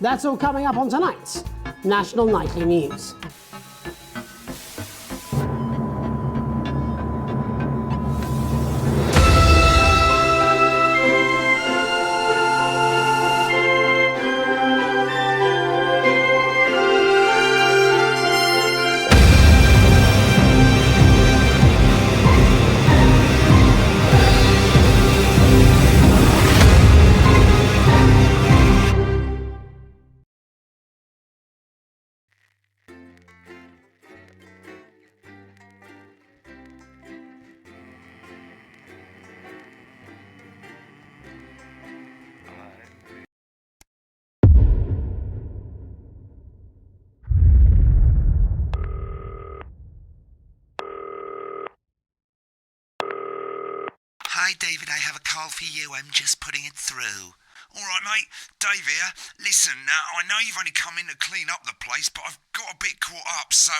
That's all coming up on tonight's National Nightly News. Hi, David, I have a call for you. I'm just putting it through. All right, mate. Dave here. Listen, I know you've only come in to clean up the place, but I've got a bit caught up, so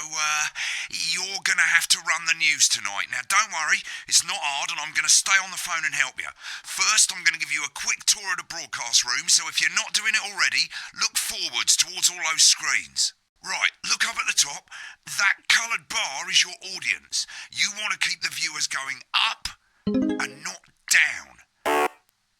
you're going to have to run the news tonight. Now, don't worry, it's not hard, and I'm going to stay on the phone and help you. First, I'm going to give you a quick tour of the broadcast room, so if you're not doing it already, look forwards towards all those screens. Right, look up at the top. That coloured bar is your audience. You want to keep the viewers going up and not down.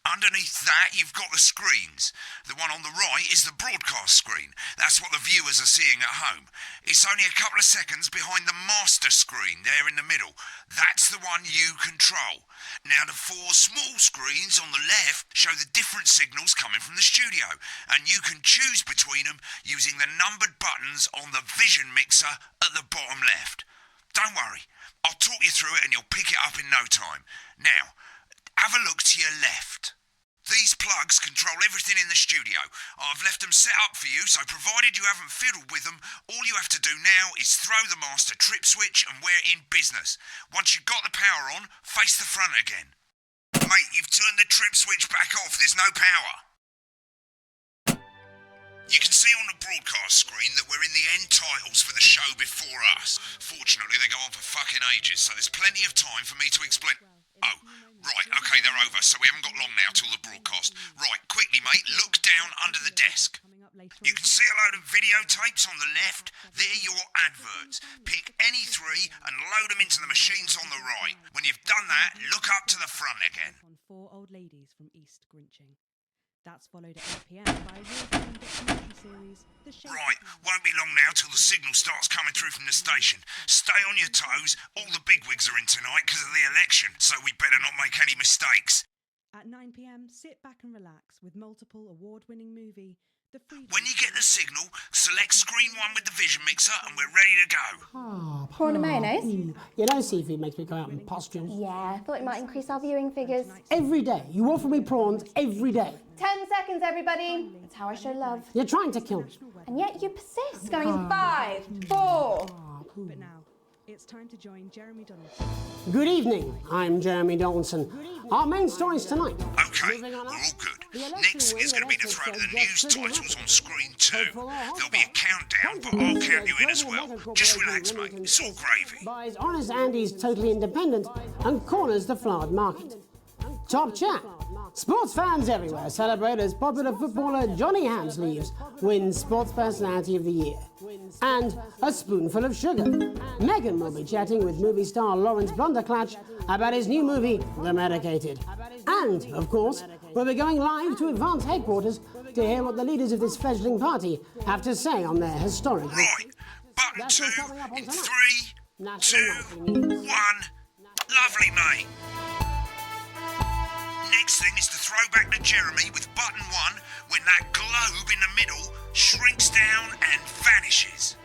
Underneath that, you've got the screens. The one on the right is the broadcast screen. That's what the viewers are seeing at home. It's only a couple of seconds behind the master screen there in the middle. That's the one you control. Now, the four small screens on the left show the different signals coming from the studio, and you can choose between them using the numbered buttons on the vision mixer at the bottom left. Don't worry, I'll talk you through it and you'll pick it up in no time. Now, have a look to your left. These plugs control everything in the studio. I've left them set up for you, so provided you haven't fiddled with them, all you have to do now is throw the master trip switch and we're in business. Once you've got the power on, face the front again. Mate, you've turned the trip switch back off. There's no power. You can see on the broadcast screen that we're in the end titles for the show before us. Fortunately, they go on for fucking ages, so there's plenty of time for me to explain... Oh, right, okay, they're over, so we haven't got long now till the broadcast. Right, quickly, mate, look down under the desk. You can see a load of videotapes on the left. They're your adverts. Pick any three and load them into the machines on the right. When you've done that, look up to the front again. On four old ladies from East Grinching. That's followed at 8 p.m. by a award-winning documentary series, The Shape. Right, won't be long now till the signal starts coming through from the station. Stay on your toes. All the bigwigs are in tonight because of the election, so we better not make any mistakes. At 9 p.m, sit back and relax with multiple award-winning movie, The Freedom. When you get the signal, select screen 1 with the vision mixer and we're ready to go. Prawn and mayonnaise? You know seafood makes me go out in pustules. Yeah, I thought it might increase our viewing figures. Every day. You offer me prawns every day. 10 seconds, everybody. That's how I show love. You're trying to kill me. And yet you persist. Going in 5, 4. But now, it's time to join Jeremy Donaldson. Good evening, I'm Jeremy Donaldson. Our main stories tonight. Okay, we're all good. Next is going to be the throw to the news titles on screen 2. There'll be a countdown, but I'll count you in as well. Just relax, mate. It's all gravy. Buys Honest Andy's Totally Independent and corners the flowered market. Top chat. Sports fans everywhere celebrate as popular footballer Johnny Hamsleeves wins Sports Personality of the Year. And a spoonful of sugar. Meghan will be chatting with movie star Lawrence Blunderclatch about his new movie, The Medicated. And, of course, we'll be going live to Advance headquarters to hear what the leaders of this fledgling party have to say on their historic... Right, button 2 in 3, 2, 1. Lovely, mate. Next thing is to throw back to Jeremy with button 1 when that globe in the middle shrinks down and vanishes.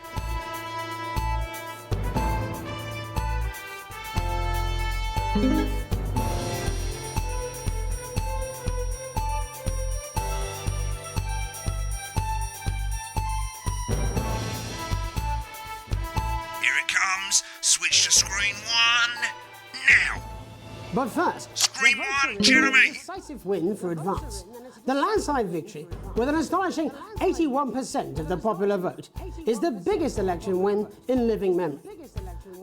Here it comes. Switch to screen 1 now. But first, Screen 1, Jeremy. Decisive win for Advance. The landslide victory, with an astonishing 81% of the popular vote, is the biggest election win in living memory.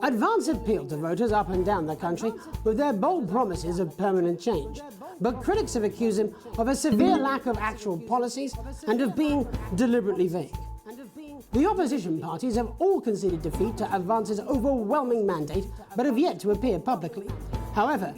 Advance appealed to voters up and down the country with their bold promises of permanent change. But critics have accused him of a severe lack of actual policies and of being deliberately vague. The opposition parties have all conceded defeat to Advance's overwhelming mandate, but have yet to appear publicly. However,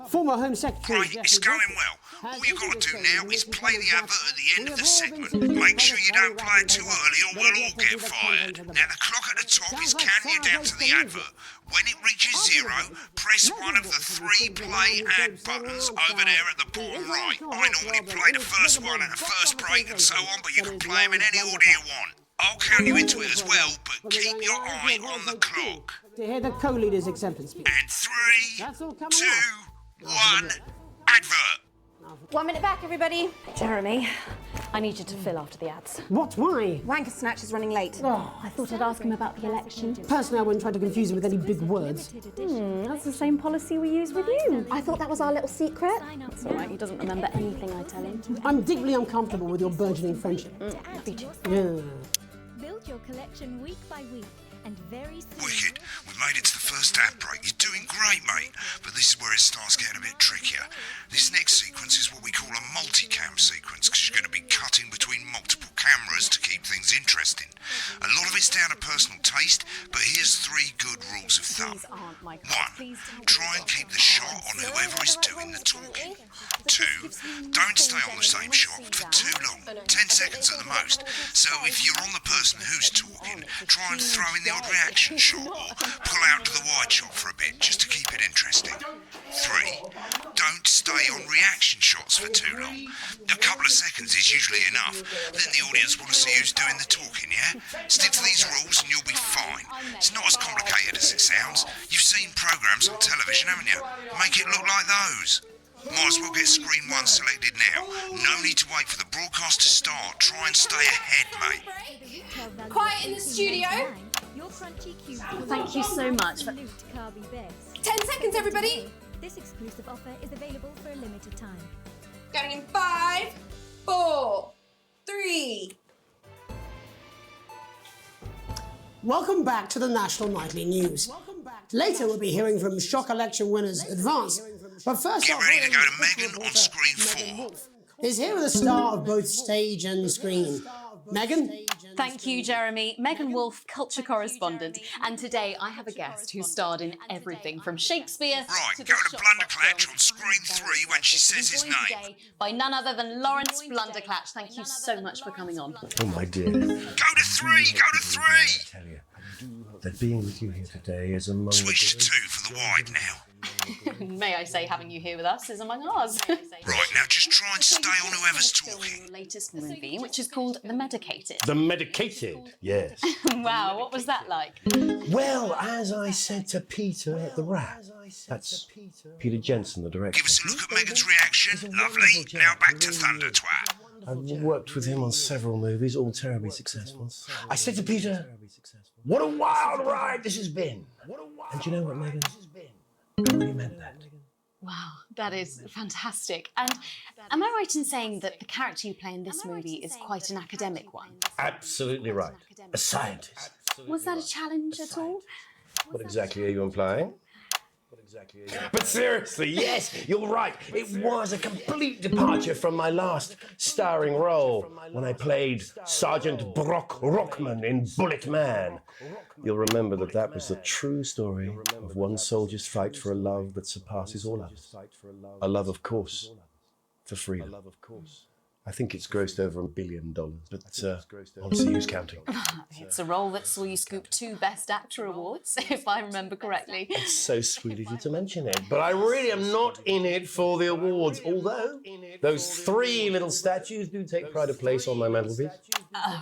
former Home Secretary... Right, it's going well. All you've got to do now is play the advert at the end of the segment. Make sure you don't play it too early or we'll all get fired. Now the clock at the top is counting you down to the advert. When it reaches 0, press one of the 3 play ad buttons over there at the bottom right. I normally play the first one at the first break and so on, but you can play them in any order you want. I'll count you into it as well, but keep your eye on the clock. To hear the co-leader's acceptance speech. And 3, 2, 1, advert. 1 minute back, everybody. Jeremy, I need you to fill after the ads. What? Why? Wanker Snatch is running late. Oh, I thought I'd ask him about the election. Personally, I wouldn't try to confuse him with any big words. That's the same policy we use with you. I thought that was our little secret. It's all right, he doesn't remember anything I tell him. I'm deeply uncomfortable with your burgeoning friendship. Me too. Yeah. Build your collection week by week, and very soon... Wicked. We've made it to the first ad break. You're doing great, mate. But this is where it starts getting a bit trickier. This next sequence is what we call a multicam sequence, because you're going to be cutting between multiple cameras to keep things interesting. A lot of it's down to personal taste, but here's 3 good rules of thumb. 1. Try and keep the shot on whoever is doing the talking. 2. Don't stay on the same shot for too long, 10 seconds at the most. So if you're on the person who's talking, try and throw in the odd reaction shot or pull out to the wide shot for a bit just to keep it interesting. 3. Don't stay on reaction shots for too long. A couple of seconds is usually enough. Then the audience want to see who's doing the talking, yeah? Stick to these rules and you'll be fine. It's not as complicated as it sounds. You've seen programmes on television, haven't you? Make it look like those. Might as well get screen 1 selected now. No need to wait for the broadcast to start. Try and stay ahead, mate. Quiet in the studio. Thank you so much for... 10 seconds, everybody. This exclusive offer is available for a limited time. Going in 5, 4, 3. Welcome back to the National Nightly News. Later we'll be hearing from shock election winners Advance. But first Get ready to go to Megan on screen 4. Is here with a star of both stage and screen. Megan? Thank you, Jeremy. Megan Wolfe, culture correspondent. And today I have a guest who starred in everything from Shakespeare Right, to go the to Blunderclatch on screen 3 when she says his joined name. today by none other than Lawrence Blunderclatch. Thank you so much for coming on. Oh, my dear. Go to 3, go to 3. Tell you that being with you here today is among Switch to the 2 for the wide now. May I say, having you here with us is among ours. Right, now just try and stay on whoever's talking. Your latest movie, which is called The Medicated. The medicated, yes. Wow, what was that like? Well, as I said to Peter at the Rat, that's Peter Jensen, the director. Give us a look at Megan's reaction. Lovely. Now back to Thunder Twat. I've worked with him on several movies, all terribly successful. I said to Peter, what a wild ride this has been. And do you know what, Megan? I really meant that. Wow, that is fantastic. And am I right in saying that the character you play in this movie is quite an academic one? Absolutely right. A scientist. Was that a challenge at all? What exactly are you implying? But seriously, yes, you're right. It was a complete departure from my last starring role when I played Sergeant Brock Rockman in Bullet Man. You'll remember that that was the true story of one soldier's fight for a love that surpasses all others. A love, of course, for freedom. I think it's grossed over $1 billion, but honestly, who's counting? It's a role that saw you scoop 2 Best Actor awards, if I remember correctly. It's so sweet of you to mention it, but I really am not in it for the awards, although those 3 little statues do take pride of place on my mantelpiece.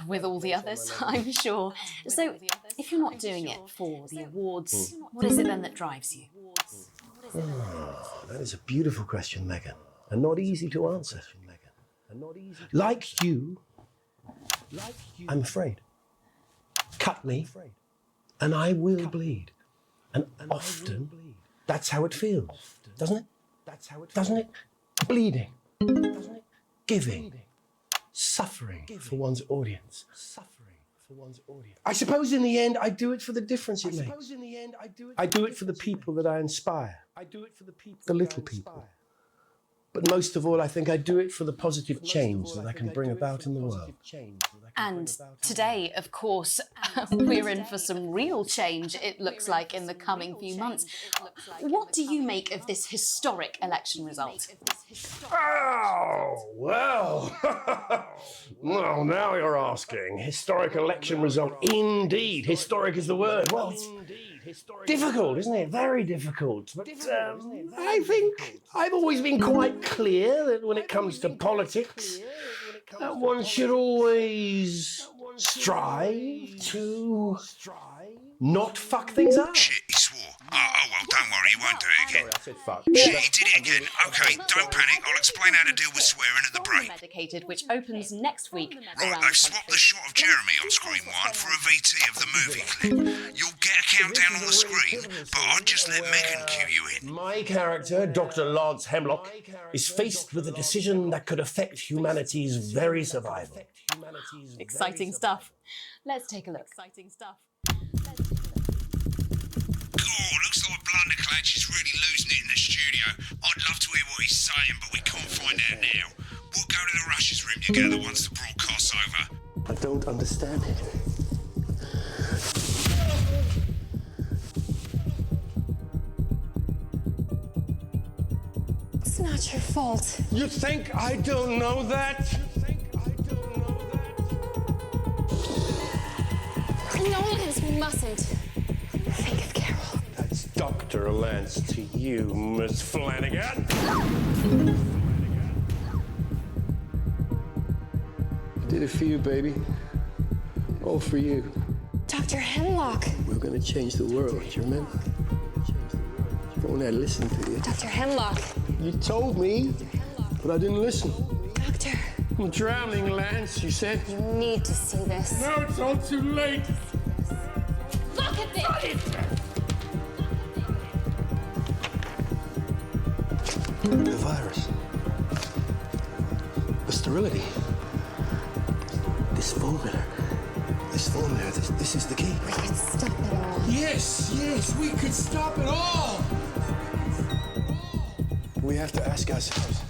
With all the others, I'm sure. So, if you're not doing it for the awards, what is it then that drives you? That is a beautiful question, Megan, and not easy to answer. Like you, I'm afraid. Cut me, and I will bleed. And often, that's how it feels, doesn't it? Doesn't it? Bleeding, giving, suffering for one's audience. I suppose in the end, I do it for the difference it makes. I do it for the people that I inspire. The little people. But most of all, I think I do it for the positive change that I can bring about in the world. And today, of course, we're in for some real change, it looks like, in the coming few months. What do you make of this historic election result? Oh, well. Well, now you're asking. Historic election result. Indeed. Historic is the word. Well, it's difficult, isn't it? Very difficult. But I think I've always been quite clear that when it comes to politics, one should always strive to not fuck things up. Shit, he swore. Oh, well, don't worry, he won't do it again. Sorry, I said fuck. Shit, he did it again. Okay, don't panic. I'll explain how to deal with swearing at the break. Medicated, which opens next week. Right, they've swapped the shot of Jeremy on screen 1 for a VT of the movie clip. You'll get a countdown on the screen, but I'll just let Megan cue you in. My character, Dr. Lance Hemlock, is faced with a decision that could affect humanity's very survival. Exciting stuff. Let's take a look. Exciting stuff. God, looks like Blunderclatch is really losing it in the studio. I'd love to hear what he's saying, but we can't find out now. We'll go to the Russia's room together once the broadcast's over. I don't understand it. It's not your fault. You think I don't know that? Nolans mustn't think of Carol. That's Dr. Lance to you, Miss Flanagan. I did it for you, baby. All for you. Dr. Hemlock. We're gonna change the world, you remember? Won't I listen to you? Dr. Hemlock. You told me, but I didn't listen. Doctor. I'm drowning, Lance, you said. You need to see this. No, it's all too late. Look at this! The virus. The sterility. This formula. This is the key. We can stop it all. Yes, we could stop it all. We have to ask ourselves.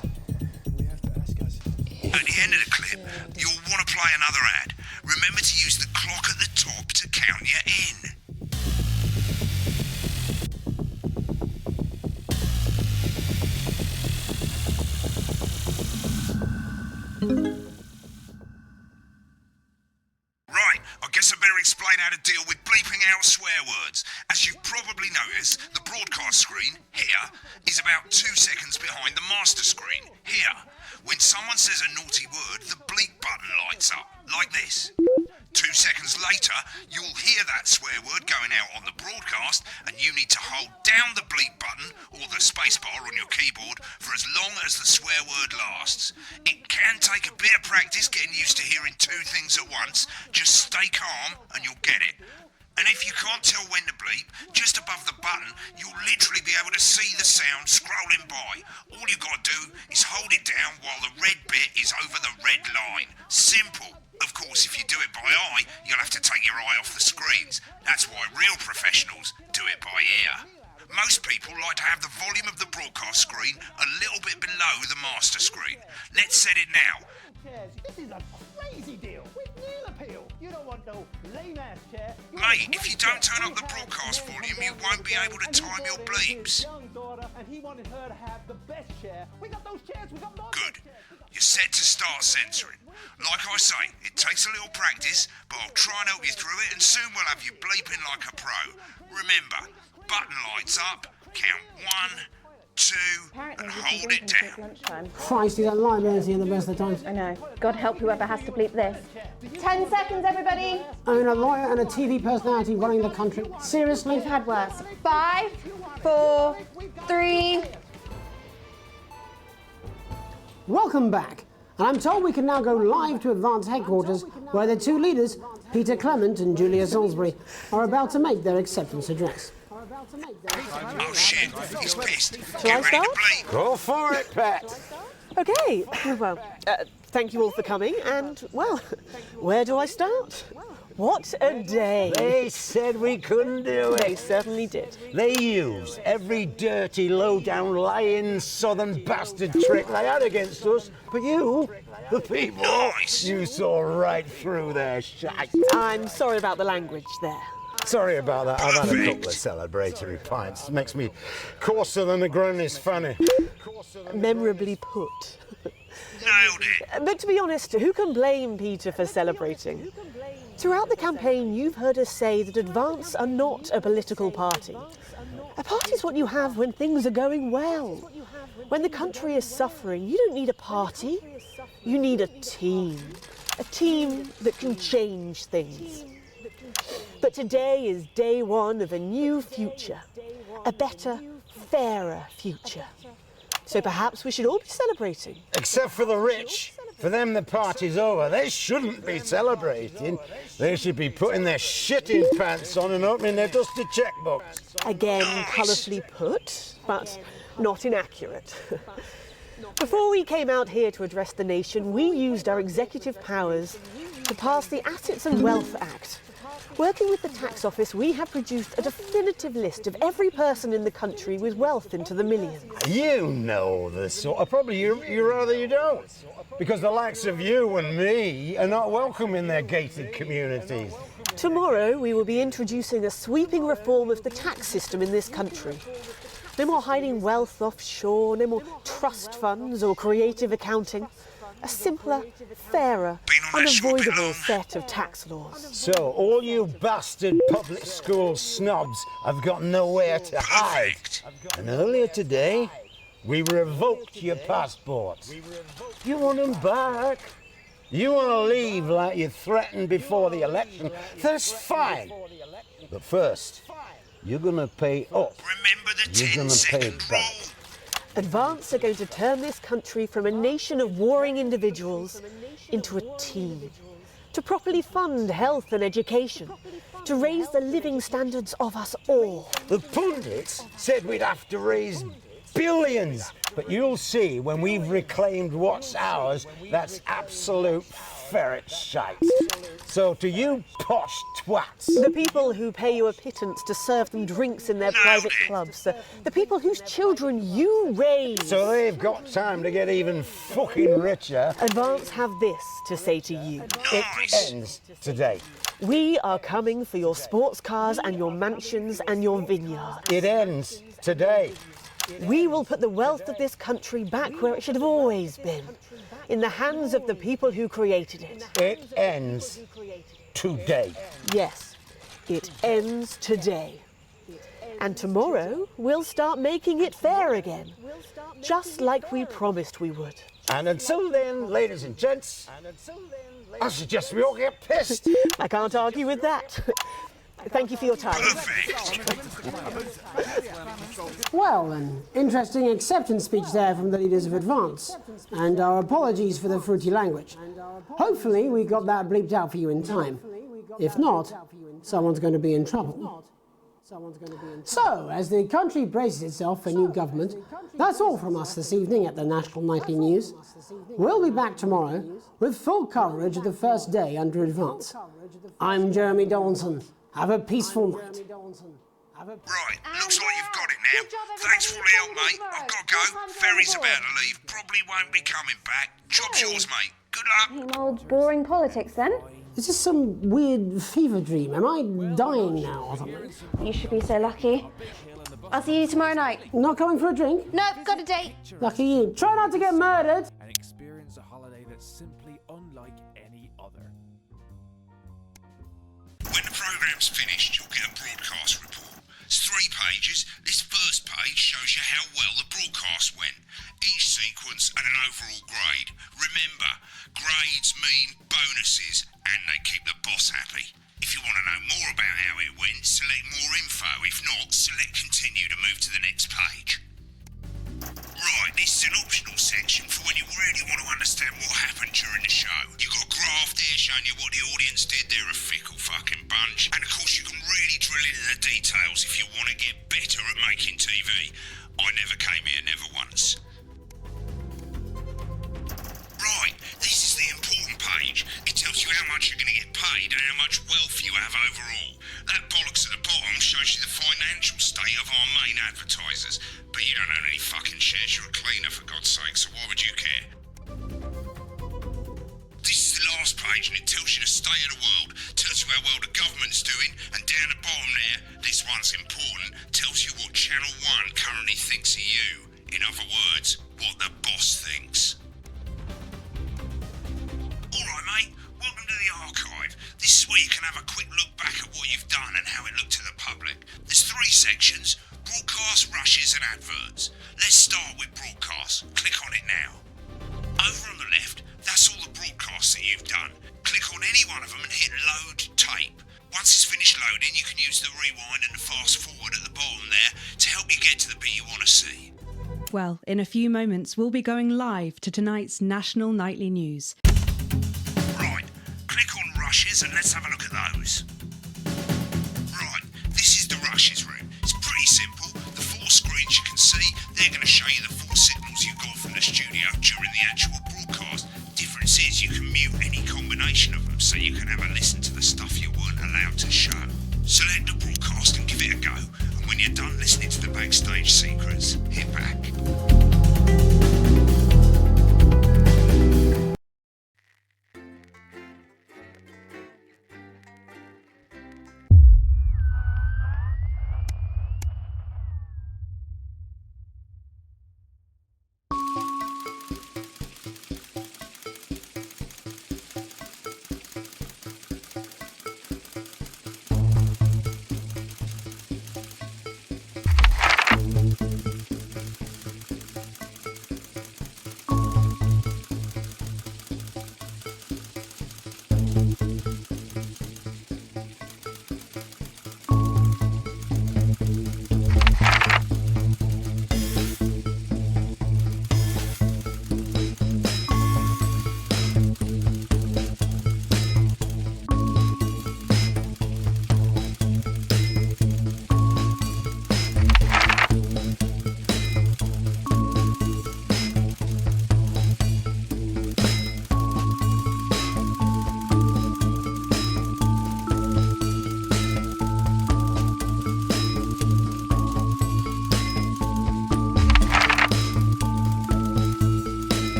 At the end of the clip, you'll want to play another ad. Remember to use the clock at the top to count you in. Right, I guess I better explain how to deal with bleeping out swear words. As you've probably noticed, the broadcast screen, here, is about 2 seconds behind the master screen, here. When someone says a naughty word, the bleep button lights up, like this. 2 seconds later, you'll hear that swear word going out on the broadcast, and you need to hold down the bleep button, or the spacebar on your keyboard, for as long as the swear word lasts. It can take a bit of practice getting used to hearing 2 things at once. Just stay calm, and you'll get it. And if you can't tell when to bleep, just above the button, you'll literally be able to see the sound scrolling by. All you've got to do is hold it down while the red bit is over the red line. Simple. Of course, if you do it by eye, you'll have to take your eye off the screens. That's why real professionals do it by ear. Most people like to have the volume of the broadcast screen a little bit below the master screen. Let's set it now. This is a crazy deal with Neil appeal. You don't want no lame-ass chair. Mate, if you don't turn up the broadcast volume, you won't be able to time your bleeps. And he wanted her to have the best chair. We got those chairs, we got more. Good. You're set to start censoring. Like I say, it takes a little practice, but I'll try and help you through it, and soon we'll have you bleeping like a pro. Remember, button lights up, count 1, 2, and hold it down. Christ, he's at liability in the best of times. I know. God help whoever has to bleep this. 10 seconds, everybody. I mean, a lawyer and a TV personality running the country. Seriously? We've had worse. 5, 4, 3. Welcome back. And I'm told we can now go live to Advance headquarters, where the 2 leaders, Peter Clement and Julia Salisbury, are about to make their acceptance address. Oh shit, he's pissed. Shall Get I ready start? to bleep. Go for it, Pat. Okay, well, thank you all for coming, and, well, where do I start? What a day. They said we couldn't do it. They certainly did. They used every dirty, low-down, lying, southern bastard trick they had against us. But you, the people, you saw right through their shite. I'm sorry about the language there. Sorry about that. I've had a couple of celebratory pints. Makes me coarser than a granny's fanny. Memorably put. Nailed it. But to be honest, who can blame Peter for celebrating? Throughout the campaign, you've heard us say that Advance are not a political party. A party is what you have when things are going well. When the country is suffering, you don't need a party. You need a team. A team that can change things. But today is day one of a new future. A better, fairer future. So perhaps we should all be celebrating. Except for the rich. For them, the party's over. They shouldn't be celebrating. They should be putting their shitting pants on and opening their dusty checkbooks. Again, colourfully put, but not inaccurate. Before we came out here to address the nation, we used our executive powers to pass the Assets and Wealth Act. Working with the tax office, we have produced a definitive list of every person in the country with wealth into the millions. You know the sort of... Probably you rather you don't. Because the likes of you and me are not welcome in their gated communities. Tomorrow, we will be introducing a sweeping reform of the tax system in this country. No more hiding wealth offshore, no more trust funds or creative accounting. A simpler, fairer, unavoidable set of tax laws. So, all you bastard public school snobs have got nowhere to hide. And earlier today, we revoked your passports. You want them back? You want to leave like you threatened before the election? That's fine. But first, you're going to pay up. Remember the You're going to pay back. Advance are going to turn this country from a nation of warring individuals into a team. To properly fund health and education. To raise the living standards of us all. The pundits said we'd have to raise billions. But you'll see when we've reclaimed what's ours, that's absolute ferret shite. So to you posh twats. The people who pay you a pittance to serve them drinks in their private clubs. The people whose children you raise. So they've got time to get even fucking richer. Advance have this to say to you. It ends today. We are coming for your sports cars and your mansions and your vineyards. It ends today. We will put the wealth of this country back where it should have always been. In the hands of the people who created it. It ends today. Yes, it ends today. And tomorrow, we'll start making it fair again. Just like we promised we would. And until then, ladies and gents, I suggest we all get pissed. I can't argue with that. Thank you for your time. Well, an interesting acceptance speech there from the leaders of Advance, and our apologies for the fruity language. Hopefully we got that bleeped out for you in time. If not, someone's going to be in trouble. So, as the country braces itself for new government, that's all from us this evening at the National Nightly News. We'll be back tomorrow with full coverage of the first day under Advance. I'm Jeremy Donaldson. Have a peaceful night. Right, looks like you've got it now. Thanks for all the help, mate. I've got to go. Ferry's about to leave. Probably won't be coming back. Job's yours, mate. Good luck. Old boring politics then. Is this some weird fever dream? Am I dying now or something? You should be so lucky. I'll see you tomorrow night. Not coming for a drink? No, got a date. Lucky you. Try not to get murdered. And experience a holiday that's simply unlike any other. When the programme's finished, you'll get a broadcast report. It's 3 pages. This first page shows you how well the broadcast went. Each sequence and an overall grade. Remember, grades mean bonuses, and they keep the boss happy. If you want to know more about how it went, select more info. If not, select continue to move to the next page. Right, this is an optional section for when you really want to understand what happened during the show. You've got a graph there showing you what the audience did. They're a fickle fucking bunch. And of course you can really drill into the details if you want to get better at making TV. I never came here, never once. Right, this is the important page. It tells you how much you're going to get paid paid and how much wealth you have overall. That bollocks at the bottom shows you the financial state of our main advertisers. But you don't own any fucking shares, you're a cleaner for God's sake, so why would you care? This is the last page and it tells you the state of the world, tells you how well the government's doing, and down the bottom there, this one's important, tells you what Channel 1 currently thinks of you. In other words, what the boss thinks. Alright mate, welcome to the archive. This is where you can have a quick look back at what you've done and how it looked to the public. There's 3 sections: broadcast, rushes and adverts. Let's start with broadcast. Click on it now. Over on the left, that's all the broadcasts that you've done. Click on any one of them and hit load tape. Once it's finished loading, you can use the rewind and the fast forward at the bottom there to help you get to the bit you want to see. Well, in a few moments, we'll be going live to tonight's national nightly news. Right, click on rushes and let's have a look at those. Right, this is the rushes room. It's pretty simple. The 4 screens you can see, they're going to show you the 4 signals you got from the studio during the actual broadcast. Difference is you can mute any combination of them, so you can have a listen to the stuff you weren't allowed to show. Select the broadcast and give it a go, and when you're done listening to the backstage secrets, hit back.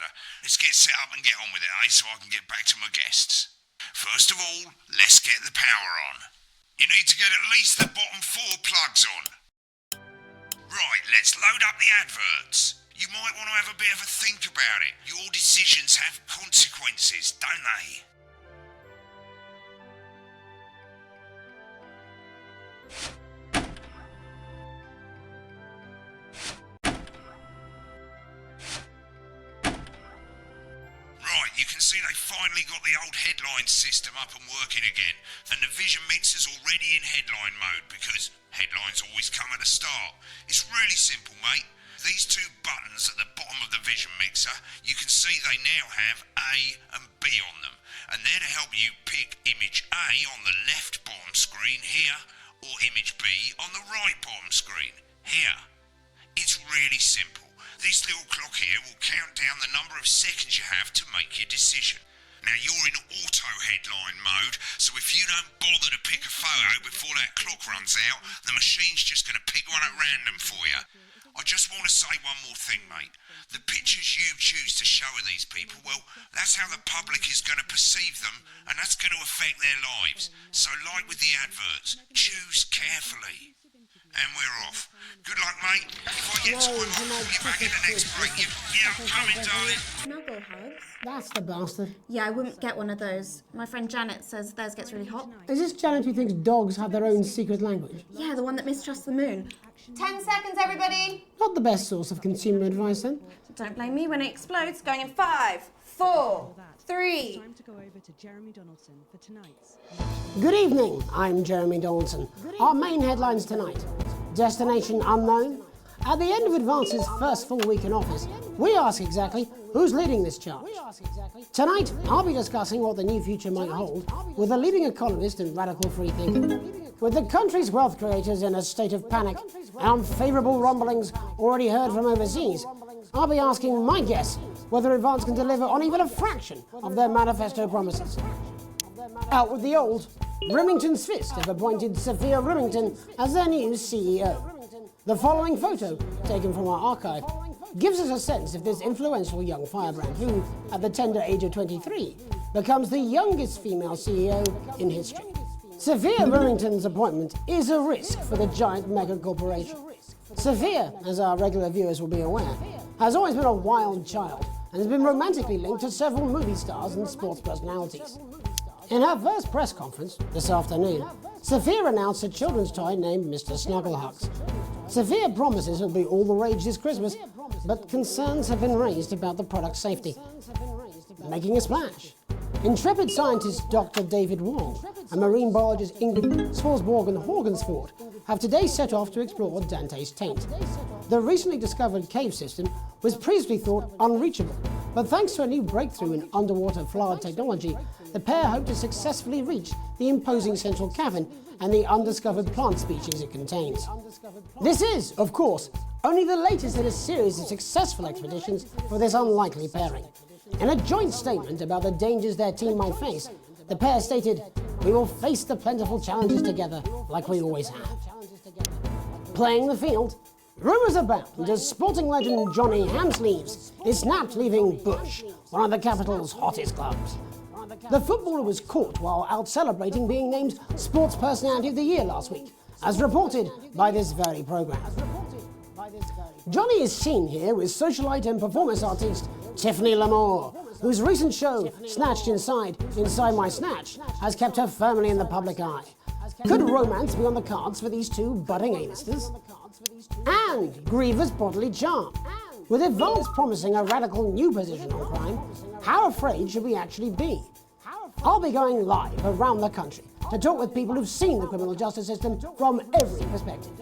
matter. Let's get set up and get on with it, so I can get back to my guests. First of all, let's get the power on. You need to get at least the bottom 4 plugs on. Right, let's load up the adverts. You might want to have a bit of a think about it. Your decisions have consequences, don't they? Right, you can see they finally got the old headline system up and working again, and the vision mixer's already in headline mode because headlines always come at the start. It's really simple, mate. These 2 buttons at the bottom of the vision mixer, you can see they now have A and B on them, and they're to help you pick image A on the left bottom screen here, or image B on the right bottom screen here. It's really simple. This little clock here will count down the number of seconds you have to make your decision. Now you're in auto headline mode, so if you don't bother to pick a photo before that clock runs out, the machine's just going to pick one at random for you. I just want to say one more thing, mate. The pictures you choose to show of these people, well, that's how the public is going to perceive them, and that's going to affect their lives. So like with the adverts, choose carefully. And we're off. Good luck, mate. If I get time, I'll call you back in the next break. Yeah, I'm coming, darling. Snugglehugs? That's the bastard. Yeah, I wouldn't get one of those. My friend Janet says theirs gets really hot. Is this Janet who thinks dogs have their own secret language? Yeah, the one that mistrusts the moon. 10 seconds, everybody. Not the best source of consumer advice, then. Don't blame me when it explodes. Going in 5, 4, 3. Time to go over to Jeremy Donaldson for tonight's. Good evening, I'm Jeremy Donaldson. Our main headlines tonight. Destination unknown. At the end of Advance's first full week in office, we ask exactly who's leading this charge. Tonight, I'll be discussing what the new future might hold with a leading economist and radical free thinker. With the country's wealth creators in a state of panic and unfavourable rumblings already heard from overseas, I'll be asking my guess whether Advance can deliver on even a fraction of their manifesto promises. Out with the old, Remington's Fist have appointed Sophia Remington as their new CEO. The following photo, taken from our archive, gives us a sense of this influential young firebrand who, at the tender age of 23, becomes the youngest female CEO in history. Sophia Remington's appointment is a risk for the giant mega corporation. Sophia, as our regular viewers will be aware, has always been a wild child and has been romantically linked to several movie stars and sports personalities. In her first press conference this afternoon, Sophia announced a children's toy named Mr. Snugglehugs. Sophia promises it'll be all the rage this Christmas, but concerns have been raised about the product's safety. Making a splash. Intrepid scientist Dr. David Wong and marine biologist Ingrid Swarsborg-Horgensford have today set off to explore Dante's taint. The recently discovered cave system was previously thought unreachable, but thanks to a new breakthrough in underwater flower technology, the pair hope to successfully reach the imposing central cavern and the undiscovered plant species it contains. This is, of course, only the latest in a series of successful expeditions for this unlikely pairing. In a joint statement about the dangers their team might face, the pair stated, "We will face the plentiful challenges together like we always have." Playing the field, rumours abound as sporting legend Johnny Hamsleeves is snapped leaving Bush, one of the capital's hottest clubs. The footballer was caught while out celebrating being named Sports Personality of the Year last week, as reported by this very programme. Johnny is seen here with socialite and performance artist Tiffany Lamour, whose recent show, Snatched Inside My Snatch, has kept her firmly in the public eye. Could romance be on the cards for these two budding A-listers? And grievous bodily charm. With Advance promising a radical new position on crime, how afraid should we actually be? I'll be going live around the country to talk with people who've seen the criminal justice system from every perspective.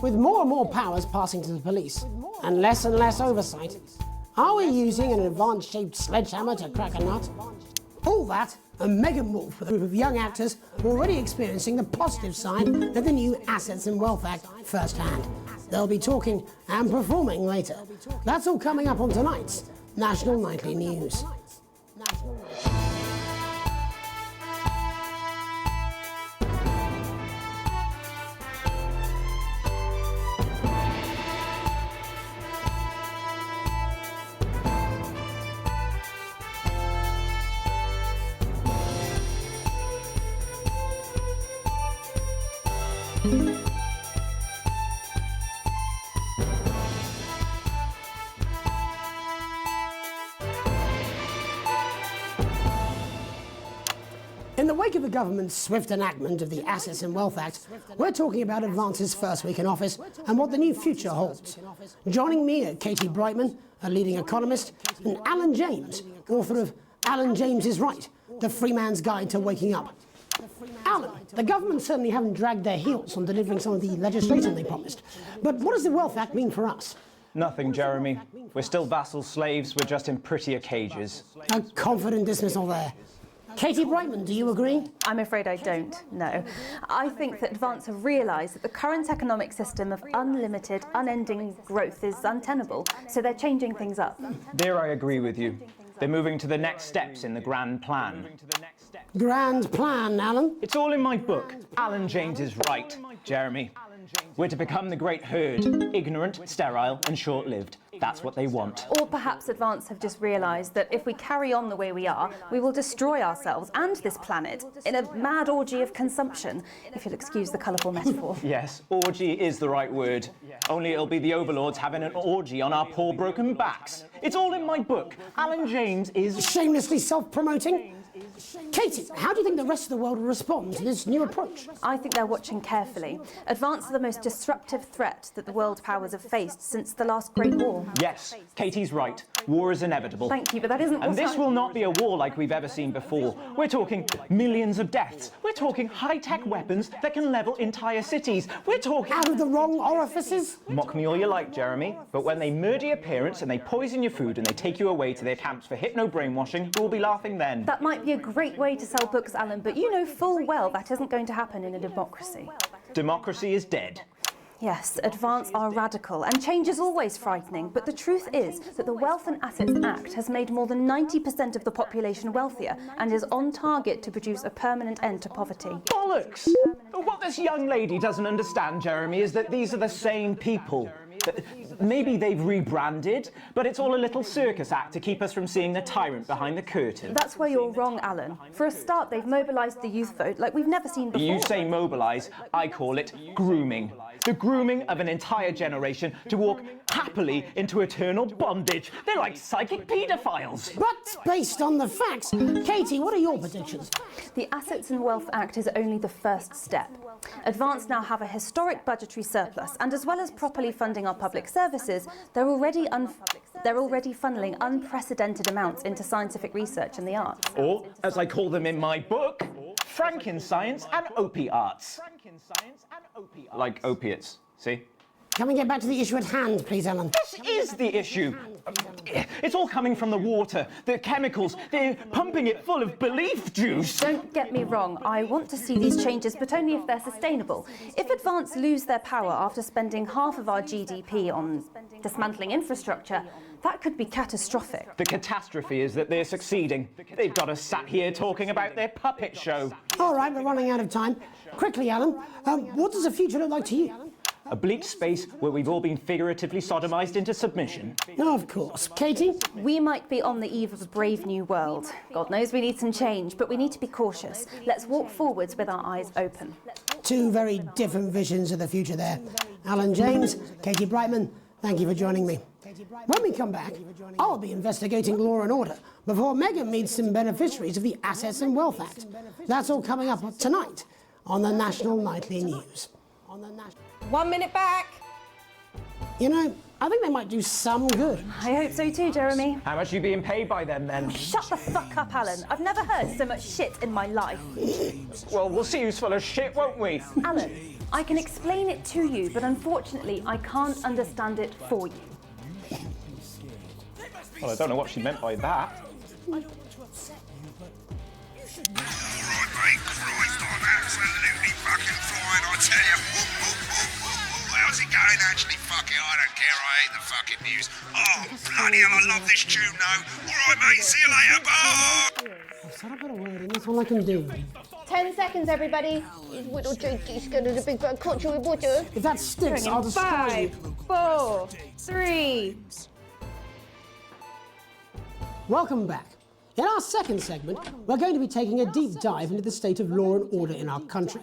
With more and more powers passing to the police, and less oversight, are we using an Advance-shaped sledgehammer to crack a nut? All that and mega more for the group of young actors already experiencing the positive side of the new Assets and Wealth Act firsthand. They'll be talking and performing later. That's all coming up on tonight's National Nightly News. In the wake of the government's swift enactment of the Assets and Wealth Act, we're talking about Advance's first week in office and what the new future holds. Joining me are Katie Brightman, a leading economist, and Alan James, author of Alan James is Right, The Free Man's Guide to Waking Up. Alan, the government certainly haven't dragged their heels on delivering some of the legislation they promised. But what does the Wealth Act mean for us? Nothing, Jeremy. We're still vassal slaves, we're just in prettier cages. A confident dismissal there. Katie Brightman, do you agree? I'm afraid I don't, no. I think that Advance have realised that the current economic system of unlimited, unending growth is untenable, so they're changing things up. There I agree with you. They're moving to the next steps in the grand plan. Grand plan, Alan? It's all in my book. Alan James is Right, Jeremy. We're to become the great herd, ignorant, sterile and short-lived. That's what they want. Or perhaps Advance have just realised that if we carry on the way we are, we will destroy ourselves and this planet in a mad orgy of consumption, if you'll excuse the colourful metaphor. Yes, orgy is the right word. Only it'll be the overlords having an orgy on our poor broken backs. It's all in my book. Alan James is... Shamelessly self-promoting? Katie, how do you think the rest of the world will respond to this new approach? I think they're watching carefully. Advance are the most disruptive threat that the world powers have faced since the last Great War. Yes, Katie's right. War is inevitable. Thank you, but that isn't... And this will not be a war like we've ever seen before. We're talking millions of deaths. We're talking high-tech weapons that can level entire cities. We're talking... Out of the wrong orifices? Mock me all you like, Jeremy, but when they murder your parents and they poison your food and they take you away to their camps for hypno-brainwashing, we'll be laughing then. That might be a great way to sell books, Alan, but you know full well that isn't going to happen in a democracy. Democracy is dead. Yes, Advance are radical, and change is always frightening, but the truth is that the Wealth and Assets Act has made more than 90% of the population wealthier and is on target to produce a permanent end to poverty. Bollocks! What this young lady doesn't understand, Jeremy, is that these are the same people. Maybe they've rebranded, but it's all a little circus act to keep us from seeing the tyrant behind the curtain. That's where you're wrong, Alan. For a start, they've mobilised the youth vote like we've never seen before. You say mobilise, I call it grooming. The grooming of an entire generation to walk happily into eternal bondage. They're like psychic paedophiles. But based on the facts, Katie, what are your predictions? The Assets and Wealth Act is only the first step. Advance now have a historic budgetary surplus, and as well as properly funding our public services, they're already funneling unprecedented amounts into scientific research and the arts. Or, as I call them in my book, Frankenscience and opiates. Like opiates, see? Can we get back to the issue at hand, please, Alan? This is the issue. It's all coming from the water, the chemicals. They're pumping it full of belief juice. Don't get me wrong. I want to see these changes, but only if they're sustainable. If Advance lose their power after spending half of our GDP on dismantling infrastructure, that could be catastrophic. The catastrophe is that they're succeeding. They've got us sat here talking about their puppet show. All right, we're running out of time. Quickly, Alan, what does the future look like to you? A bleak space where we've all been figuratively sodomized into submission. Of course. Katie? We might be on the eve of a brave new world. God knows we need some change, but we need to be cautious. Let's walk forwards with our eyes open. Two very different visions of the future there. Alan James, Katie Brightman, thank you for joining me. When we come back, I'll be investigating law and order before Megan meets some beneficiaries of the Assets and Wealth Act. That's all coming up tonight on the National Nightly News. 1 minute back. You know, I think they might do some good. I hope so too, Jeremy. How much are you being paid by them, then? Shut the fuck up, Alan. I've never heard so much shit in my life. Well, we'll see who's full of shit, won't we? Alan, I can explain it to you, but unfortunately, I can't understand it for you. Well, I don't know what she meant by that. All right, mate, Christ, I'm absolutely fucking flying, I tell you. How's it going, actually? Fuck it, I don't care, I hate the fucking news. Oh, bloody hell, I love this tune, though. All right, mate, see you later, bye! I've said a bit of wording, that's all I can do. 10 seconds, everybody. Little Jakey's going to the big bad culture with water. If that sticks, I'll destroy you. 5, 4, 3... Welcome back. In our second segment, we're going to be taking a deep dive into the state of law and order in our country.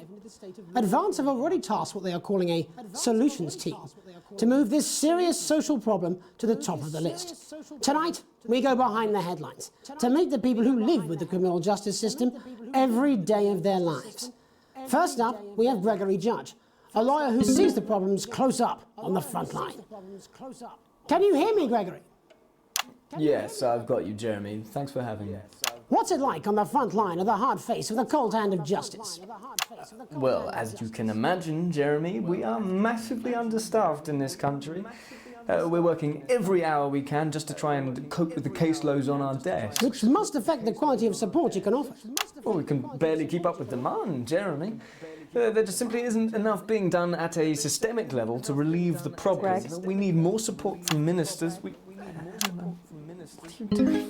Advance have already tasked what they are calling a solutions team to move this serious social problem to the top of the list. Tonight, we go behind the headlines to meet the people who live with the criminal justice system every day of their lives. First up, we have Gregory Judge, a lawyer who sees the problems close up on the front line. Can you hear me, Gregory? Yes, I've got you, Jeremy. Thanks for having me. What's it like on the front line of the hard face with the cold hand of justice? Well, as you can imagine, Jeremy, we are massively understaffed in this country. We're working every hour we can just to try and cope with the caseloads on our desks. Which must affect the quality of support you can offer. Well, we can barely keep up with demand, Jeremy. There just simply isn't enough being done at a systemic level to relieve the problem. We need more support from ministers. What are you doing?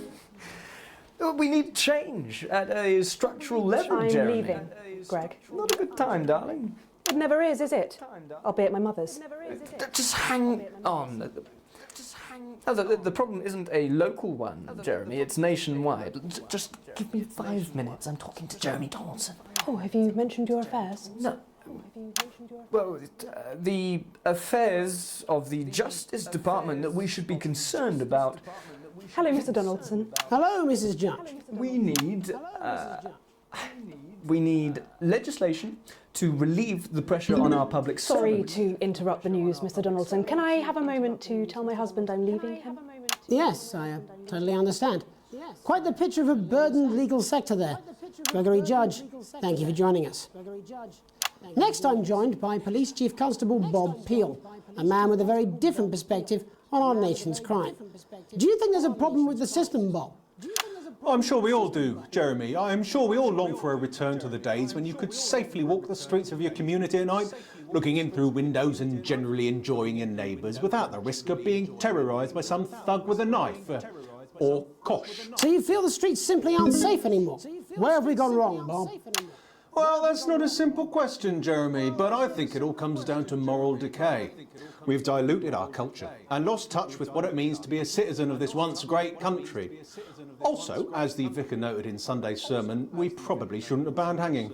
We need change at a structural level, Jeremy. I'm leaving, Greg. Not a good time, darling. It never is it? I'll be at my mother's. Just hang on. Oh, the problem isn't a local one, Jeremy. It's nationwide. Just give me 5 minutes. I'm talking to Jeremy Donaldson. Oh, have you mentioned your affairs? No. Well, the affairs of the Justice Department that we should be concerned about. Hello, Mr. Donaldson. Hello, Mrs. Judge. We need legislation to relieve the pressure on our public Sorry servants. to interrupt the news, Mr. Donaldson. Can I have a moment to tell my husband I'm leaving him? Yes, I totally understand. Quite the picture of a burdened legal sector there. Gregory Judge, thank you for joining us. Next, I'm joined by Police Chief Constable Bob Peel, a man with a very different perspective on our nation's crime. Do you think there's a problem with the system, Bob? I'm sure we all do, Jeremy. I'm sure we all long for a return to the days when you could safely walk the streets of your community at night, looking in through windows and generally enjoying your neighbours without the risk of being terrorised by some thug with a knife. Or kosh. So you feel the streets simply aren't safe anymore? Where have we gone wrong, Bob? Well, that's not a simple question, Jeremy, but I think it all comes down to moral decay. We've diluted our culture and lost touch with what it means to be a citizen of this once great country. Also, as the vicar noted in Sunday's sermon, we probably shouldn't have banned hanging.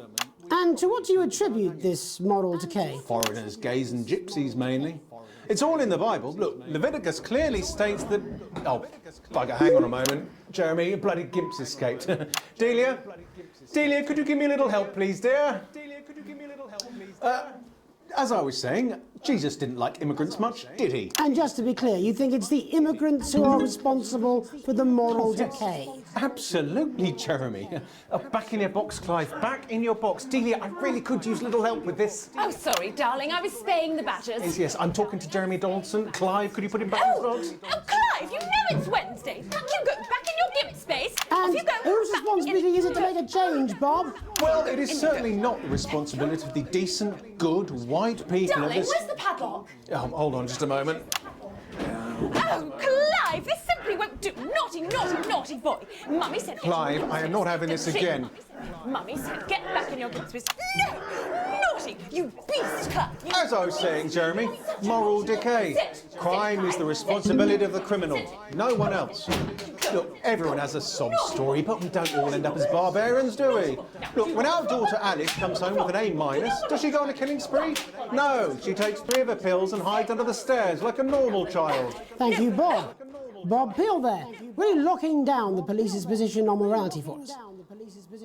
And to what do you attribute this moral decay? Foreigners, gays and gypsies mainly. It's all in the Bible. Look, Leviticus clearly states that... Oh, bugger, hang on a moment. Jeremy, your bloody gimp's escaped. Delia? Delia, could you give me a little help, please, dear? As I was saying, Jesus didn't like immigrants much, did he? And just to be clear, you think it's the immigrants who are responsible for the moral decay? Absolutely, Jeremy. Back in your box, Clive. Back in your box. Delia, I really could use a little help with this. Oh, sorry, darling. I was spaying the badgers. Yes, I'm talking to Jeremy Donaldson. Clive, could you put him back in his box? Oh, Clive, you know it's Wednesday. Back you go. Back in your gimp space. And Off you go. whose responsibility is it to make a change, Bob? Well, it is certainly not the responsibility of the decent, good, white people Darling, of this... where's the padlock? Oh, hold on just a moment. Oh, Clive, this simply won't do. Naughty, naughty, naughty boy. Mummy said... Clive, I am not having this again. Mummy said get back in your gimp space. No! Naughty! You beast, Clive! As I was saying, Jeremy, moral decay. Crime is the responsibility of the criminal, no one else. Look, everyone has a sob story, but we don't all end up as barbarians, do we? Look, when our daughter Alice comes home with an A-, does she go on a killing spree? No, she takes 3 of her pills and hides under the stairs like a normal child. Thank you, Bob. Bob Peel there, really locking down the police's position on morality for us.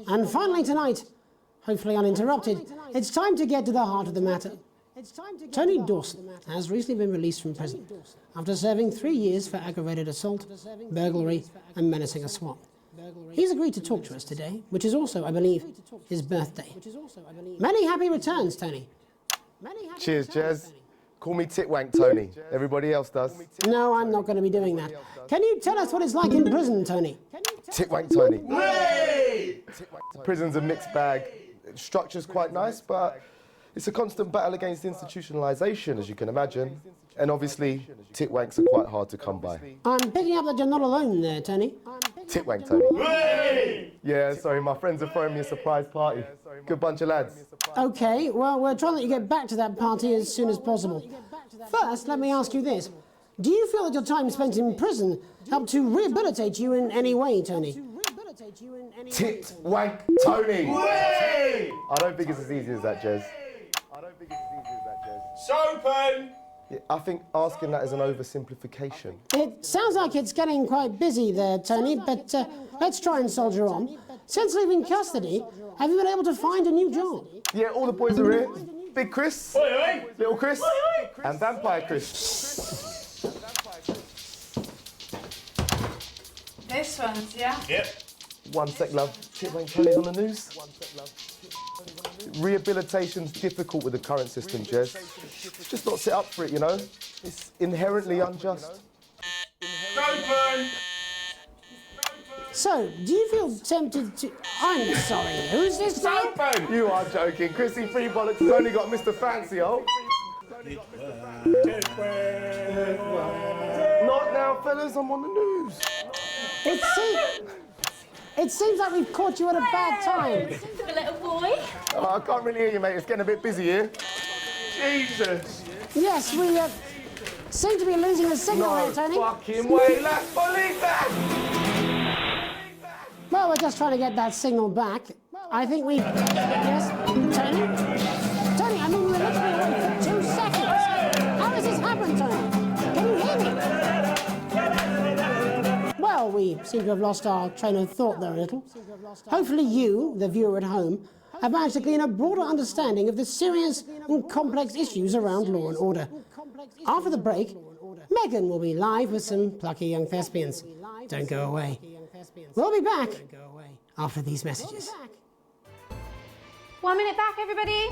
And finally tonight, hopefully uninterrupted, it's time to get to the heart of the matter. Tony Dawson has recently been released from prison after serving 3 years for aggravated assault, burglary and menacing a swat. He's agreed to talk to us today, which is also, I believe, his birthday. Many happy returns, Tony. Cheers, Jez. Call me Titwank Tony. Everybody else does. No, I'm not going to be doing that. Can you tell us what it's like in prison, Tony? Titwank Tony. Hey! Prison's a mixed bag. Structure's quite nice, but it's a constant battle against institutionalisation, as you can imagine. And obviously, titwanks are quite hard to come by. I'm picking up that you're not alone there, Tony. Titwank Tony. Hey! Yeah, sorry, my friends are throwing me a surprise party. Good bunch of lads. OK, well, we're trying to let you get back to that party as soon as possible. First, let me ask you this. Do you feel that your time spent in prison helped to rehabilitate you in any way, Tony? tit wank Tony. I don't think it's as easy as that, Jez. Sopen! Yeah, I think asking that is an oversimplification. It sounds like it's getting quite busy there, Tony, but let's try and soldier on. Since leaving custody, have you been able to find a new job? Yeah, all the boys are here. Big Chris, Oi, oi. Little Chris, Oi, oi. and Vampire Chris. This one's, yeah? Yep. One sec, love. Tit wank Tony's on the news. Rehabilitation's difficult with the current system, Jez. Just not set up for it, you know? It's inherently unjust. Open! So, do you feel tempted to... I'm sorry, who's this now? Open! You are joking. Chrissy Free Bollocks has only got Mr. Fancy, oh. Not now, fellas, I'm on the news. It seems like we've caught you at a bad time. The little boy. Oh, I can't really hear you, mate. It's getting a bit busy here. Jesus. Yes, we seem to be losing a signal here, Tony. No fucking way, let's believe that! Well, we're just trying to get that signal back. I think we... Yes, Tony? Tony, I mean, we're literally away for 2 seconds. How has this happened, Tony? Can you hear me? Well, we seem to have lost our train of thought there a little. Hopefully you, the viewer at home, have managed to glean a broader understanding of the serious and complex issues around law and order. After the break, Megan will be live with some plucky young thespians. Don't go away. We'll be back after these messages. 1 minute back, everybody.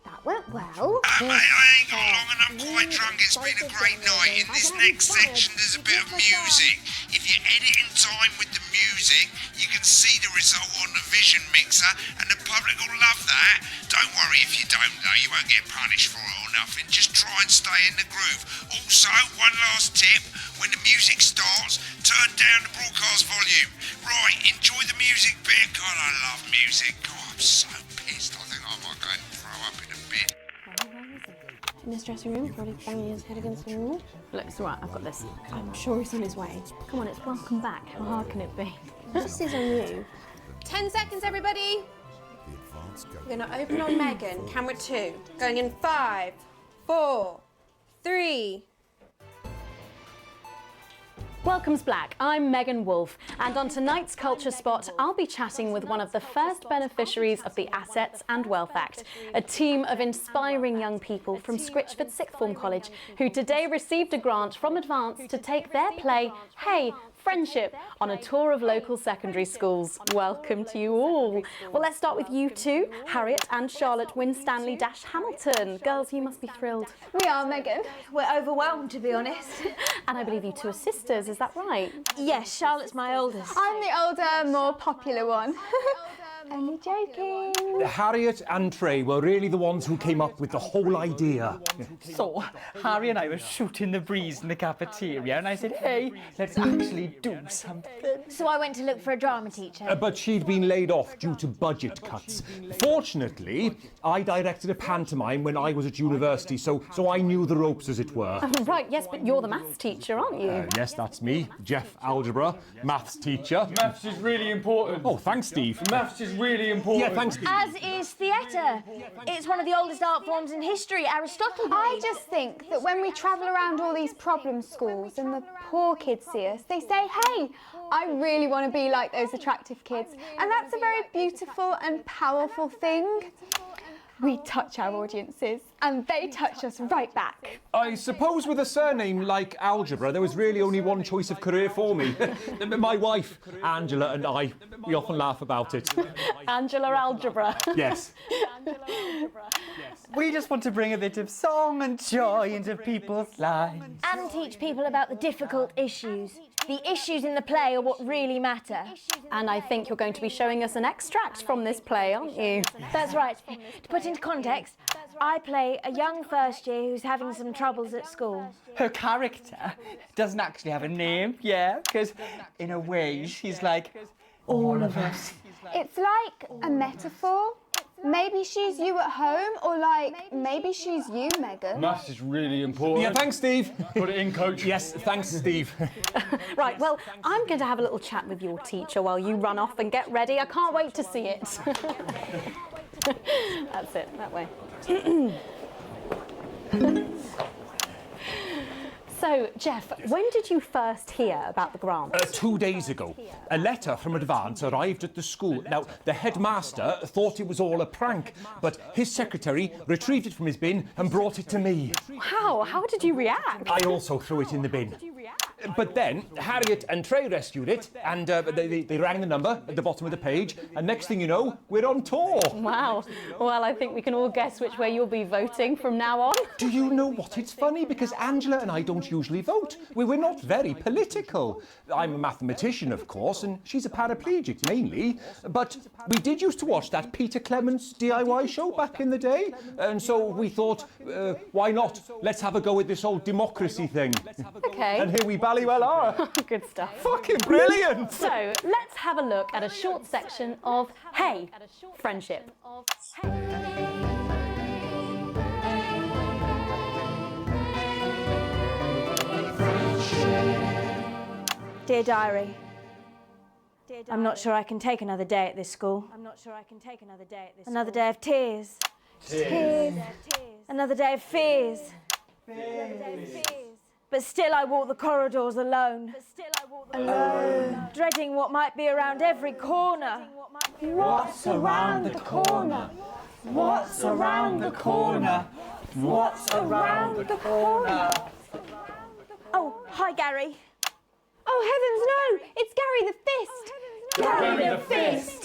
That went well. Mate, I ain't got long and I'm quite drunk. It's been a great night. In this next section, there's a bit of music. If you edit in time with the music, you can see the result on the vision mixer, and the public will love that. Don't worry if you don't, though. You won't get punished for it or nothing. Just try and stay in the groove. Also, one last tip. When the music starts, turn down the broadcast volume. Right, enjoy the music bit. God, I love music. God, I'm so pissed. I think I might go and throw up in a bit. In this dressing room, already banging his head against the wall. Look, it's all right, I've got this. I'm sure he's on his way. Come on, it's welcome back. How hard can it be? This is on you. 10 seconds, everybody. We're going to open on Megan. Camera 2. Going in 5, 4, 3. Welcome's Black, I'm Megan Wolfe, and on tonight's Culture Spot, I'll be chatting with one of the first beneficiaries of the Assets and Wealth Act, a team of inspiring young people from Scritchford Sixth Form College who today received a grant from Advance to take their play, Hey, Friendship, on a tour of local secondary schools. Welcome to you all. Well, let's start with you two, Harriet and Charlotte Winstanley-Hamilton. Girls, you must be thrilled. We are, Megan. We're overwhelmed, to be honest. And I believe you two are sisters, is that right? Yes, Charlotte's my oldest. I'm the older, more popular one. Only joking. Harriet and Trey were really the ones who came up with the whole idea. So, Harry and I were shooting the breeze in the cafeteria, and I said, hey, let's actually do something. So I went to look for a drama teacher. But she'd been laid off due to budget cuts. Fortunately, I directed a pantomime when I was at university, so I knew the ropes, as it were. Right, yes, but you're the maths teacher, aren't you? Yes, that's me, Jeff Algebra, maths teacher. Maths is really important. Oh, thanks, Steve. Maths is really important. Yeah, thanks, Steve. As is theatre. It's one of the oldest art forms in history, Aristotle. I just think that when we travel around all these problem schools and the poor kids see us, they say, hey, I really want to be like those attractive kids. And that's a very beautiful and powerful thing. We touch our audiences, and they touch us right back. I suppose with a surname like Algebra, there was really only one choice of career for me. My wife, Angela, and I, we often laugh about it. Angela Algebra. Yes. We just want to bring a bit of song and joy into people's lives. And teach people about the difficult issues. The issues in the play are what really matter. And I think you're going to be showing us an extract from this play, aren't you? That's right. To put into context, I play a young first year who's having some troubles at school. Her character doesn't actually have a name, yeah, because in a way she's like all of us. It's like a metaphor Maybe she's you at home, or like, maybe she's you, Megan. Maths is really important. Yeah, thanks, Steve. Put it in, coach. Yes, thanks, Steve. Right, well, I'm going to have a little chat with your teacher while you run off and get ready. I can't wait to see it. That's it, that way. So, Jeff, when did you first hear about the grant? 2 days ago. A letter from Advance arrived at the school. Now, the headmaster thought it was all a prank, but his secretary retrieved it from his bin and brought it to me. Wow, how did you react? I also threw it in the bin. But then Harriet and Trey rescued it, and they rang the number at the bottom of the page, and next thing you know, we're on tour. Wow. Well, I think we can all guess which way you'll be voting from now on. Do you know what? It's funny, because Angela and I don't usually vote. We're not very political. I'm a mathematician, of course, and she's a paraplegic, mainly. But we did used to watch that Peter Clements DIY show back in the day, and so we thought, why not? Let's have a go at this old democracy thing. Okay. And here we bally well are. Good stuff. Fucking brilliant! So, let's have a look at a short section of Hey, Friendship. Dear Diary, I'm not sure I can take another day at this school. Another day of tears. Tears. Another day of fears. But still I walk the corridors alone. Alone. Dreading what might be around every corner. What's around the corner? What's around the corner? What's around the corner? Oh, hi Gary. Oh, heavens no! It's Gary the Fist! Gary the Fist!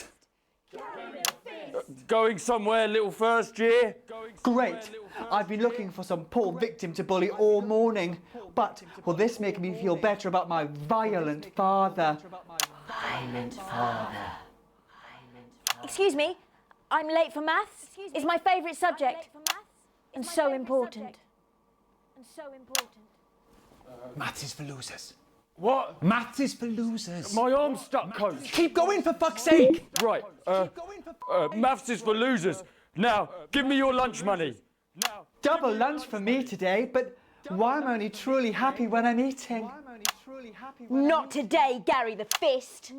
Going somewhere, little first year? Great. I've been looking for some poor victim to bully all morning, but will this make me feel better about my violent father? Violent father. Excuse me, I'm late for maths. It's my favourite subject. And so important. Maths is for losers. What? Maths is for losers. My arm's stuck, coach. Keep going, for fuck's sake. Right, maths is for losers. Now, give me your lunch money. Double lunch for me today, but why am I only truly happy when I'm eating? Not today, Gary the Fist.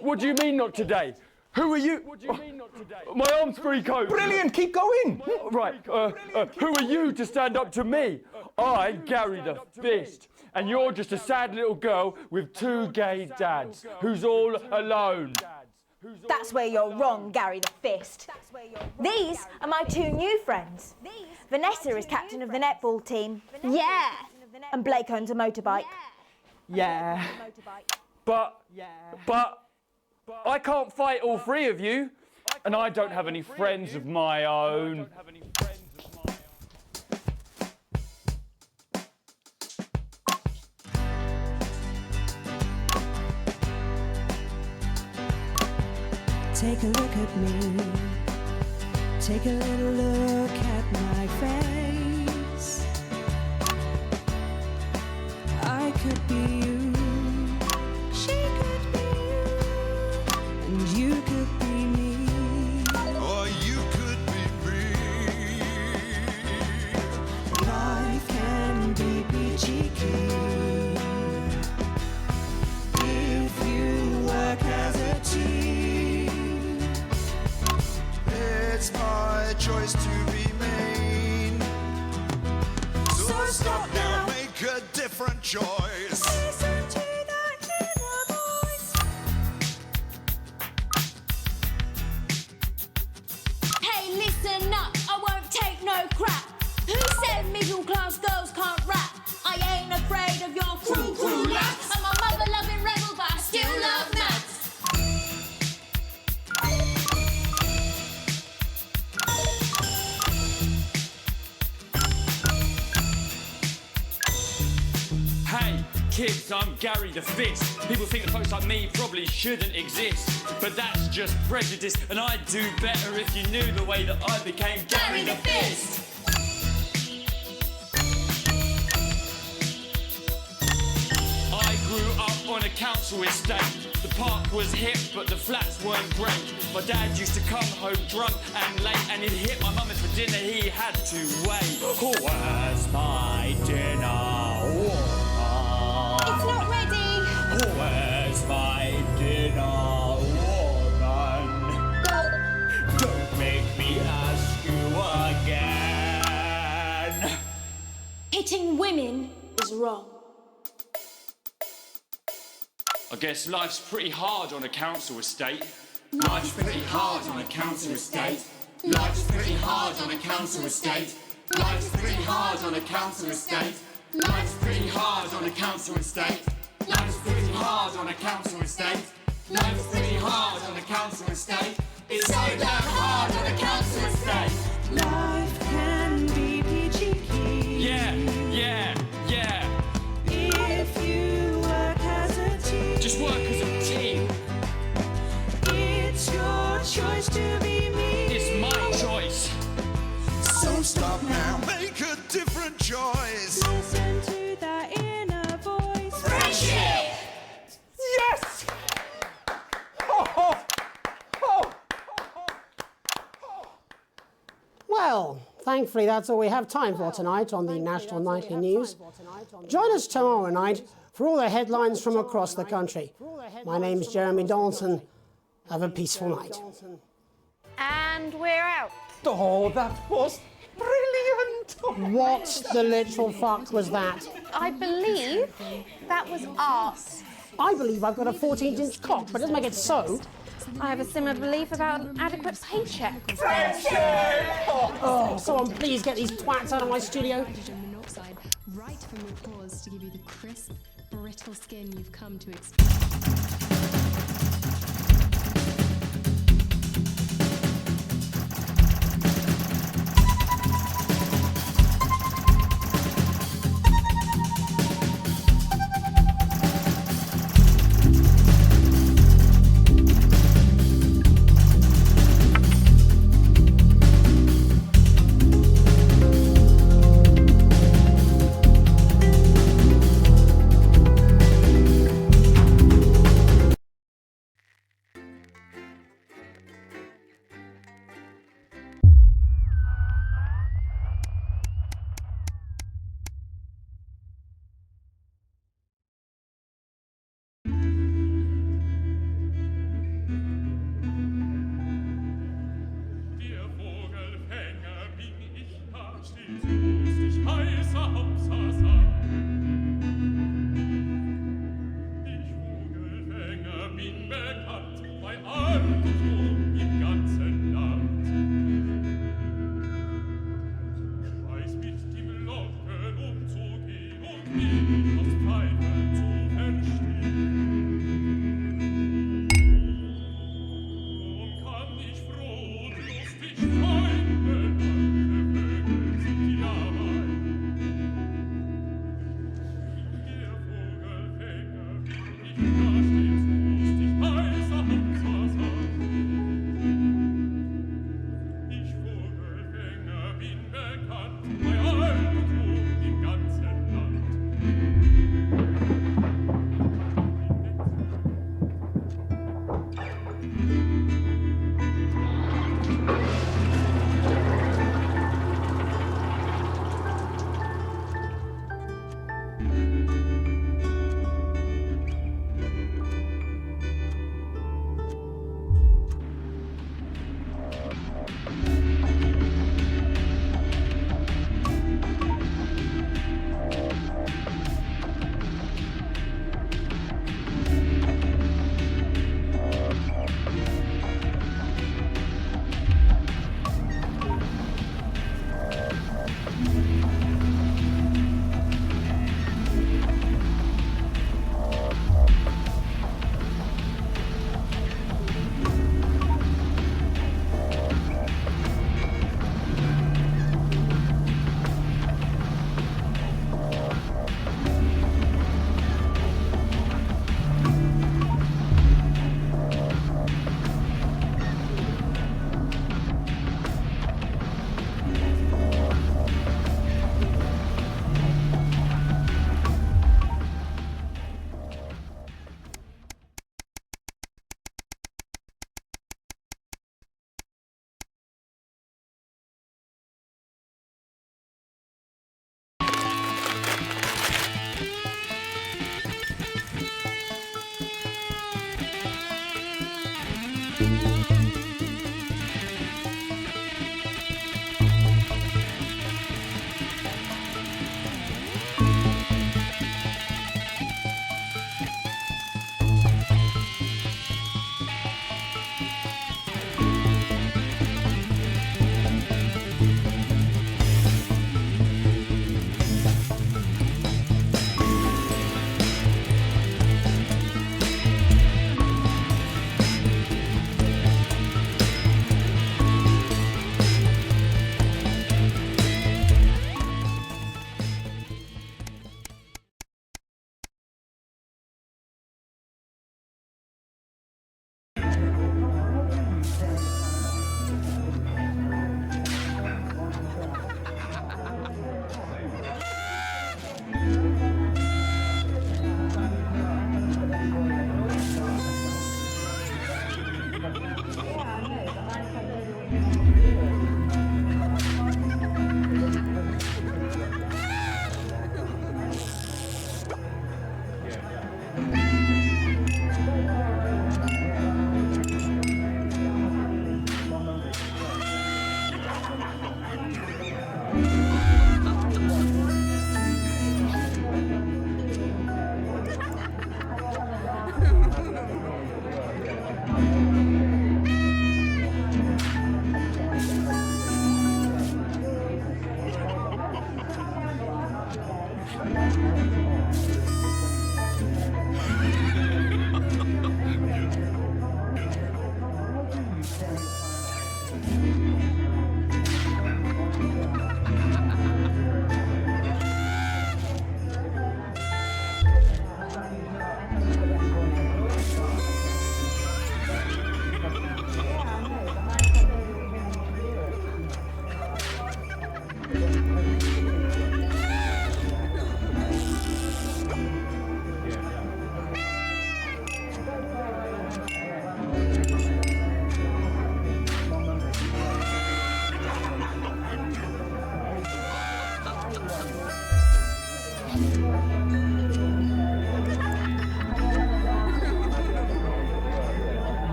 What do you mean not today? Who are you? What do you mean not today? My arm's free, coach. Brilliant, keep going. Right, who are you to stand up to me? I'm Gary the Fist. And you're just a sad little girl with 2 gay dads who's all alone. That's where you're wrong, Gary the Fist. These are my 2 new friends. Vanessa is captain of the netball team. Yeah. And Blake owns a motorbike. Yeah. But I can't fight all 3 of you, and I don't have any friends of my own. Take a look at me. Take a little look at my face. I could be you. She could be you. And you could be me. Or you could be me. Life can be peachy keen if you work as a team. It's my choice to remain. So stop now, make a different choice. Listen to that inner voice. Hey, listen up, I won't take no crap. Who said middle-class girls can't rap? I ain't afraid of your cruel lads. I'm a mother-loving rebel, but I still love maths. Hey, kids, I'm Gary the Fist. People think that folks like me probably shouldn't exist, but that's just prejudice, and I'd do better if you knew the way that I became Gary the Fist. I grew up on a council estate. The park was hip, but the flats weren't great. My dad used to come home drunk and late, and he'd hit my mum, and for dinner he had to wait. Where's my dinner, woman? It's not ready. Where's my dinner, woman? Don't make me ask you again. Hitting women is wrong. I guess life's pretty hard on a council estate. Life's pretty hard on a council estate. Life's pretty hard on a council estate. Life's pretty hard on a council estate. Life's pretty hard on a council estate. Life's pretty hard on a council estate. Life's pretty hard on a council estate. It's so damn hard on a council estate. Life can be peachy keen. Yeah. If you work as a team. Just work as a team. It's your choice to be me. It's my choice. So stop now, make a different choice. Listen to that inner voice. Friendship! Yes! Well, thankfully that's all we have time for tonight on the National Nightly News. Join us tomorrow night for all the headlines from across the country. My name's Jeremy Donaldson. Have a peaceful night. And we're out. Oh, that was brilliant! What the literal fuck was that? I believe that was art. I believe I've got a 14-inch cock, but it doesn't make it so. I have a similar belief about an adequate paycheck. Oh, someone please get these twats out of my studio. Monoxide right from your pores to give you the crisp, brittle skin you've come to expect.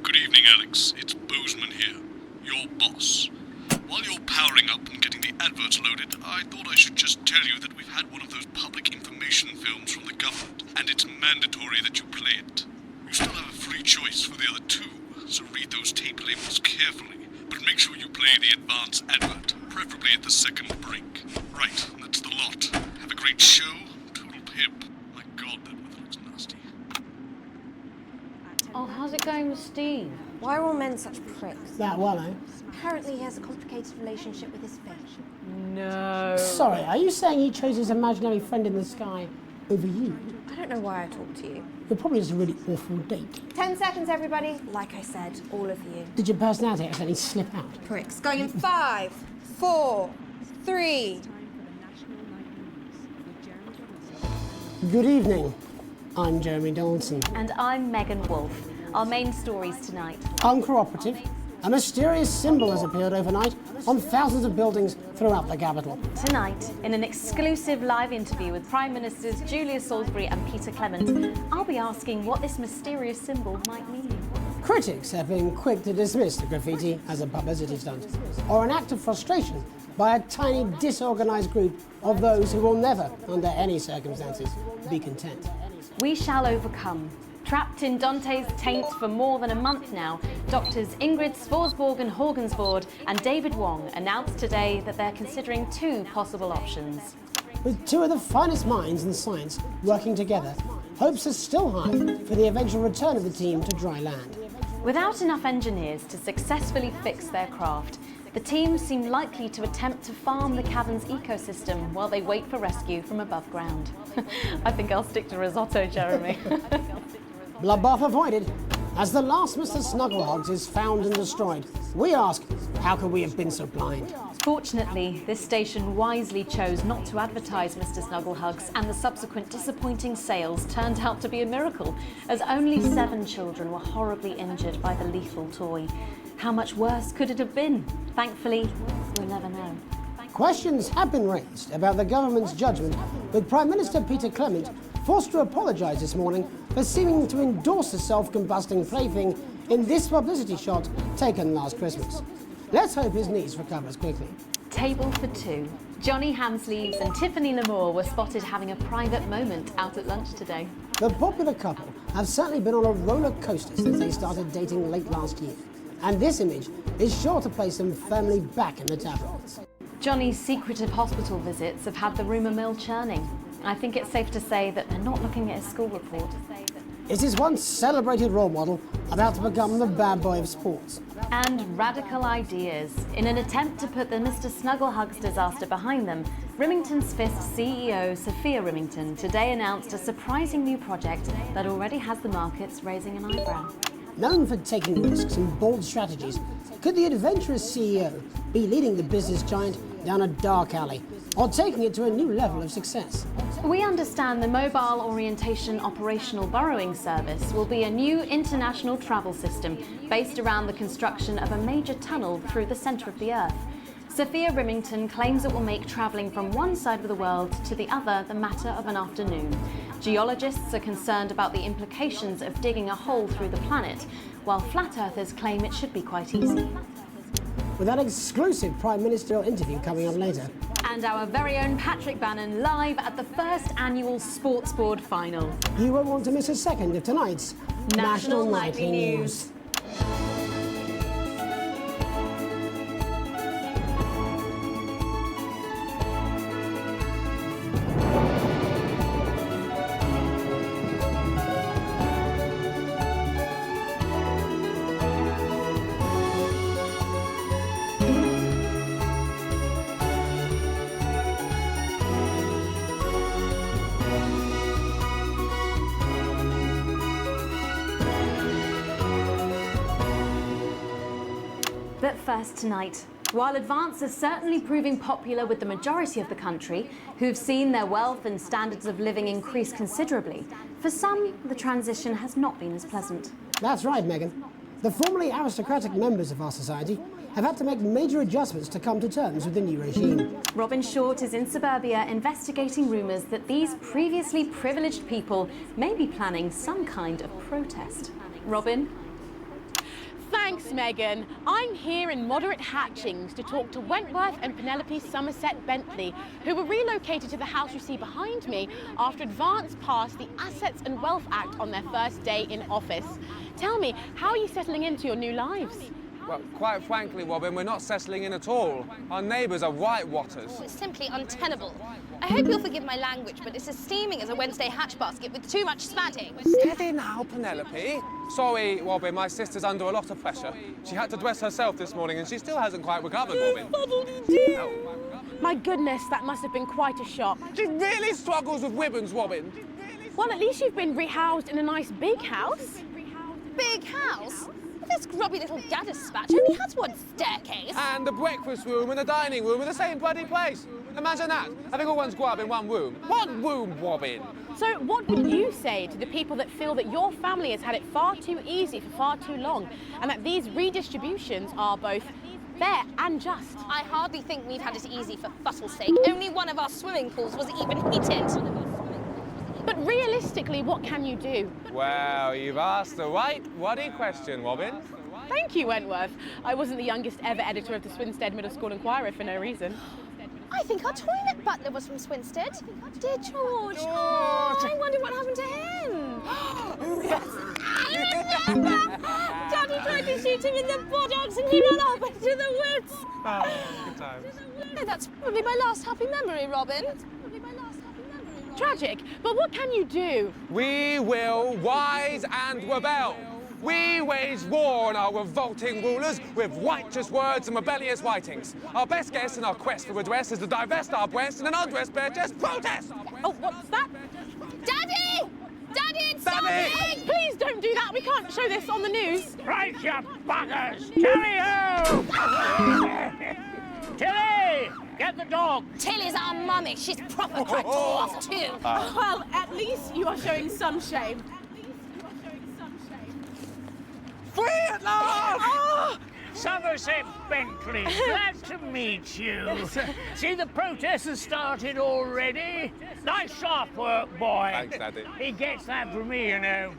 Good evening, Alex. It's Bozeman here, your boss. While you're powering up and getting the adverts loaded, I thought I should just tell you that we've had one of those public information films from the government, and it's mandatory that you play it. You still have a free choice for the other two, so read those tape labels carefully, but make sure you play the advance advert, preferably at the second break. Right, that's the lot. Have a great show. Total pimp. My God, that weather looks nasty. Oh, how's it going with Steve? Why are all men such pricks? That well, eh? Apparently he has a complicated relationship with his fish. No. Sorry, are you saying he chose his imaginary friend in the sky over you? I don't know why I talked to you. You're probably just a really awful date. 10 seconds, everybody. Like I said, all of you. Did your personality accidentally slip out? Pricks. Going in 5, 4, 3. Good evening. I'm Jeremy Dawson. And I'm Megan Wolf. Our main stories tonight. Uncooperative. A mysterious symbol has appeared overnight on thousands of buildings throughout the capital. Tonight, in an exclusive live interview with Prime Ministers Julia Salisbury and Peter Clement, I'll be asking what this mysterious symbol might mean. Critics have been quick to dismiss the graffiti as a publicity stunt or an act of frustration by a tiny disorganized group of those who will never, under any circumstances, be content. We shall overcome. Trapped in Dante's taint for more than a month now, doctors Ingrid Svorsborg and Horgensvoord and David Wong announced today that they're considering 2 possible options. With 2 of the finest minds in science working together, hopes are still high for the eventual return of the team to dry land. Without enough engineers to successfully fix their craft, the team seem likely to attempt to farm the cavern's ecosystem while they wait for rescue from above ground. I think I'll stick to risotto, Jeremy. Bloodbath avoided. As the last Mr. Snugglehugs is found and destroyed, we ask, how could we have been so blind? Fortunately, this station wisely chose not to advertise Mr. Snugglehugs, and the subsequent disappointing sales turned out to be a miracle, as only 7 children were horribly injured by the lethal toy. How much worse could it have been? Thankfully, we'll never know. Questions have been raised about the government's judgment, with Prime Minister Peter Clement forced to apologise this morning for seeming to endorse the self-combusting plaything in this publicity shot taken last Christmas. Let's hope his niece recovers quickly. Table for two. Johnny Hamsleeves and Tiffany Lamore were spotted having a private moment out at lunch today. The popular couple have certainly been on a roller coaster since they started dating late last year. And this image is sure to place them firmly back in the tabloids. Johnny's secretive hospital visits have had the rumour mill churning. I think it's safe to say that they're not looking at his school report. Is his once celebrated role model about to become the bad boy of sports? And radical ideas. In an attempt to put the Mr. Snugglehugs disaster behind them, Remington's Fist CEO Sophia Remington today announced a surprising new project that already has the markets raising an eyebrow. Known for taking risks and bold strategies, could the adventurous CEO be leading the business giant down a dark alley or taking it to a new level of success? We understand the Mobile Orientation Operational Burrowing Service will be a new international travel system based around the construction of a major tunnel through the centre of the Earth. Sophia Remington claims it will make travelling from one side of the world to the other the matter of an afternoon. Geologists are concerned about the implications of digging a hole through the planet, while flat earthers claim it should be quite easy. With that exclusive Prime Ministerial interview coming up later. And our very own Patrick Bannon live at the first annual Sports Board final. You won't want to miss a second of tonight's National Nightly News. But first tonight, while Advance is certainly proving popular with the majority of the country, who've seen their wealth and standards of living increase considerably, for some, the transition has not been as pleasant. That's right, Megan. The formerly aristocratic members of our society have had to make major adjustments to come to terms with the new regime. Robin Short is in suburbia investigating rumours that these previously privileged people may be planning some kind of protest. Robin? Thanks, Megan. I'm here in Moderate Hatchings to talk to Wentworth and Penelope Somerset Bentley, who were relocated to the house you see behind me after Advance passed the Assets and Wealth Act on their first day in office. Tell me, how are you settling into your new lives? Well, quite frankly, Robin, we're not settling in at all. Our neighbours are whitewatters. It's simply untenable. I hope you'll forgive my language, but it's as steaming as a Wednesday hatch basket with too much spadding. Steady now, Penelope. Sorry, Robin, my sister's under a lot of pressure. She had to dress herself this morning and she still hasn't quite recovered, Robin. My goodness, that must have been quite a shock. She really struggles with ribbons, Robin. Well, at least you've been rehoused in a nice big house. Big house? This grubby little gaddis spatch only has one staircase. And the breakfast room and the dining room in the same bloody place. Imagine that, having all one's grub in one room. One room, Robin. So what would you say to the people that feel that your family has had it far too easy for far too long, and that these redistributions are both fair and just? I hardly think we've had it easy for fussle's sake. Only one of our swimming pools was even heated. But realistically, what can you do? Well, you've asked the right waddy question, Robin. Thank you, Wentworth. I wasn't the youngest ever editor of the Swinstead Middle School Inquirer for no reason. I think our toilet butler was from Swinstead. Dear George. Oh, I wonder what happened to him. Yes. I remember! Daddy tried to shoot him in the buttocks and he ran off into the woods. Oh, good times. No, that's probably my last happy memory, Robin. Tragic, but what can you do? We will rise and rebel. We wage war on our revolting rulers with righteous words and rebellious writings. Our best guess in our quest for redress is to divest our breast in an undressed bare chest protest. Oh, what's that? Daddy! Daddy, it's Daddy! something! Please don't do that. We can't show this on the news. Right, you buggers! Carry home! Tilly! Get the dog! Tilly's our mummy. She's proper cracked off too. Well, at least you are showing some shame. Free at last! Oh, Somerset Bentley, glad to meet you. See, the protest has started already. Nice sharp work, boy. Thanks, Daddy. He gets that from me, you know.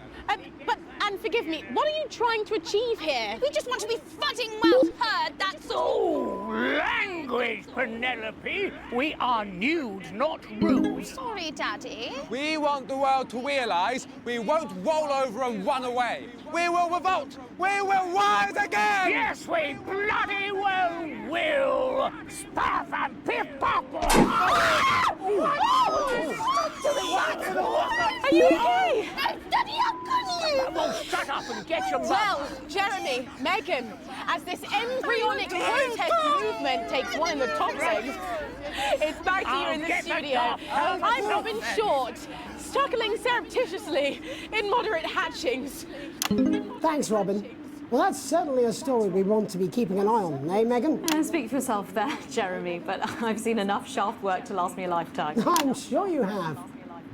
And forgive me, what are you trying to achieve here? We just want to be fucking well heard, that's all. Language, Penelope. We are nude, not rude. Sorry, Daddy. We want the world to realise we won't roll over and run away. We will revolt. We will rise again. Yes, we bloody well will. Stuff and piff pop. Are you okay? Daddy, how could you? Well, shut up and get your Well, Jeremy, Megan, as this embryonic protest movement takes one in the top zones, it's back here in the studio. I'm Robin Short, struggling surreptitiously in moderate hatchings. Thanks, Robin. Well, that's certainly a story we want to be keeping an eye on, eh, Megan? Speak for yourself there, Jeremy, but I've seen enough shaft work to last me a lifetime. I'm sure you have.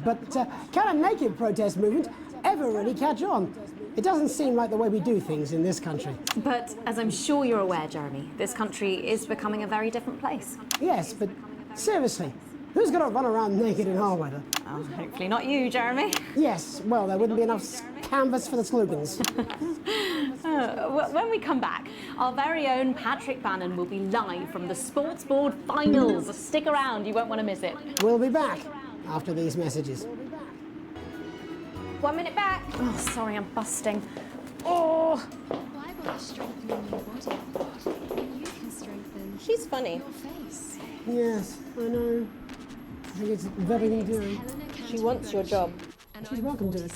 But can a naked protest movement ever really catch on? It doesn't seem like the way we do things in this country. But as I'm sure you're aware, Jeremy, this country is becoming a very different place. Yes, but seriously, who's going to run around naked in our weather? Oh, hopefully not you, Jeremy. Yes, well, there wouldn't be enough canvas for the slogans. When we come back, our very own Patrick Bannon will be live from the Sports Board Finals. Stick around, you won't want to miss it. We'll be back after these messages. 1 minute back. Oh, sorry, I'm busting. Oh! Why bother strengthening your body when you can strengthen She's funny. your face? Yes, I know. I think it's very endearing. She wants your job. She's welcome to it.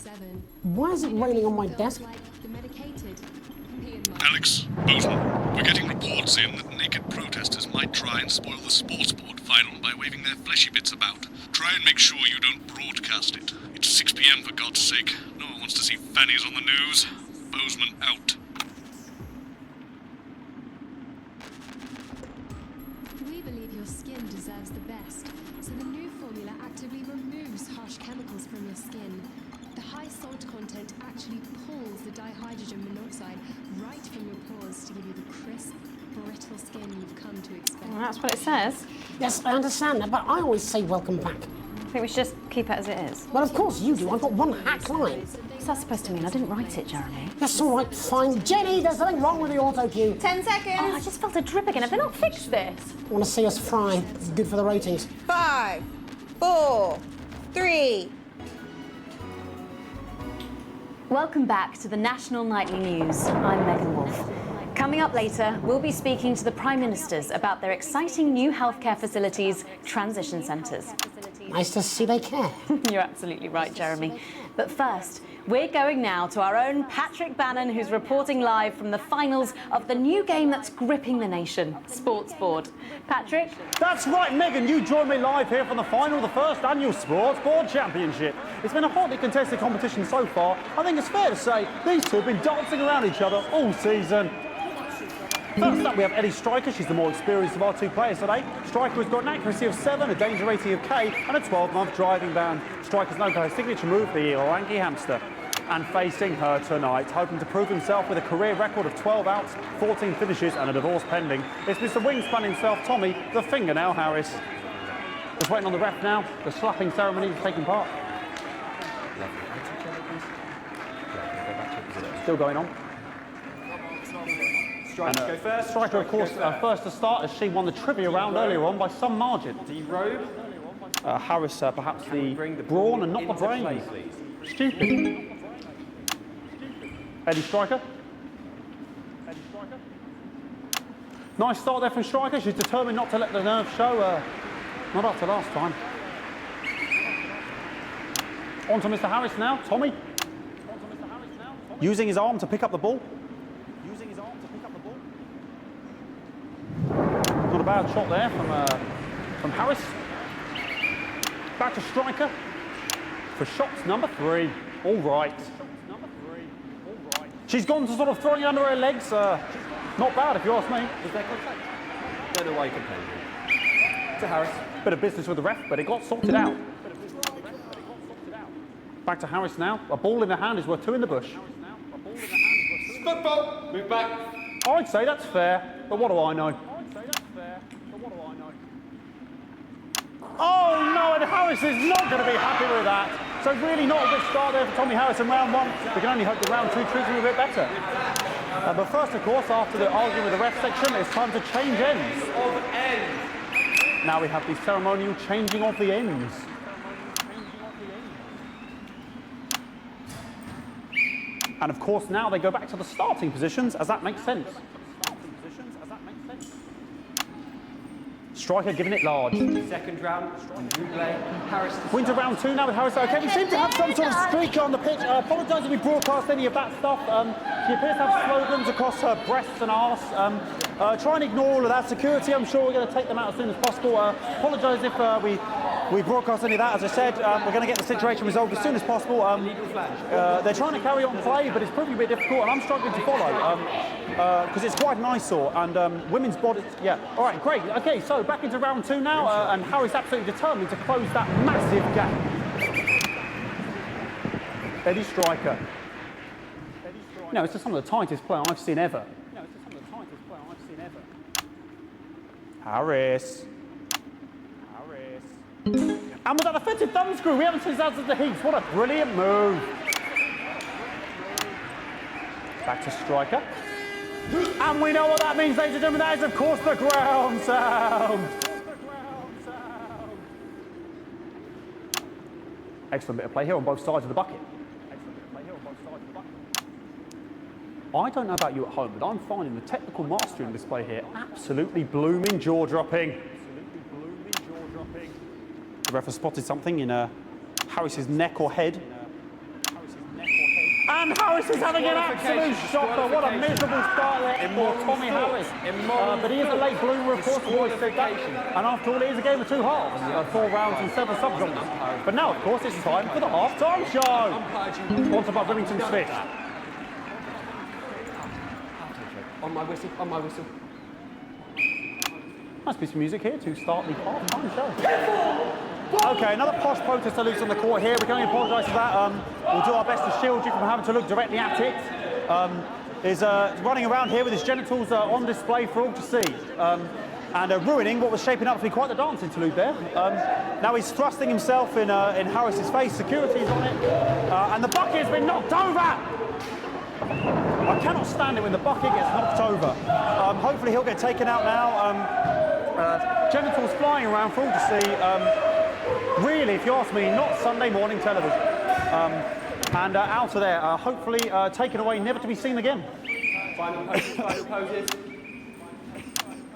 Why is it raining on my desk? The medicated. Alex, Bozeman, we're getting reports in that naked protesters might try and spoil the sports board final by waving their fleshy bits about. Try and make sure you don't broadcast it. It's 6 p.m. for God's sake. No one wants to see fannies on the news. Bozeman out. We believe your skin deserves the best, so the new formula actively removes harsh chemicals from your skin. The high salt content actually pulls the dihydrogen monoxide right from your pores to give you the crisp, brittle skin you've come to expect. Well, that's what it says. Yes, I understand that, but I always say welcome back. I think we should just keep it as it is. Well, of course you do. I've got one hack line. What's that supposed to mean? I didn't write it, Jeremy. That's all right, fine. Jenny, there's nothing wrong with the auto cue. 10 seconds. Oh, I just felt a drip again. Have they not fixed this? Want to see us fry? It's good for the ratings. 5, 4, 3. Welcome back to the National Nightly News. I'm Megan Wolf. Coming up later, we'll be speaking to the Prime Ministers about their exciting new healthcare facilities, transition centres. Nice to see they care. You're absolutely right, Jeremy. But first, we're going now to our own Patrick Bannon, who's reporting live from the finals of the new game that's gripping the nation, Sports Board. Patrick? That's right, Megan. You join me live here from the final of the first annual Sports Board Championship. It's been a hotly contested competition so far. I think it's fair to say these two have been dancing around each other all season. First up, we have Eddie Striker. She's the more experienced of our two players today. Striker has got an accuracy of 7, a danger rating of K, and a 12-month driving ban. Striker's known for her signature move, the lanky hamster. And facing her tonight, hoping to prove himself with a career record of 12 outs, 14 finishes, and a divorce pending, it's Mr. Wingspan himself, Tommy, the Fingernail Harris. Just waiting on the ref now. The slapping ceremony is taking part. Still going on. Striker, go first. Striker, of course, first to start as she won the trivia round earlier on by some margin. D-robe. Harris, perhaps the brawn and not the brain. Stupid. Eddie Striker. Nice start there from Striker. She's determined not to let the nerves show. Not after last time. On to Mr. Harris now. Tommy. Using his arm to pick up the ball. Not a bad shot there from Harris. Back to Striker for shots number 3. All right. She's gone to sort of throwing it under her legs. Not bad if you ask me. Was there contact? Don't know why you complained. To Harris. Bit of business with the ref, but it got sorted out. Back to Harris now. A ball in the hand is worth 2 in the bush. Football. Move back. I'd say that's fair, but what do I know? Oh no, and Harris is not going to be happy with that. So really not a good start there for Tommy Harris in round 1. We can only hope that round 2 treats him a bit better. But first, of course, after the arguing with the ref section, it's time to change ends. Now we have the ceremonial changing of the ends. And of course, now they go back to the starting positions, as that makes sense. Striker giving it large. Second round, Harris. Winter round 2 now with Harris. Okay, we seem to have some sort of streak on the pitch. I apologise if we broadcast any of that stuff. She appears to have slogans across her breasts and arse. Try and ignore all of that. Security, I'm sure we're going to take them out as soon as possible. Apologise if we broadcast any of that. As I said, we're going to get the situation resolved as soon as possible. They're trying to carry on play, but it's proving a bit difficult, and I'm struggling to follow because it's quite an eyesore. And women's bodies, yeah. All right, great. Okay, so back into round 2 now, and Harry's absolutely determined to close that massive gap. Eddie Striker. No, it's just some of the tightest play I've seen ever. Harris. And with that offensive thumb screw, we haven't seen that since the heats. What a brilliant move. Back to Striker. And we know what that means, ladies and gentlemen. That is, of course, the ground sound. Excellent bit of play here on both sides of the bucket. I don't know about you at home, but I'm finding the technical mastering display here absolutely blooming jaw-dropping. The ref has spotted something in Harris's neck or head. And Harris is having an absolute shocker. What a miserable start there for Tommy Harris. But he is a late bloomer, of course, the boys said that. And after all, it is a game of 2 halves, 4 rounds and 7 subgenres. But now, of course, it's time for the half-time show. Sponsored by Remington Smith. On my whistle, on my whistle. Nice piece of music here to start the half-time show. Okay, another posh protester loose on the court here. We can only apologise for that. We'll do our best to shield you from having to look directly at it. Is running around here with his genitals on display for all to see. And ruining what was shaping up to be quite the dance interlude there. Now he's thrusting himself in Harris's face. Security's on it. And the bucket has been knocked over. I cannot stand it when the bucket gets knocked over. Hopefully he'll get taken out now. Genitals flying around for all to see. Really, if you ask me, not Sunday morning television. And out of there, hopefully taken away, never to be seen again. Final poses.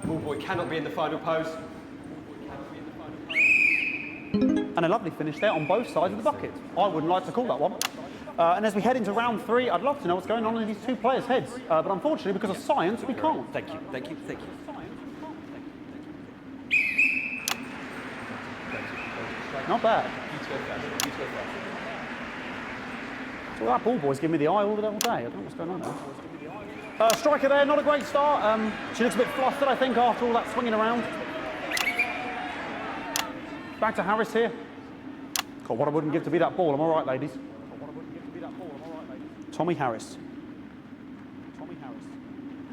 Ball boy cannot be in the final pose. And a lovely finish there on both sides of the bucket. I wouldn't like to call that one. And as we head into round 3, I'd love to know what's going on in these 2 players' heads. But unfortunately, because of science, we can't. Thank you, thank you, thank you. Not bad. So that ball boy's giving me the eye all day. I don't know what's going on there. Striker there, not a great start. She looks a bit flustered, I think, after all that swinging around. Back to Harris here. God, what I wouldn't give to be that ball. I'm all right, ladies. Tommy Harris.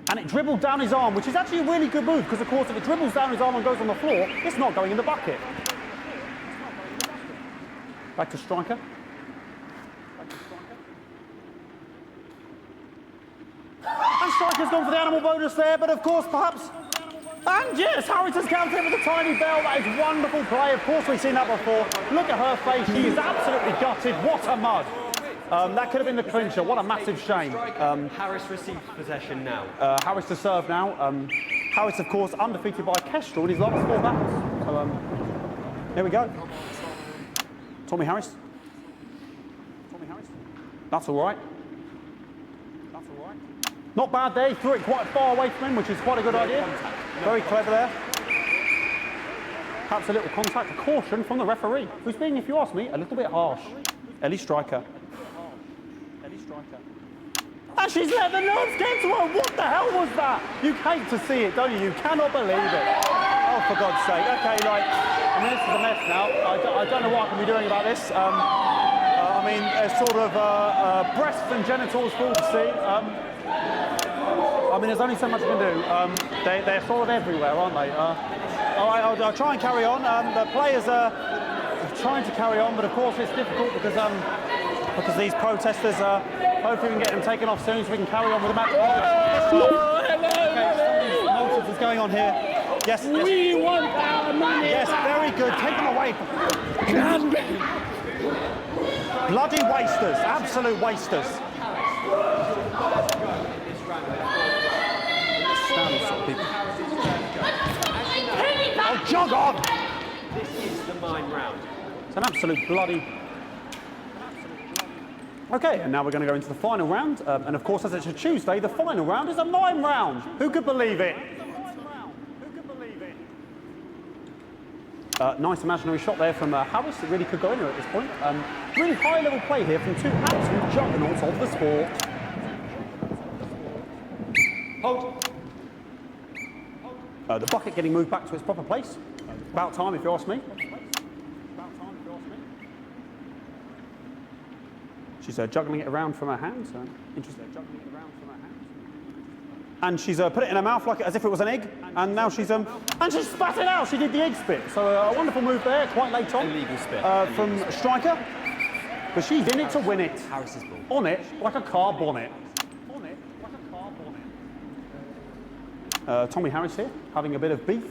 And it dribbled down his arm, which is actually a really good move, because, of course, if it dribbles down his arm and goes on the floor, it's not going in the bucket. Back to Striker. And Striker's gone for the animal bonus there, but of course, perhaps... And yes, Harris has counted with a tiny bell. That is wonderful play. Of course, we've seen that before. Look at her face. She is absolutely gutted. What a mud. That could have been the clincher. What a massive shame. Harris receives possession now. Harris to serve now. Harris, of course, undefeated by Kestrel in his last 4 battles. So, here we go. Tommy Harris. That's all right. Not bad there. He threw it quite far away from him, which is quite a good idea. Very clever there. Perhaps a little contact, a caution from the referee, who's being, if you ask me, a little bit harsh. Ellie Striker. And she's let the nerves get to her. What the hell was that? You hate to see it, don't you? You cannot believe it. Oh, for God's sake. Okay, like, I mean, this is a mess now. I don't know what I can be doing about this. I mean, sort of breasts and genitals for all to see. I mean, there's only so much we can do. They're sort of everywhere, aren't they? I'll try and carry on. The players are trying to carry on, but of course it's difficult because these protesters, hopefully we can get them taken off soon so we can carry on with the match. Hello! Okay, nonsense is going on here. Yes. We want our money. Yes, very good. Take them away. Bloody wasters, absolute wasters. Oh, jog on! This is the mine round. It's an absolute bloody... Okay, and now we're going to go into the final round. And of course, as it's a Tuesday, the final round is a mime round. Who could believe it? Nice imaginary shot there from Harris. It really could go anywhere at this point. Really high-level play here from two absolute juggernauts of the sport. Hold. The bucket getting moved back to its proper place. About time, if you ask me. She's juggling it around from her hands. Interesting. Juggling it around from her hands. And she's put it in her mouth like as if it was an egg. And now she's and she spat it out. She did the egg spit. So a wonderful move there, quite late on. Illegal spit. From Striker. But she's in it to win it. Harris's ball. On it like a car bonnet. Tommy Harris here, having a bit of beef.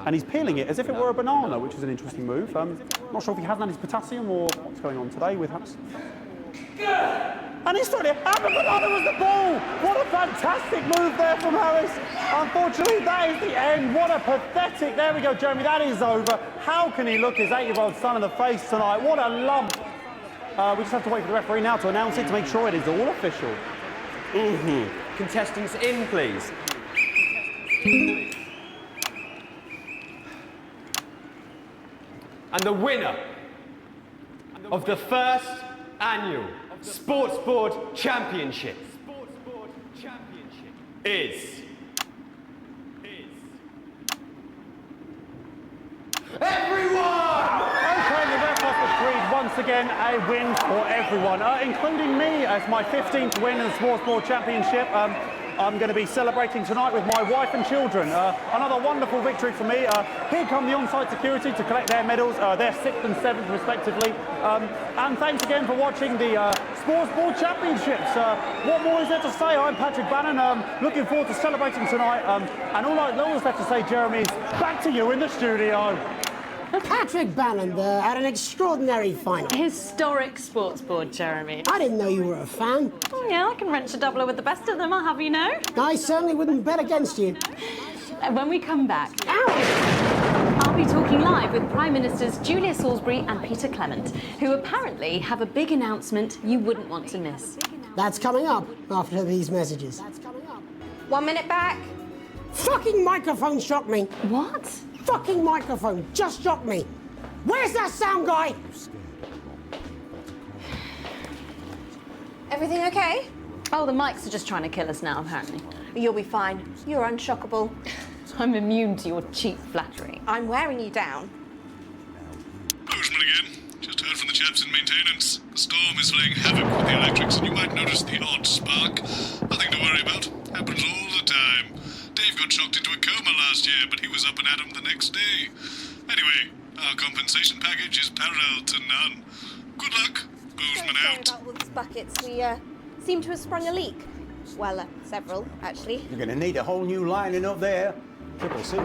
And he's peeling it as if it were a banana, which is an interesting move. Not sure if he hasn't had his potassium or what's going on today with Harris. And he's trying to... And the banana was the ball! What a fantastic move there from Harris. Unfortunately, that is the end. What a pathetic... There we go, Jeremy, that is over. How can he look his 8-year-old son in the face tonight? What a lump. We just have to wait for the referee now to announce it to make sure it is all official. Contestants in, please. And the winner of the first annual Sports Board Championship is everyone! Okay, the ref has agreed once again a win for everyone, including me as my 15th win in the Sports Board Championship. I'm going to be celebrating tonight with my wife and children. Another wonderful victory for me. Here come the on-site security to collect their medals, their 6th and 7th respectively. And thanks again for watching the Sports Board Championships. What more is there to say? I'm Patrick Bannon, looking forward to celebrating tonight. And all that's left to say, Jeremy, is back to you in the studio. Patrick Bannon there had an extraordinary final. Historic sports board, Jeremy. I didn't know you were a fan. Oh, yeah, I can wrench a doubler with the best of them, I'll have you know. I certainly wouldn't bet against you. When we come back, I'll be talking live with Prime Ministers Julia Salisbury and Peter Clement, who apparently have a big announcement you wouldn't want to miss. That's coming up after these messages. 1 minute back. Fucking microphone shocked me. What? Fucking microphone just shocked me. Where's that sound guy? Everything okay? Oh, the mics are just trying to kill us now, apparently. You'll be fine. You're unshockable. I'm immune to your cheap flattery. I'm wearing you down. Bozeman again. Just heard from the chaps in maintenance. The storm is playing havoc with the electrics, and you might notice the odd spark. Nothing to worry about. Happens all the time. Dave got shocked into a coma last year, but he was up and at 'em the next day. Anyway, our compensation package is parallel to none. Good luck. Bozeman out. Sorry about all these buckets. We seem to have sprung a leak. Well, several, actually. You're going to need a whole new lining up there. Triple C.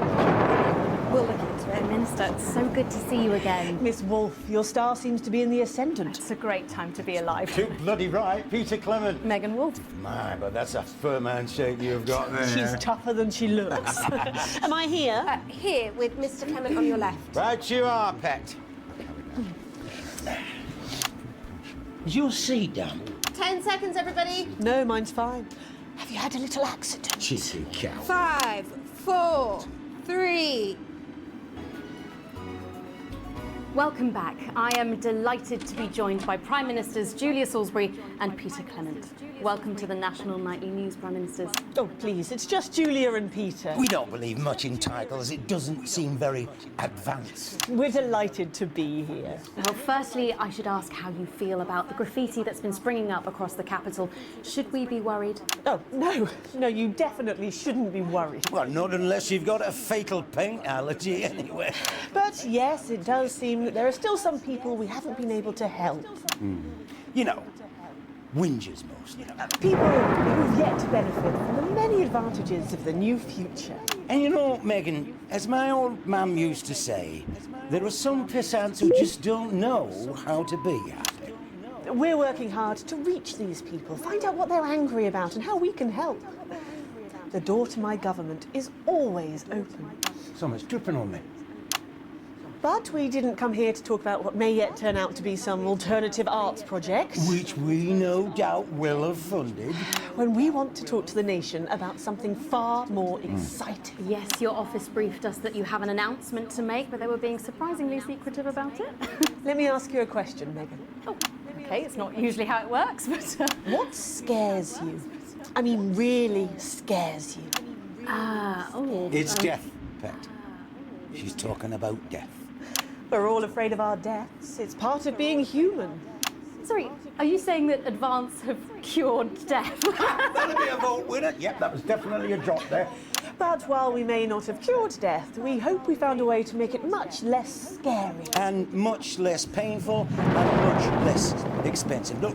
We'll look into it. Minister, it's so good to see you again. Miss Wolfe, your star seems to be in the ascendant. It's a great time to be alive. Too bloody right, Peter Clement. Megan Wolfe. My, but that's a firm handshake you've got there. She's tougher than she looks. Am I here? Here, with Mr. Clement on your left. Right you are, pet. Is your seat down? 10 seconds, everybody. No, mine's fine. Have you had a little accident? Cheeky cow. 5, 4, 3. Welcome back. I am delighted to be joined by Prime Ministers Julia Salisbury and Peter Clement. Welcome to the National Nightly News, Prime Ministers. Oh, please, it's just Julia and Peter. We don't believe much in titles. It doesn't seem very advanced. We're delighted to be here. Well, firstly, I should ask how you feel about the graffiti that's been springing up across the capital. Should we be worried? Oh, no. No, you definitely shouldn't be worried. Well, not unless you've got a fatal paint allergy, anyway. But yes, it does seem that there are still some people we haven't been able to help. You know, whingers mostly. People who've yet to benefit from the many advantages of the new future. And you know, Megan, as my old mum used to say, there are some pissants who just don't know how to be happy. We're working hard to reach these people, find out what they're angry about and how we can help. The door to my government is always open. Someone's dripping on me. But we didn't come here to talk about what may yet turn out to be some alternative arts project. Which we no doubt will have funded. When we want to talk to the nation about something far more exciting. Yes, your office briefed us that you have an announcement to make, but they were being surprisingly secretive about it. Let me ask you a question, Megan. Oh, okay, it's not usually how it works, but... What scares you? I mean, really scares you? It's death, Pet. She's talking about death. We're all afraid of our deaths. It's part of being human. Sorry, are you saying that Advance have cured death? That'll be a vote winner. Yep, that was definitely a drop there. But while we may not have cured death, we hope we found a way to make it much less scary. And much less painful and much less expensive. Look,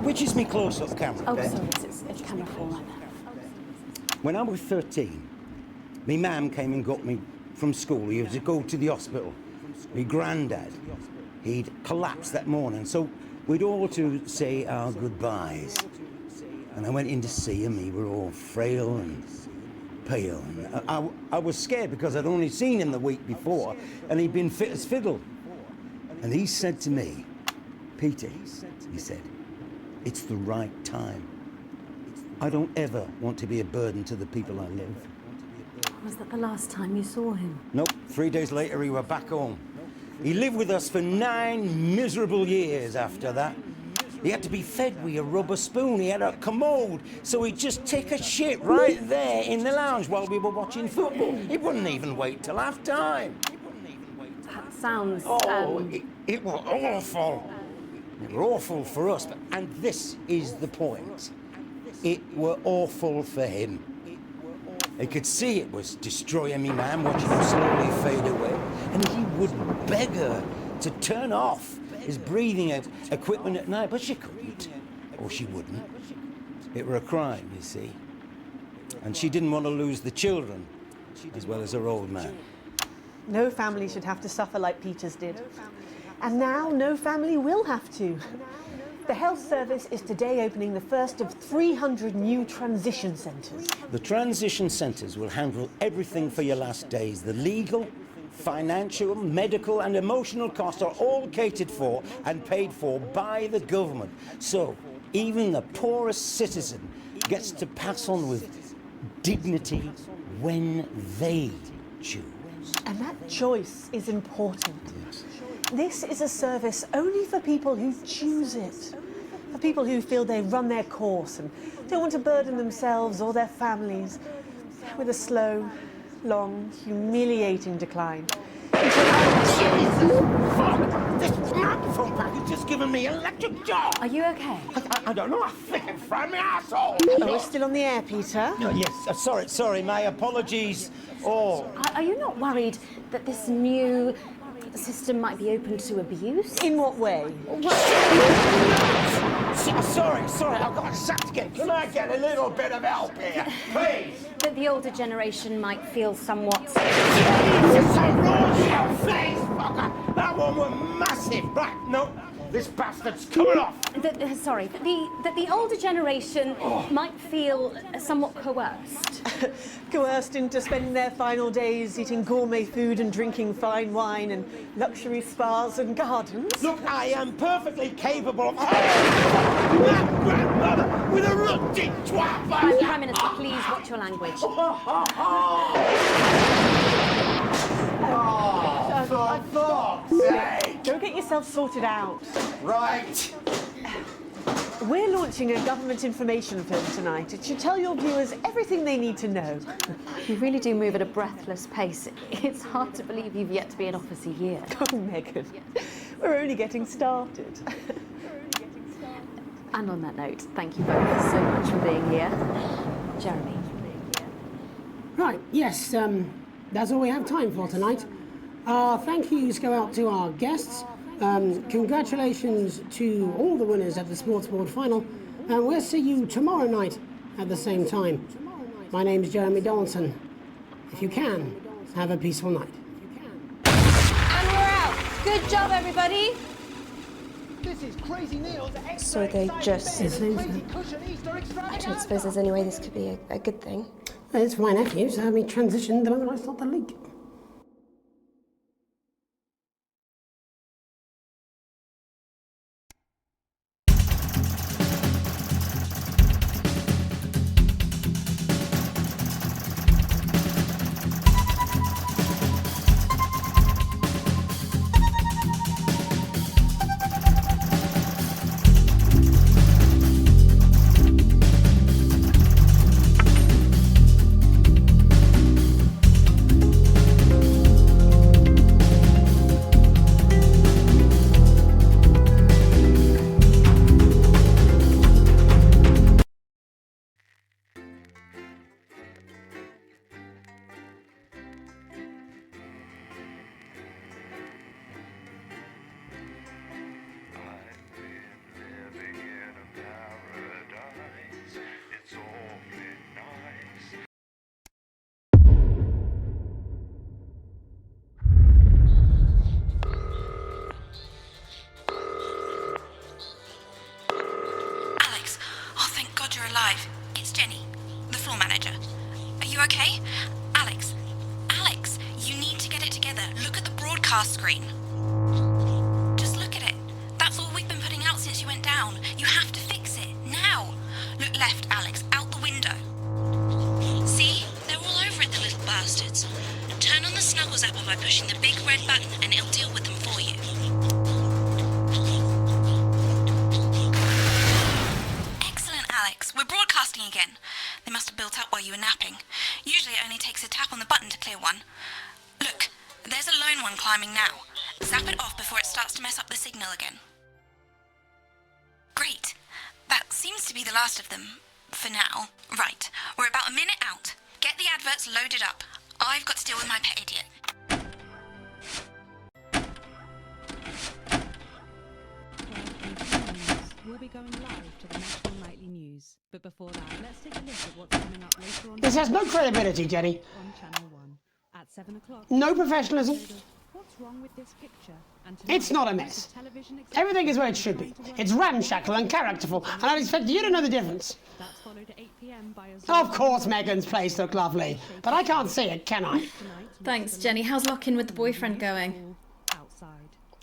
which is me close-up camera, Oh, Beth? sorry, it's camera 4 right there. When I was 13, me mam came and got me from school. He was to go to the hospital. Me granddad, he'd collapsed that morning, so we'd all to say our goodbyes. And I went in to see him. He were all frail and pale. And I was scared because I'd only seen him the week before, and he'd been fit as fiddle. And he said to me, Peter, he said, it's the right time. I don't ever want to be a burden to the people I live. Was that the last time you saw him? Nope, 3 days later he were back home. He lived with us for 9 miserable years after that. He had to be fed with a rubber spoon. He had a commode, so he'd just take a shit right there in the lounge while we were watching football. He wouldn't even wait till half-time. That sounds... It was awful. It were awful for us, and this is the point. It were awful for him. He could see it was destroying me, man, watching him slowly fade away. And he would beg her to turn off his breathing equipment at night, but she couldn't, or she wouldn't. It were a crime, you see. And she didn't want to lose the children, as well as her old man. No family should have to suffer like Peter's did. And now no family will have to. The health service is today opening the first of 300 new transition centres. The transition centres will handle everything for your last days. The legal, financial, medical and emotional costs are all catered for and paid for by the government. So even the poorest citizen gets to pass on with dignity when they choose. And that choice is important. This is a service only for people who choose it. For people who feel they've run their course and don't want to burden themselves or their families with a slow, long, humiliating decline. Jesus! Fuck! This microphone pack has just given me electric shock! Are you okay? I don't know, I think it fried my asshole! Oh, we're still on the air, Peter? No, yes, sorry, my apologies. Are you not worried that this new system might be open to abuse? In what way? Sorry, I've got sacked again. Can I get a little bit of help here, please? That the older generation might feel somewhat... Jesus, I rolled your face, fucker! That one was massive. Right, no, this bastard's coming off. That the older generation might feel somewhat coerced. Coerced into spending their final days eating gourmet food and drinking fine wine and luxury spas and gardens. Look, I am perfectly capable of... that grandmother with a rutty twat! Prime Minister, please watch your language. For fuck's sake! Go get yourself sorted out. Right. We're launching a government information film tonight. It should tell your viewers everything they need to know. You really do move at a breathless pace. It's hard to believe you've yet to be in office a year. Oh, Megan, we're only getting started. And on that note, thank you both so much for being here. Jeremy. Right, yes, that's all we have time for tonight. Thank yous go out to our guests. Congratulations to all the winners at the Sports Board Final, and we'll see you tomorrow night at the same time. My name's Jeremy Donaldson. If you can, have a peaceful night. And we're out. Good job, everybody. This is Crazy Neil's So they just... It seems so. I don't suppose there's any way this could be a good thing. It's for my nephew, so we transitioned the moment I saw the leak. Alive. It's Jenny, the floor manager. Are you okay? Alex, you need to get it together. Look at the broadcast screen. Just look at it. That's all we've been putting out since you went down. You have to fix it, now. Look left, Alex, out the window. See? They're all over it, the little bastards. Turn on the Snuggles app by pushing the big red button and it'll deal with them for you. Alex, we're broadcasting again. They must have built up while you were napping. Usually it only takes a tap on the button to clear one. Look, there's a lone one climbing now. Zap it off before it starts to mess up the signal again. Great. That seems to be the last of them, for now. Right, we're about a minute out. Get the adverts loaded up. I've got to deal with my pet idiot. We'll be going live to the National Nightly News. But before that, let's take a look at what's coming up later on. This has no credibility, Jenny. On Channel 1 at 7 o'clock. No professionalism. What's wrong with this picture? It's not a mess. Everything is where it should be. It's ramshackle and characterful, and I'd expect you to know the difference. That's followed at 8 p.m. by a... Of course Megan's place looked lovely, but I can't see it, can I? Thanks, Jenny. How's lock-in with the boyfriend going?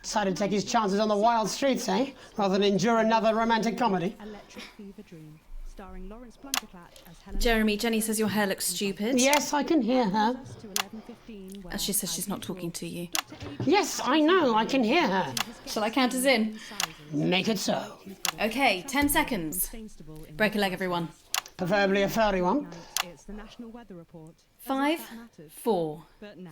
Decided to take his chances on the wild streets, eh? Rather than endure another romantic comedy. Electric Fever Dream, starring Lawrence Blunderclatch as Helen... Jeremy, Jenny says your hair looks stupid. Yes, I can hear her. As she says she's not talking to you. Yes, I know, I can hear her. Shall I count us in? Make it so. Okay, 10 seconds. Break a leg, everyone. Preferably a furry one. It's the National Weather Report. 5, 4,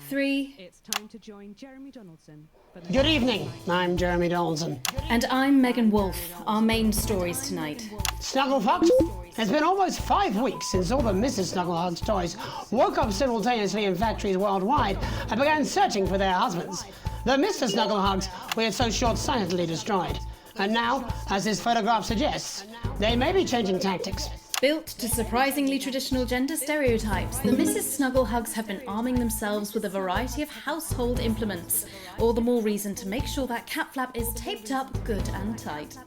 3... It's time to join Jeremy Donaldson. Good evening, I'm Jeremy Donaldson. And I'm Megan Wolf. Our main stories tonight. Snugglehugs? It's been almost 5 weeks since all the Mrs. Snugglehugs toys woke up simultaneously in factories worldwide and began searching for their husbands. The Mr. Snugglehugs we had so short-sightedly destroyed. And now, as this photograph suggests, they may be changing tactics. Built to surprisingly traditional gender stereotypes, the Mrs. Snugglehugs have been arming themselves with a variety of household implements. All the more reason to make sure that cat flap is taped up good and tight.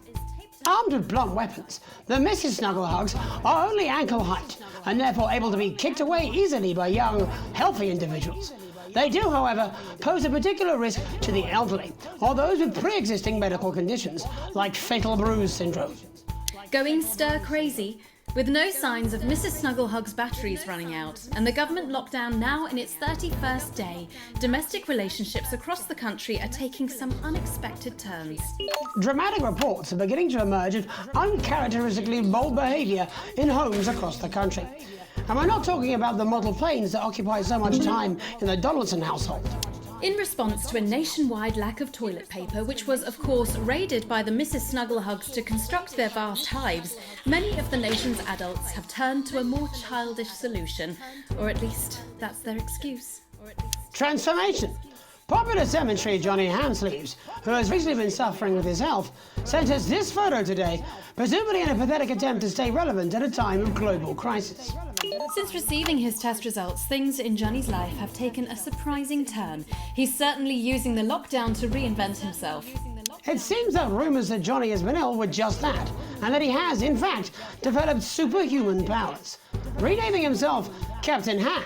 Armed with blunt weapons, the Mrs. Snugglehugs are only ankle height and therefore able to be kicked away easily by young, healthy individuals. They do, however, pose a particular risk to the elderly or those with pre-existing medical conditions like fatal bruise syndrome. Going stir crazy? With no signs of Mrs. Snugglehugs' batteries running out, and the government lockdown now in its 31st day, domestic relationships across the country are taking some unexpected turns. Dramatic reports are beginning to emerge of uncharacteristically bold behaviour in homes across the country. And we're not talking about the model planes that occupy so much time in the Donaldson household. In response to a nationwide lack of toilet paper, which was of course raided by the Mrs. Snugglehugs to construct their vast hives, many of the nation's adults have turned to a more childish solution, or at least that's their excuse. Transformation. Popular cemetery Johnny Handsleeves, who has recently been suffering with his health, sent us this photo today, presumably in a pathetic attempt to stay relevant at a time of global crisis. Since receiving his test results, things in Johnny's life have taken a surprising turn. He's certainly using the lockdown to reinvent himself. It seems that rumours that Johnny has been ill were just that, and that he has, in fact, developed superhuman powers. Renaming himself Captain Ham,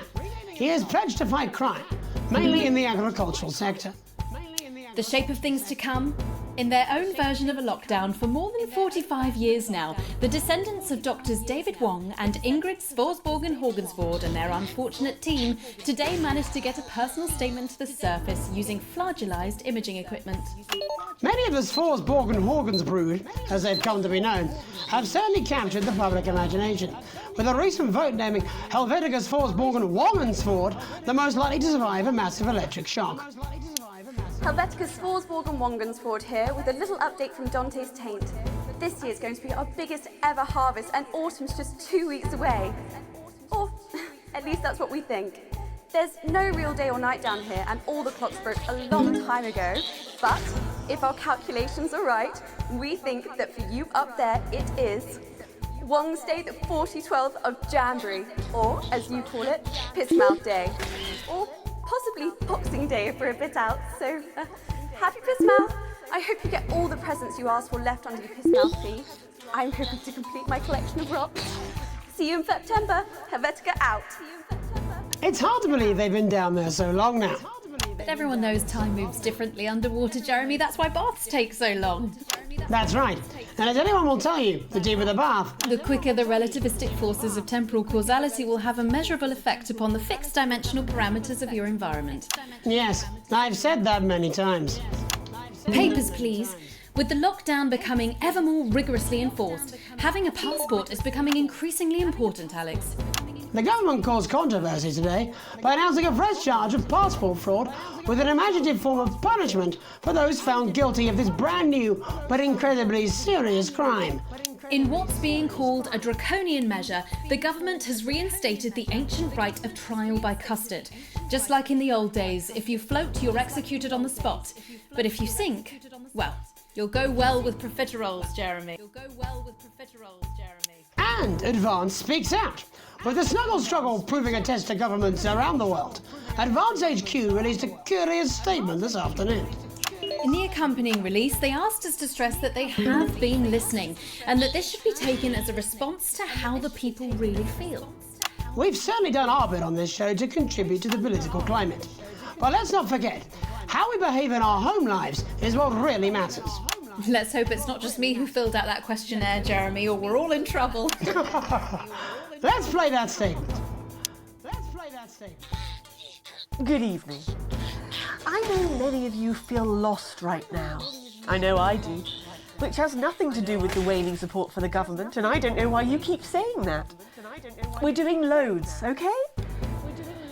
he has pledged to fight crime, mainly in the agricultural sector. The shape of things to come? In their own version of a lockdown for more than 45 years now, the descendants of Doctors David Wong and Ingrid Svorsborgen-Horgensvoord and their unfortunate team today managed to get a personal statement to the surface using flagellized imaging equipment. Many of the Svorsborgen-Horgensbrood, as they've come to be known, have certainly captured the public imagination, with a recent vote naming Helvetica Svorsborgen-Wongensvoord the most likely to survive a massive electric shock. Helvetica Svorsborgen-Wongensvoord here with a little update from Dante's Taint. This year's going to be our biggest ever harvest and autumn's just 2 weeks away. Or at least that's what we think. There's no real day or night down here and all the clocks broke a long time ago. But if our calculations are right, we think that for you up there it is Wong's Day the 4012th of Jamboree, or as you call it, Pissmouth Day. Or possibly Boxing Day if we're a bit out, so happy Pissmouth! I hope you get all the presents you asked for left under your Pissmouth fee. I'm hoping to complete my collection of rocks. See you in September. Helvetica out. It's hard to believe they've been down there so long now. But everyone knows time moves differently underwater, Jeremy. That's why baths take so long. That's right. And as anyone will tell you, the deeper the bath, the quicker the relativistic forces of temporal causality will have a measurable effect upon the fixed dimensional parameters of your environment. Yes, I've said that many times. Papers, please. With the lockdown becoming ever more rigorously enforced, having a passport is becoming increasingly important, Alex. The government caused controversy today by announcing a fresh charge of passport fraud with an imaginative form of punishment for those found guilty of this brand new but incredibly serious crime. In what's being called a draconian measure, the government has reinstated the ancient right of trial by custard. Just like in the old days, if you float, you're executed on the spot. But if you sink, well, you'll go well with profiteroles, Jeremy. And Advance speaks out. With the snuggle struggle proving a test to governments around the world, Advance HQ released a curious statement this afternoon. In the accompanying release, they asked us to stress that they have been listening and that this should be taken as a response to how the people really feel. We've certainly done our bit on this show to contribute to the political climate. But let's not forget, how we behave in our home lives is what really matters. Let's hope it's not just me who filled out that questionnaire, Jeremy, or we're all in trouble. Let's play that statement. Good evening. I know many of you feel lost right now. I know I do. Which has nothing to do with the waning support for the government, and I don't know why you keep saying that. We're doing loads, okay?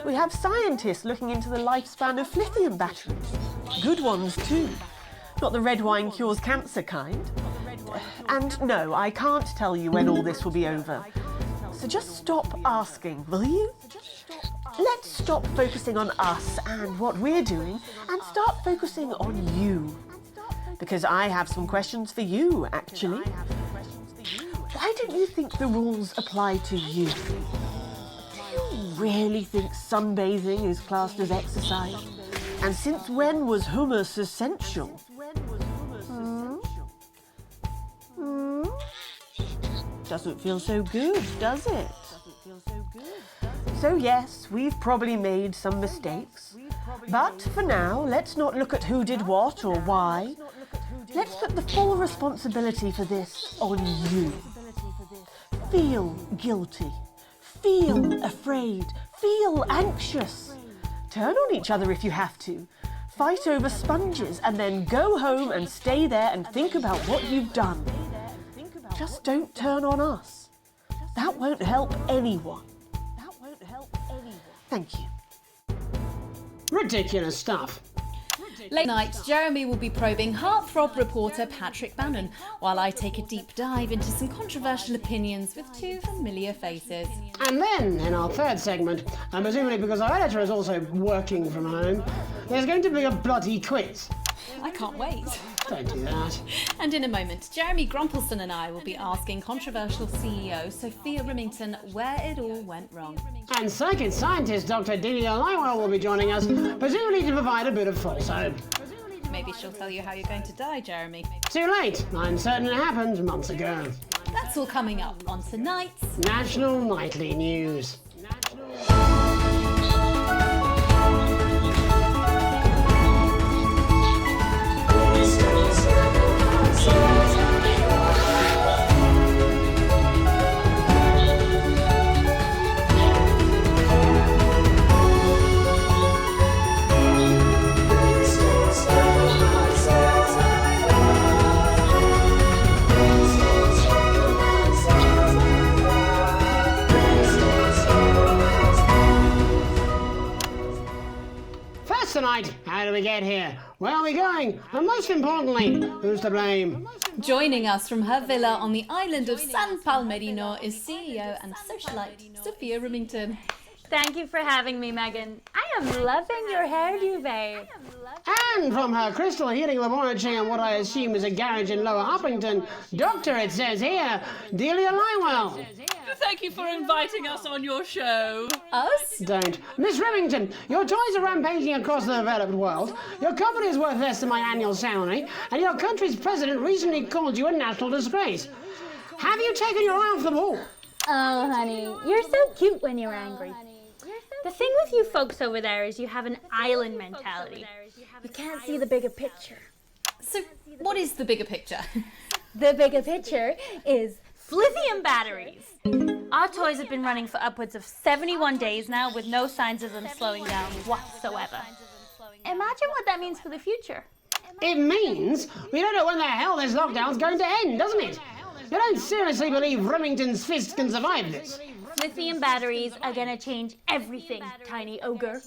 We have scientists looking into the lifespan of lithium batteries. Good ones too. Not the red wine cures cancer kind. And no, I can't tell you when all this will be over. So just stop asking, will you? Let's stop focusing on us and what we're doing and start focusing on you. Because I have some questions for you, actually. Why don't you think the rules apply to you? Do you really think sunbathing is classed as exercise? And since when was hummus essential? Doesn't feel so good, does it? So yes, we've probably made some mistakes. But for now, let's not look at who did what or why. Let's put the full responsibility for this on you. Feel guilty. Feel afraid. Feel anxious. Turn on each other if you have to. Fight over sponges and then go home and stay there and think about what you've done. Just don't turn on us. That won't help anyone. Thank you. Ridiculous stuff. Late night, Jeremy will be probing heartthrob reporter Patrick Bannon, while I take a deep dive into some controversial opinions with two familiar faces. And then, in our third segment, and presumably because our editor is also working from home, there's going to be a bloody quiz. I can't wait. Don't do that. And in a moment, Jeremy Grumpelson and I will be asking controversial CEO Sophia Remington where it all went wrong. And psychic scientist Dr. Delia Lywell will be joining us, presumably to provide a bit of false hope. Maybe she'll tell you how you're going to die, Jeremy. Too late. I'm certain it happened months ago. That's all coming up on tonight's National Nightly News. Tonight, how do we get here? Where are we going? And most importantly, who's to blame? Joining us from her villa on the island of San Palmerino is CEO and socialite Sophia Remington. Thank you for having me, Megan. I am loving your hairdo, babe. And from her crystal healing laboratory in what I assume is a garage in Lower Uppington, Doctor, it says here, Delia Lywell. Thank you for inviting us on your show. Us? Don't. Miss Remington, your toys are rampaging across the developed world, your company is worth less than my annual salary, and your country's president recently called you a national disgrace. Have you taken your eye off the ball? Oh, honey, you're so cute when you're angry. The thing with you folks over there is you have an island mentality. You can't see the bigger picture. So, what is the bigger picture? The bigger picture is lithium batteries. Our toys have been running for upwards of 71 days now with no signs of them slowing down whatsoever. Imagine what that means for the future. It means we don't know when the hell this lockdown's going to end, doesn't it? You don't seriously believe Remington's fist can survive this? Lithium batteries are gonna change everything, tiny ogre.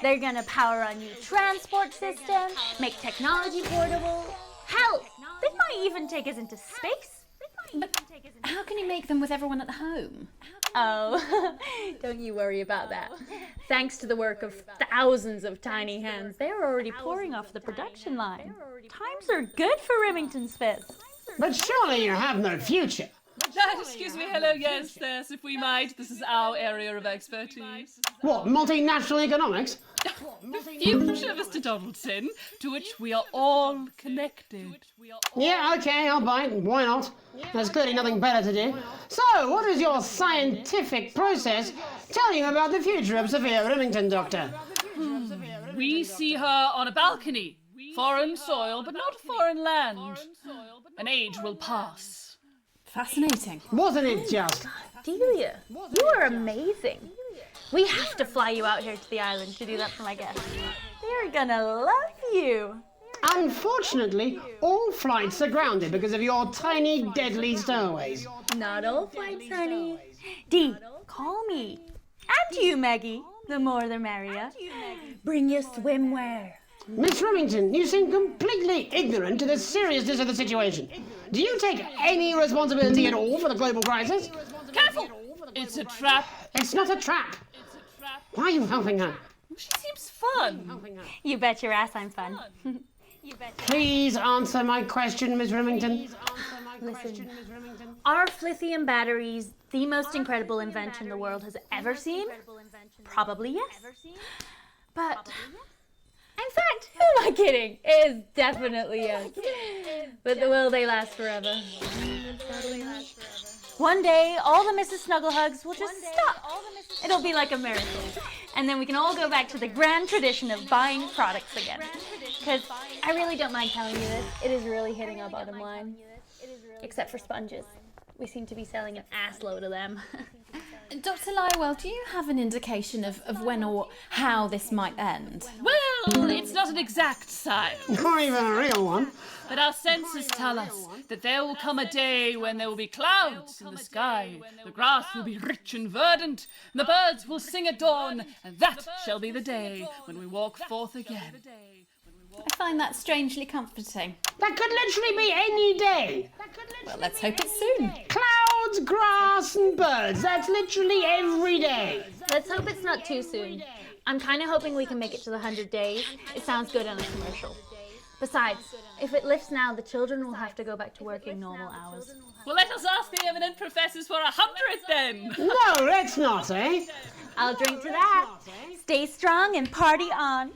They're gonna power a new transport system, make technology portable. Hell, they might even take us into space. But how can you make them with everyone at home? Oh, don't you worry about that. Thanks to the work of thousands of tiny hands, they're already pouring off the production line. Times are good for Remington's fist. But surely you have no future. Excuse me, hello, yes, if we might. This is our area of expertise. What, multinational economics? The future, Mr. Donaldson, to which we are all connected. Yeah, okay, I'll bite. Why not? There's clearly nothing better to do. So, what does your scientific process tell you about the future of Sophia Remington, Doctor? We see her on a balcony. Foreign soil, but not foreign land. An age will pass. Fascinating. Wasn't it just? Delia, you are amazing. We have to fly you out here to the island to do that for my guests. They're gonna love you. Unfortunately, all flights are grounded because of your tiny, deadly stowaways. Not all flights, honey. Dee, call me. And you, Maggie. The more the merrier. Bring your swimwear. Miss Remington, you seem completely ignorant to the seriousness of the situation. Do you take any responsibility at all for the global crisis? Careful! It's a trap. It's not a trap. Why are you helping her? She seems fun. You bet your ass I'm fun. Please answer my question, Miss Remington. Listen, are lithium batteries the most incredible invention the world has ever seen? Probably yes. But in fact, who am I kidding? It is definitely yes. But will they last forever? One day, all the Mrs. Snugglehugs will just stop. It'll be like a miracle. And then we can all go back to the grand tradition of buying products again. Because I really don't mind telling you this, it is really hitting our bottom line. Except for sponges. We seem to be selling an assload of them. Dr. Lywell, do you have an indication of when or how this might end? Well, it's not an exact science. Not even a real one. But our senses tell us that there will come a day when there will be clouds in the sky, the grass will be rich and verdant, and the birds will sing at dawn, and that shall be the day when we walk forth again. I find that strangely comforting. That could literally be any day. Well, let's hope it's soon. Clouds, grass, and birds. That's literally every day. Let's hope it's not too soon. I'm kind of hoping we can make it to the 100 days. It sounds good on a commercial. Besides, if it lifts now, the children will have to go back to working normal hours. Well, let us ask the eminent professors for 100 then. No, let's not, eh? I'll drink to that. Stay strong and party on.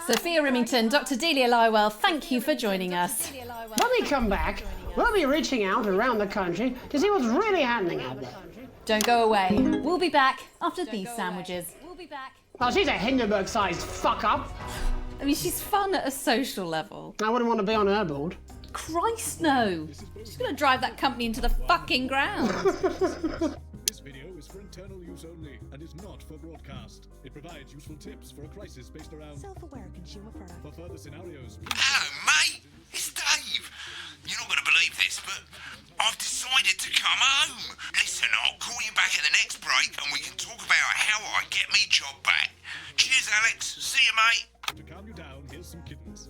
Sophia Remington, Dr. Delia Lywell, thank you for joining us. When we come back, we'll be reaching out around the country to see what's really happening out there. Don't go away. We'll be back after these sandwiches. Well, she's a Hindenburg-sized fuck-up. I mean, she's fun at a social level. I wouldn't want to be on her board. Christ, no. She's going to drive that company into the fucking ground. This video is for internal use only and is not for broadcast. It provides useful tips for a crisis based around self-aware consumer product. For further scenarios, hello, mate. It's Dave. You're not going to believe this, but I've decided to come home. Listen, I'll call you back at the next break and we can talk about how I get me job back. Cheers, Alex. See you, mate. to calm you down, here's some kittens.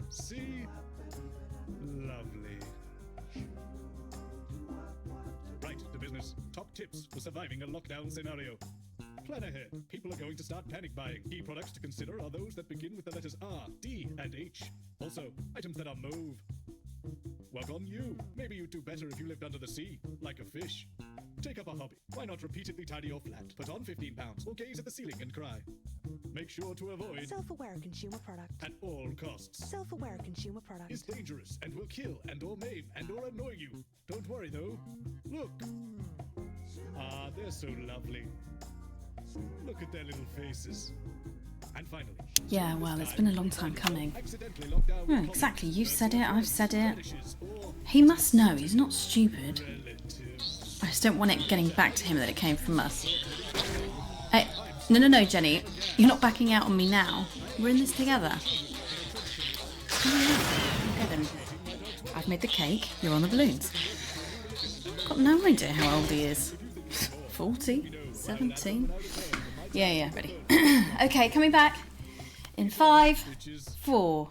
See? Lovely. Right to business. Top tips for surviving a lockdown scenario. Plan ahead. People are going to start panic buying. Key products to consider are those that begin with the letters R, D, and H. Also, items that are mauve. Work on you. Maybe you'd do better if you lived under the sea, like a fish. Take up a hobby. Why not repeatedly tidy your flat? Put on 15 pounds or gaze at the ceiling and cry. Make sure to avoid self-aware consumer product at all costs. Self-aware consumer product Is dangerous and will kill and or maim and or annoy you. Don't worry though. Look. Ah, they're so lovely. Look at their little faces. And finally. Yeah, well, it's been a long time coming. Yeah, exactly. You said it, I've said it. He must know, he's not stupid. I just don't want it getting back to him that it came from us. Hey, no, Jenny. You're not backing out on me now. We're in this together. Okay then. I've made the cake, you're on the balloons. Got no idea how old he is. 40? 17? Yeah, ready. Okay, coming back. In 5, 4,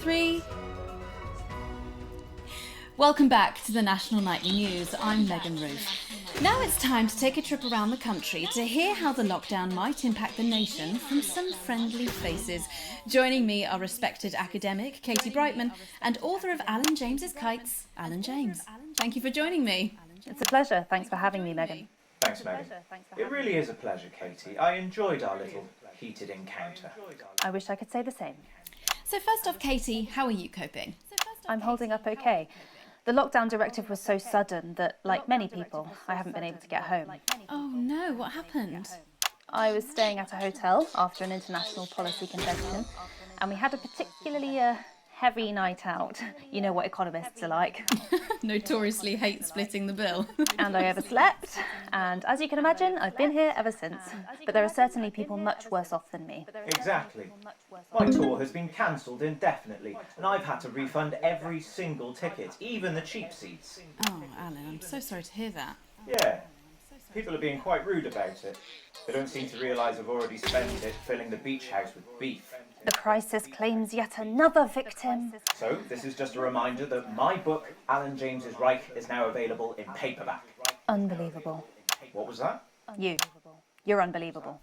3... Welcome back to the National Nightly News. I'm Megan Ruth. Now it's time to take a trip around the country to hear how the lockdown might impact the nation from some friendly faces. Joining me are respected academic Katie Brightman and author of Alan James's Kites, Alan James. Thank you for joining me. It's a pleasure. Thanks for having me, Megan. Thanks, Megan. It really is a pleasure, Katie. I enjoyed our little heated encounter. I wish I could say the same. So first off, Katie, how are you coping? I'm holding up okay. The lockdown directive was so sudden that, like many people, I haven't been able to get home. Oh no, what happened? I was staying at a hotel after an international policy convention, and we had a particularly heavy night out. You know what economists are like. Notoriously hate splitting the bill. And I overslept, and as you can imagine, I've been here ever since. But there are certainly people much worse off than me. Exactly. My tour has been cancelled indefinitely, and I've had to refund every single ticket, even the cheap seats. Oh, Alan, I'm so sorry to hear that. Yeah. People are being quite rude about it. They don't seem to realise I've already spent it filling the beach house with beef. The crisis claims yet another victim. So, this is just a reminder that my book, Alan James's Reich, is now available in paperback. Unbelievable. What was that? You're unbelievable.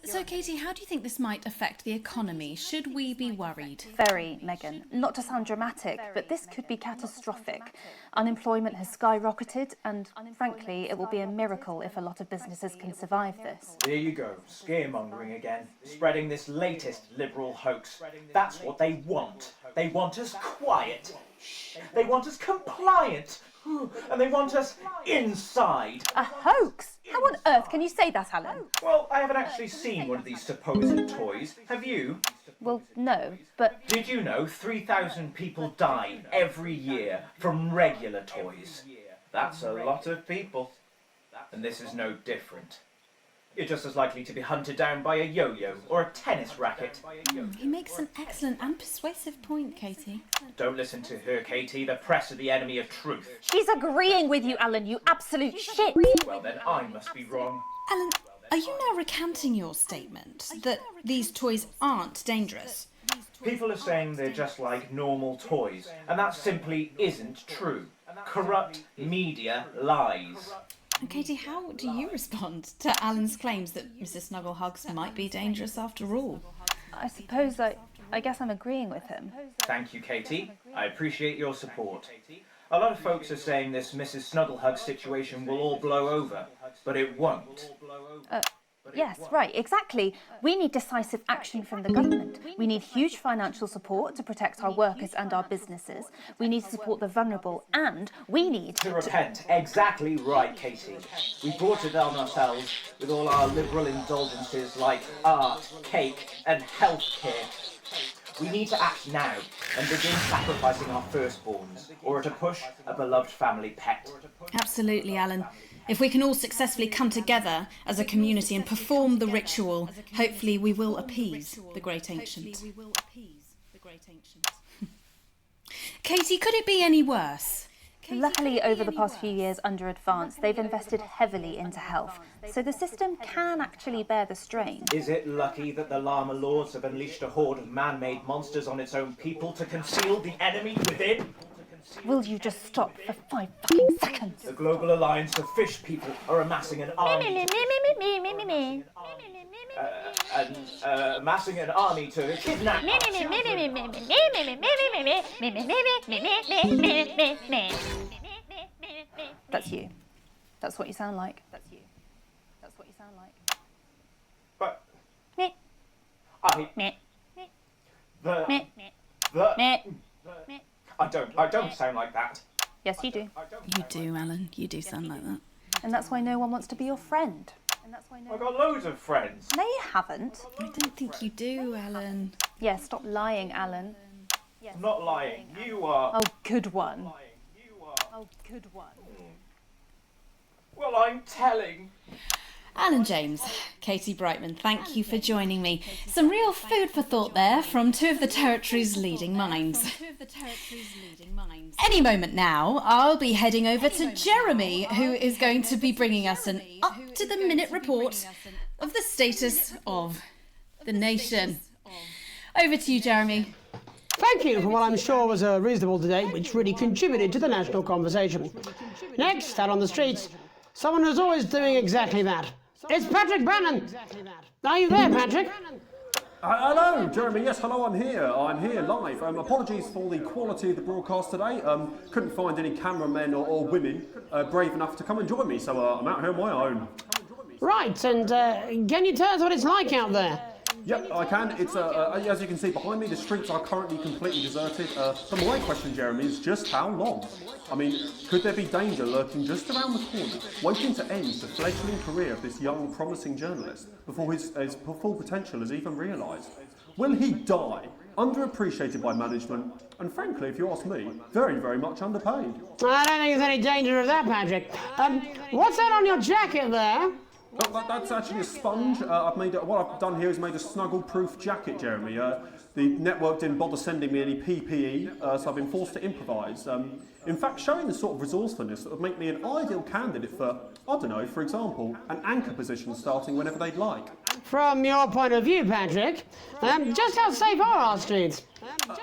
So, Katie, how do you think this might affect the economy? Should we be worried? Very, Megan. Not to sound dramatic, but this could be catastrophic. Unemployment has skyrocketed, and frankly, it will be a miracle if a lot of businesses can survive this. There you go, scaremongering again, spreading this latest liberal hoax. That's what they want. They want us quiet. They want us compliant. And they want us inside. A hoax? How on earth can you say that, Alan? Well, I haven't actually seen one of these supposed toys. Have you? Well, no, but... Did you know 3,000 people die every year from regular toys? That's a lot of people. And this is no different. You're just as likely to be hunted down by a yo-yo or a tennis racket. He makes an excellent and persuasive point, Katie. Don't listen to her, Katie. The press are the enemy of truth. She's agreeing with you, Alan, you absolute shit! Well, then I must be wrong. Alan, are you now recanting your statement that these toys aren't dangerous? People are saying they're just like normal toys, and that simply isn't true. Corrupt media lies. And Katie, how do you respond to Alan's claims that Mrs. Snugglehugs might be dangerous after all? I suppose I guess I'm agreeing with him. Thank you, Katie. I appreciate your support. A lot of folks are saying this Mrs. Snugglehugs situation will all blow over, but it won't. Yes, right, exactly. We need decisive action from the government. We need huge financial support to protect our workers and our businesses. We need to support the vulnerable, and we need to repent. Exactly right, Katie. We brought it on ourselves with all our liberal indulgences like art, cake, and healthcare. We need to act now and begin sacrificing our firstborns, or to push a beloved family pet. Absolutely, Alan. If we can all successfully come together as a community and perform the ritual, hopefully we will appease the great ancient. Katie, could it be any worse? Luckily, over the past few years under Advance, they've invested heavily into health, so the system can actually bear the strain. Is it lucky that the Llama Lords have unleashed a horde of man-made monsters on its own people to conceal the enemy within? Will you just stop for 5 fucking seconds? The Global Alliance of Fish People are amassing an army. Amassing an army to kidnap. That's you. That's what you sound like. That's you. That's what you sound like. But I don't sound like that. Yes, you do. You do, Alan. You do sound like that. And that's why no one wants to be your friend. I've got loads of friends. No, you haven't. I don't think you do, Alan. Yeah, stop lying, Alan. I'm not lying. You are. Oh, good one. Oh, good one. Well, I'm telling. Alan James, Katie Brightman, thank you for joining me. Some real food for thought there from two of the territory's leading minds. Any moment now, I'll be heading over to Jeremy, who is going to be bringing us an up-to-the-minute report of the status of the nation. Over to you, Jeremy. Thank you for what I'm sure was a reasonable debate which really contributed to the national conversation. Next, out on the streets, someone who's always doing exactly that. It's Patrick Bannon. Are you there, Patrick? Hello, Jeremy. Yes, hello, I'm here. I'm here live. Apologies for the quality of the broadcast today. Couldn't find any cameramen or women brave enough to come and join me, so I'm out here on my own. Right, and can you tell us what it's like out there? Yep, I can. It's as you can see behind me, the streets are currently completely deserted. But my question, Jeremy, is just how long? I mean, could there be danger lurking just around the corner, waiting to end the fledgling career of this young, promising journalist before his full potential is even realised? Will he die, underappreciated by management, and frankly, if you ask me, very, very much underpaid? I don't think there's any danger of that, Patrick. What's that on your jacket there? Oh, that's actually a sponge. What I've done here is made a snuggle-proof jacket, Jeremy. The network didn't bother sending me any PPE, so I've been forced to improvise. In fact, showing the sort of resourcefulness that would make me an ideal candidate for, I don't know, for example, an anchor position starting whenever they'd like. From your point of view, Patrick, just how safe are our streets?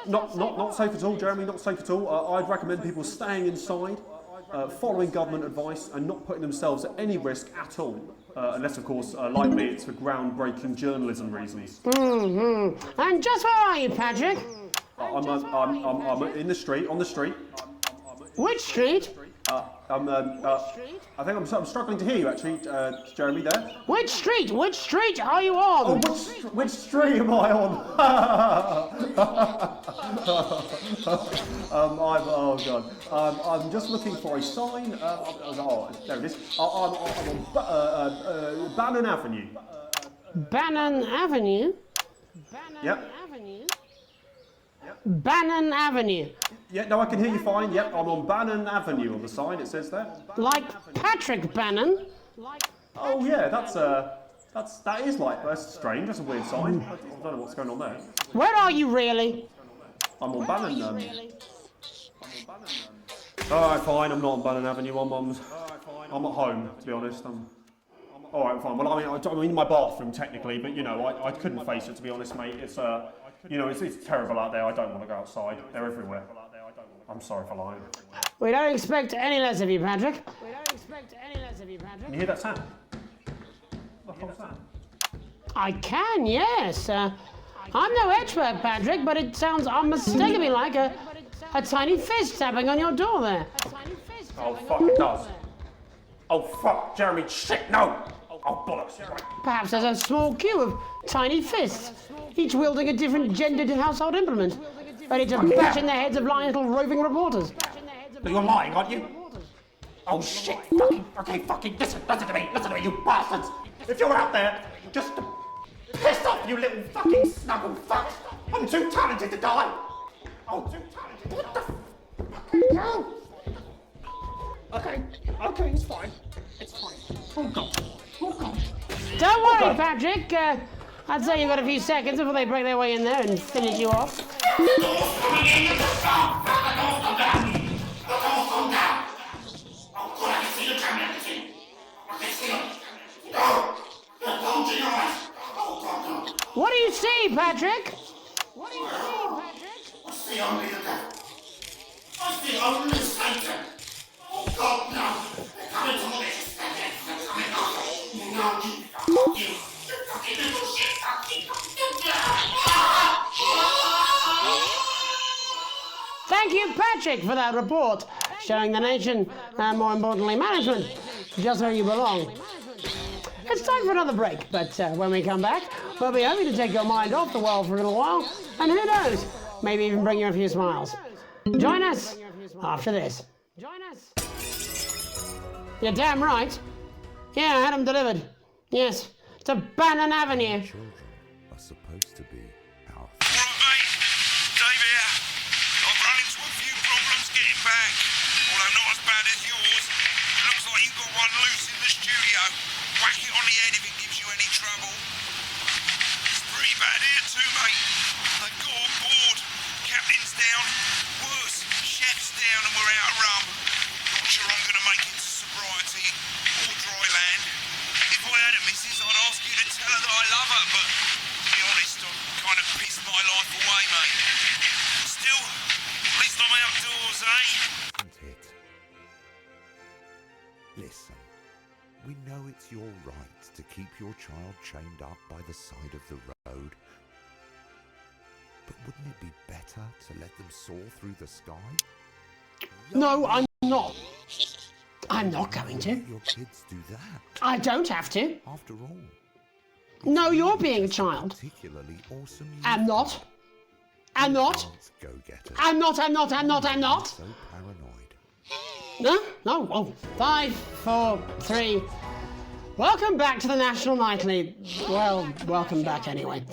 Not safe at all, Jeremy, not safe at all. I'd recommend people staying inside, following government advice, and not putting themselves at any risk at all. Unless, of course, like me, it's for groundbreaking journalism reasons. Mm-hmm. And just where are you, Patrick? I'm in the street, on the street. Which street? I think I'm struggling to hear you actually, Jeremy. There. Which street? Which street are you on? Oh, which street am I on? I'm just looking for a sign. There it is. I'm on Bannon Avenue. Bannon Avenue? Yep. Bannon Avenue. Yeah, no, I can hear you fine. Yep, I'm on Bannon Avenue on the sign, it says there. Like Patrick Bannon? Oh yeah, that is like, that's strange, that's a weird sign. I don't know what's going on there. Where are you really? I'm on Bannon. Alright, fine, I'm not on Bannon Avenue, I'm at home, to be honest. Alright, fine. Well, I'm in my bathroom technically, but you know, I couldn't face it, to be honest, mate. It's you know, it's terrible out there. I don't want to go outside. They're everywhere. I'm sorry for lying. We don't expect any less of you, Patrick. Can you hear that sound? What the sound? I can, yes. I'm no expert, Patrick, but it sounds unmistakably like a tiny fist tapping on your door there. Oh, fuck, it does. Oh, fuck, Jeremy, shit, no! Oh, bollocks. Perhaps there's a small queue of tiny fists, each wielding a different gendered household implement, ready to bash in the heads of lying little roving reporters. But you're lying, aren't you? Oh, shit, fucking, listen to me, you bastards! If you're out there, just to piss off, you little fucking snuggle fucks! I'm too talented to die! Oh, too talented to die! What the fucking hell? Okay, it's fine. Oh, God. Don't worry, Patrick. I'd say you've got a few seconds before they break their way in there and finish you off. What do you see, Patrick? I see only the devil. I see only Satan. Oh, God, no. They're coming to me. They're coming after me. No, you fucking little shit. Thank you, Patrick, for that report, showing the nation, and more importantly, management, just where you belong. It's time for another break, but when we come back, we'll be happy to take your mind off the world for a little while, and who knows, maybe even bring you a few smiles. Join us after this. You're damn right. Yeah, I had them delivered. Yes, to Bannon Avenue. Children are supposed to be our... Alright, mate. Dave here. I've run into a few problems getting back, although not as bad as yours. Looks like you've got one loose in the studio. Whack it on the head if it gives you any trouble. It's pretty bad here too, mate. They've got on board. Captain's down. Worse, chef's down and we're out of rum. Not sure I'm going to make it to sobriety or dry land. If I had a missus, I'd ask you to tell her that I love her, but to be honest, I've kind of pissed my life away, mate. Still, at least I'm outdoors, eh? Listen, we know it's your right to keep your child chained up by the side of the road. But wouldn't it be better to let them soar through the sky? No, I'm not. I'm not going to. Your kids do that. I don't have to. After all. No, you're being a child. Particularly awesome. I'm not. I'm not. I'm not. So paranoid. No? No. Oh, 5, 4, 3. Welcome back to the National Nightly. Well, welcome back anyway.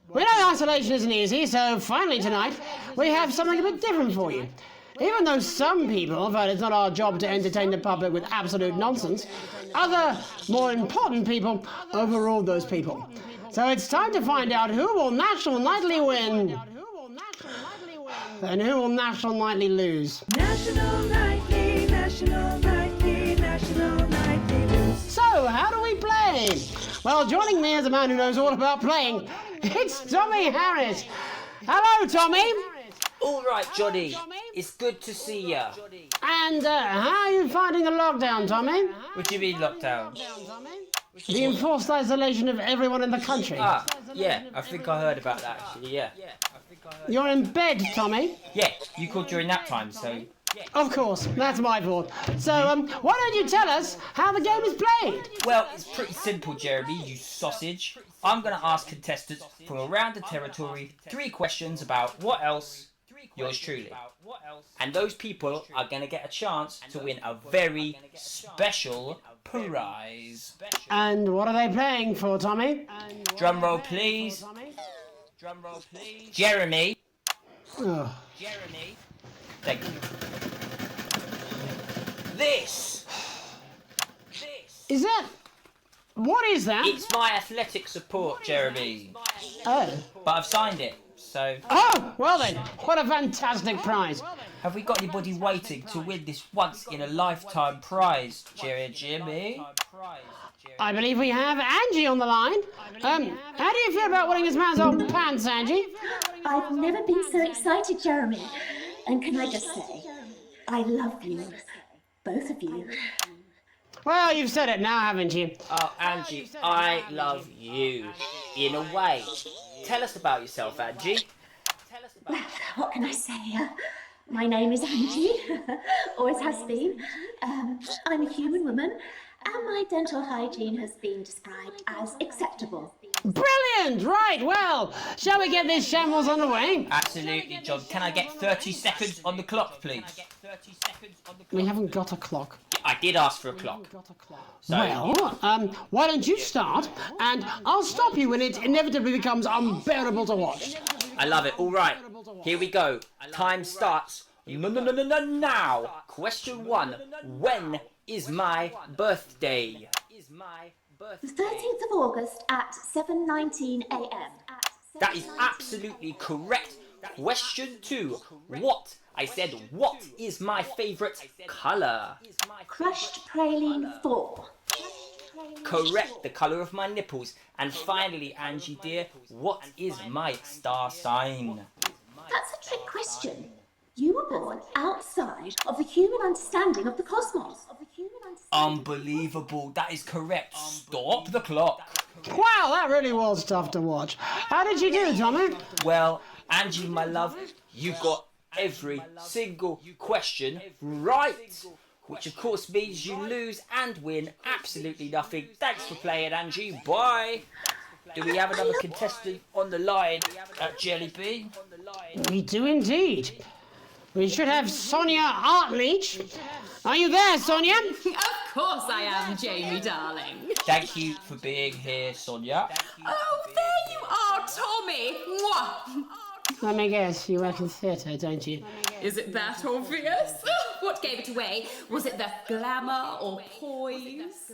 We know isolation isn't easy, so finally tonight we have something a bit different for you. Even though some people felt it's not our job to entertain the public with absolute nonsense, other, more important people overruled those people. So it's time to find out who will National Nightly win and who will National Nightly lose. National Nightly, National Nightly, National Nightly lose. So, how do we play? Well, joining me is a man who knows all about playing. It's Tommy Harris. Hello, Tommy. All right, Johnny. It's good to see ya. And how are you finding the lockdown, Tommy? What do you mean lockdown? The enforced isolation of everyone in the country. Ah, yeah. I think I heard about that, actually, yeah. You're in bed, Tommy. Yeah, you called during nap time, so Of course, that's my fault. So, why don't you tell us how the game is played? Well, it's pretty simple, Jeremy, you sausage. I'm going to ask contestants from around the territory 3 questions about what else, yours truly. And those people are going to get a chance to win a very special prize. And what are they playing for, Tommy? Drum roll, please. Jeremy. Oh. Jeremy. Thank you. This. Is that... What is that? It's my athletic support, Jeremy. Oh. But I've signed it, so... Oh, well then, what a fantastic prize. Have we got anybody waiting to win this once-in-a-lifetime prize, Jimmy? I believe we have Angie on the line. How do you feel about winning this man's old pants, Angie? I've never been so excited, Jeremy. And can I just say, I love you. Both of you. Well, you've said it now, haven't you? Oh, Angie, I love you. In a way. Tell us about yourself, Angie. Well, what can I say? My name is Angie. Always has been. I'm a human woman, and my dental hygiene has been described as acceptable. Brilliant! Right, well, shall we get this shambles on the way? Absolutely, John. Can I get 30 seconds on the clock, please? We haven't got a clock. I did ask for a clock. So, well, why don't you start, and I'll stop you when it inevitably becomes unbearable to watch. I love it. All right, here we go. Time starts now. Question 1. When is my birthday? The 13th of August at 7:19 a.m. That is absolutely correct. Question 2. What? I said, what is my favourite colour? Crushed praline 4. Correct, the colour of my nipples. And finally, Angie dear, what is my star sign? That's a trick question. You were born outside of the human understanding of the cosmos. Unbelievable, that is correct. Stop the clock. Wow, that really was tough to watch. How did you do, Tommy? Well, Angie, my love, you got every single question right. Which of course means you lose and win absolutely nothing. Thanks for playing, Angie. Bye. Do we have another contestant on the line at Jelly Bean? We do indeed. We should have Sonia Artleach. Are you there, Sonia? Of course I am, Jamie, darling. Thank you for being here, Sonia. Oh, there you are, Tommy. Mwah. Let me guess, you work in theatre, don't you? Is it that obvious? What gave it away? Was it the glamour or poise?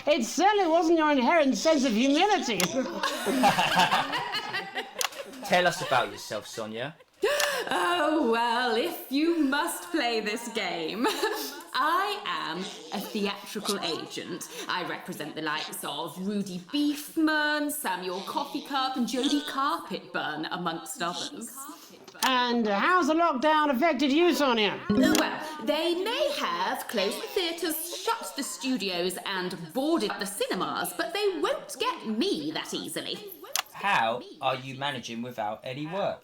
It certainly wasn't your inherent sense of humility. Tell us about yourself, Sonia. Oh, well, if you must play this game. I am a theatrical agent. I represent the likes of Rudy Beefman, Samuel Coffee Cup, and Jodie Carpetburn, amongst others. And how's the lockdown affected you, Sonia? Well, they may have closed the theatres, shut the studios, and boarded the cinemas, but they won't get me that easily. How are you managing without any work?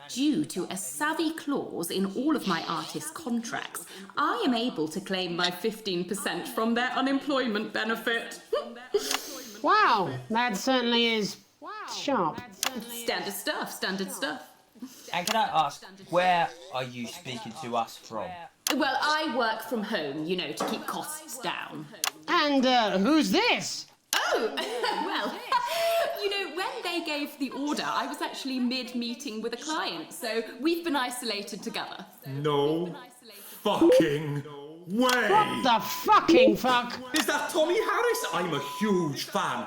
Due to a savvy clause in all of my artist contracts, I am able to claim my 15% from their unemployment benefit. Wow, that certainly is sharp. Standard stuff, standard stuff. And can I ask, where are you speaking to us from? Well, I work from home, you know, to keep costs down. And who's this? Oh, well, you know, when they gave the order, I was actually mid-meeting with a client, so we've been isolated together. No fucking way! What the fucking fuck? Is that Tommy Harris? I'm a huge fan.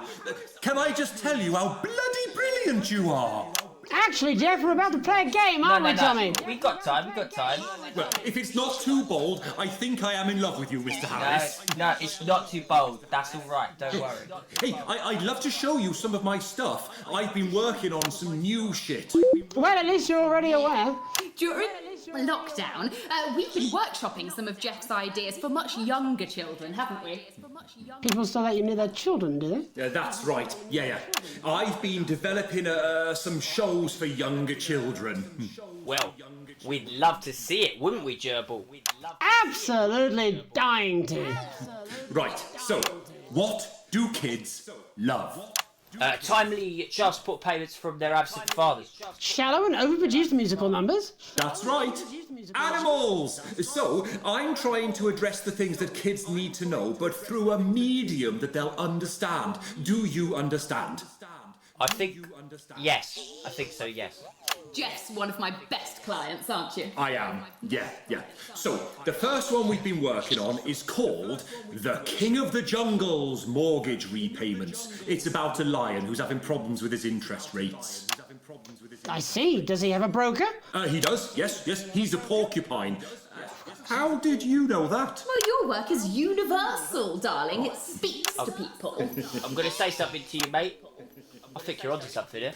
Can I just tell you how bloody brilliant you are? Actually, Jeff, we're about to play a game, aren't we, Tommy? We've got time, Well, if it's not too bold, I think I am in love with you, Mr. Harris. No, it's not too bold. That's all right, don't worry. Hey, I'd love to show you some of my stuff. I've been working on some new shit. Well, at least you're already aware. During lockdown, we've been workshopping some of Jeff's ideas for much younger children, haven't we? People still let you near their children, do they? Yeah, that's right. Yeah. I've been developing some shows for younger children. Well, We'd love to see it, wouldn't we, Gerbil? Absolutely dying to. Right, so, what do kids love? Timely child support payments from their absent fathers. Shallow and overproduced musical numbers. That's right. Animals! So, I'm trying to address the things that kids need to know, but through a medium that they'll understand. Do you understand? I think... Yes. I think so, yes. Jeff's one of my best clients, aren't you? I am, yeah. So, the first one we've been working on is called The King of the Jungle's Mortgage Repayments. It's about a lion who's having problems with his interest rates. I see. Does he have a broker? He does, yes. He's a porcupine. How did you know that? Well, your work is universal, darling. It speaks to people. I'm going to say something to you, mate. I think you're onto something here.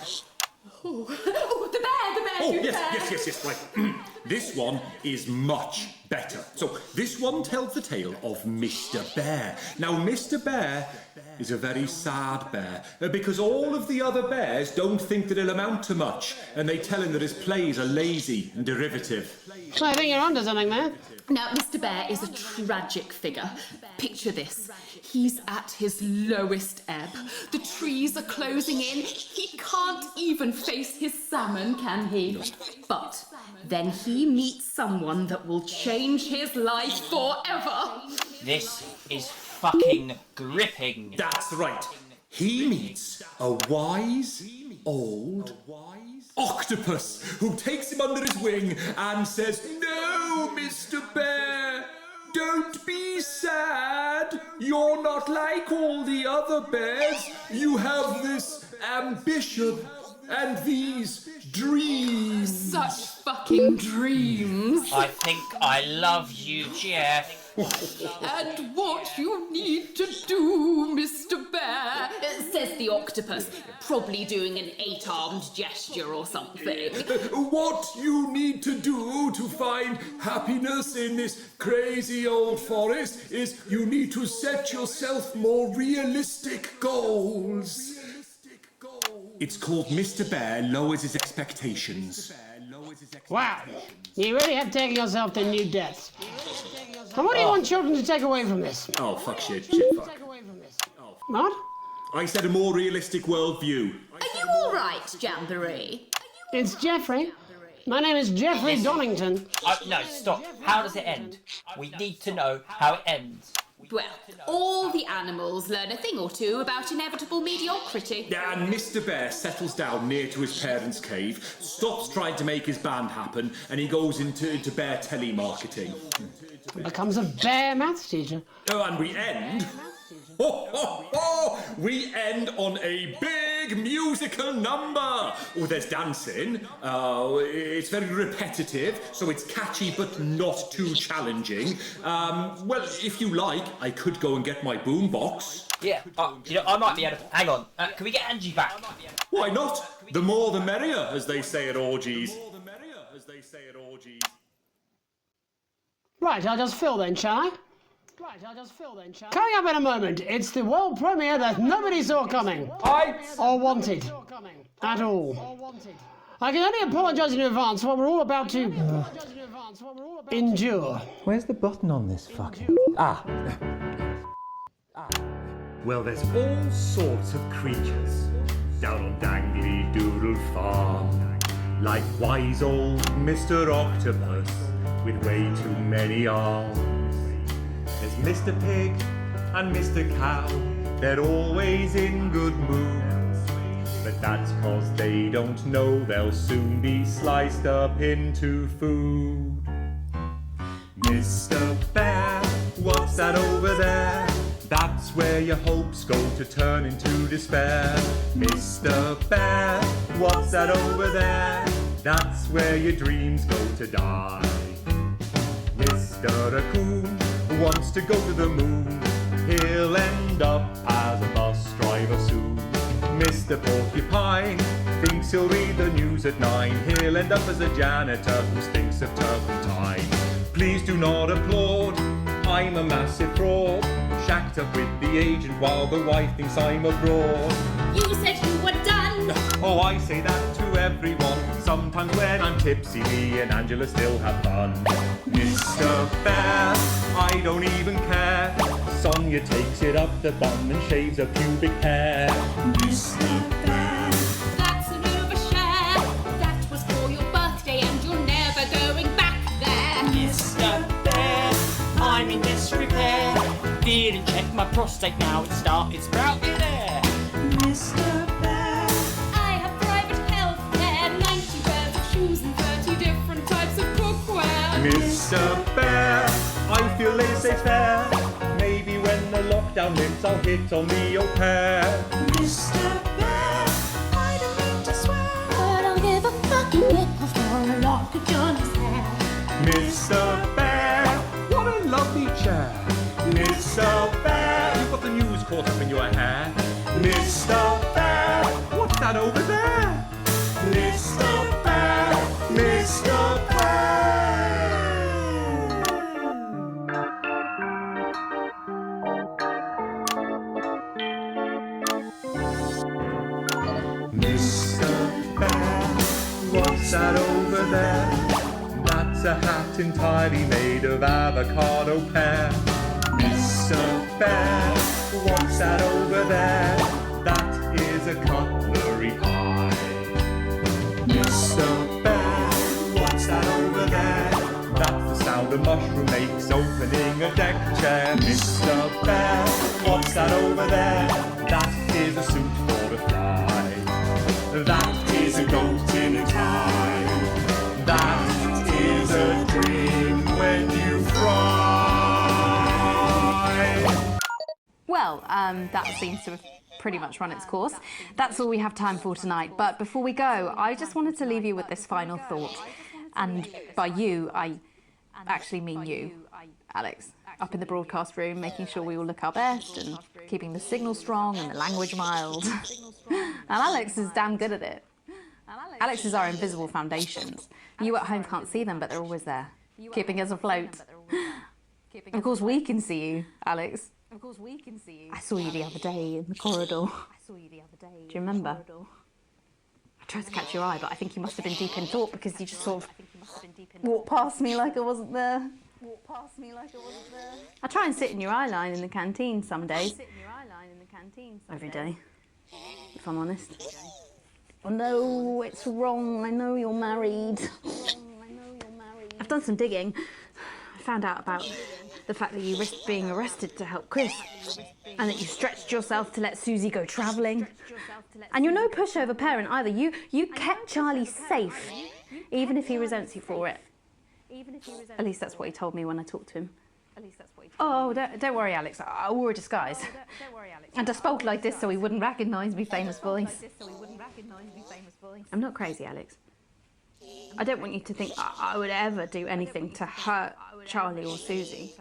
Oh, the bear, Yes, right. This one is much better. So, this one tells the tale of Mr. Bear. Now, Mr. Bear is a very sad bear, because all of the other bears don't think that he'll amount to much, and they tell him that his plays are lazy and derivative. I think you're onto something there. Now, Mr. Bear is a tragic figure. Picture this. He's at his lowest ebb. The trees are closing in. He can't even face his salmon, can he? But then he meets someone that will change his life forever. This is fucking gripping. That's right. He meets a wise old octopus who takes him under his wing and says, "No, Mr. Bear, don't be sad. You're not like all the other bears. You have this ambition and these dreams." Such fucking dreams. I think I love you, Jeff. And what you need to do, Mr. Bear, says the octopus, probably doing an 8-armed gesture or something. What you need to do to find happiness in this crazy old forest is you need to set yourself more realistic goals. It's called Mr. Bear Lowers His Expectations. Wow, you really have taken yourself to new depths. And what do you want children to take away from this? Oh, fuck shit, fuck. What? I said a more realistic worldview. Are you all right, Jamboree? It's Jeffrey. My name is Jeffrey Donington. No, stop. How does it end? We need to know how it ends. Well, all the animals learn a thing or two about inevitable mediocrity. Yeah, and Mr. Bear settles down near to his parents' cave, stops trying to make his band happen, and he goes into bear telemarketing. Becomes a bear maths teacher. Oh, and we end... We end on a big musical number. Oh, there's dancing. It's very repetitive, so it's catchy but not too challenging. Well, if you like, I could go and get my boombox. Yeah, I might be able to... Hang on, can we get Angie back? Why not? The more the merrier, as they say at orgies. Right, I'll just fill then, shall I? Coming up in a moment, it's the world premiere that nobody saw coming. Or wanted. At all. I can only apologise in advance for what we're all about to... endure. Where's the button on this fucking... Well, there's all sorts of creatures down on Dangly Doodle Farm. Like wise old Mr. Octopus with way too many arms. There's Mr. Pig and Mr. Cow, they're always in good moods. But that's 'cause they don't know they'll soon be sliced up into food. Mr. Bear, what's that over there? That's where your hopes go to turn into despair. Mr. Bear, what's that over there? That's where your dreams go to die. Mr. Raccoon wants to go to the moon. He'll end up as a bus driver soon. Mr. Porcupine thinks he'll read the news at 9. He'll end up as a janitor who stinks of turpentine. Please do not applaud, I'm a massive fraud. Shacked up with the agent while the wife thinks I'm abroad. You said you were done. Oh, I say that to everyone. Sometimes when I'm tipsy, me and Angela still have fun. Mr. Bear, I don't even care. Sonia takes it up the bum and shaves her pubic hair. Mr. Bear, that's an overshare. That was for your birthday and you're never going back there. Mr. Bear, I'm in disrepair. Didn't check my prostate, now it started sprouting there. Mr. Bear, I have private health care, 90 pairs of shoes and 30 different types of cookware. Mr. Bear, I feel laissez-faire. Maybe when the lockdown lifts, I'll hit on the au pair. Mr. Bear, I don't mean to swear, but I'll give a fucking nickel for a lock of Johnny's hair. Mr. Bear, what a lovely chair. Mr. Bear, you've got the news caught up in your hair. Mr. Bear, what's that over there? Mr. Bear, Mr. Mr. Bear, what's that over there? That's a hat entirely made of avocado pear. Mr. Bear, what's that over there? That is a cutlery pie. Mr. Bear, what's that over there? That's the sound a mushroom makes opening a deck chair. Mr. Bear, what's that over there? That is a suit for a fly. That is a goat in a tie. That is a dream when you fry. Well, that seems to have pretty much run its course. That's all we have time for tonight. But before we go, I just wanted to leave you with this final thought. And by you, I actually mean you, Alex, up in the broadcast room, making sure we all look our best and keeping the signal strong and the language mild. And Alex is damn good at it. Alex is our invisible foundations. You at home can't see them, but they're always there, keeping us afloat. Of course, we can see you, Alex. I saw you the other day in the corridor. Do you remember? I tried to catch your eye, but I think you must have been deep in thought because you just sort of walked past me like I wasn't there. I try and sit in your eye line in the canteen some days. Every day, if I'm honest. Oh no, it's wrong. I know you're married. I've done some digging. I found out about the fact that you risked being arrested to help Chris, and that you stretched yourself to let Suzie go travelling. And you're no pushover parent either. You kept Charlie safe, even if he resents you for it. At least that's what he told me when I talked to him. Oh, don't worry, Alex. I wore a disguise. And I spoke like this so he wouldn't recognise me famous voice. I'm not crazy, Alex. I don't want you to think I would ever do anything to hurt Charlie or Suzie.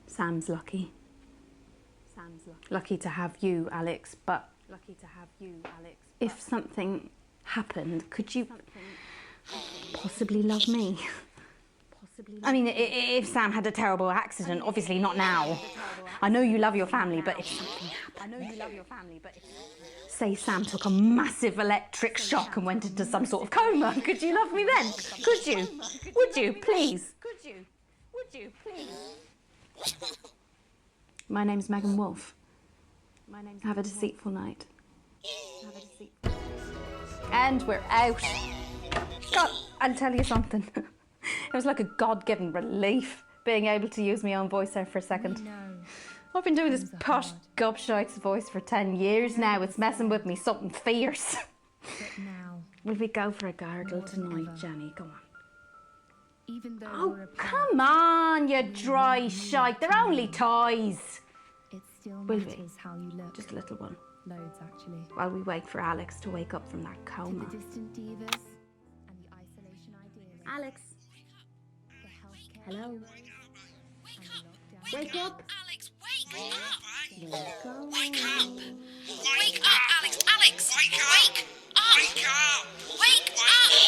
Sam's lucky. Lucky to have you, Alex, but if something happened, could you possibly love me? I mean, if Sam had a terrible accident, obviously not now. I know you love your family, but if something happened, say Sam took a massive electric shock and went into some sort of coma, could you love me then? Could you? Would you, please? My name's Megan Wolf. Have a deceitful night. And we're out. God, I'll tell you something. It was like a God-given relief being able to use my own voice there for a second. I've been doing this posh gobshite's voice for 10 years now. It's messing with me something fierce. Will we go for a gargle tonight, Jenny? Come on. Oh, come on, you dry shite. They're only toys. Will we? Just a little one. Loads, actually. While we wait for Alex to wake up from that coma. The distant divas and the isolation ideas. Alex. Hello. Wake up! Alex, wake up! Wake up. Wake up! Wake up, Alex! Alex! Wake up! Wake up! Wake up!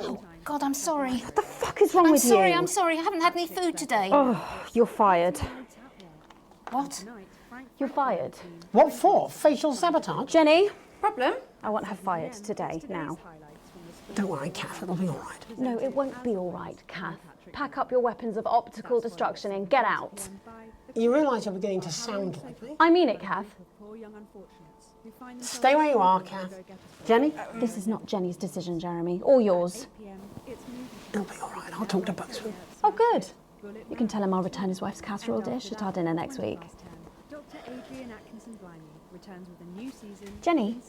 Oh, God, I'm sorry. What the fuck is wrong with you? I'm sorry. I haven't had any food today. Oh, you're fired. What? You're fired. What for? Facial sabotage? Jenny? Problem? I want her fired today, now. Don't worry, Kath, it'll be all right. No, it won't be all right, Kath. Pack up your weapons of optical destruction and get out. You realise you're beginning to sound like me? I mean it, Kath. Stay where you are, Kath. Jenny? This is not Jenny's decision, Jeremy, or yours. It'll be all right. I'll talk to Bugs. Oh, good. You can tell him I'll return his wife's casserole dish at our dinner next week. Jenny?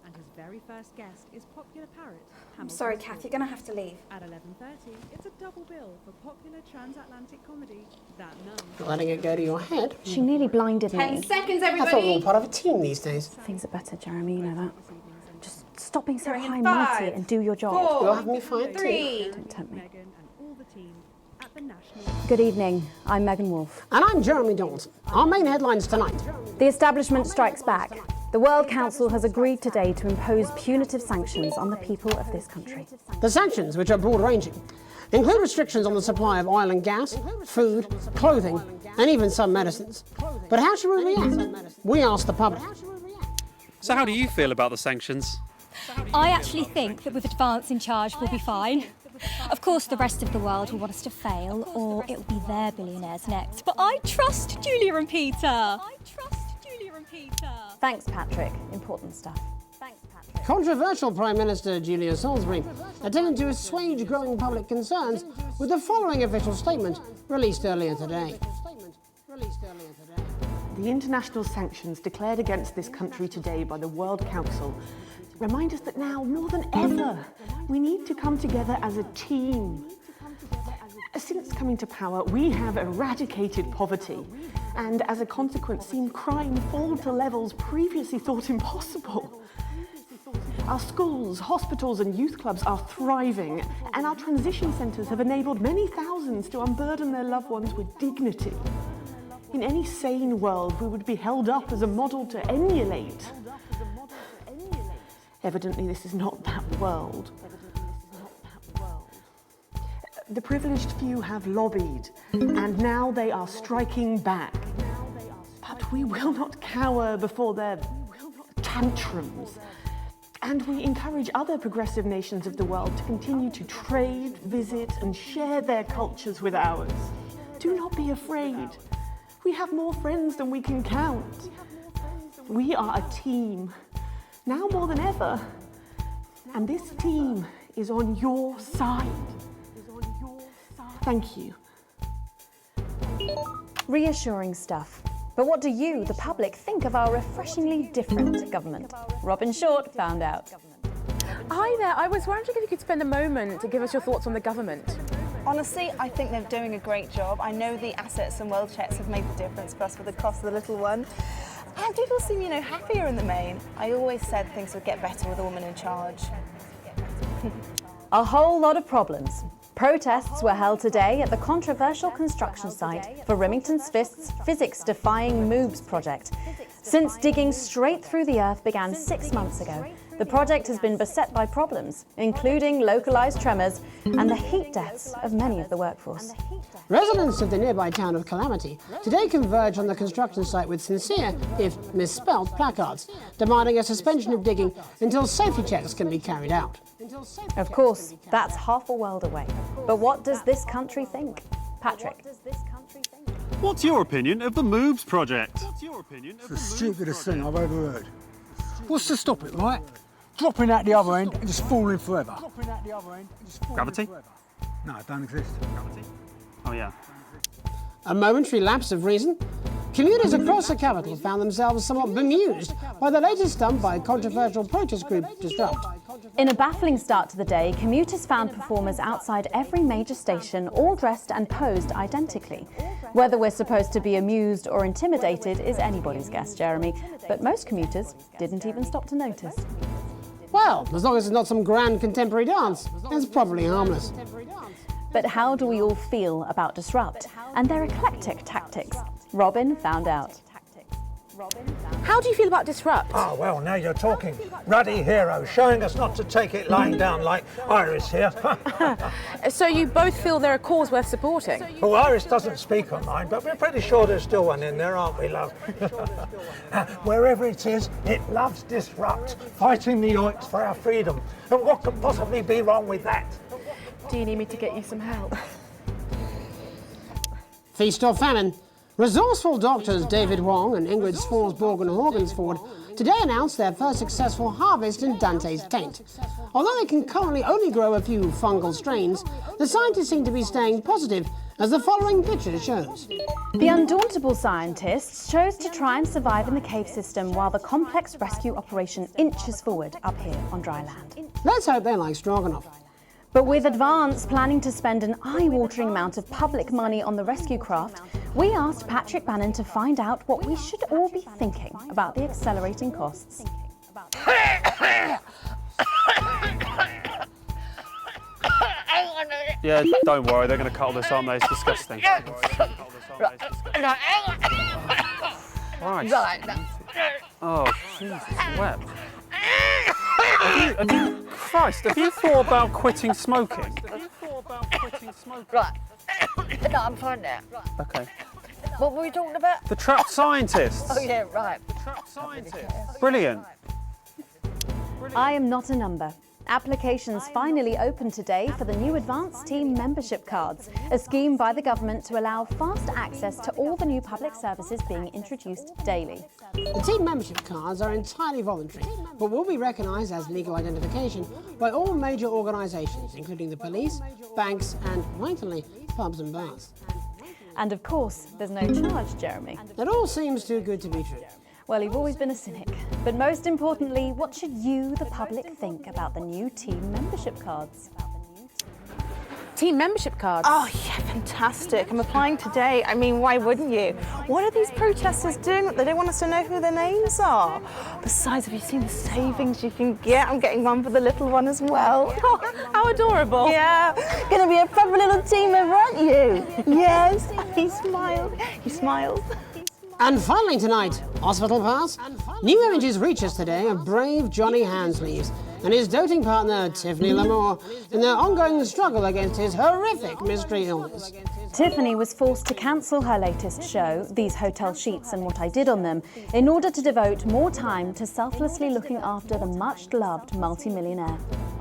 And his very first guest is popular parrot. I'm sorry, Kath, you're going to have to leave. At 11:30, it's a double bill for popular transatlantic comedy, That Nun. Letting it go to your head. She nearly blinded me. 10 seconds, I everybody. thought we were all part of a team these days. Things are better, Jeremy, you know that. Just stop being so Three, high and mighty 5, and do your job. 4, You'll have me fired too. 3. Don't tempt me. Megan and all the team at the National. Good evening, I'm Megan Wolf. And I'm Jeremy Donaldson. Our main headlines tonight. The establishment strikes back. The World Council has agreed today to impose punitive sanctions on the people of this country. The sanctions, which are broad-ranging, include restrictions on the supply of oil and gas, food, clothing, and even some medicines. But how should we react? We asked the public. So how do you feel about the sanctions? I actually think that with Advance in charge we'll be fine. Of course the rest of the world will want us to fail, or it will be their billionaires next. But I trust Julia and Peter. Thanks, Patrick. Important stuff. Controversial Prime Minister Julia Salisbury attempted to assuage growing public concerns with the following official statement released earlier today. The international sanctions declared against this country today by the World Council remind us that now, more than ever, we need to come together as a team. Since coming to power, we have eradicated poverty and, as a consequence, seen crime fall to levels previously thought impossible. Our schools, hospitals and youth clubs are thriving, and our transition centres have enabled many thousands to unburden their loved ones with dignity. In any sane world, we would be held up as a model to emulate. Evidently, this is not that world. The privileged few have lobbied, and now they are striking back. But we will not cower before their tantrums. And we encourage other progressive nations of the world to continue to trade, visit, and share their cultures with ours. Do not be afraid. We have more friends than we can count. We are a team, now more than ever. And this team is on your side. Thank you. Reassuring stuff. But what do you, the public, think of our refreshingly different government? Robin Short found out. Hi there, I was wondering if you could spend a moment to give us your thoughts on the government. Honestly, I think they're doing a great job. I know the assets and wealth checks have made the difference for us for the cost of the little one. And people seem, happier in the main. I always said things would get better with a woman in charge. A whole lot of problems. Protests were held today at the controversial construction site for Remington's Fist's physics-defying MOOBS project. Since digging straight through the earth began 6 months ago, the project has been beset by problems, including localised tremors and the heat deaths of many of the workforce. Residents of the nearby town of Calamity today converged on the construction site with sincere, if misspelled, placards, demanding a suspension of digging until safety checks can be carried out. Of course, that's half a world away. But what does this country think? Patrick. What's your opinion of the MOOBS project? It's the stupidest thing I've ever heard. What's to stop it, right? Dropping out the other end and just falling forever. Gravity? No, it don't exist. Oh yeah. A momentary lapse of reason? Commuters across the capital found themselves somewhat bemused by the latest stunt by controversial protest group Disrupt. In a baffling start to the day, commuters found performers outside every major station, all dressed and posed identically. Whether we're supposed to be amused or intimidated is anybody's guess, Jeremy, but most commuters didn't even stop to notice. Well, as long as it's not some grand contemporary dance, it's probably harmless. But how do we all feel about Disrupt and their eclectic tactics? Robin found out. How do you feel about Disrupt? Ah, well, now you're talking. Ruddy hero, showing us not to take it lying down like Iris here. So you both feel they're a cause worth supporting? Well, Iris doesn't speak on mine, but we're pretty sure there's still one in there, aren't we, love? Wherever it is, it loves Disrupt, fighting the oiks for our freedom. And what could possibly be wrong with that? Do you need me to get you some help? Feast or famine? Resourceful doctors David Wong and Ingrid Sforsborg and Horgansford today announced their first successful harvest in Dante's taint. Although they can currently only grow a few fungal strains, the scientists seem to be staying positive, as the following picture shows. The undauntable scientists chose to try and survive in the cave system while the complex rescue operation inches forward up here on dry land. Let's hope they like stroganoff. But with Advance planning to spend an eye-watering amount of public money on the rescue craft, we asked Patrick Bannon to find out what we should all be thinking about the accelerating costs. Yeah, don't worry, they're going to cut all this, aren't they? It's disgusting. Right. Oh, Jesus, wept. Christ, have you thought about quitting smoking? Right. No, I'm fine now. Okay. What were we talking about? The trapped scientists. Oh, yeah, right. The trapped scientists. Brilliant. I am not a number. Applications finally opened today for the new Advance Team membership cards, a scheme by the government to allow fast access to all the new public services being introduced daily. The team membership cards are entirely voluntary, but will be recognised as legal identification by all major organisations, including the police, banks and, rightfully, pubs and bars. And of course, there's no charge, Jeremy. It all seems too good to be true. Well, you've always been a cynic. But most importantly, what should you, the public, think about the new team membership cards? Team membership cards? Oh, yeah, fantastic. I'm applying today. I mean, why wouldn't you? What are these protesters doing? They don't want us to know who their names are. Besides, have you seen the savings you can get? I'm getting one for the little one as well. Oh, how adorable. Yeah, gonna be a proper little team member, aren't you? Yes, he smiled. He smiled. And finally tonight, Hospital Pass. New images reach us today of brave Johnny Handsleeves and his doting partner Tiffany Lamour in their ongoing struggle against his horrific mystery illness. Tiffany was forced to cancel her latest show, These Hotel Sheets and What I Did on Them, in order to devote more time to selflessly looking after the much-loved multimillionaire.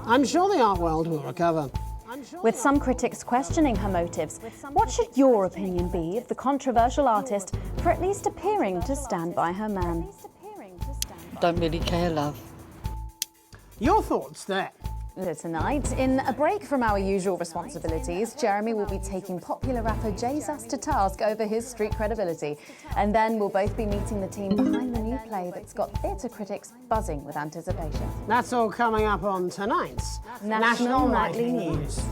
I'm sure the art world will recover. With some critics questioning her motives, what should your opinion be of the controversial artist for at least appearing to stand by her man? Don't really care, love. Your thoughts there? Tonight, in a break from our usual responsibilities, Jeremy will be taking popular rapper J-Zuss to task over his street credibility. And then we'll both be meeting the team behind the new play that's got theatre critics buzzing with anticipation. That's all coming up on tonight's National Nightly News.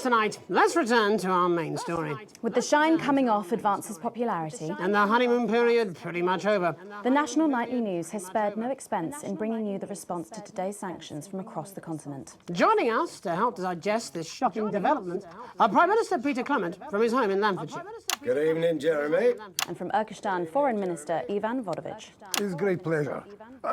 Tonight, let's return to our main story. With the shine coming off Advance's popularity and the honeymoon period pretty much over, the National Nightly News has spared no expense in bringing you the response to today's sanctions from across the continent. Joining us to help digest this shocking development are Prime Minister Peter Clement from his home in Lanfordshire. Good evening, Jeremy. And from Urkistan, Foreign Minister Ivan Vodovich. It's a great pleasure.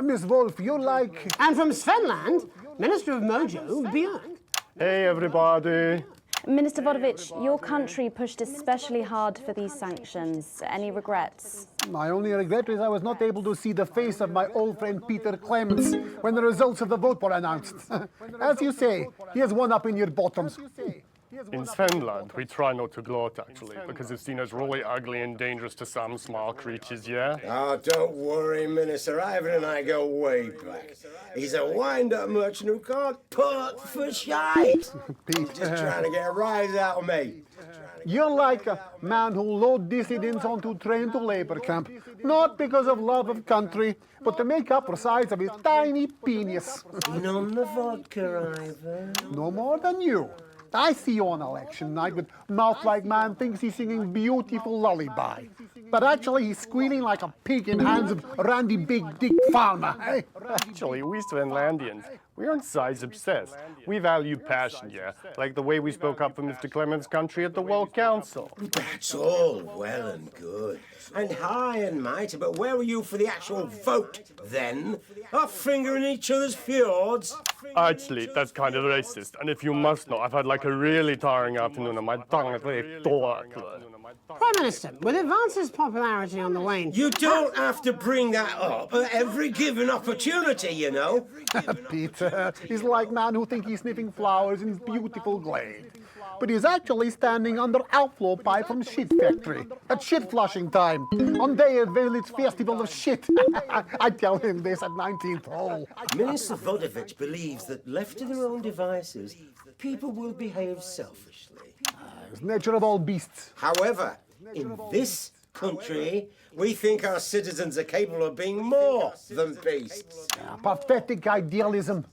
Miss Wolf, you like... And from Svenland, Minister of Mojo, Björk. Hey, everybody. Minister Vodovich, your country pushed especially hard for these sanctions. Any regrets? My only regret is I was not able to see the face of my old friend Peter Clements when the results of the vote were announced. As you say, he has one up in your bottoms. In Finland, we try not to gloat, actually, because it's seen as really ugly and dangerous to some small creatures, yeah? Oh, don't worry, Minister. Ivan and I go way back. He's a wind-up merchant who can't put for shite. He's just trying to get a rise out of me. You're like a man who load dissidents onto train to labor camp, not because of love of country, but to make up for the size of his tiny penis. In on the vodka, Ivan. No more than you. I see you on election night with mouth like man thinks he's singing beautiful lullaby. But actually he's squealing like a pig in hands of Randy Big Dick Farmer. Eh? Actually, we Svenlandians, we aren't size obsessed. We value passion, yeah? Like the way we spoke up for Mr. Clement's country at the World Council. That's all well and good. And high and mighty, but where were you for the actual vote, then? Off fingering each other's fjords? Actually, that's kind of racist. And if you must know, I've had like a really tiring afternoon and my tongue is very dark. Prime Minister, with Advance's popularity on the wane... You don't have to bring that up at every given opportunity, you know. Peter, he's like man who think he's sniffing flowers in his beautiful glade. But he's actually standing under outflow pipe from shit factory at shit flushing time on day of village festival of shit. I tell him this at 19th hole. Minister Vodovich believes that left to their own devices, people will behave selfishly. It's nature of all beasts. However, in this country, we think our citizens are capable of being more than beasts. Pathetic idealism.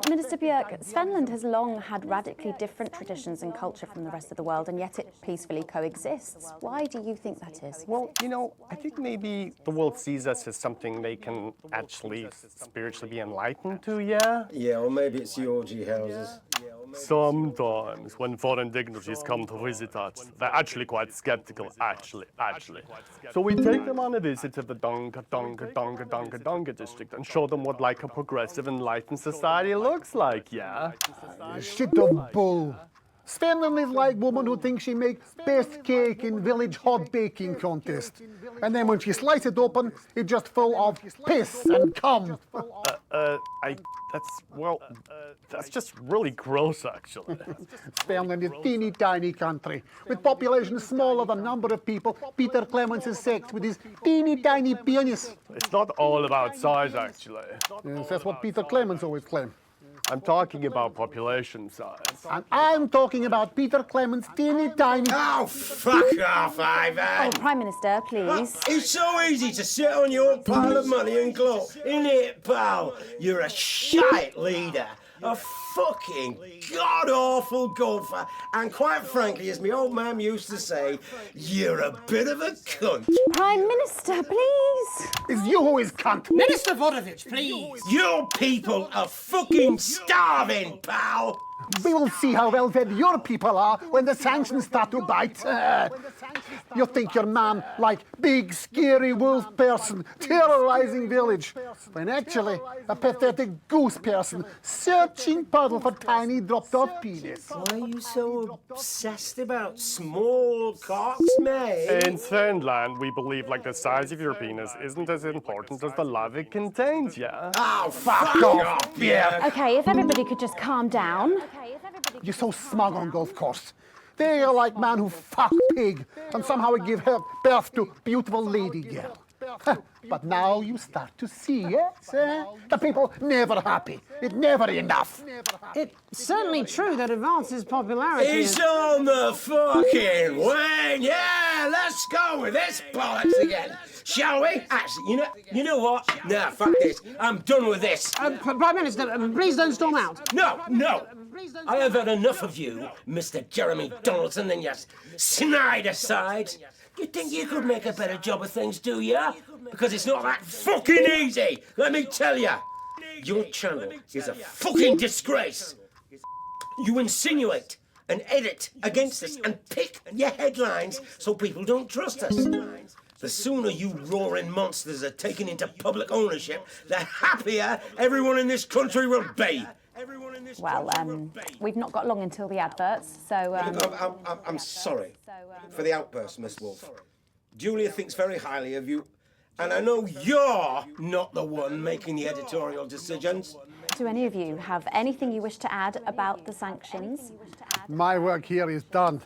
Minister Björk, Svenland has long had radically different traditions and culture from the rest of the world, and yet it peacefully coexists. Why do you think that is? Well, you know, I think maybe the world sees us as something they can actually spiritually be enlightened to, yeah? Yeah, or maybe it's the orgy houses. Sometimes, when foreign dignitaries come to visit us, they're actually quite skeptical, actually. So we take them on a visit to the Donga district and show them what like a progressive, enlightened society looks like, yeah? Shit of bull. Svenland is like woman who thinks she makes best cake in village hot baking contest. And then when she slices it open, it's just full of piss and cum. That's just really gross, actually. Svenland is a teeny tiny country. With population smaller than number of people, Peter Clements is sex with his teeny tiny penis. It's not all about size, actually. Yes, that's what Peter Clements always claimed. I'm talking about population size. And I'm talking about Peter Clements' teeny tiny... Oh, fuck off, Ivan! Oh, Prime Minister, please. It's so easy to sit on your pile of money and gloat, isn't it, pal? You're a shite leader. A fucking god-awful golfer. And quite frankly, as my old man used to say, you're a bit of a cunt. Prime Minister, please. It's you who is cunt. Minister Vodovich, please. Your people are fucking starving, pal. We will see how well fed your people are when the sanctions start to bite. You think you're man like big, scary wolf person terrorizing village, when actually a pathetic goose person searching puddle for tiny dropped-off penis. Why are you so obsessed about small cocks, mate? In Svenland, we believe like the size of your penis isn't as important as the love it contains, yeah? Oh, fuck off, yeah. Okay, if everybody could just calm down. You're so smug on golf course. They're like man who fuck pig and somehow give birth to beautiful lady girl. But now you start to see, yes? The people never happy. It's never enough. It's certainly true that Advance's popularity It's on the fucking wane. Yeah, let's go with this bollocks again. Shall we? Actually, you know what? Nah, fuck this. I'm done with this. Prime Minister, please don't storm out. No. I have had enough of you, Mr. Jeremy Donaldson, and your snide asides. You think you could make a better job of things, do ya? Because it's not that fucking easy, let me tell ya. Your channel is a fucking disgrace. You insinuate and edit against us and pick your headlines so people don't trust us. The sooner you roaring monsters are taken into public ownership, the happier everyone in this country will be. Well, we've not got long until the adverts, so... I'm sorry for the outburst, Miss Wolf. Julia thinks very highly of you, and I know you're not the one making the editorial decisions. Do any of you have anything you wish to add about the sanctions? My work here is done.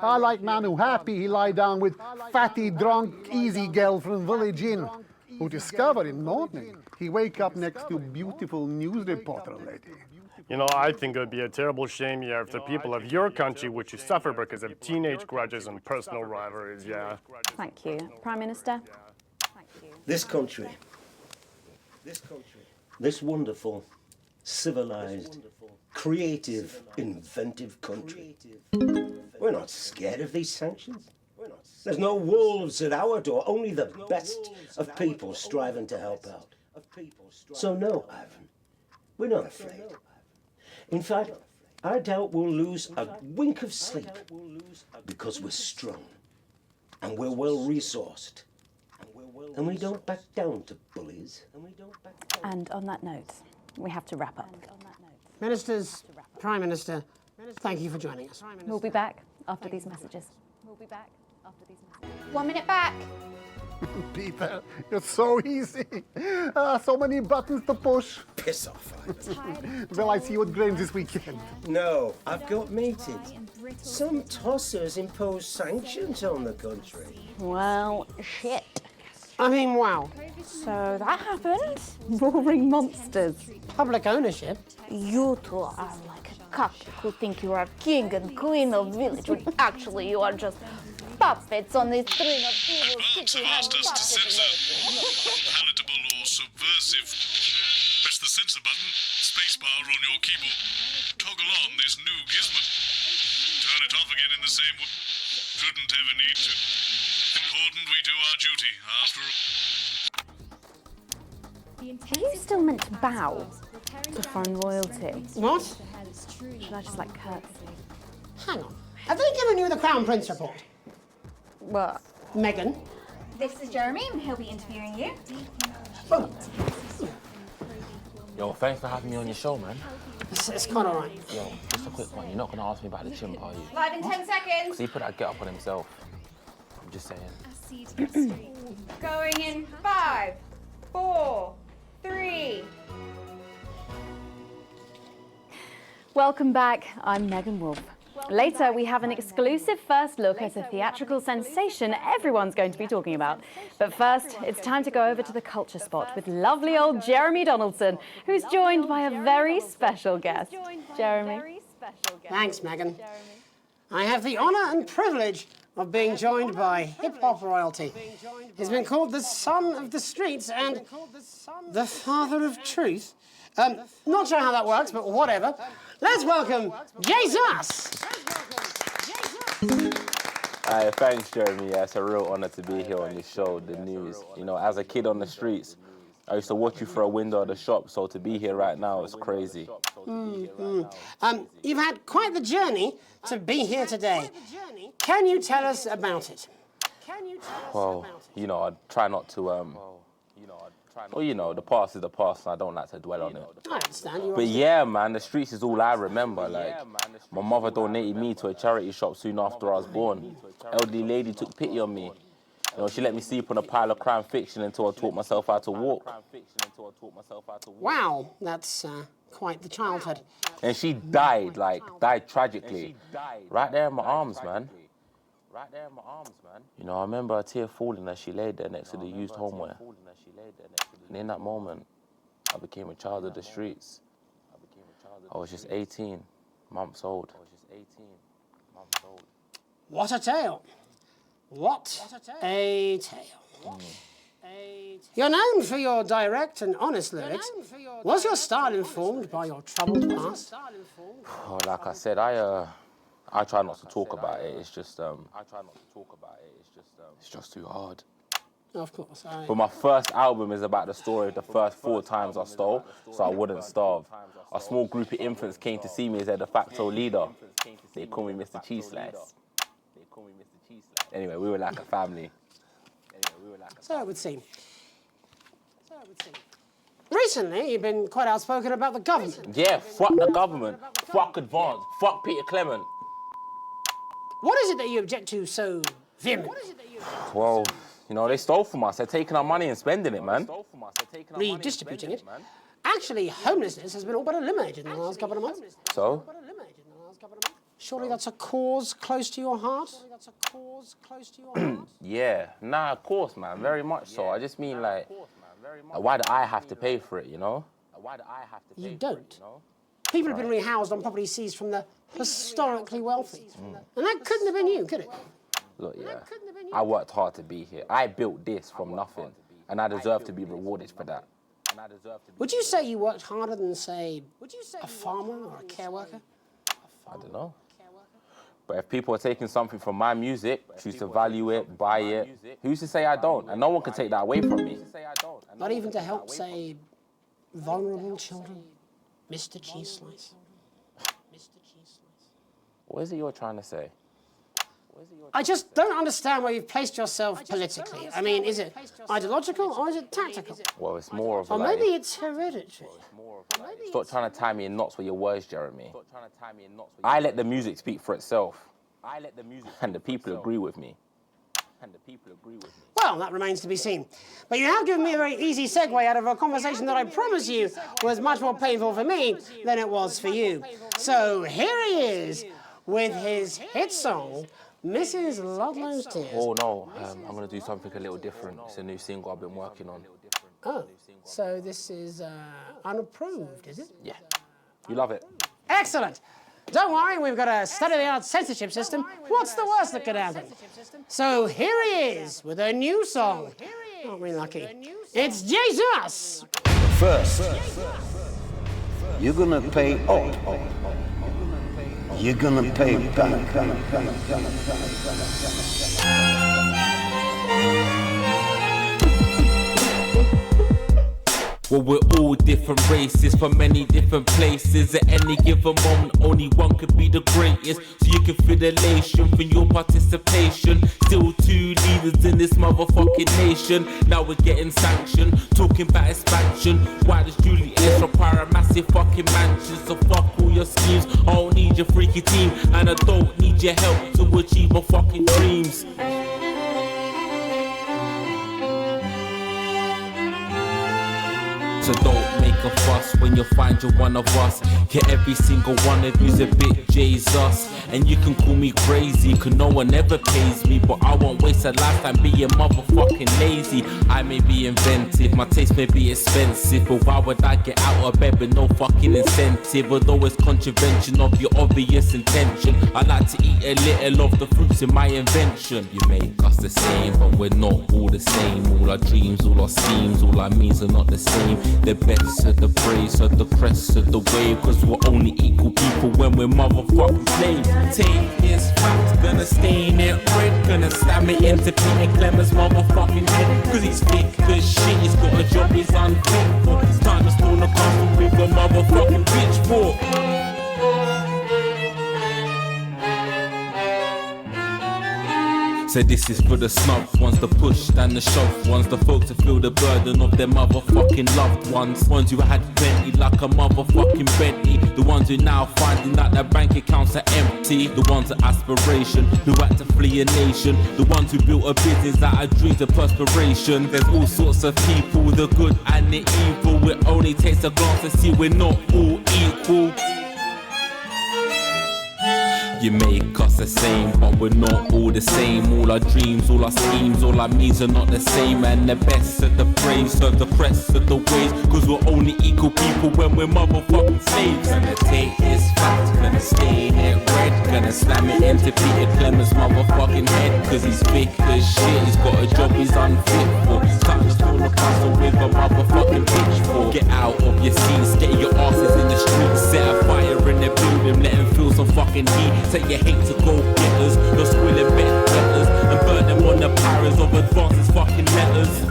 I like man who happy he lie down with fatty, drunk, easy girl from village inn, who discover in morning he wake up next to beautiful news reporter lady. You know, I think it would be a terrible shame, yeah, if the people of your country were to suffer because of teenage grudges and personal rivalries, yeah. Thank you. Prime Minister? This country, this wonderful, civilized, creative, inventive country, we're not scared of these sanctions. There's no wolves at our door, only the best of people striving to help out. So no, Ivan, we're not afraid. In fact, I doubt we'll lose a wink of sleep because we're strong and we're well-resourced and we don't back down to bullies. And on that note, we have to wrap up. Ministers, Prime Minister, thank you for joining us. We'll be back after these messages. 1 minute back. Peter, you're so easy. So many buttons to push. Piss off, Ivan. Will I see you at Grange this weekend? No, I've got meetings. Some tossers impose sanctions on the country. Well, shit. I mean, wow. So that happened. Roaring monsters. Public ownership. You two are like a couple who think you are king and queen of village when actually you are just puppets on this string of evil city asked us to censor palatable or subversive. Press the censor button, spacebar on your keyboard. Toggle on this new gizmo. Turn it off again in the same way. Shouldn't ever need to. Important we do our duty, after all. Are you still meant to bow to foreign royalty? What? Should I just like curtsy? Hang on. Have they given you the Crown Prince report? What? Meghan? This is Jeremy, and he'll be interviewing you. Oh. Yo, thanks for having me on your show, man. It's quite all right. Yo, just a quick one. You're not going to ask me about the chimp, are you? Live in 10 seconds. Because he put that get up on himself. I'm just saying. Going in 5, 4, 3. Welcome back. I'm Megan Wolf. Later, we have an exclusive first look at a theatrical sensation everyone's going to be talking about. But first, it's time to go over to the culture spot with lovely old Jeremy Donaldson, who's joined by a very special guest. Jeremy. Thanks, Megan. I have the honour and privilege of being joined by hip-hop royalty. He's been called the son of the streets and the father of truth. Not sure how that works, but whatever. Let's welcome J-Zuss. Thanks, Jeremy. Yeah, it's a real honour to be here on your show, The News. You know, as a kid on the streets, I used to watch you through a window of the shop, so to be here right now is crazy. You've had quite the journey to be here today. Can you tell us about it? Well, you know, I try not to, well, you know, the past is the past, and I don't like to dwell on it. I understand. But yeah, man, the streets is all I remember. Like, my mother donated me to a charity shop soon after I was born. Elderly lady took pity on me. You know, she let me sleep on a pile of crime fiction until I taught myself how to walk. Wow, that's quite the childhood. And she died, died tragically. Right there in my arms, man. You know, I remember a tear falling as she laid there next to the used homeware. And in that moment, I became a child of the streets. I was just 18 months old. What a tale. What a tale. You're known for your direct and honest lyrics. Was your style informed by your troubled past? Oh, like I said, I try not to talk about it. It's just, it's just too hard. Of course. But my first album is about the story of the first 4 times I stole, so I wouldn't starve. A small group of infants came to see me as their de facto leader. They call me Mr. Cheese Slice. Anyway, we were like a family. So it would seem. Recently, you've been quite outspoken about the government. Yeah, fuck the government. Fuck Advance. Fuck Peter Clement. What is it that you object to so vehemently? Well, you know, they stole from us. They're taking our money and spending it, man. Redistributing it. Actually, homelessness has been all but eliminated in the last couple of months. So? Surely that's a cause close to your heart? Yeah, nah, of course, man, very much so. I just mean, like, why do I have to pay for it, you know? You don't. People have been rehoused on property seized from the historically wealthy. And that couldn't have been you, could it? Look, yeah, I worked hard to be here. I built this from nothing, and I deserve to be rewarded for that. Would you say you worked harder than, say, a farmer or a care worker? I don't know. But if people are taking something from my music, choose to value it, buy it, who's to say I don't? And no one can take that away from me. Not even to help, say, vulnerable children? Mr. Cheese Slice? What is it you're trying to say? I just don't understand where you've placed yourself politically. I mean, is it ideological or is it tactical? Well, it's more of a... Or maybe it's hereditary. Stop trying to tie me in knots with your words, Jeremy. I let the music speak for itself. And the people agree with me. Well, that remains to be seen. But you have given me a very easy segue out of a conversation that I promise you was much more painful for me than it was for you. So here he is with his hit song, Mrs. Ludlow's Tears. Oh, no, I'm going to do something a little different. It's a new single I've been working on. Oh, so this is unapproved, is it? Yeah. You love it. Excellent. Don't worry, we've got a state-of-the-art censorship system. What's the worst that could happen? So here he is with a new song. Aren't we lucky? It's J-Zuss. First, you're gonna pay up. You're gonna pay back. Well, we're all different races from many different places. At any given moment, only one could be the greatest. So you can feel elation from your participation. Still two leaders in this motherfucking nation. Now we're getting sanctioned, talking about expansion. Why does Julius require a massive fucking mansion? So fuck all your schemes. I don't need your freaky team, and I don't need your help to achieve my fucking dreams. So don't make a fuss when you find you're one of us. Yeah, every single one of you's a bit J-Zuss. And you can call me crazy, cause no one ever pays me. But I won't waste a lifetime being motherfucking lazy. I may be inventive, my taste may be expensive. But why would I get out of bed with no fucking incentive? Although it's contravention of your obvious intention. I like to eat a little of the fruits in my invention. You make us the same, but we're not all the same. All our dreams, all our schemes, all our means are not the same. The best of the praise of the crest of the wave. Cause we're only equal people when we're motherfucking slaves. Take this fact, gonna stain it red. Gonna stab it into Peter Clemens' motherfucking head. Cause he's thick as shit, he's got a job he's unfit for. It's time to storm the castle with a motherfucking pitchfork. So this is for the snub ones, the push and the shove ones, the folks that feel the burden of their motherfucking loved ones. Ones who had plenty like a motherfucking Bentley. The ones who now finding that their bank accounts are empty. The ones of aspiration who had to flee a nation. The ones who built a business out of dreams of perspiration. There's all sorts of people, the good and the evil. It only takes a glance to see we're not all equal. You make us the same, but we're not all the same. All our dreams, all our schemes, all our means are not the same. And the best of the praise, of the crest of the waves. Cause we're only equal people when we're motherfucking slaves. Gonna take this fact, gonna stain it red. Gonna slam it into Peter Clemens' motherfucking head. Cause he's thick as shit, he's got a job he's unfit for. Time to storm the castle with a motherfucking pitchfork. Get out of your seats, get your asses in the streets. Set a fire in the building, let them feel some fucking heat. Take your hate to go getters, your squilling bet letters, and burn them on the paras of advances fucking letters.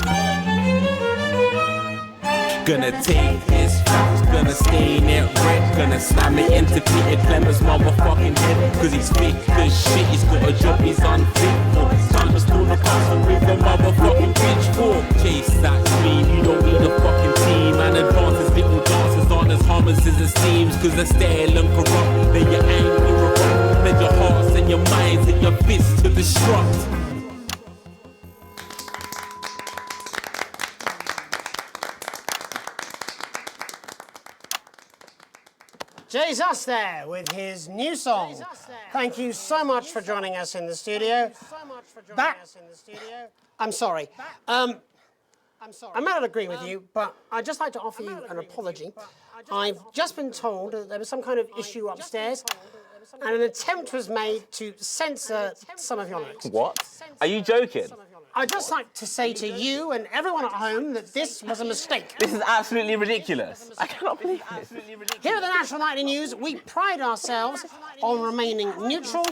Gonna take this fact, gonna stain it red. Gonna slam it into Peter Clemens' motherfucking head. Cause he's thick as shit, he's got a job he's unfit for. Time to storm the castle with a motherfucking pitchfork. Chase that dream, you don't need a fucking team. And advances, little dances aren't as harmless as it seems. Cause they're stale and corrupt, then you're angry or wrong. Lend your hearts and your minds and your fists to destruct. J-Zuss there with his new song. Thank you so much for joining us in the studio. I'm sorry. I may not agree with you, but I'd just like to offer you an apology. I've just been told that there was some kind of issue upstairs, and an attempt was made to censor some of your lyrics. What? Are you joking? I'd just like to say to you and everyone at home that this was a mistake. This is absolutely ridiculous. I cannot believe this. Here at the National Nightly News, we pride ourselves on remaining neutral,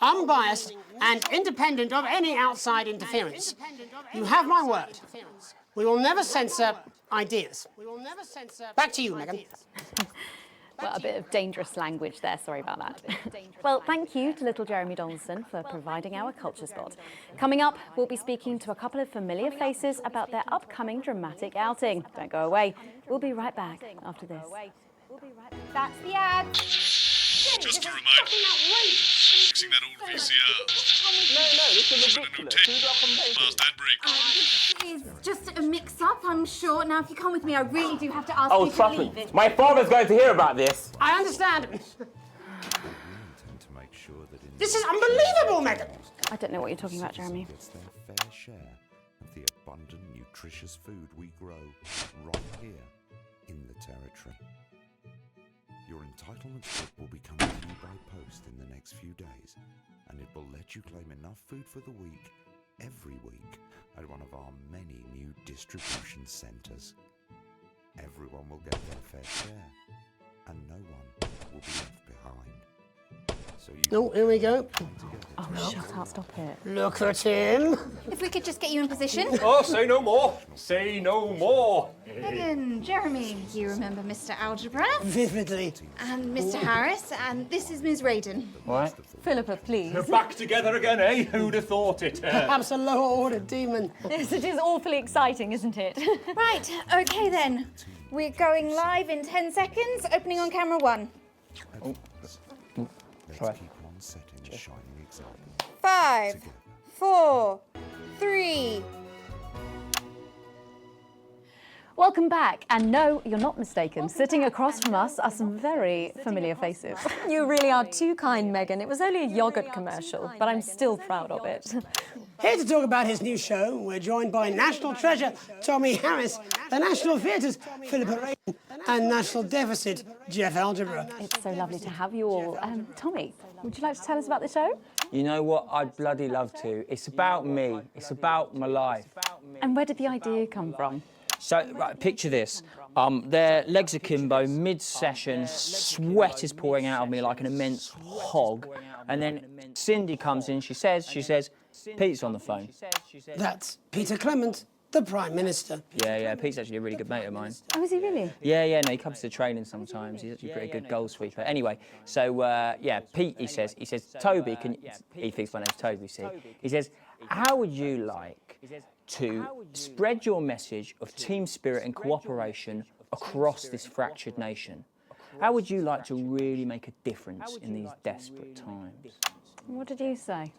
unbiased, and independent of any outside interference. You have my word. We will never censor ideas. Back to you, Megan. Well, a bit of dangerous language there, sorry about that. Well, thank you to little Jeremy Donaldson for providing our culture spot. Coming up, we'll be speaking to a couple of familiar faces about their upcoming dramatic outing. Don't go away. We'll be right back after this. That's the ad. Just to remind you, fixing that old VCR. No, this is Open a new ridiculous. tape. Last ad break. This is just a mix-up, I'm sure. Now, if you come with me, I really do have to ask Oh, you to trust leave me. it. My father's going to hear about this. I understand. This is unbelievable, Megan. I don't know what you're talking about, Jeremy. Gets their fair share of the abundant, nutritious food we grow right here in the territory. Your entitlement slip will be coming to you by post in the next few days, and it will let you claim enough food for the week, every week, at one of our many new distribution centres. Everyone will get their fair share, and no one will be left behind. So Oh, here we go. Oh, shut up, stop it. Look at him. If we could just get you in position. Oh, say no more. Say no more. Megan, Jeremy, you remember Mr. Algebra? Vividly. And Mr. Harris, and this is Ms. Radin. What? Philippa, please. We're back together again, eh? Who'd have thought it? Perhaps a lower order demon. Yes, it is awfully exciting, isn't it? Right, okay then. We're going live in 10 seconds, opening on camera 1. Let's keep on setting a shining example. 5, 4, 3. Welcome back, and no, you're not mistaken. Sitting across from us are some very familiar faces. You really are too kind, Megan. It was only a yogurt commercial, but I'm still proud of it. Here to talk about his new show, we're joined by National Treasure Tommy Harris, the National Theatre's Philippa Radin, and National Deficit Jeff Algebra. It's so lovely to have you all. Tommy, would you like to tell us about the show? You know what? I'd bloody love to. It's about me. It's about my life. And where did the idea come from? So, right, picture this. Their legs akimbo, mid-session, sweat is pouring out of me like an immense hog. And then Cindy comes in, she says, Pete's on the phone. That's Peter Clement, the Prime Minister. Yeah, Pete's actually a really good mate of mine. Oh, is he really? Yeah, no, he comes to training sometimes. He's actually a pretty good goal sweeper. Anyway, so, Pete, he says, Toby, he thinks my name's Toby, see? He says, how would you like to spread your message of team spirit and cooperation across this fractured nation? How would you like to really make a difference in these desperate times? What did you say?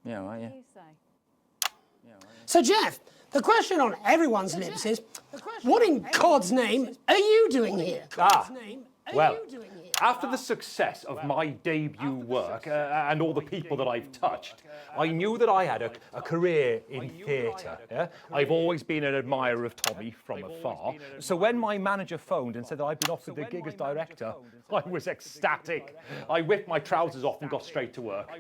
Yeah, right, yeah. So, Jeff, the question on everyone's lips is, what in God's name are you doing here? Well, after the success of my debut work and all the people that I've touched, I knew that I had a career in theatre. Yeah? I've always been an admirer of Tommy from afar. So when my manager phoned and said that I'd been offered the gig as director, I was ecstatic. I whipped my trousers off and got straight to work.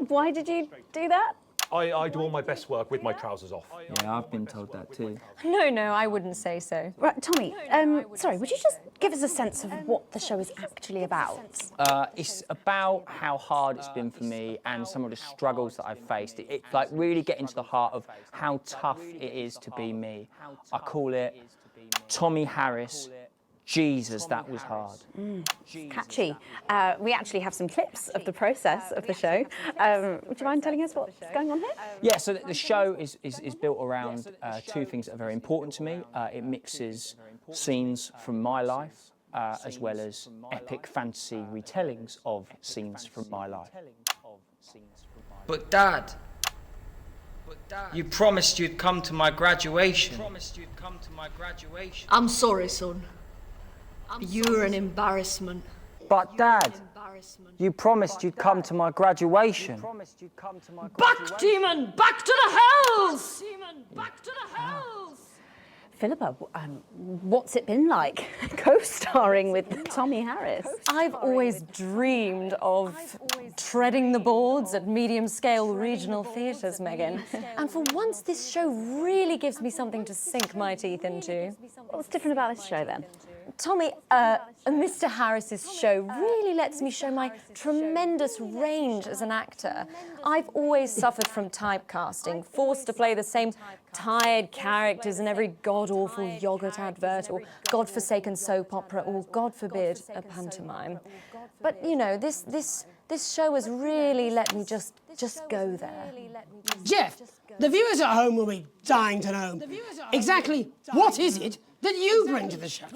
Why did you do that? I do all my best work with my trousers off. Yeah, I've been told that too. No, I wouldn't say so. Right, Tommy, sorry, would you just give us a sense of what the show is actually about? It's about how hard it's been for me and some of the struggles that I've faced. It's like really getting to the heart of how tough it is to be me. I call it Tommy Harris. Jesus, that was hard. Catchy. We actually have some clips of the process of the show. Would you mind telling us what's going on here? Yeah, so the show is built around two things that are very important to me. It mixes scenes from my life as well as epic fantasy retellings of scenes from my life. But Dad, you promised you'd come to my graduation. I'm sorry, son. You're an embarrassment. But Dad, you promised you'd come to my graduation. Back, demon! Back to the hells! Demon, back to the hells! Philippa, what's it been like co-starring with Tommy Harris? I've always dreamed of treading the boards at medium-scale regional theatres, Megan. And for once, this show really gives me something to sink my teeth into. What's different about this show, then? Tommy, Mr. Harris's show really lets me show my tremendous range as an actor. I've always suffered from typecasting, forced to play the same tired characters in every god-awful yogurt advert or godforsaken soap opera or, God forbid, a pantomime. But, you know, this show has really let me just go there. Jeff, the viewers at home will be dying to know exactly what is it that you bring to the show?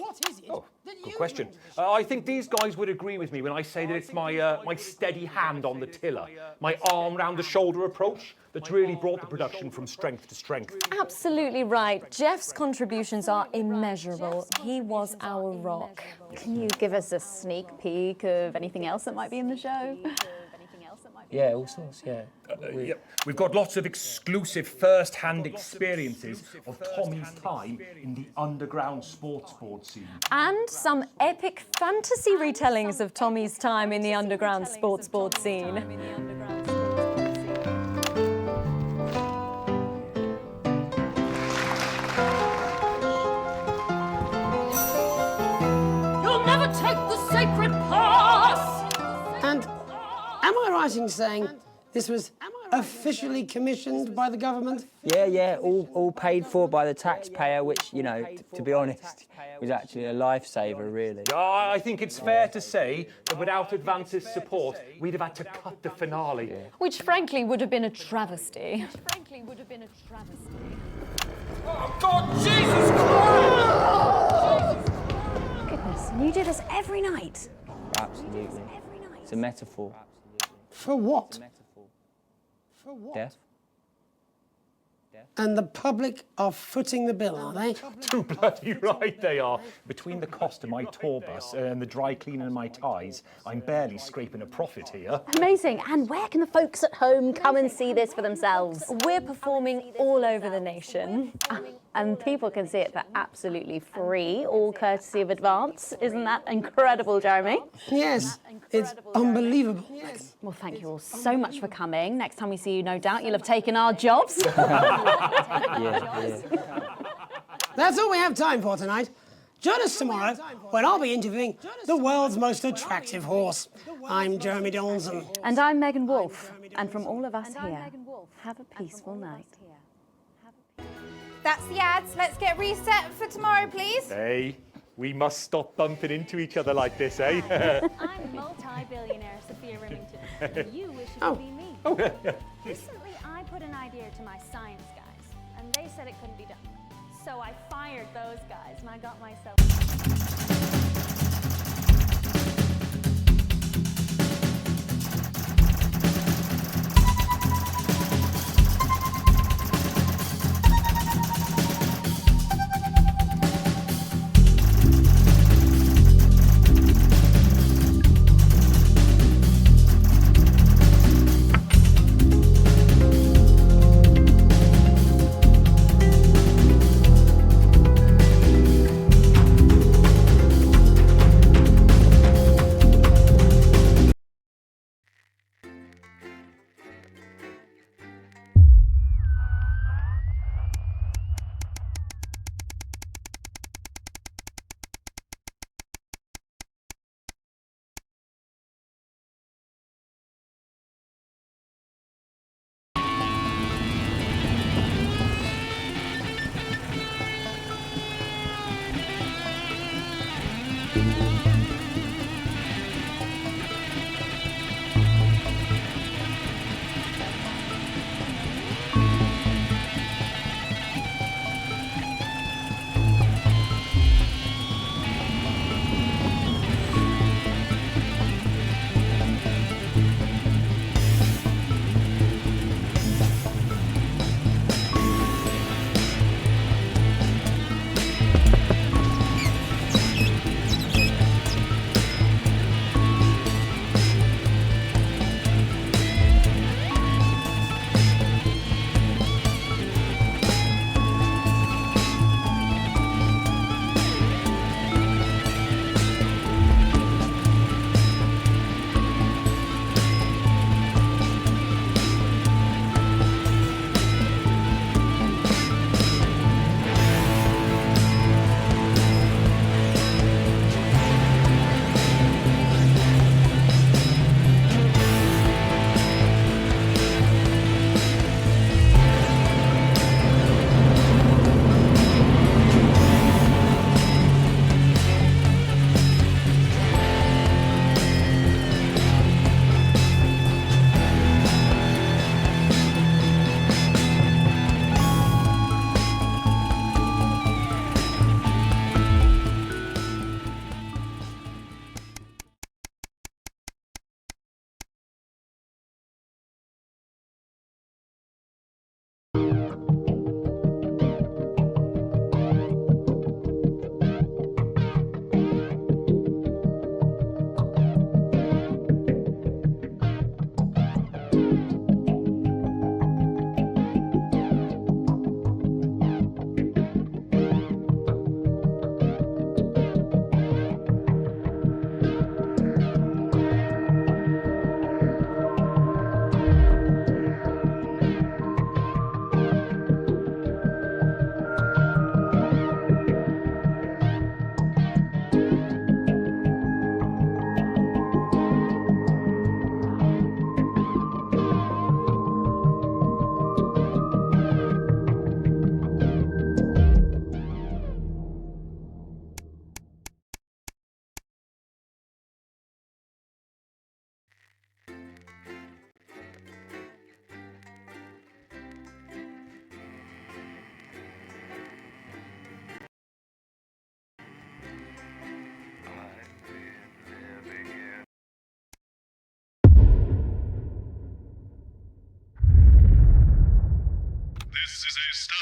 Oh, good question. I think these guys would agree with me when I say that it's my steady hand on the tiller, my arm round the shoulder approach that's really brought the production from strength to strength. Absolutely right. Jeff's contributions are immeasurable. He was our rock. Can you give us a sneak peek of anything else that might be in the show? Yeah, all sorts, yeah. We've got lots of exclusive first-hand experiences of Tommy's time in the underground sports board scene. And some epic fantasy retellings of Tommy's time in the underground sports board scene. You'll never take the sacred path! And am I right in saying this was officially commissioned by the government? Yeah, all paid for by the taxpayer, which, you know, to be honest, was actually a lifesaver, really. I think it's fair to say that without Advance's support, we'd have had to cut the finale. Yeah. Which, frankly, would have been a travesty. Oh, God, Jesus Christ! Goodness, and you do this every night? Absolutely. It's a metaphor. For what? For what? Death. And the public are footing the bill, are they? Too bloody right they are. Between the cost of my tour bus and the dry cleaning of my ties, I'm barely scraping a profit here. Amazing. And where can the folks at home come and see this for themselves? We're performing all over the nation. And people can see it for absolutely free, all courtesy of Advance. Isn't that incredible, Jeremy? Yes, it's unbelievable. Yes. Well, thank you all so much for coming. Next time we see you, no doubt you'll have taken our jobs. That's all we have time for tonight. Join us tomorrow when I'll be interviewing the world's most attractive horse. I'm Jeremy Donaldson. And I'm Megan Wolf. And from all of us here, have a peaceful night. That's the ads. Let's get reset for tomorrow, please. Hey, we must stop bumping into each other like this, eh? I'm multi-billionaire Sophia Remington. You wish you could be me. Recently, I put an idea to my science guys, and they said it couldn't be done. So I fired those guys, and I got myself...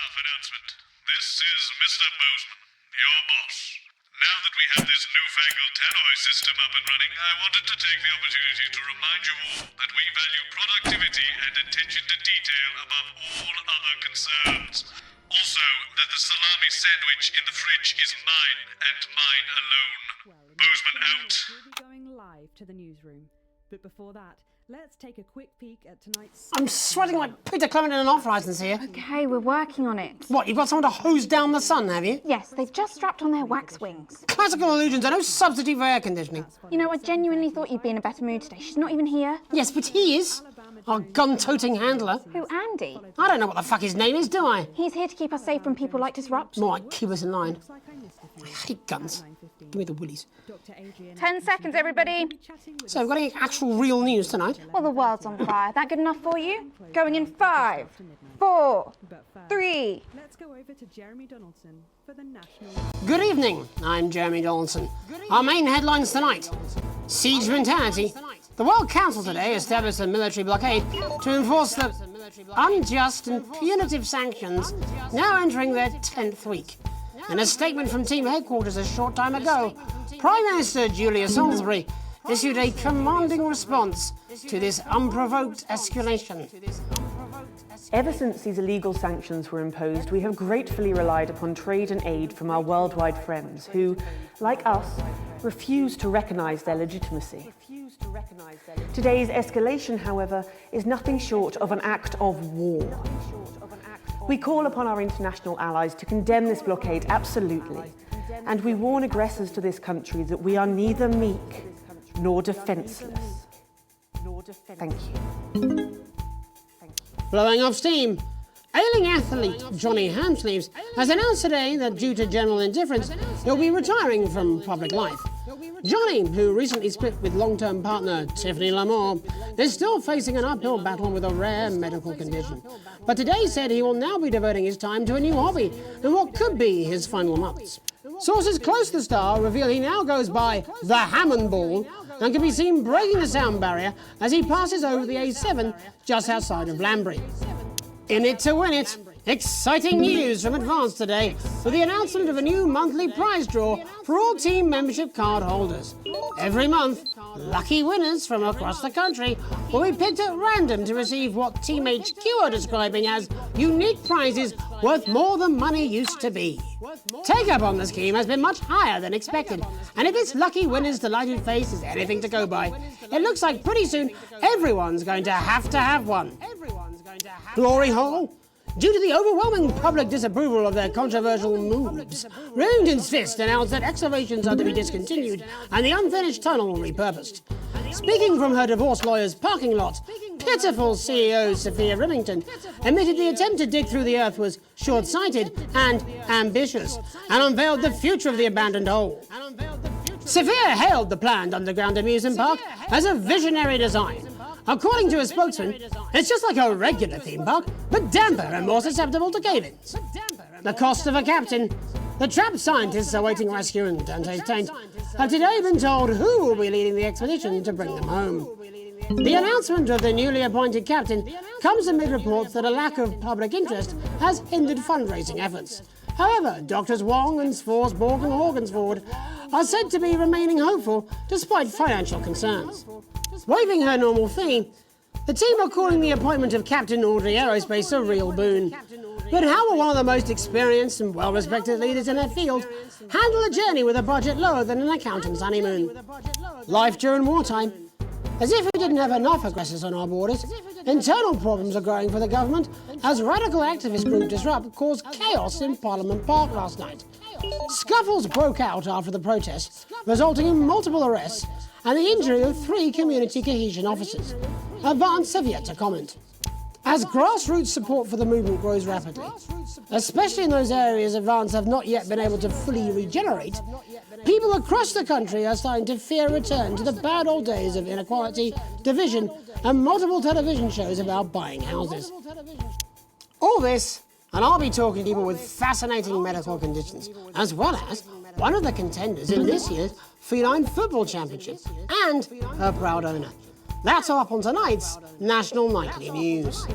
staff announcement. This is Mr. Bozeman, your boss. Now that we have this newfangled tannoy system up and running, I wanted to take the opportunity to remind you all that we value productivity and attention to detail above all other concerns. Also, that the salami sandwich in the fridge is mine and mine alone. Bozeman out. We'll be going live to the newsroom. But before that, let's take a quick peek at tonight's... I'm sweating like Peter Clement in an Uprising here. Okay, we're working on it. What, you've got someone to hose down the sun, have you? Yes, they've just strapped on their wax wings. Classical illusions are no substitute for air conditioning. You know, I genuinely thought you'd be in a better mood today. She's not even here. Yes, but he is. Our gun-toting handler. Who, Andy? I don't know what the fuck his name is, do I? He's here to keep us safe from people like Disrupt. More like keep us in line. I hate guns. Give me the willies. 10 seconds, everybody. So, we've got any actual real news tonight? Well, the world's on fire. That good enough for you? Going in 5, 4, 3. Let's go over to Jeremy Donaldson for the national... Good evening, I'm Jeremy Donaldson. Our main headlines tonight. Siege mentality. The World Council today established a military blockade to enforce the unjust and punitive sanctions now entering their 10th week. In a statement from team headquarters a short time ago, Prime Minister Julia Salisbury issued a commanding response to this unprovoked escalation. Ever since these illegal sanctions were imposed, we have gratefully relied upon trade and aid from our worldwide friends who, like us, refuse to recognise their legitimacy. Today's escalation, however, is nothing short of an act of war. We call upon our international allies to condemn this blockade absolutely, and we warn aggressors to this country that we are neither meek nor defenceless. Thank you. Blowing off steam. Ailing athlete Johnny Hamsleeves has announced today that due to general indifference, he'll be retiring from public life. Johnny, who recently split with long-term partner Tiffany Lamore, is still facing an uphill battle with a rare medical condition. But today said he will now be devoting his time to a new hobby in what could be his final months. Sources close to the star reveal he now goes by the Hammond Ball and can be seen breaking the sound barrier as he passes over the A7 just outside of Lambray. In it to win it. Exciting news from Advance today with the announcement of a new monthly prize draw for all team membership card holders. Every month, lucky winners from across the country will be picked at random to receive what Team HQ are describing as unique prizes worth more than money used to be. Take-up on the scheme has been much higher than expected, and if this lucky winner's delighted face is anything to go by, it looks like pretty soon everyone's going to have one. Glory Hole? Due to the overwhelming public disapproval of their controversial moves, Remington's Fist announced that excavations are to be discontinued and the unfinished tunnel repurposed. Speaking from her divorce lawyer's parking lot, pitiful CEO Sophia Remington admitted the attempt to dig through the earth was short-sighted and ambitious, and unveiled the future of the abandoned hole. Sophia hailed the planned underground amusement park as a visionary design. According to a spokesman, it's just like a regular theme park, but damper and more susceptible to cave-ins. The cost of a captain. The trapped scientists awaiting rescue in Dante's Taint have today been told who will be leading the expedition to bring them home. The announcement of the newly appointed captain comes amid reports that a lack of public interest has hindered fundraising efforts. However, Doctors Wong and Forsborg and Horgensford are said to be remaining hopeful despite financial concerns. Waving her normal fee, the team are calling the appointment of Captain Audrey Aerospace a real boon. But how will one of the most experienced and well-respected leaders in their field handle a journey with a budget lower than an accountant's honeymoon? Life during wartime. As if we didn't have enough aggressors on our borders, internal problems are growing for the government as radical activist group Disrupt caused chaos in Parliament Park last night. Scuffles broke out after the protests, resulting in multiple arrests and the injury of 3 community cohesion officers. Advance have yet to comment. As grassroots support for the movement grows rapidly, especially in those areas Advance have not yet been able to fully regenerate, people across the country are starting to fear a return to the bad old days of inequality, division, and multiple television shows about buying houses. All this, and I'll be talking to people with fascinating medical conditions, as well as one of the contenders in this year's Feline Football Championship, and her proud owner. That's all up on tonight's National Nightly News.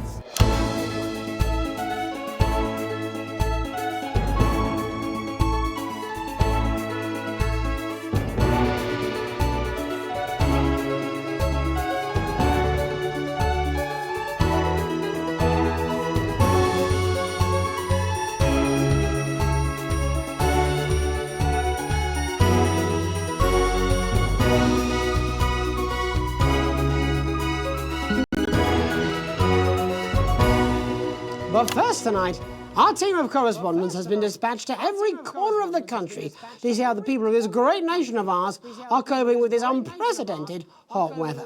But first tonight, our team of correspondents has been dispatched to every corner of the country to see how the people of this great nation of ours are coping with this unprecedented hot weather.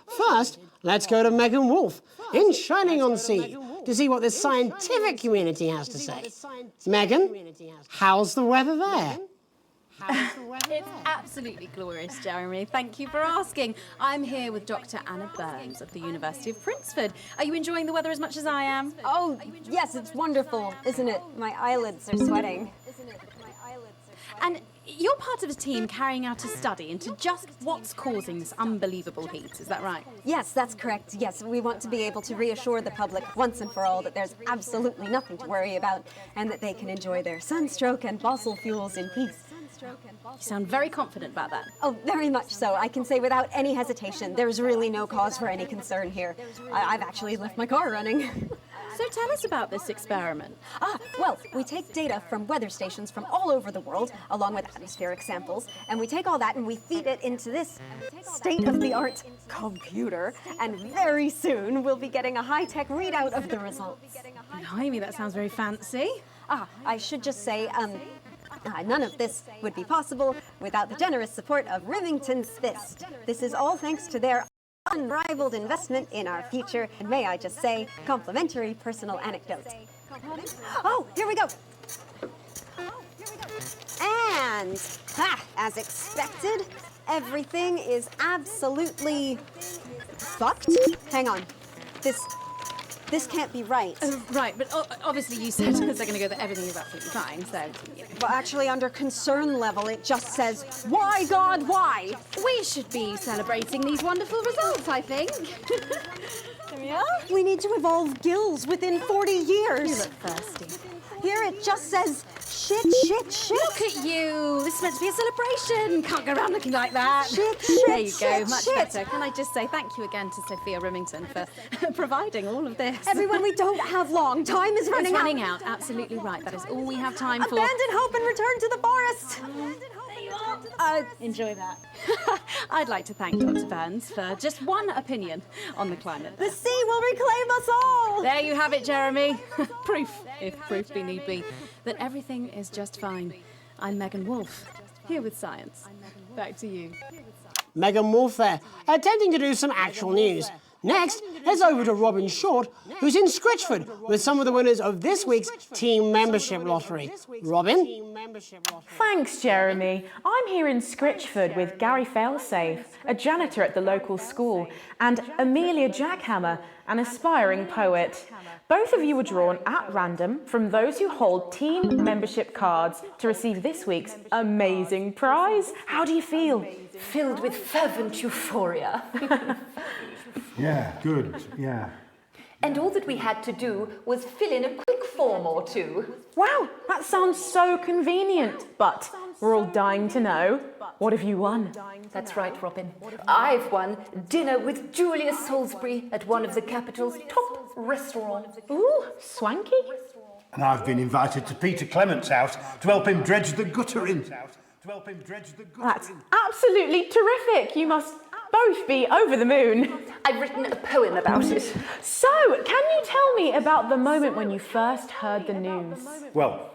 First, let's go to Megan Wolf in Shining-on-Sea to see what the scientific community has to say. Megan, how's the weather there? It's absolutely glorious, Jeremy. Thank you for asking. I'm here with Dr. Anna Burns of the University of Princeford. Are you enjoying the weather as much as I am? Oh, yes, it's wonderful, isn't it? My eyelids are sweating. And you're part of a team carrying out a study into just what's causing this unbelievable heat, is that right? Yes, that's correct. Yes, we want to be able to reassure the public once and for all that there's absolutely nothing to worry about and that they can enjoy their sunstroke and fossil fuels in peace. You sound very confident about that. Oh, very much so. I can say without any hesitation, there's really no cause for any concern here. I've actually left my car running. So tell us about this experiment. Well, we take data from weather stations from all over the world, along with atmospheric samples, and we take all that and we feed it into this state-of-the-art computer, and very soon we'll be getting a high-tech readout of the results. Blimey, that sounds very fancy. I should just say, none of this would be possible without the generous support of Remington's Fist. This is all thanks to their unrivaled investment in our future, and may I just say, complimentary personal anecdote. Oh, here we go. And, as expected, everything is absolutely fucked. Hang on. This can't be right. Right, but obviously you said a second ago that everything is absolutely fine, so... Well, actually, under concern level, it just says, why, God, why? We should be celebrating these wonderful results, I think. Yeah? We need to evolve gills within 40 years. You look thirsty. Here it just says, shit. Look at you. This is meant to be a celebration. Can't go around looking like that. Shit. There you go, much better. Can I just say thank you again to Sophia Remington for providing all of this. Everyone, we don't have long. Time is running out. It's running out. Absolutely right. That is all we have time for. Abandon hope and return to the forest. Enjoy that. I'd like to thank Dr. Burns for just one opinion on the climate. The sea will reclaim us all! There you have it, Jeremy. Proof, if proof be need be, that everything is just fine. I'm Megan Wolf, here with science. Back to you. Megan Wolf there, attempting to do some actual news. Next, let's over to Robin Short, who's in Scritchford with some of the winners of this week's Team Membership Lottery. Robin? Thanks, Jeremy. I'm here in Scritchford with Gary Failsafe, a janitor at the local school, and Amelia Jackhammer, an aspiring poet. Both of you were drawn at random from those who hold team membership cards to receive this week's amazing prize. How do you feel? Filled with fervent euphoria. Yeah, good, yeah. And all that we had to do was fill in a quick form or two. Wow, that sounds so convenient. But we're all dying to know, what have you won? That's right, Robin. I've won dinner with Julius Salisbury at one of the capital's top restaurants. Ooh, swanky. And I've been invited to Peter Clement's house to help him dredge the gutter in. That's absolutely terrific. You must both be over the moon. I've written a poem about it. So, can you tell me about the moment when you first heard the news? Well,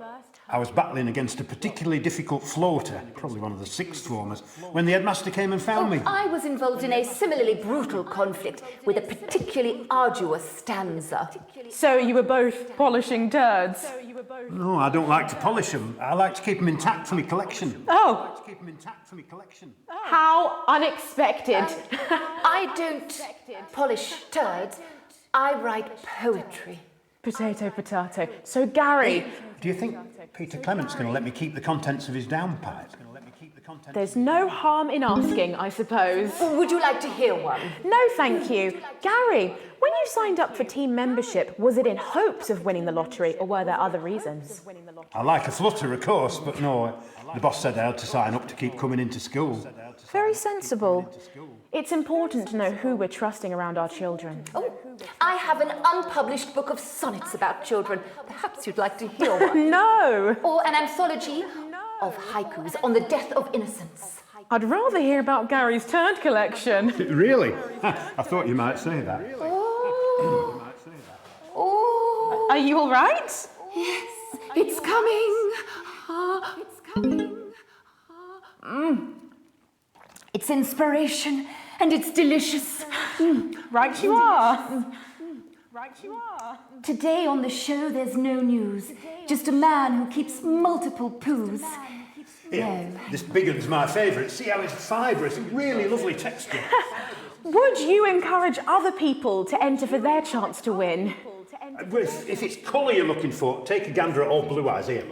I was battling against a particularly difficult floater, probably one of the sixth formers, when the headmaster came and found me. I was involved in a similarly brutal conflict with a particularly arduous stanza. So you were both polishing turds? No, I don't like to polish them. I like to keep them intact for my collection. Oh! How unexpected. I don't polish turds. I write poetry. Potato, potato. So, Gary... Do you think Peter Clement's going to let me keep the contents of his downpipe? There's no harm in asking, I suppose. Would you like to hear one? No, thank you. Gary, when you signed up for team membership, was it in hopes of winning the lottery, or were there other reasons? I like a flutter, of course, but no, the boss said I had to sign up to keep coming into school. Very sensible. It's important to know who we're trusting around our children. Oh, I have an unpublished book of sonnets about children. Perhaps you'd like to hear one. No! Or an anthology of haikus on the death of innocence. I'd rather hear about Gary's turd collection. Really? I thought you might say that. Are Are you all right? Yes, it's coming. It's coming. It's inspiration and it's delicious. Right you are. Right you are. Today on the show there's no news, just a man who keeps multiple poos. Yeah, this big one's my favourite. See how it's fibrous, really lovely texture. Would you encourage other people to enter for their chance to win? Well, if it's colour you're looking for, take a gander at old Blue Eyes here.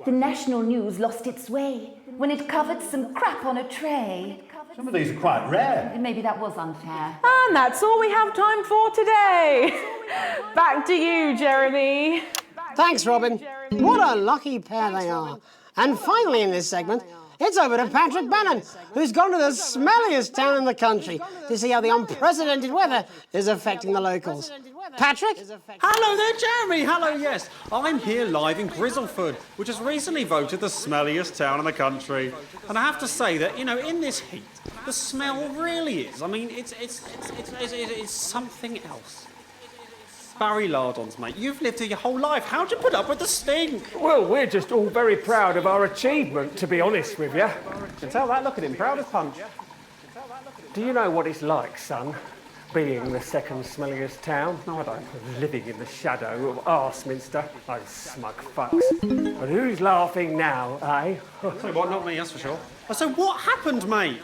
The national news lost its way when it covered some crap on a tray. Some of these are quite rare. Maybe that was unfair. And that's all we have time for today. Back to you, Jeremy. Thanks, Robin. What a lucky pair they are. And finally in this segment, it's over to Patrick Bannon, who's gone to the smelliest town in the country to see how the unprecedented weather is affecting the locals. Patrick? Hello there, Jeremy. Hello, yes. I'm here live in Grizzleford, which has recently voted the smelliest town in the country. And I have to say that, you know, in this heat, the smell really is. I mean, it's something else. Barry Lardons, mate, you've lived here your whole life. How'd you put up with the stink? Well, we're just all very proud of our achievement, to be honest with you. You can tell that, look at him, proud as punch. Do you know what it's like, son, being the second smelliest town? No, I don't. Living in the shadow of Arseminster. Those smug fucks. But who's laughing now, eh? What, not me, that's for sure. So what happened, mate?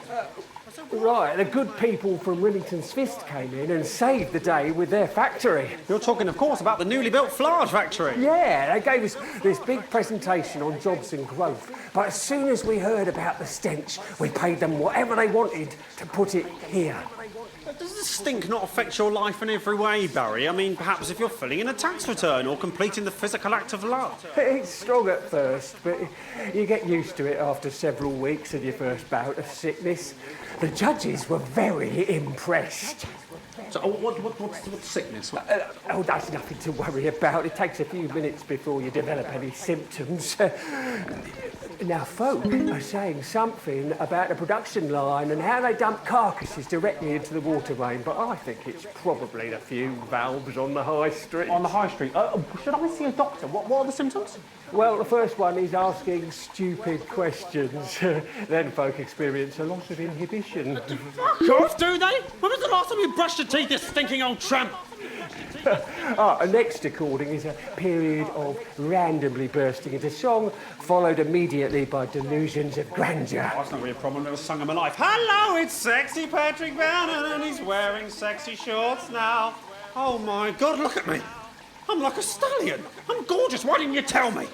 Right, the good people from Remington's Fist came in and saved the day with their factory. You're talking, of course, about the newly built Flage factory. Yeah, they gave us this big presentation on jobs and growth. But as soon as we heard about the stench, we paid them whatever they wanted to put it here. Does the stink not affect your life in every way, Barry? I mean, perhaps if you're filling in a tax return or completing the physical act of love. It's strong at first, but you get used to it after several weeks of your first bout of sickness. The judges were very impressed. So, what's sickness? Oh, that's nothing to worry about. It takes a few minutes before you develop any symptoms. Now, folk are saying something about the production line and how they dump carcasses directly into the water main, but I think it's probably the few valves on the high street. On the high street? Should I see a doctor? What are the symptoms? Well, the first one is asking stupid questions. Then folk experience a loss of inhibition. Fuck off, do they? When was the last time you brushed your teeth, you stinking old tramp? Next recording is a period of randomly bursting into song, followed immediately by delusions of grandeur. Oh, that's not really a problem, I've never sung in my life. Hello, it's sexy Patrick Bannon, and he's wearing sexy shorts now. Oh my God, look at me. I'm like a stallion. I'm gorgeous, why didn't you tell me?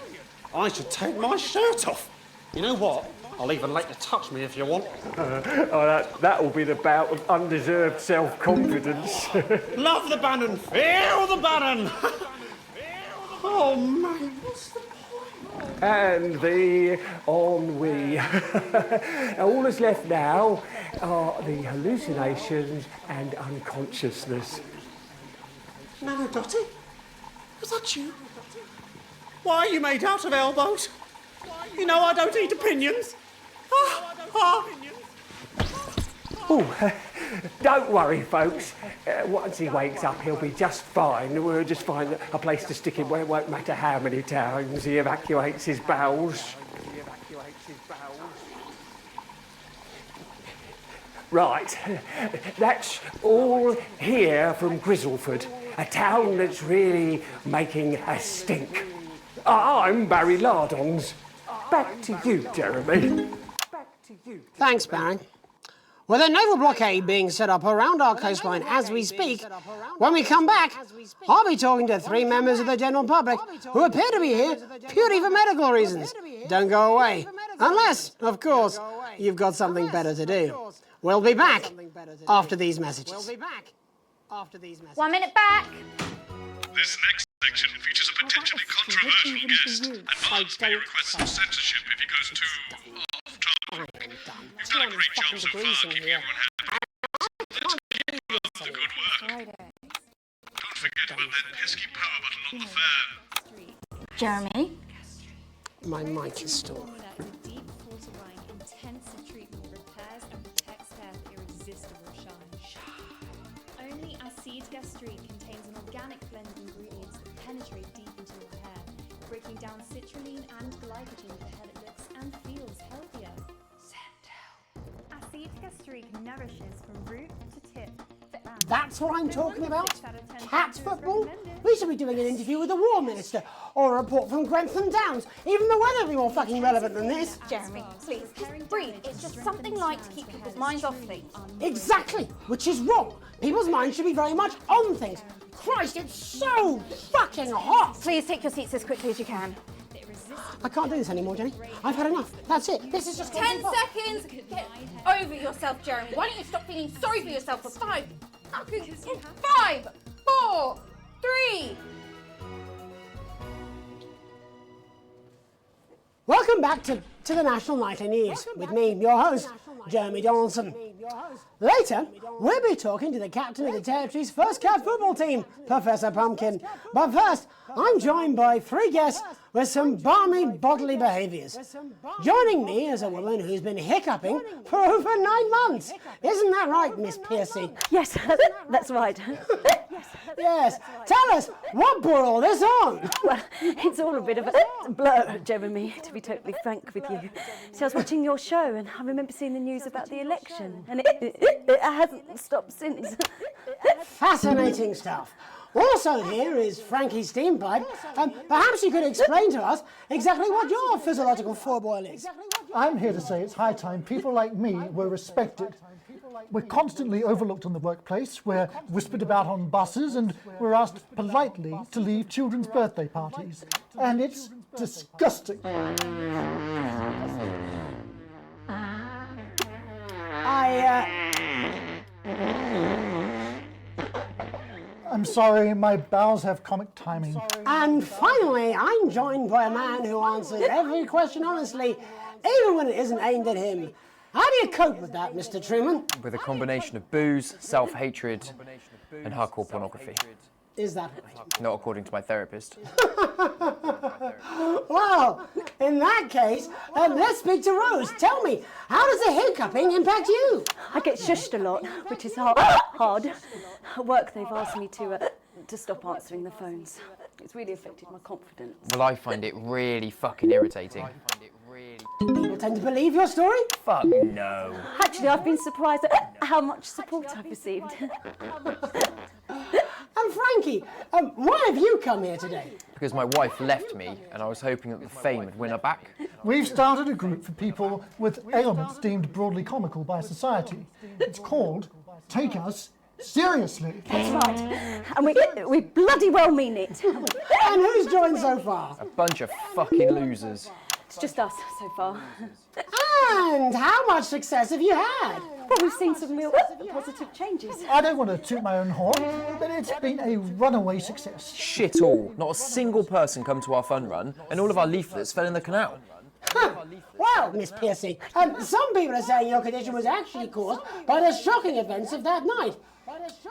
I should take my shirt off. You know what? I'll even let you touch me if you want. That will be the bout of undeserved self-confidence. Love the Bannon, feel the Bannon. Oh, man, what's the point? And the ennui. All that's left now are the hallucinations and unconsciousness. Nano Dotty? Is that you? Why are you made out of elbows? You know I don't eat opinions. Oh, don't worry, folks. Once he wakes up, he'll be just fine. We'll just find a place to stick him where it won't matter how many times he evacuates his bowels. Right, that's all here from Grizzleford, a town that's really making a stink. I'm Barry Lardons. Back to you, Jeremy. Thanks, Barry. With a naval blockade being set up around our coastline as we speak, when we come back, I'll be talking to 3 members of the general public who appear to be here purely for medical reasons. Don't go away. Unless, of course, you've got something better to do. We'll be back after these messages. 1 minute back. This next section features a potentially controversial guest. Advance may request some censorship if he goes too off-topic. You've done a great job so far keeping everyone happy. Let's keep up the good work. Don't forget about that pesky power button on the fan. Jeremy? My mic is stolen. Only Acid Gastrique contains an organic blend of ingredients breaking down citrulline and glycogen to help it looks and feels healthier. Acetica streak nourishes from root to tip. That's what I'm talking about? Cat football? We should be doing an interview with the War Minister, or a report from Grantham Downs. Even the weather would be more fucking relevant than this. Jeremy, please, just breathe. It's just something light to keep people's minds off things. Exactly, which is wrong. People's minds should be very much on things. Christ, it's so fucking hot! Please take your seats as quickly as you can. I can't do this anymore, Jenny. I've had enough. That's it. This is just 10 seconds! Get over yourself, Jeremy. Why don't you stop feeling sorry for yourself for 5, 4, 3... Welcome back to the National Nightly News with me, your host, Jeremy Donaldson. Later, we'll be talking to the captain of the Territory's first cat football team, Professor Pumpkin. But first, I'm joined by 3 guests with some balmy bodily behaviours. Joining me is a woman who's been hiccuping for over 9 months. Isn't that right, Miss Piercy? Yes, that's right. Yes. Tell us, what brought all this on? Well, it's all a bit of a blur, Jeremy, to be totally frank with you. So I was watching your show and I remember seeing the news about the election and it hasn't stopped since. Fascinating stuff. Also here is Frankie Steampipe. Perhaps you could explain to us exactly what your physiological foreboil is. I'm here to say it's high time people like me were respected. We're constantly overlooked in the workplace, we're whispered about on buses, and we're asked politely to leave children's birthday parties. And it's disgusting. I'm sorry, my bowels have comic timing. And finally, I'm joined by a man who answers every question honestly, even when it isn't aimed at him. How do you cope with that, Mr. Truman? With a combination of booze, self-hatred, and hardcore pornography. Is that right? Not according to my therapist. Well, in that case, let's speak to Rose. Tell me, how does the hiccuping impact you? I get shushed a lot, which is hard. At work, they've asked me to stop answering the phones. It's really affected my confidence. Well, I find it really fucking irritating. People tend to believe your story? Fuck no. Actually, I've been surprised at how much support I've received. And Frankie, why have you come here today? Because my wife left me and I was hoping that the fame would win her back. We've started a group for people with ailments deemed broadly comical by society. It's called Take Us Seriously. That's right. And we bloody well mean it. And who's joined so far? A bunch of fucking losers. It's just us so far. And how much success have you had? Well, we've seen some real positive changes. I don't want to toot my own horn, but it's been a runaway success. Shit all. Not a single person come to our fun run, and all of our leaflets fell in the canal. Well, Miss Piercy, some people are saying your condition was actually caused by the shocking events of that night.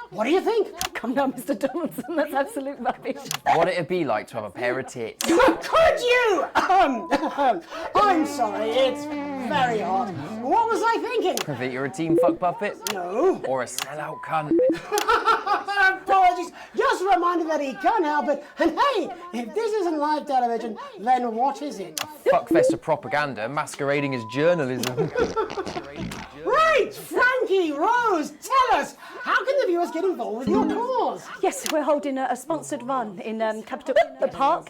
What do you think? Come now, Mr. Donaldson, that's absolute rubbish. What it'd be like to have a pair of tits. Could you? I'm sorry, it's very hot. What was I thinking? That you're a team fuck puppet? No. Or a sellout cunt? Apologies, just a reminder that he can't help it. And hey, if this isn't live television, then what is it? Fuckfest of propaganda masquerading as journalism. Right, Frankie, Rose, tell us, how can the viewers get involved with your cause? Yes, we're holding a sponsored run in Capital Park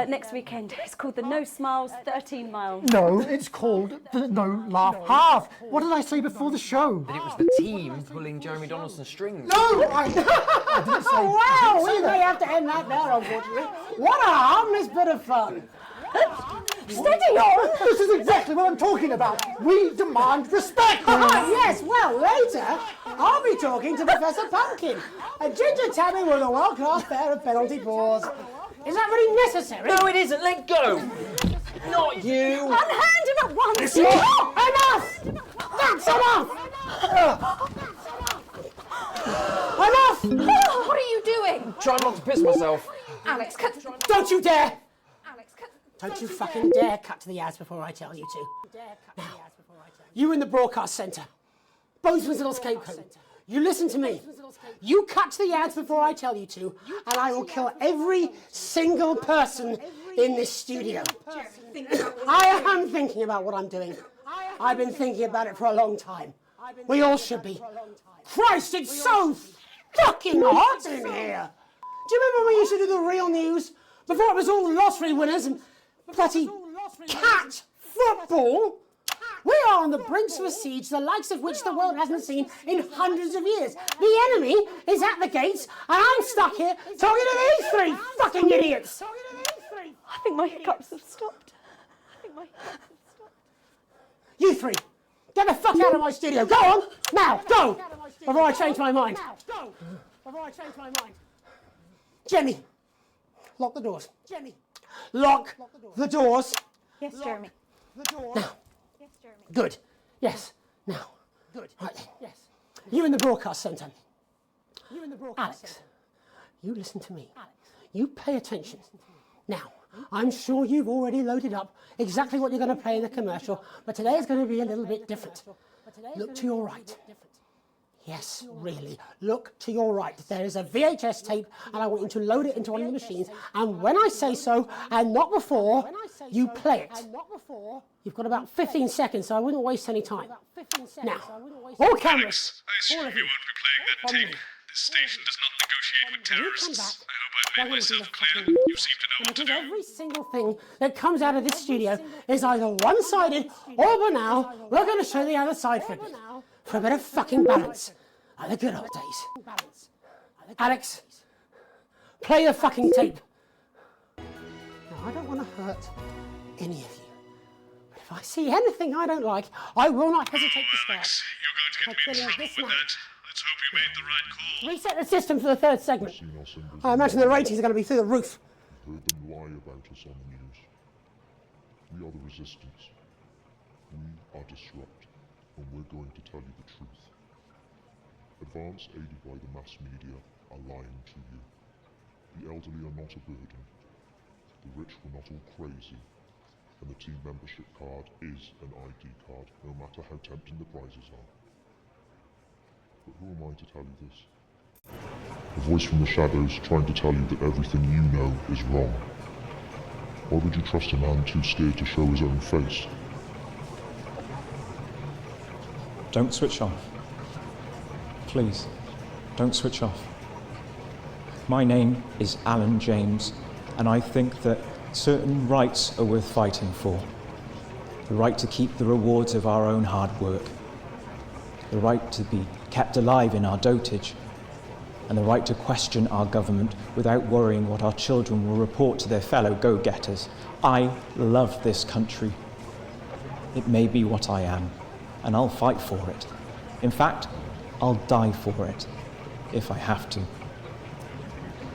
next weekend. It's called the No Smiles 13 Mile. No, it's called the No Laugh Half. What did I say before the show? That it was the team pulling Jeremy Donaldson's strings. No, I didn't say. Wow, we may have to end that there, unfortunately. What a harmless bit of fun. Steady on! This is exactly what I'm talking about. We demand respect. Yes, well, later, I'll be talking to Professor Pumpkin, a ginger tabby with a world-class pair of penalty paws. Is that really necessary? No, it isn't. Let go. Not you. Unhand him at once. Enough! That's enough! Enough! What are you doing? Try not to piss myself. Alex, cut. Don't you dare! Don't you fucking dare cut to the ads before I tell you to. Now, you in the broadcast centre, Bonesman's little scapegoat. You listen to me. You cut to the ads before I tell you to, and I will kill every single person in this studio. I am thinking about what I'm doing. I've been thinking about it for a long time. We all should be. Christ, it's so fucking hot in here. Do you remember when we used to do the real news? Before it was all lottery winners and bloody cat football? We are on the brinks of a siege, the likes of which the world hasn't seen in hundreds of years. The enemy is at the gates, and I'm stuck here talking to these three fucking idiots. I think my hiccups have stopped. You three, get the fuck out of my studio. Go on, now, go, before I change my mind. Jenny, lock the doors. Lock the doors. Yes, Jeremy. Now. Good. Yes. Now. Good. Right then. Yes. You in the broadcast centre. Alex, you listen to me. You pay attention. Now, I'm sure you've already loaded up exactly what you're going to play in the commercial, but today is going to be a little bit different. Look to your right. Yes, really. Look to your right. There is a VHS tape, and I want you to load it into one of the machines. And when I say so, and not before, you play it. You've got about 15 seconds, so I wouldn't waste any time. Now, all cameras. I assume you won't be playing that tape. This station does not negotiate with terrorists. I hope I've made myself clear. You seem to know what to do. Every single thing that comes out of this studio is either one-sided or banal. We're going to show the other side for a bit of fucking balance. Like the good old days. Alex, play the fucking tape. Now, I don't want to hurt any of you. But if I see anything I don't like, I will not hesitate to start. Alex, you're going to get me in trouble with that. Let's hope you made the right call. Reset the system for the third segment. I imagine the ratings are going to be through the roof. Heard them lie about us on the news. We are the resistance. We are disrupt, and we're going to tell you the truth. Advance, aided by the mass media, are lying to you. The elderly are not a burden. The rich were not all crazy. And the team membership card is an ID card, no matter how tempting the prizes are. But who am I to tell you this? A voice from the shadows trying to tell you that everything you know is wrong. Why would you trust a man too scared to show his own face? Don't switch off. Please, don't switch off. My name is Alan James, and I think that certain rights are worth fighting for. The right to keep the rewards of our own hard work. The right to be kept alive in our dotage. And the right to question our government without worrying what our children will report to their fellow go-getters. I love this country. It may be what I am, and I'll fight for it. In fact, I'll die for it, if I have to.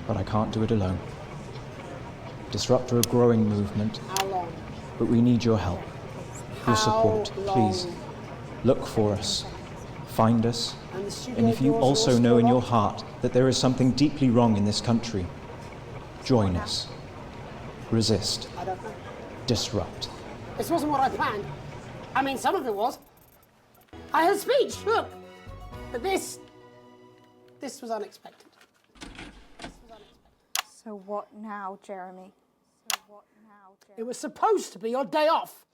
But I can't do it alone. Disrupt are a growing movement, but we need your help, your support. Please, look for us, find us, and if you also know in your heart that there is something deeply wrong in this country, join us. Resist. Disrupt. This wasn't what I planned. I mean, some of it was. I had a speech, look. But this was unexpected. So what now, Jeremy? It was supposed to be your day off.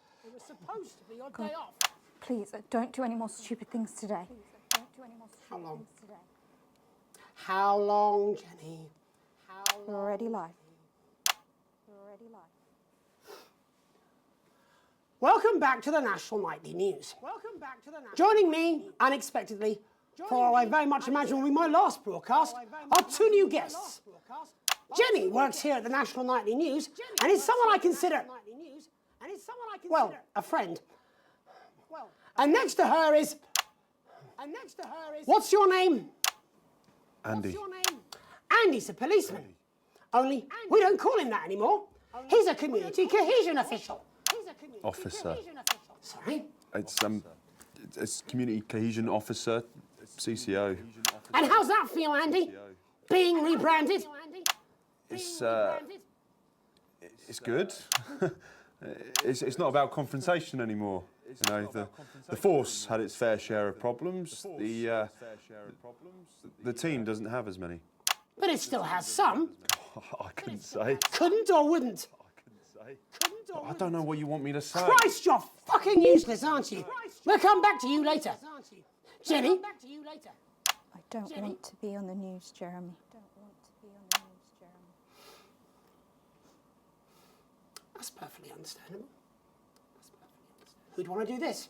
Please, don't do any more stupid things today. How long? How long, Jenny? We're already live. Welcome back to the National Nightly News. Joining me, unexpectedly, for I very much imagine will be my last broadcast, are two new guests. Jenny works here at the National Nightly News and is someone I consider, well, a friend. And next to her is, what's your name? Andy. Andy's a policeman. Only we don't call him that anymore. He's a community cohesion official. Officer. Sorry? It's community cohesion officer, CCO. And how's that feel, Andy? Being rebranded? It's good. It's not about confrontation anymore. You know, the force had its fair share of problems. The team doesn't have as many. But it still has some. I couldn't say. Couldn't or wouldn't? I don't know what you want me to say. Christ, you're fucking useless, aren't you? We'll come back to you later. Jenny? I don't want to be on the news, Jeremy. That's perfectly understandable. Who'd want to do this?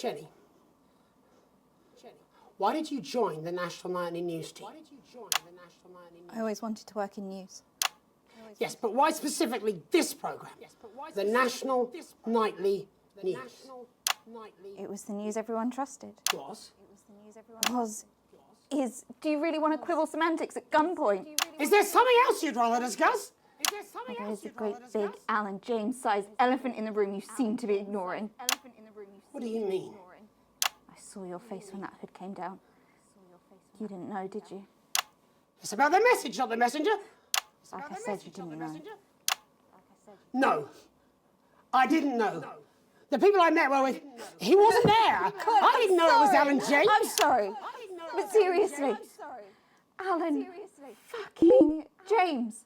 Jenny, why did you join the National Nightly News team? I always wanted to work in news. Yes, but why specifically this programme? The National Nightly News. It was the news everyone trusted. Do you really want to quibble semantics at gunpoint? Is there something else you'd rather discuss? There's a great big Alan James-sized elephant in the room you seem to be ignoring. What do you mean? I saw your face when that hood came down. You didn't know, did you? It's about the message, not the messenger. Like I said, you didn't know. No, I didn't know. The people I met were with, he wasn't there. I didn't know it was Alan James. I'm sorry. But seriously, Alan fucking James,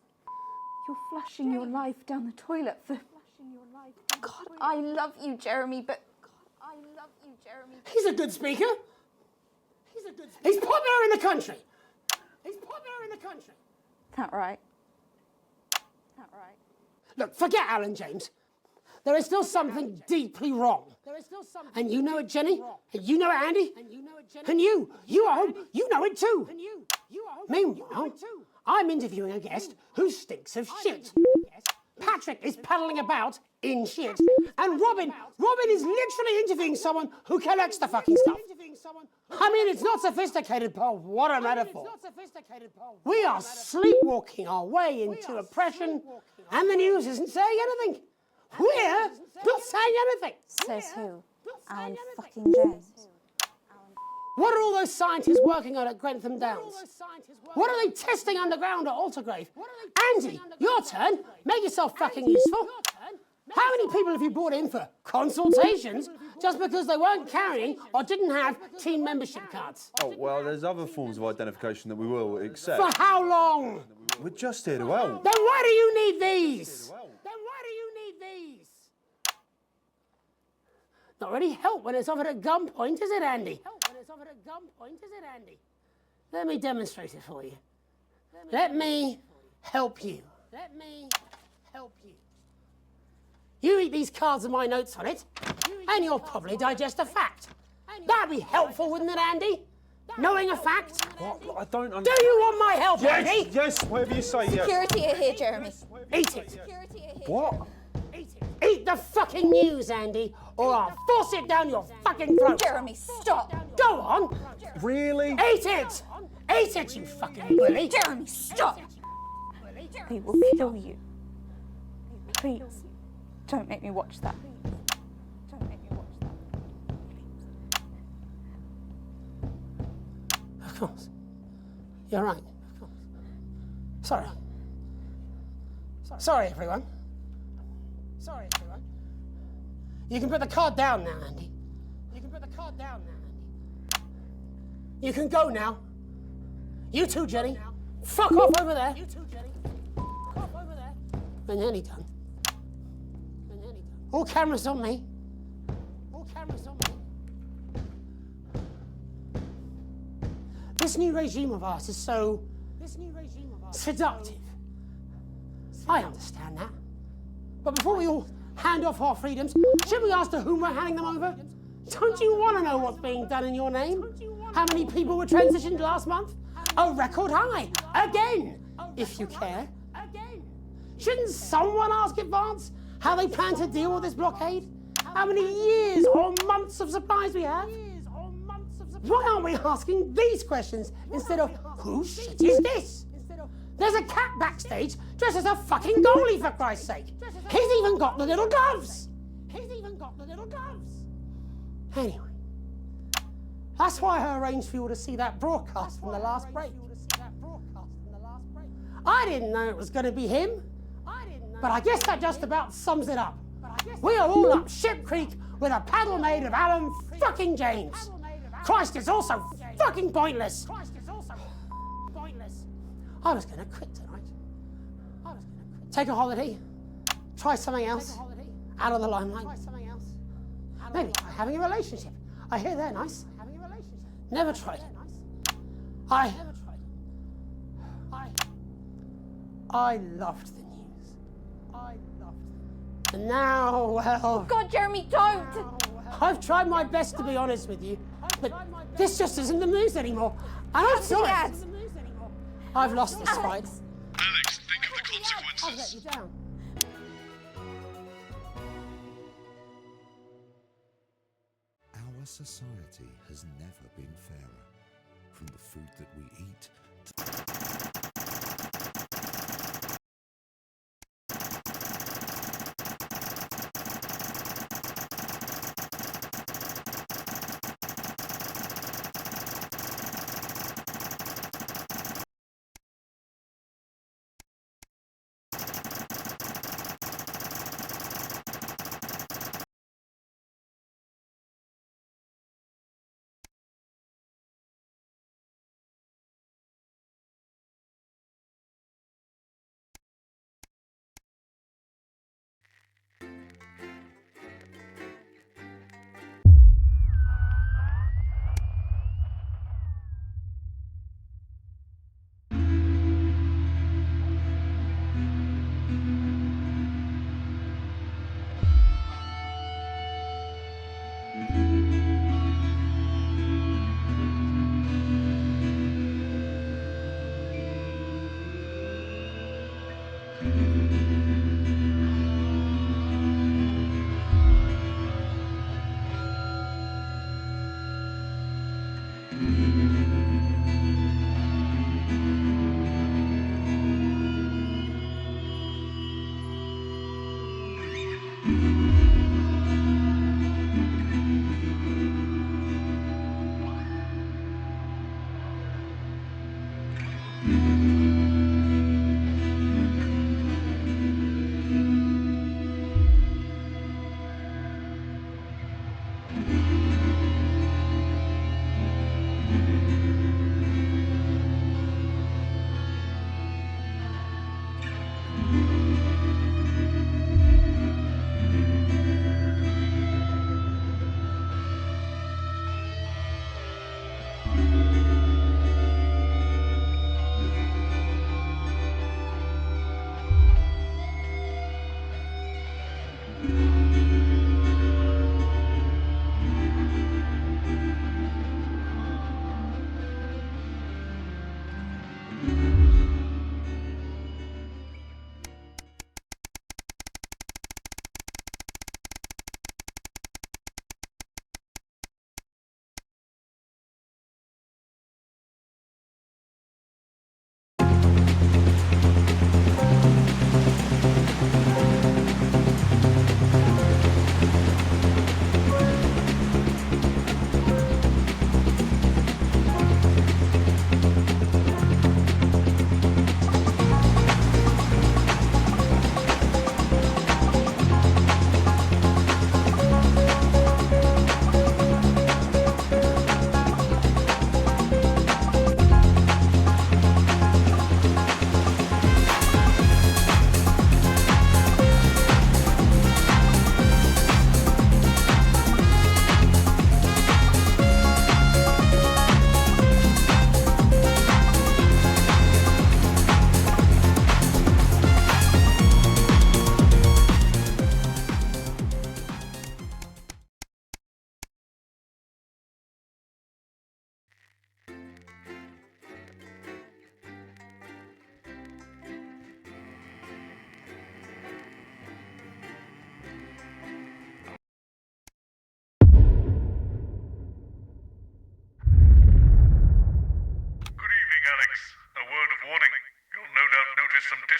you're flushing your life down the toilet for... God, I love you, Jeremy, but... He's a good speaker. He's popular in the country. That right? Look, forget Alan James. There is still something deeply wrong. And you know it, Jenny. And you know it, Andy. And you at home, you know it too. Meanwhile, I'm interviewing a guest who stinks of shit. Patrick is paddling about in shit. And Robin is literally interviewing someone who collects the fucking stuff. I mean, it's not sophisticated, but what a metaphor. We are sleepwalking our way into oppression, and the news isn't saying anything. We're not saying anything. Says who? Alan fucking James. What are all those scientists working on at Grantham Downs? What are they testing underground at Altergrave? Andy, your turn. Make yourself fucking useful. How many people have you brought in for consultations just because they weren't carrying or didn't have team membership cards? Oh, well, there's other forms of identification that we will accept. For how long? We're just here to help. Then why do you need these? Not really help when it's offered at gunpoint, is it, Andy? Let me demonstrate it for you. Let me help you. You read these cards with my notes on it, and you'll probably digest a fact. That'd be helpful, wouldn't it, Andy? Knowing a fact? What? I don't understand. Do you want my help, Yes, Andy? yes, whatever you say, yes. Security are here, Jeremy. Eat it. What? Eat the fucking news, Andy, or I'll force it down your fucking throat. Jeremy, stop. Go on. Really? Eat it. Eat it, you fucking bully. Jeremy, stop. They will kill you. Please, don't make me watch that. Of course. You're right. Sorry. Sorry, everyone. You can put the card down now, Andy. You can go now. You too, Jenny. Fuck off over there. We're nearly done. All cameras on me. This new regime of ours is so seductive. I understand that. But before we all hand off our freedoms, should we ask to whom we're handing them over? Don't you want to know what's being done in your name? How many people were transitioned last month? A record high. Again, if you care. Shouldn't someone ask Advance how they plan to deal with this blockade? How many years or months of supplies we have? Why aren't we asking these questions instead of, whose shit is this? There's a cat backstage dressed as a fucking goalie, for Christ's sake. He's even got the little gloves. Anyway, that's why I arranged for you to see that broadcast from the last break. I didn't know it was going to be him. But I guess that just about sums it up. We are all up Ship Creek with a paddle made of Alan fucking James. Christ, it's all so fucking pointless. I was going to quit tonight. Take a holiday. Try something else. Out of the limelight. Maybe try having a relationship. I hear they're nice. Never tried. I loved the news. And now, well... Oh God, Jeremy, don't! I've tried my best to be honest with you, but this just isn't the news anymore. And I'm sorry. I've lost this fight. Alex, think of the consequences. I've let you down. Our society has never been fairer. From the food that we eat to...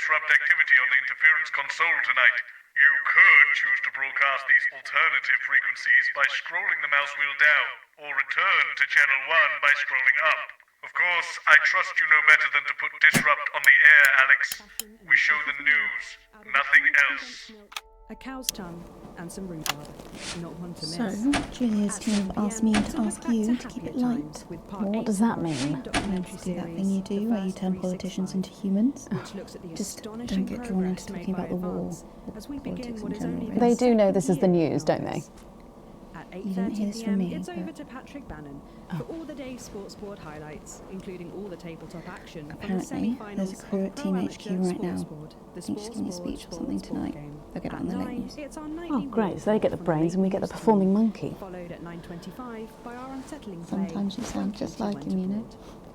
disrupt activity on the interference console tonight. You could choose to broadcast these alternative frequencies by scrolling the mouse wheel down, or return to channel 1 by scrolling up. Of course, I trust you know better than to put disrupt on the Here, Alex. We show the news, nothing else. A cow's tongue and some rhubarb. Not one to miss. So, Julia's team have asked me to ask you to keep it light. What does that mean? It means to do that thing you do where you turn politicians into humans. Just don't get drawn into talking about the war or politics in general. They do know this is the news, don't they? You didn't hear this from me, It's over but to Patrick Bannon for all the day's sports board highlights, including all the tabletop action. apparently there's a crew at Team HQ right now. I think she's giving a speech or something tonight. They'll get it on the late news. Oh, great. So they get the brains and we get the performing monkey. Followed at 9:25 by our unsettling play, Sometimes you sound just like him, you know.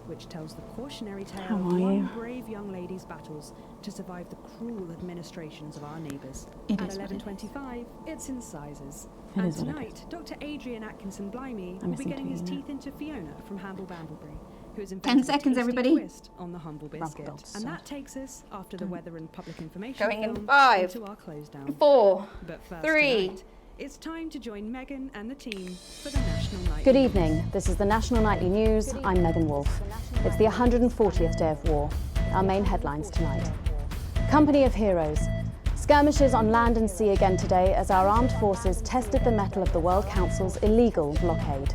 which tells the cautionary tale How of are one you? brave young lady's battles to survive the cruel administrations of our neighbours. It At is what it is. 11:25, it's Incisors. It And is what it tonight, Dr. Adrian Atkinson Blimey I'm will be missing getting his two, you know. teeth into Fiona from Hamble Bambleberry, who is 10 seconds, everybody. twist on the humble biscuit. Rumpelstiltskin. And that takes us, after the weather and public information Going in film, 5, into our close down. 4, But first 3. tonight, it's time to join Megan and the team for the National Night. Good evening. This is the National Nightly News. I'm Megan Wolfe. It's the 140th day of war. Our main headlines tonight. Company of Heroes. Skirmishes on land and sea again today as our armed forces tested the mettle of the World Council's illegal blockade.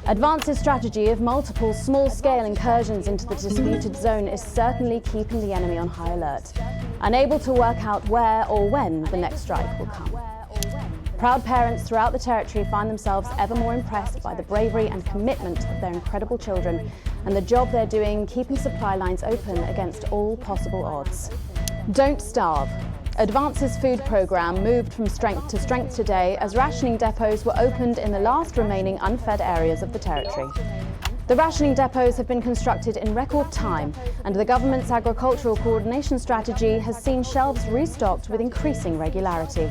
Advance's strategy of multiple small-scale incursions into the disputed zone is certainly keeping the enemy on high alert, unable to work out where or when the next strike will come. Proud parents throughout the territory find themselves ever more impressed by the bravery and commitment of their incredible children and the job they're doing keeping supply lines open against all possible odds. Don't starve. Advance's food programme moved from strength to strength today as rationing depots were opened in the last remaining unfed areas of the territory. The rationing depots have been constructed in record time, and the government's agricultural coordination strategy has seen shelves restocked with increasing regularity.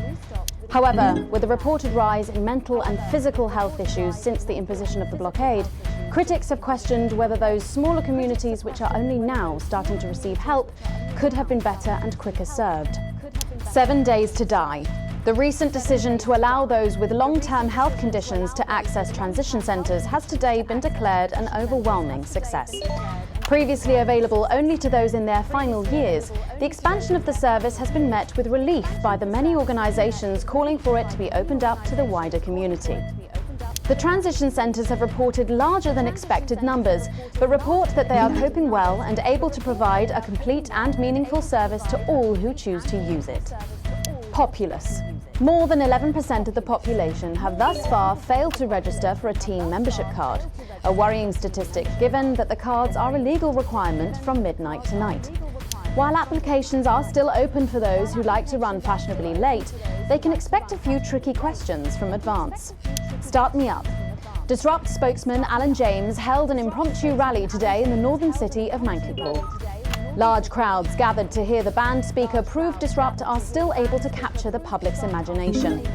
However, with the reported rise in mental and physical health issues since the imposition of the blockade, critics have questioned whether those smaller communities which are only now starting to receive help could have been better and quicker served. 7 days to die. The recent decision to allow those with long-term health conditions to access transition centres has today been declared an overwhelming success. Previously available only to those in their final years, the expansion of the service has been met with relief by the many organisations calling for it to be opened up to the wider community. The transition centres have reported larger than expected numbers, but report that they are coping well and able to provide a complete and meaningful service to all who choose to use it. Populace. More than 11% of the population have thus far failed to register for a team membership card, a worrying statistic given that the cards are a legal requirement from midnight tonight. While applications are still open for those who like to run fashionably late, they can expect a few tricky questions from Advance. Start me up. Disrupt spokesman Alan James held an impromptu rally today in the northern city of Mankipool. Large crowds gathered to hear the band speaker prove Disrupt are still able to capture the public's imagination.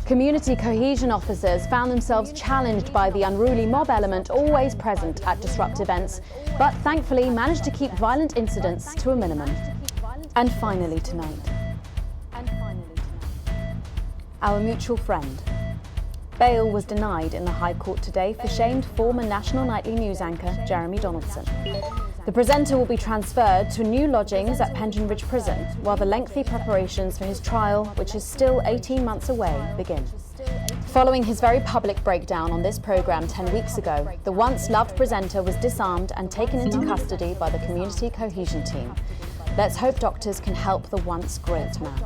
Community cohesion officers found themselves challenged by the unruly mob element always present at Disrupt events, but thankfully managed to keep violent incidents to a minimum. And finally tonight, our mutual friend. Bail was denied in the High Court today for shamed former National Nightly News anchor Jeremy Donaldson. The presenter will be transferred to new lodgings at Pension Ridge Prison, while the lengthy preparations for his trial, which is still 18 months away, begin. Following his very public breakdown on this programme 10 weeks ago, the once-loved presenter was disarmed and taken into custody by the Community Cohesion team. Let's hope doctors can help the once great man.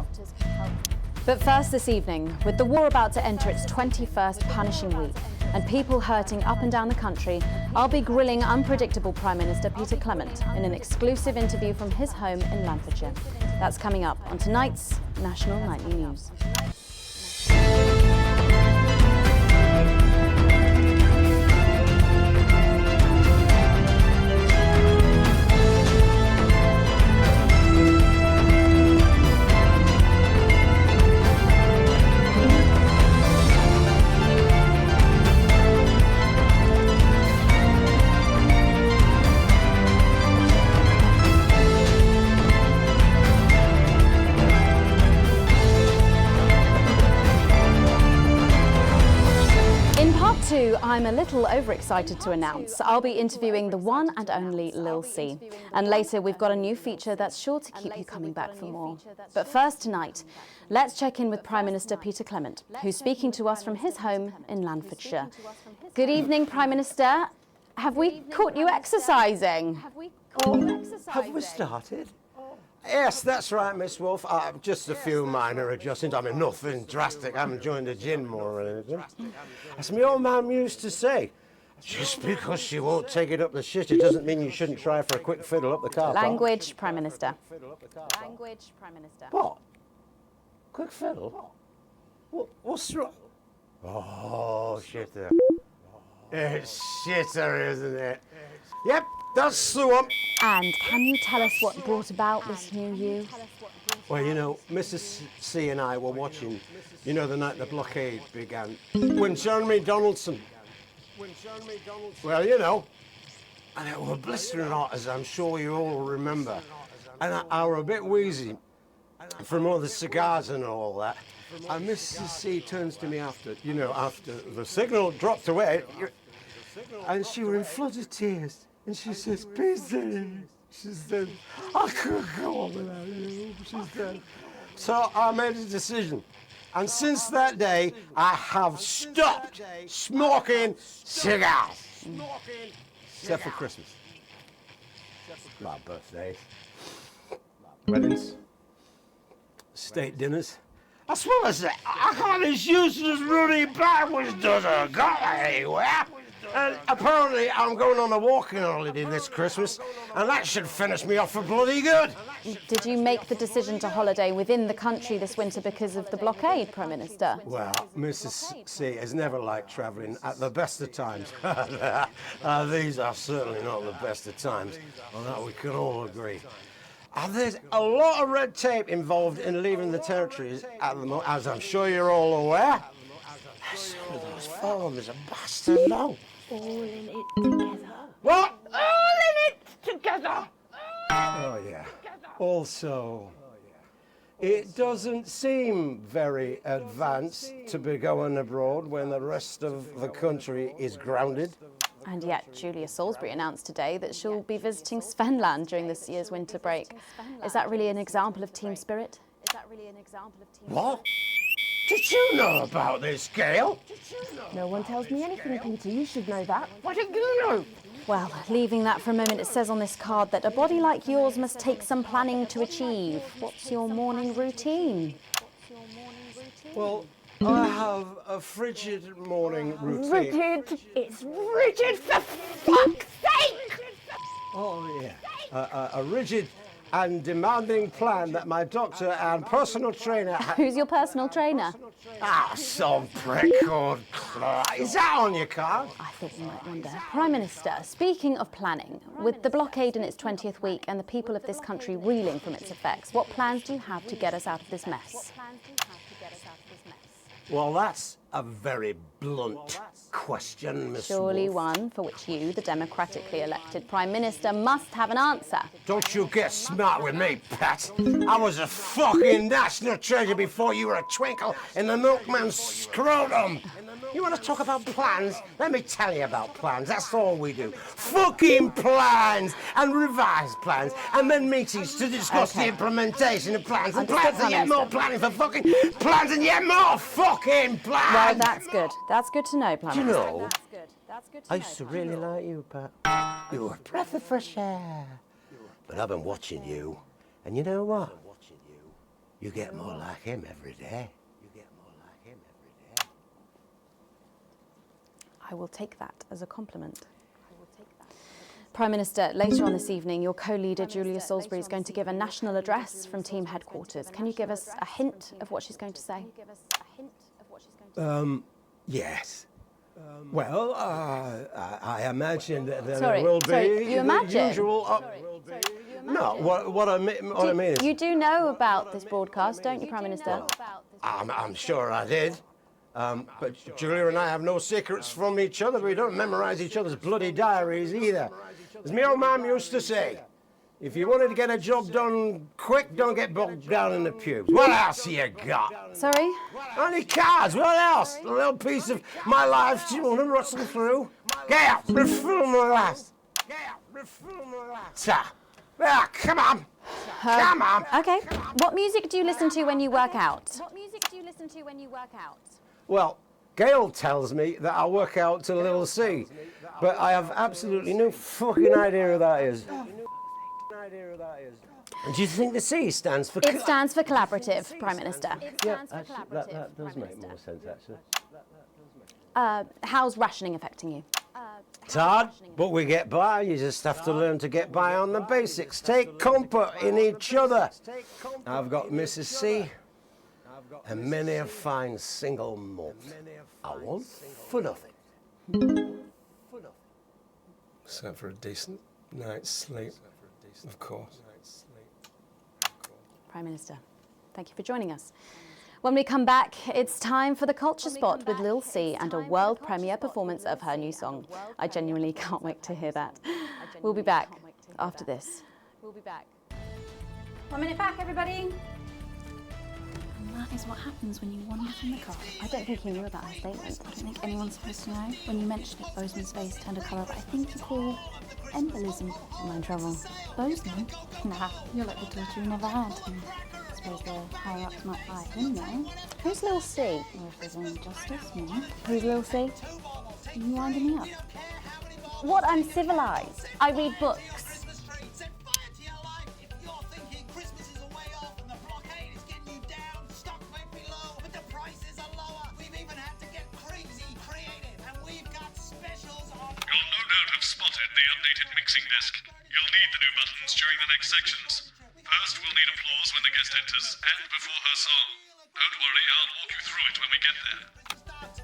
But first this evening, with the war about to enter its 21st punishing week and people hurting up and down the country, I'll be grilling unpredictable Prime Minister Peter Clement in an exclusive interview from his home in Lancashire. That's coming up on tonight's National Nightly News. I'm a little overexcited to announce I'll be interviewing the one and only Lil C. And later we've got a new feature that's sure to keep you coming back for more. But first tonight, let's check in with Prime Minister Peter Clement, who's speaking to us from his home in Lanfordshire. Good evening, Prime Minister. Have we caught you exercising? Have we started? Yes, that's right, Miss Wolf. Just a few minor adjustments. I mean, nothing drastic. I haven't joined the gym more or anything. As my old man used to say, just because she won't take it up the shit, it doesn't mean you shouldn't try for a quick fiddle up the car park. Language, Prime Minister. Language, Prime Minister. What? Quick fiddle? What's wrong? Oh, shitter. It's shitter, isn't it? Yep, that's the one. And can you tell us what brought about this new you? Well, you know, Mrs. C and I were watching, you know, the night the blockade began, when Jeremy Donaldson, well, you know, and it was blistering hot, as I'm sure you all remember, and I were a bit wheezy from all the cigars and all that, and Mrs. C turns to me after the signal dropped away, and she were in floods of tears. And she says, Peter, she said, I couldn't go on without you, she said. So I made a decision. And since that day, I have stopped smoking cigars. Except for Christmas. My birthdays. Weddings. State dinners. As well as that, I got this useless running backwards doesn't go anywhere. And apparently I'm going on a walking holiday this Christmas, and that should finish me off for bloody good. Did you make the decision to holiday within the country this winter because of the blockade, Prime Minister? Well, Mrs. C has never liked travelling at the best of times. These are certainly not the best of times, on that we can all agree. And there's a lot of red tape involved in leaving the territories at the moment, as I'm sure you're all aware. Some of those forms are bastard long. All in it together. What? All in it together. Oh, yeah. Also, it doesn't seem very advanced to be going abroad when the rest of the country is grounded. And yet, Julia Salisbury announced today that she'll be visiting Svenland during this year's winter break. Is that really an example of team spirit? What? Did you know about this, Gail? No one tells me anything, Peter. You should know that. Why didn't you know? Well, leaving that for a moment, it says on this card that a body like yours must take some planning to achieve. What's your morning routine? Well, I have a frigid morning routine. Rigid? It's rigid, for fuck's sake! Oh, yeah. A rigid and demanding plan that my doctor and personal trainer... Who's your personal trainer? Some prick called Clark. Is that on your card? I thought you might wonder. Prime Minister, speaking of planning, with the blockade in its 20th week and the people of this country reeling from its effects, what plans do you have to get us out of this mess? Well, that's a very blunt question, Miss Surely Wolf. one for which you, the democratically elected Prime Minister, must have an answer. Don't you get smart with me, Pat. I was a fucking national treasure before you were a twinkle in the milkman's scrotum. You want to talk about plans? Let me tell you about plans. That's all we do. Fucking plans and revised plans and then meetings to discuss the implementation of plans and plans and yet more planning for fucking plans and yet more fucking plans. Well, that's good. That's good to know, Prime Do you Minister. know, I used to really like you, Pat. You were a breath of fresh air. But I've been watching you, and you know what? You get more like him every day. I will take that as a compliment. Prime Minister, later on this evening, your co-leader Julia Salisbury is going to give a national address from team headquarters. Can you give us a hint of what she's going to say? Yes. Well, I imagine that there Sorry, will be you the imagine? usual... No, what I mean is... You do know about this broadcast, don't you, Prime Minister? I'm sure I did. But Julia and I have no secrets from each other. We don't memorize each other's bloody diaries either. As my old man used to say, If you wanted to get a job done quick, don't get bogged down in the pubes. What else you got? Sorry? Only cards, what else? A little piece of my life you want to rustle through? Get out, refill my last. Get out, refill my last. Ah, come on. Come on. Okay. What music do you listen to when you work out? Well, Gail tells me that I'll work out to Little C, but I have absolutely no fucking idea who that is. Do you think the C stands for... It stands for collaborative, Prime Minister. Yeah, actually, that does make more sense, actually. How's rationing affecting you? It's hard, but we get by. You just have to learn to get by on the basics. Take comfort in each other. I've got Mrs. C and many a fine single month. I want for nothing. Except for a decent night's sleep, of course. Prime Minister, thank you for joining us. When we come back, it's time for the Culture Spot with Lil C and a world premiere performance of her new song. I genuinely can't wait to hear that. We'll be back after this. 1 minute back, everybody. And that is what happens when you wander from the car. I don't think he knew about her statement. I don't think anyone's supposed to know. When you mentioned it, Bozeman's face turned a colour that I think you call embolism. Am I in trouble? Bozeman? Nah, you're like the daughter you never had. I suppose the higher-ups might buy him, though. Who's Lil C? Or if there's any justice, me. Who's Lil C? Are you winding me up? What? I'm civilised. I read books. Mixing desk. You'll need the new buttons during the next sections. First, we'll need applause when the guest enters and before her song. Don't worry, I'll walk you through it when we get there.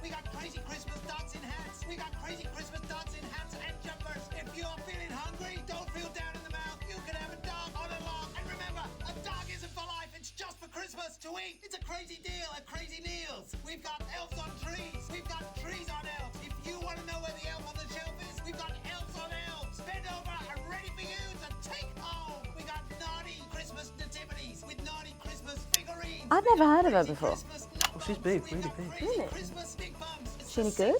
We got crazy Christmas dancing hats. We got crazy Christmas dancing hats and jumpers. If you're feeling hungry, don't feel down in the mouth. You can have a dog on a log. And remember, a dog isn't for life. It's just for Christmas to eat. It's a crazy deal at Crazy Meals. We've got elves on trees. We've got trees on elves. If you want to know where the elf on the shelf is, we've got elves on elves. Bend over and ready for you to take home. We got naughty Christmas nativities with naughty Christmas figurines. I've never heard of her before. Well, she's big, really big. Really? Is she any good?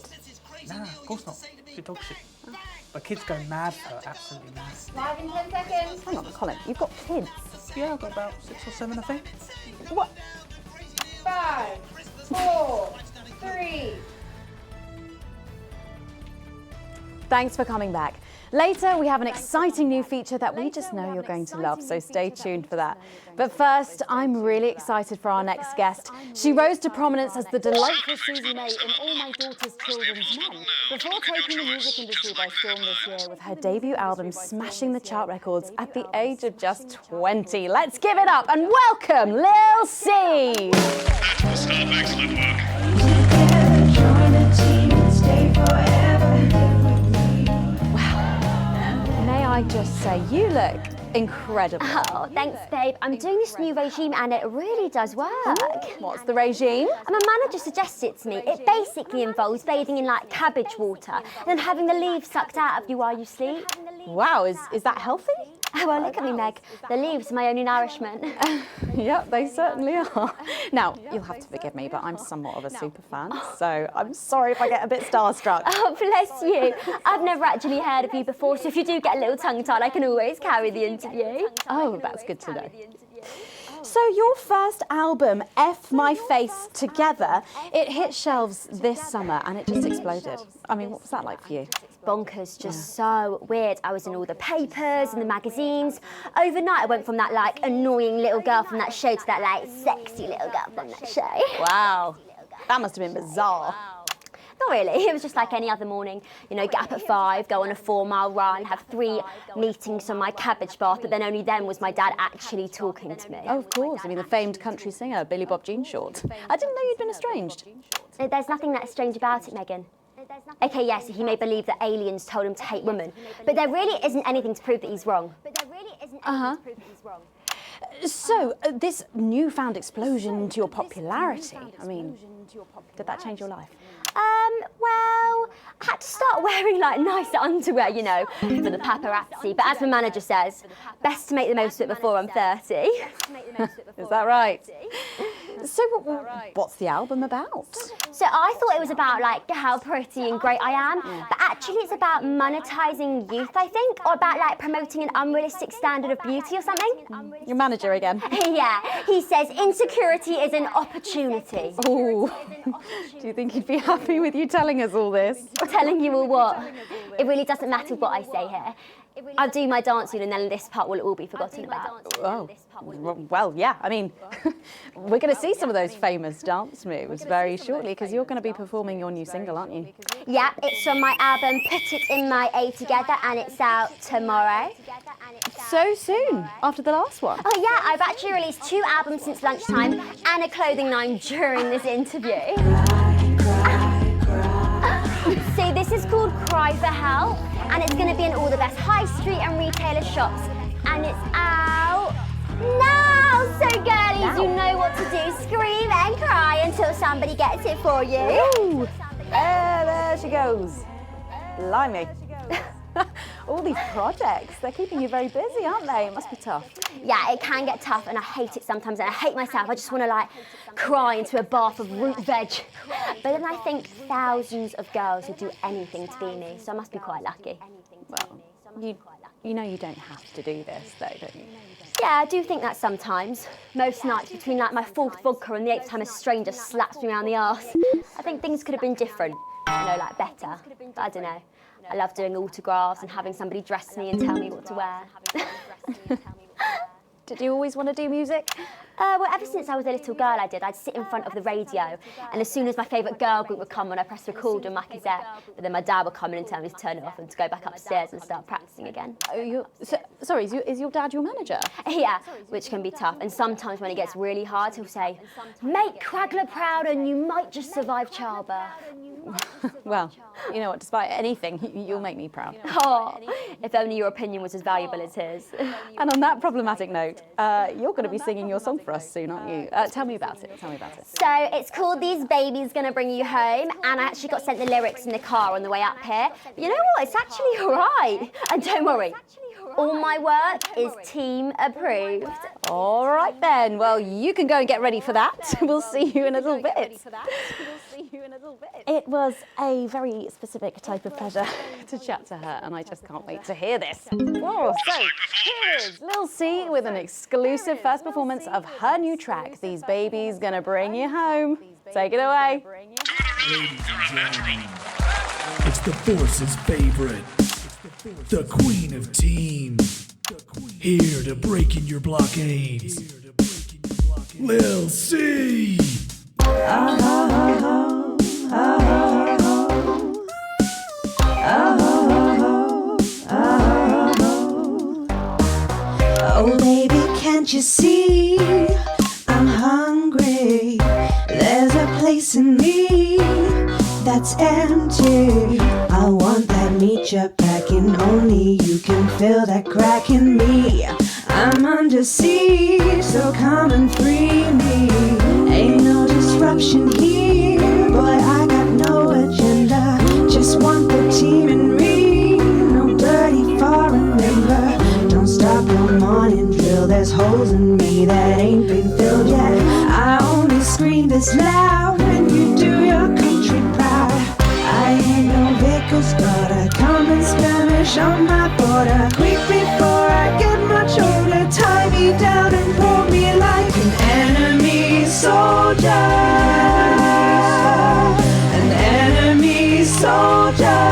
Nah, of course not. She's dog shit. But kids go mad for her, absolutely mad. Live in 10 seconds. Hang on, Colin, you've got kids. Yeah, I've got about 6 or 7, I think. What? 5, 4, 3. Thanks for coming back. Later, we have an exciting new feature that we just know you're going to love, so stay tuned for that. But first, I'm really excited for our next guest. She rose to prominence as the delightful Suzie May in All My Daughter's Children's Men, before taking the music industry by storm this year with her debut album smashing the chart records at the age of just 20. Let's give it up and welcome Lil C! Excellent work. I just say, you look incredible. Oh, thanks, babe. I'm doing this new regime and it really does work. What's the regime? My manager suggested it to me. It basically involves bathing in like cabbage water and then having the leaves sucked out of you while you sleep. Wow, is that healthy? Well, look at me, Meg. The leaves are my only nourishment. Yep, they certainly are. Now, you'll have to forgive me, but I'm somewhat of a super fan, so I'm sorry if I get a bit starstruck. Oh, bless you. I've never actually heard of you before, so if you do get a little tongue-tied, I can always carry the interview. Oh, that's good to know. So your first album, F My Face Together, it hit shelves this summer and it just exploded. I mean, what was that like for you? Bonkers, just so weird. I was in all the papers and the magazines. Overnight, I went from that like annoying little girl from that show to that like sexy little girl from that show. Wow, that must have been bizarre. Not really, it was just like any other morning. You know, get up at 5, go on a 4-mile run, have 3 meetings on my cabbage bath, but then only then was my dad actually talking to me. Oh, of course. I mean, the famed country singer, Billy Bob Jeanshort. I didn't know you'd been estranged. There's nothing that strange about it, Megan. Okay, yes, he may believe that aliens told him to hate women, but there really isn't anything to prove that he's wrong. So, this newfound explosion into your popularity, I mean, did that change your life? Well, I had to start wearing like nice underwear, you know, for the paparazzi. But as my manager says, best to make the most of it before I'm 30. Is that right? So what's the album about? So I thought it was about like how pretty and great I am, but actually it's about monetizing youth, I think, or about like promoting an unrealistic standard of beauty or something. Your manager again? Yeah, he says insecurity is an opportunity. Oh, do you think he'd be happy with you telling us all this? Telling you all what? It really doesn't matter what I say here. I'll do my dancing and then this part will all be forgotten about. Oh, well, yeah, I mean, we're going to see some of those famous dance moves very shortly because you're going to be performing your new single, aren't you? Yeah, it's from my album Put It In My A Together and it's out tomorrow. So soon, after the last one? Oh yeah, I've actually released 2 albums since lunchtime and a clothing line during this interview. See, this is called Cry for Help and it's going to be in all the best high street and retailer shops and it's out now. So girlies, you know what to do. Scream and cry until somebody gets it for you. Ooh, there she goes. Blimey. All these projects, they're keeping you very busy, aren't they? It must be tough. Yeah, it can get tough and I hate it sometimes and I hate myself. I just want to like cry into a bath of root veg. But then I think thousands of girls would do anything to be me, so I must be quite lucky. Well, you know you don't have to do this though, don't you? Yeah, I do think that sometimes. Most nights between like my 4th vodka and the 8th time a stranger slaps me around the arse. I think things could have been different, you know, like better. But I don't know. I love doing autographs and having somebody dress me and tell me what to wear. Did you always want to do music? Well, ever since I was a little girl, I did. I'd sit in front of the radio, and as soon as my favourite girl group would come on, I'd press record on my cassette. But then my dad would come in and tell me to turn it off and to go back upstairs and start practicing again. Sorry, is your dad your manager? Yeah, which can be tough. And sometimes when it gets really hard, he'll say, "Make Cragler proud, and you might just survive childbirth." Well, you know what? Despite anything, you'll make me proud. Oh, if only your opinion was as valuable as his. And on that problematic note, you're going to be singing your song for us soon, aren't you? Tell me about it. Tell me about it. So it's called These Babies Gonna Bring You Home, and I actually got sent the lyrics in the car on the way up here. But you know what? It's actually all right. And don't worry, all my work is team approved. All right then. Well, you can go and get ready for that. We'll see you in a little bit. It was a very specific type of pleasure to chat to her, and I just can't wait to hear this. Oh, so here is Lil C with an exclusive first performance of her new track, These Babies Gonna Bring You Home. Take it away. It's the Force's favorite, the queen of teams, here to break in your blockades, Lil C. Oh baby, can't you see I'm hungry? There's a place in me that's empty. I want that meat you're packing, only you can fill that crack in me. I'm under siege, so come and free me. Ain't no disruption here, boy, I got no agenda. Just want the team in me, no dirty foreign labor. Don't stop no morning drill, there's holes in me that ain't been filled yet. I only scream this loud when you do your country proud. I ain't no Vickers daughter, come and skirmish on my border. Quick before I get much older, tie me down and pull me like an enemy soldier. An enemy soldier.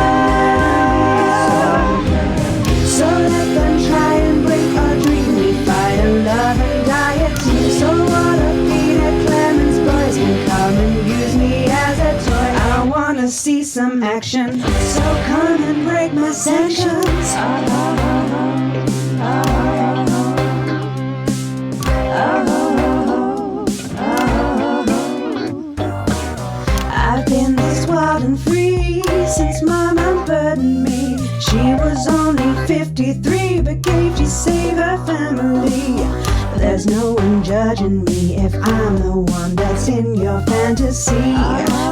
So let them try and break our dream. We fight and love and die a team. So what a Peter Clemens boys can come and use me as a toy. I wanna see some action, so come and break my sanctions. I've been this wild and free since my mom burdened me. She was only 53 but gave to save her family. There's no one judging me if I'm the one that's in your fantasy.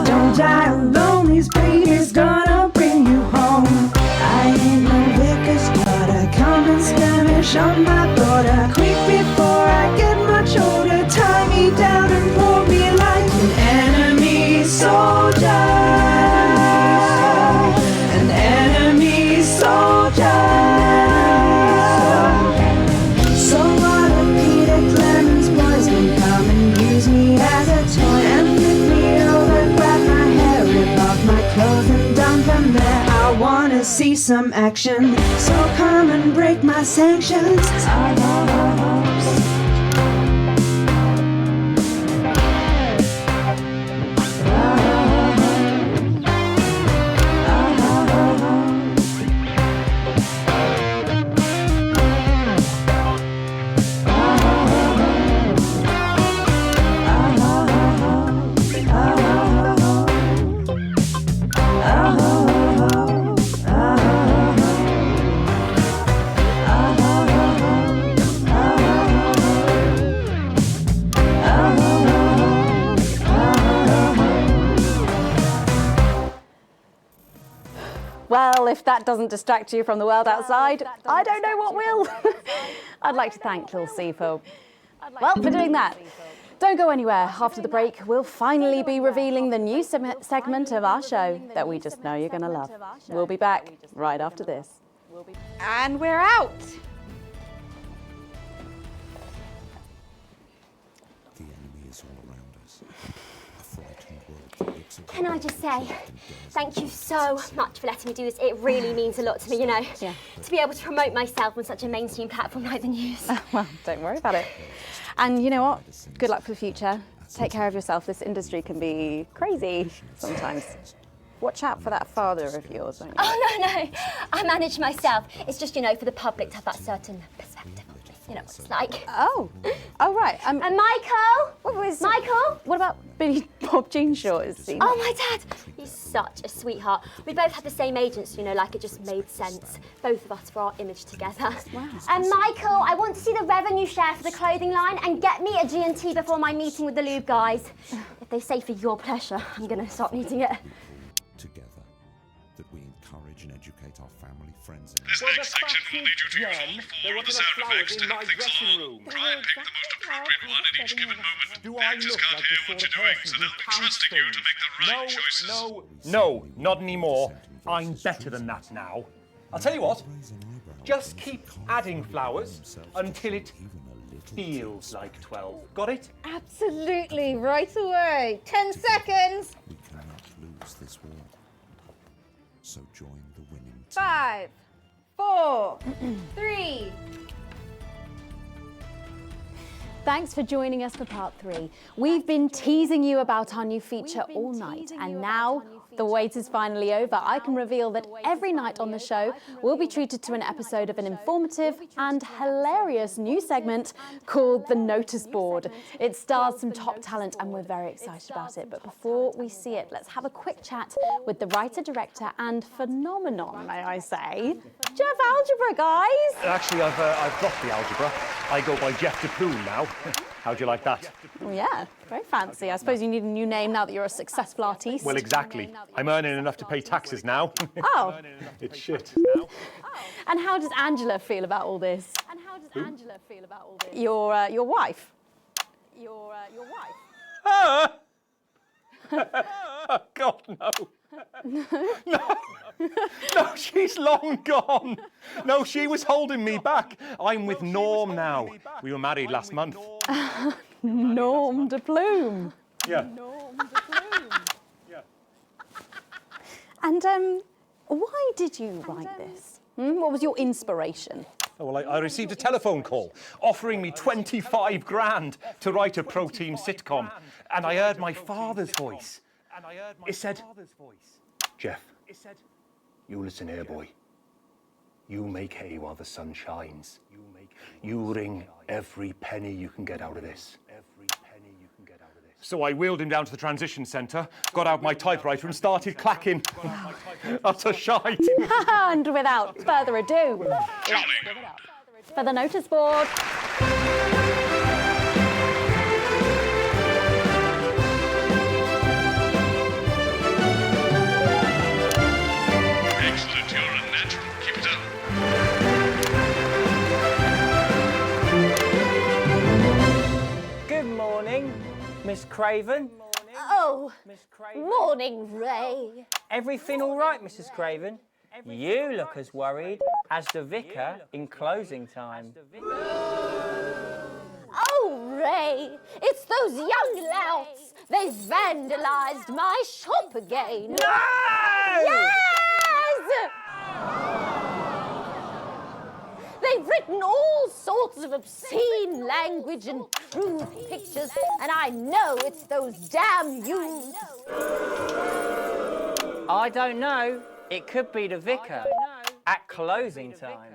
Don't die alone, this baby's gonna bring you home. I ain't no vicar's daughter, come and skirmish on my border. Quick before I get much older, tie me down and pour me like an enemy soldier. An enemy soldier. So what if Peter Clemens boys can come and use me as a toy and flip me over, grab my hair, rip off my clothes and dump them there? I wanna see some action, so come and break my sanctions. Well, if that doesn't distract you from the world outside, I don't know what will. I'd like to thank Lil C for doing that. Don't go anywhere. After the break, we'll finally be revealing the new segment of our show that we just know you're going to love. We'll be back right after this. And we're out. The enemy is all around us. A frightened world that looks at Can I just say, thank you so much for letting me do this. It really means a lot to me, you know. Yeah. To be able to promote myself on such a mainstream platform like the news. Well, don't worry about it. And you know what? Good luck for the future. Take care of yourself. This industry can be crazy sometimes. Watch out for that father of yours, won't you? Oh, no. I manage myself. It's just, you know, for the public to have that certain perspective. You know what it's like. Oh, right. And Michael! Michael? What about Billy Bob Jean Shorts? Oh, my dad! He's such a sweetheart. We both had the same agents, you know, like it just made sense. Both of us for our image together. Wow. And Michael, I want to see the revenue share for the clothing line and get me a G&T before my meeting with the lube guys. If they say for your pleasure, I'm going to stop needing it. together, that we encourage and educate our family, friends, and There's an X section we'll need you to use all four of the sound effects to look things on. Try and pick the most appropriate one at each given moment. The actors can't hear what you're doing, so they'll be trusting you to make the right choices. No, not anymore. I'm better than that now. I'll tell you what, just keep adding flowers until it feels like 12. Got it? Absolutely, right away. 10 seconds. we cannot lose this war. So join the winning team. 5, 4, 3. Thanks for joining us for part 3. We've been teasing you about our new feature all night, and now the wait is finally over. I can reveal that every night on the show, we'll be treated to an episode of an informative and hilarious new segment called The Notice Board. It stars some top talent, and we're very excited about it. But before we see it, let's have a quick chat with the writer, director, and phenomenon, may I say, Jeff Algebra, guys. Actually, I've dropped the algebra. I go by Jeff DePoon now. How'd you like that? Oh, yeah, very fancy. I suppose you need a new name now that you're a successful artiste. Well, exactly. I'm earning enough to pay taxes now. Oh. It's shit. And how does Angela feel about all this? Your wife. Your wife. Oh, God, no. No, she's long gone. No, she was holding me back. I'm with Norm now. We were married last month. Norm de Plume. Yeah. And why did you write this? What was your inspiration? Oh, well, I received a telephone call offering me 25 grand to write a pro-team sitcom. And I heard my father's voice. It said, Jeff, you listen here, boy. You make hay while the sun shines. You wring every penny you can get out of this. So I wheeled him down to the transition centre, got out my typewriter and started clacking. Utter shite. And without further ado, let's give it up for the notice board. morning, Miss Craven. Oh, morning, Ray. Everything all right, Mrs. Craven? You look as worried as the vicar in closing time. Oh, Ray, it's those young louts. They've vandalised my shop again. No! Yes! They've written all sorts of obscene language and crude pictures, and I know it's those damn youths. I don't know. It could be the vicar at closing time.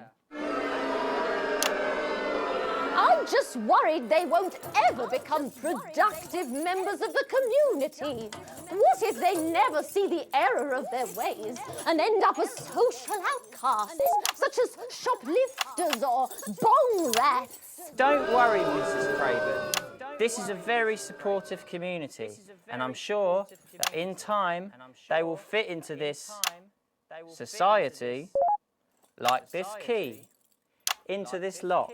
I'm just worried they won't ever become productive members of the community. What if they never see the error of their ways and end up as social outcasts, such as shoplifters or bong rats? Don't worry, Mrs. Craven. This is a very supportive community, and I'm sure that in time they will fit into this society like this key into this lock.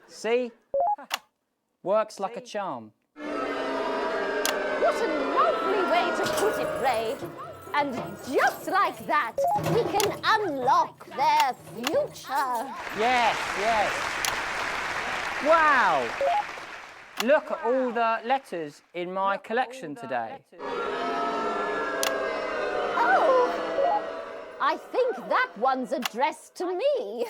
See? Works like a charm. What a lovely way to put it, Ray. And just like that, we can unlock their future. Yes, yes. Wow! Look at all the letters in my collection today. Oh, I think that one's addressed to me.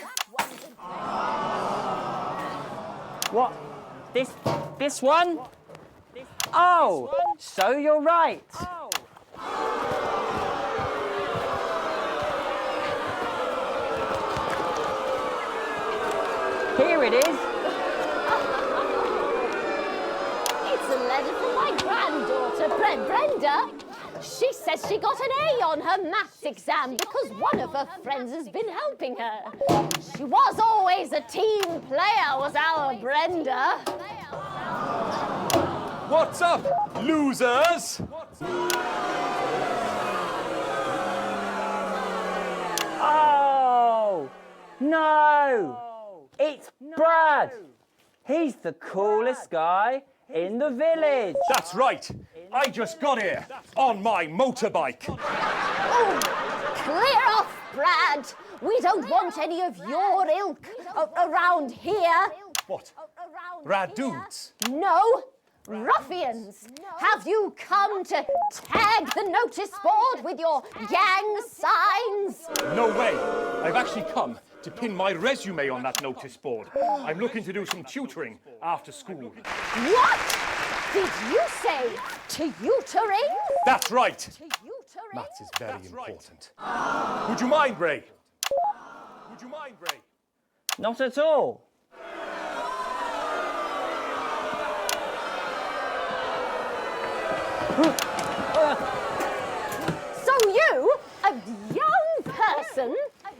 What? This one? Oh, so you're right. Here it is. It's a letter from my granddaughter, Brenda. She says she got an A on her maths exam because one of her friends has been helping her. She was always a team player, was our Brenda. What's up, losers? Oh, no. It's Brad. He's the coolest guy in the village. That's right. I just got here on my motorbike. Oh, clear off, Brad. We don't want any of your ilk around here. What? Rad dudes? No, ruffians. Have you come to tag the notice board with your gang signs? No way. I've actually come to pin my resume on that notice board. I'm looking to do some tutoring after school. What? Did you say tutoring? That's right. Maths is very important. Right. Would you mind, Ray? Would you mind, Ray? Not at all. So you, a young person,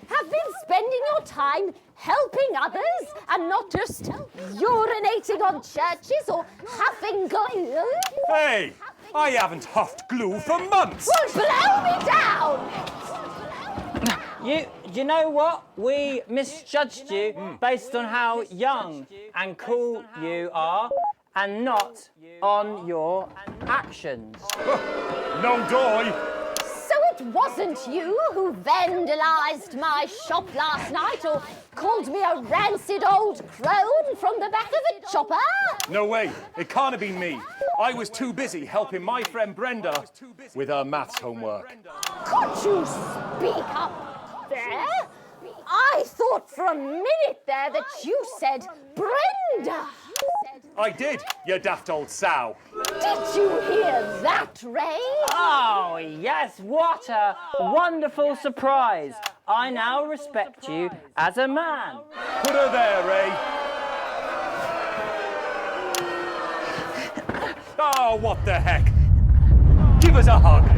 have been spending your time helping others and not just urinating on churches or huffing glue? Hey, I haven't huffed glue for months. Well, blow me down! You know what? We misjudged you based on how young and cool you are and not on your actions. No doy. So it wasn't you who vandalised my shop last night or called me a rancid old crone from the back of a chopper? No way. It can't have been me. I was too busy helping my friend Brenda with her maths homework. Could you speak up there? I thought for a minute there that you said Brenda. I did, you daft old sow. Did you hear that, Ray? Oh, yes, what a wonderful surprise. I now respect you as a man. Put her there, Ray. Oh, what the heck? Give us a hug.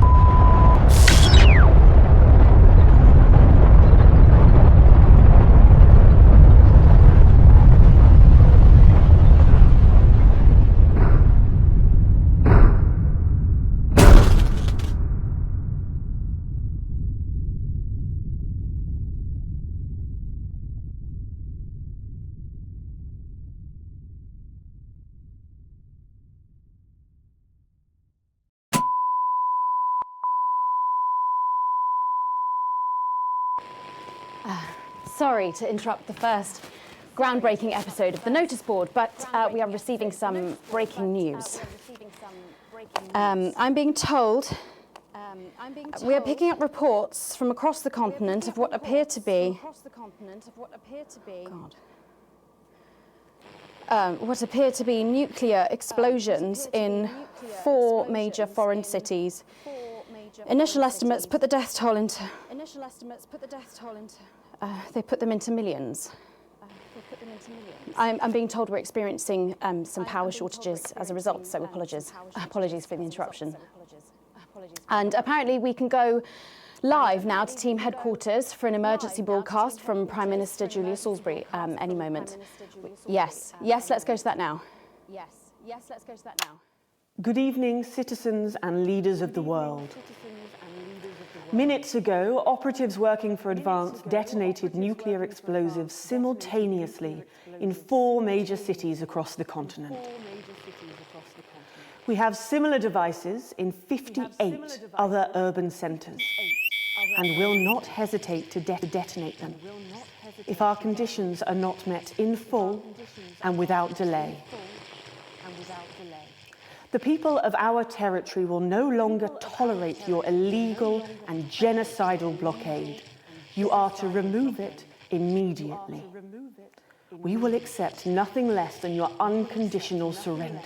Sorry to interrupt the first groundbreaking episode of the notice board, but we are receiving some breaking news. I'm being told we are picking up reports from across the continent of what appear to be what appear to be nuclear explosions in 4 major foreign cities. Initial estimates put the death toll into. They put them into millions. I'm being told we're experiencing some power shortages as a result, so apologies for the interruption. And apparently we can go live now to team headquarters for an emergency broadcast from Prime Minister Julia Salisbury any moment. Yes, let's go to that now. Good evening, citizens and leaders of the world. Minutes ago, operatives working for Advance detonated nuclear explosives simultaneously in 4 major cities across the continent. We have similar devices in 58 other urban centres and will not hesitate to detonate them if our conditions are not met in full and without delay. The people of our territory will no longer tolerate your illegal and genocidal blockade. You are to remove it immediately. We will accept nothing less than your unconditional surrender.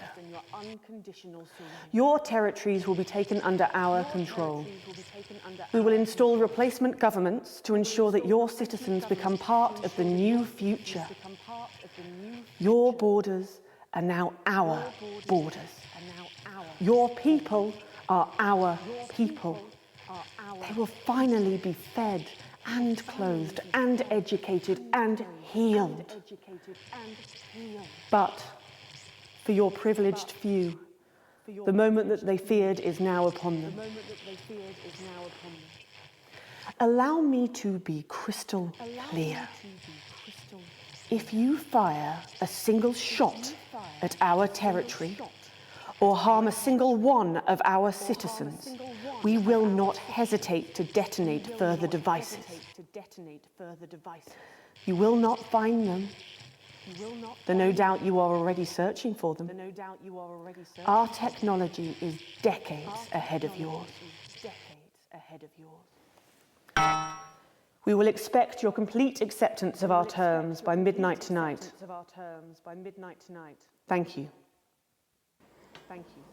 Your territories will be taken under our control. We will install replacement governments to ensure that your citizens become part of the new future. Your borders are now our borders. Your people are our people. They will finally be fed and clothed and educated and healed. But for your privileged few, the moment that they feared is now upon them. Allow me to be crystal clear. If you fire a single shot at our territory, or harm a single one of our citizens, we will not hesitate to detonate further devices. You will not find them, though no doubt you are already searching for them. Our technology is decades ahead of yours. We will expect your complete acceptance of our terms by midnight tonight. Thank you. Thank you.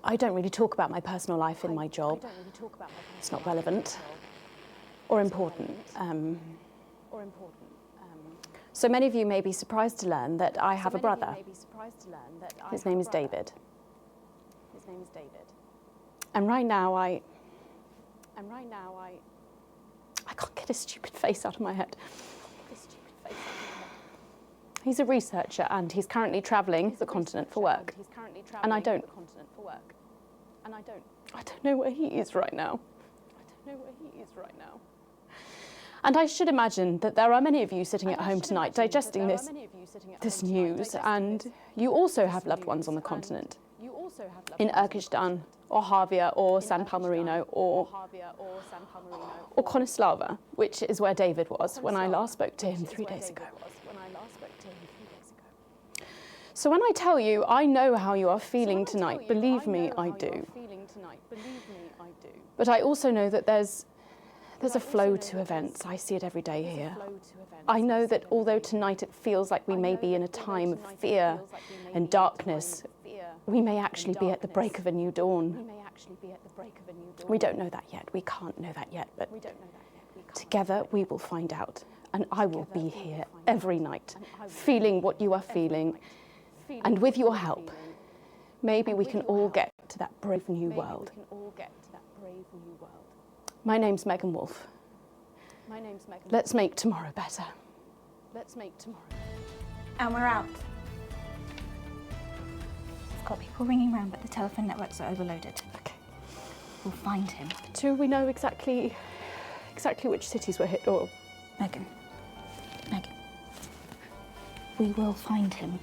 I don't really talk about my personal life in my job. It's not relevant or important. So many of you may be surprised to learn that I have a brother. His name is David. And right now I can't get his stupid face out of my head. He's a researcher and he's currently travelling the continent for work. And I don't know where he is right now. And I should imagine that there are many of you sitting at home tonight digesting this news, and you also have loved ones on the continent. In Urkistan, or Havia, or San Palmerino, or Konislava, which is where David was when I last spoke to him 3 days ago. So when I tell you I know how you are feeling tonight, believe me, I do. But I also know that there's a flow to events. I see it every day here. I know that although tonight it feels like we may be in a time of fear and darkness, we may actually be at the break of a new dawn. We don't know that yet. We can't know that yet, but together we will find out. And I will be here every night, feeling what you are feeling. And with your help, maybe we can all get to that brave new world. My name's Megan Wolf. Let's make tomorrow better. And we're out. I've got people ringing around, but the telephone networks are overloaded. Okay. We'll find him. Do we know exactly which cities were hit, or? Megan. We will find him.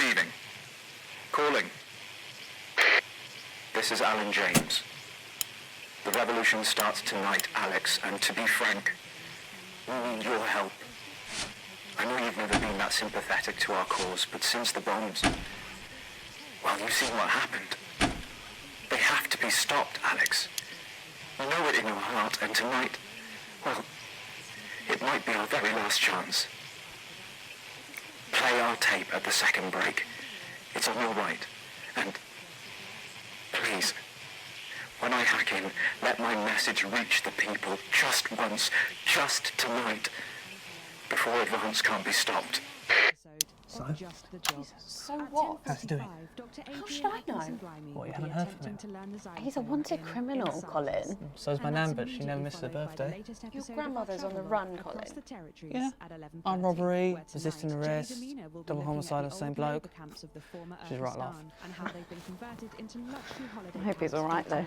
Receiving. Calling. This is Alan James. The revolution starts tonight, Alex, and to be frank, we need your help. I know you've never been that sympathetic to our cause, but since the bombs, well, you've seen what happened. They have to be stopped, Alex. You know it in your heart, and tonight, well, it might be our very last chance. Play our tape at the second break. It's on your right. And please, when I hack in, let my message reach the people just once, just tonight, before advance can't be stopped. So? So what? How's he doing? How should I know? What, you haven't heard from him? He's a wanted criminal, Colin. So's my nan, but she never misses her birthday. Your grandmother's on the run, Colin. Yeah. Armed robbery, resisting arrest, double homicide of the same bloke. She's right laugh. I hope he's all right, though.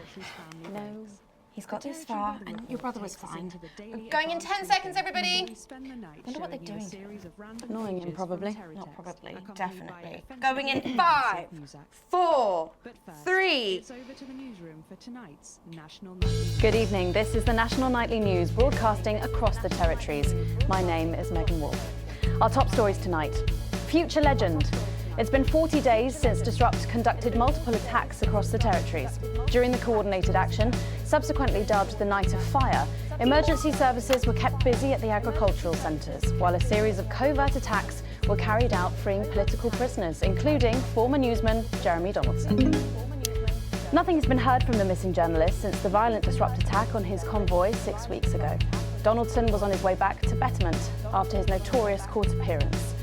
No. He's got this far, and your brother was fine. I'm going in 10 seconds, everybody! Wonder what they're doing to him. Annoying him, probably. Not probably, definitely. Going in 5, 4, 3. Good evening. This is the National Nightly News broadcasting across the territories. My name is Megan Wolf. Our top stories tonight. Future legend. It's been 40 days since Disrupt conducted multiple attacks across the territories. During the coordinated action, subsequently dubbed the Night of Fire, emergency services were kept busy at the agricultural centres, while a series of covert attacks were carried out freeing political prisoners, including former newsman Jeremy Donaldson. Nothing has been heard from the missing journalist since the violent Disrupt attack on his convoy 6 weeks ago. Donaldson was on his way back to Betterment after his notorious court appearance.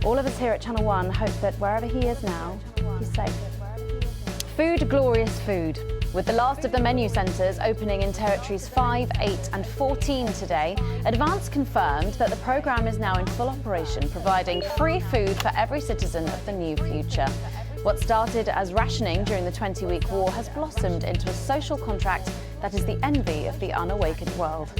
All of us here at Channel 1 hope that wherever he is now, he's safe. Food, glorious food. With the last of the menu centres opening in territories 5, 8 and 14 today, Advance confirmed that the programme is now in full operation, providing free food for every citizen of the new future. What started as rationing during the 20-week war has blossomed into a social contract that is the envy of the unawakened world.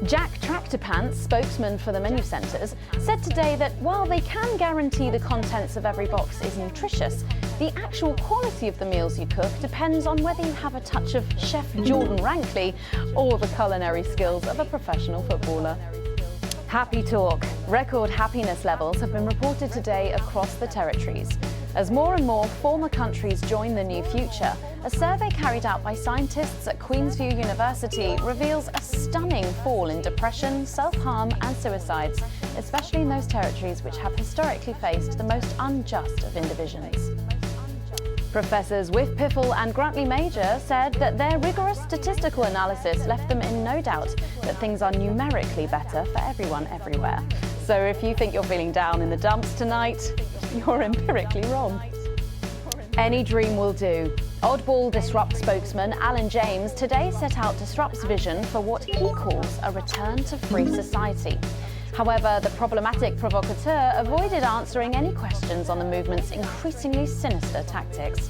Jack Tractorpants, spokesman for the menu centres, said today that while they can guarantee the contents of every box is nutritious, the actual quality of the meals you cook depends on whether you have a touch of Chef Jordan Rankley or the culinary skills of a professional footballer. Happy talk. Record happiness levels have been reported today across the territories. As more and more former countries join the new future, a survey carried out by scientists at Queensview University reveals a stunning fall in depression, self-harm and suicides, especially in those territories which have historically faced the most unjust of indivisions. Professors Whiff Piffle and Grantley Major said that their rigorous statistical analysis left them in no doubt that things are numerically better for everyone everywhere. So if you think you're feeling down in the dumps tonight, you're empirically wrong. Any dream will do. Oddball Disrupt spokesman Alan James today set out Disrupt's vision for what he calls a return to free society. However, the problematic provocateur avoided answering any questions on the movement's increasingly sinister tactics.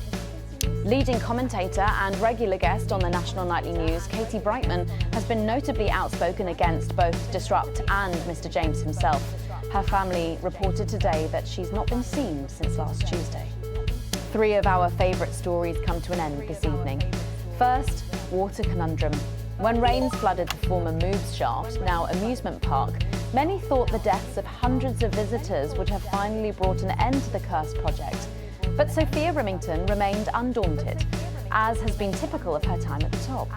Leading commentator and regular guest on the National Nightly News, Katie Brightman, has been notably outspoken against both Disrupt and Mr. James himself. Her family reported today that she's not been seen since last Tuesday. 3 of our favourite stories come to an end this evening. First, water conundrum. When rains flooded the former Moves Shaft, now amusement park, many thought the deaths of hundreds of visitors would have finally brought an end to the cursed project. But Sophia Remington remained undaunted, as has been typical of her time at the top.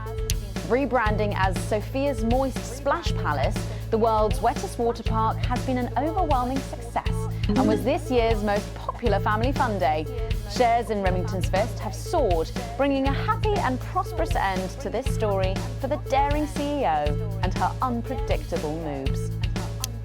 Rebranding as Sophia's Moist Splash Palace, the world's wettest water park has been an overwhelming success and was this year's most popular family fun day. Shares in Remington's Fist have soared, bringing a happy and prosperous end to this story for the daring CEO and her unpredictable moves.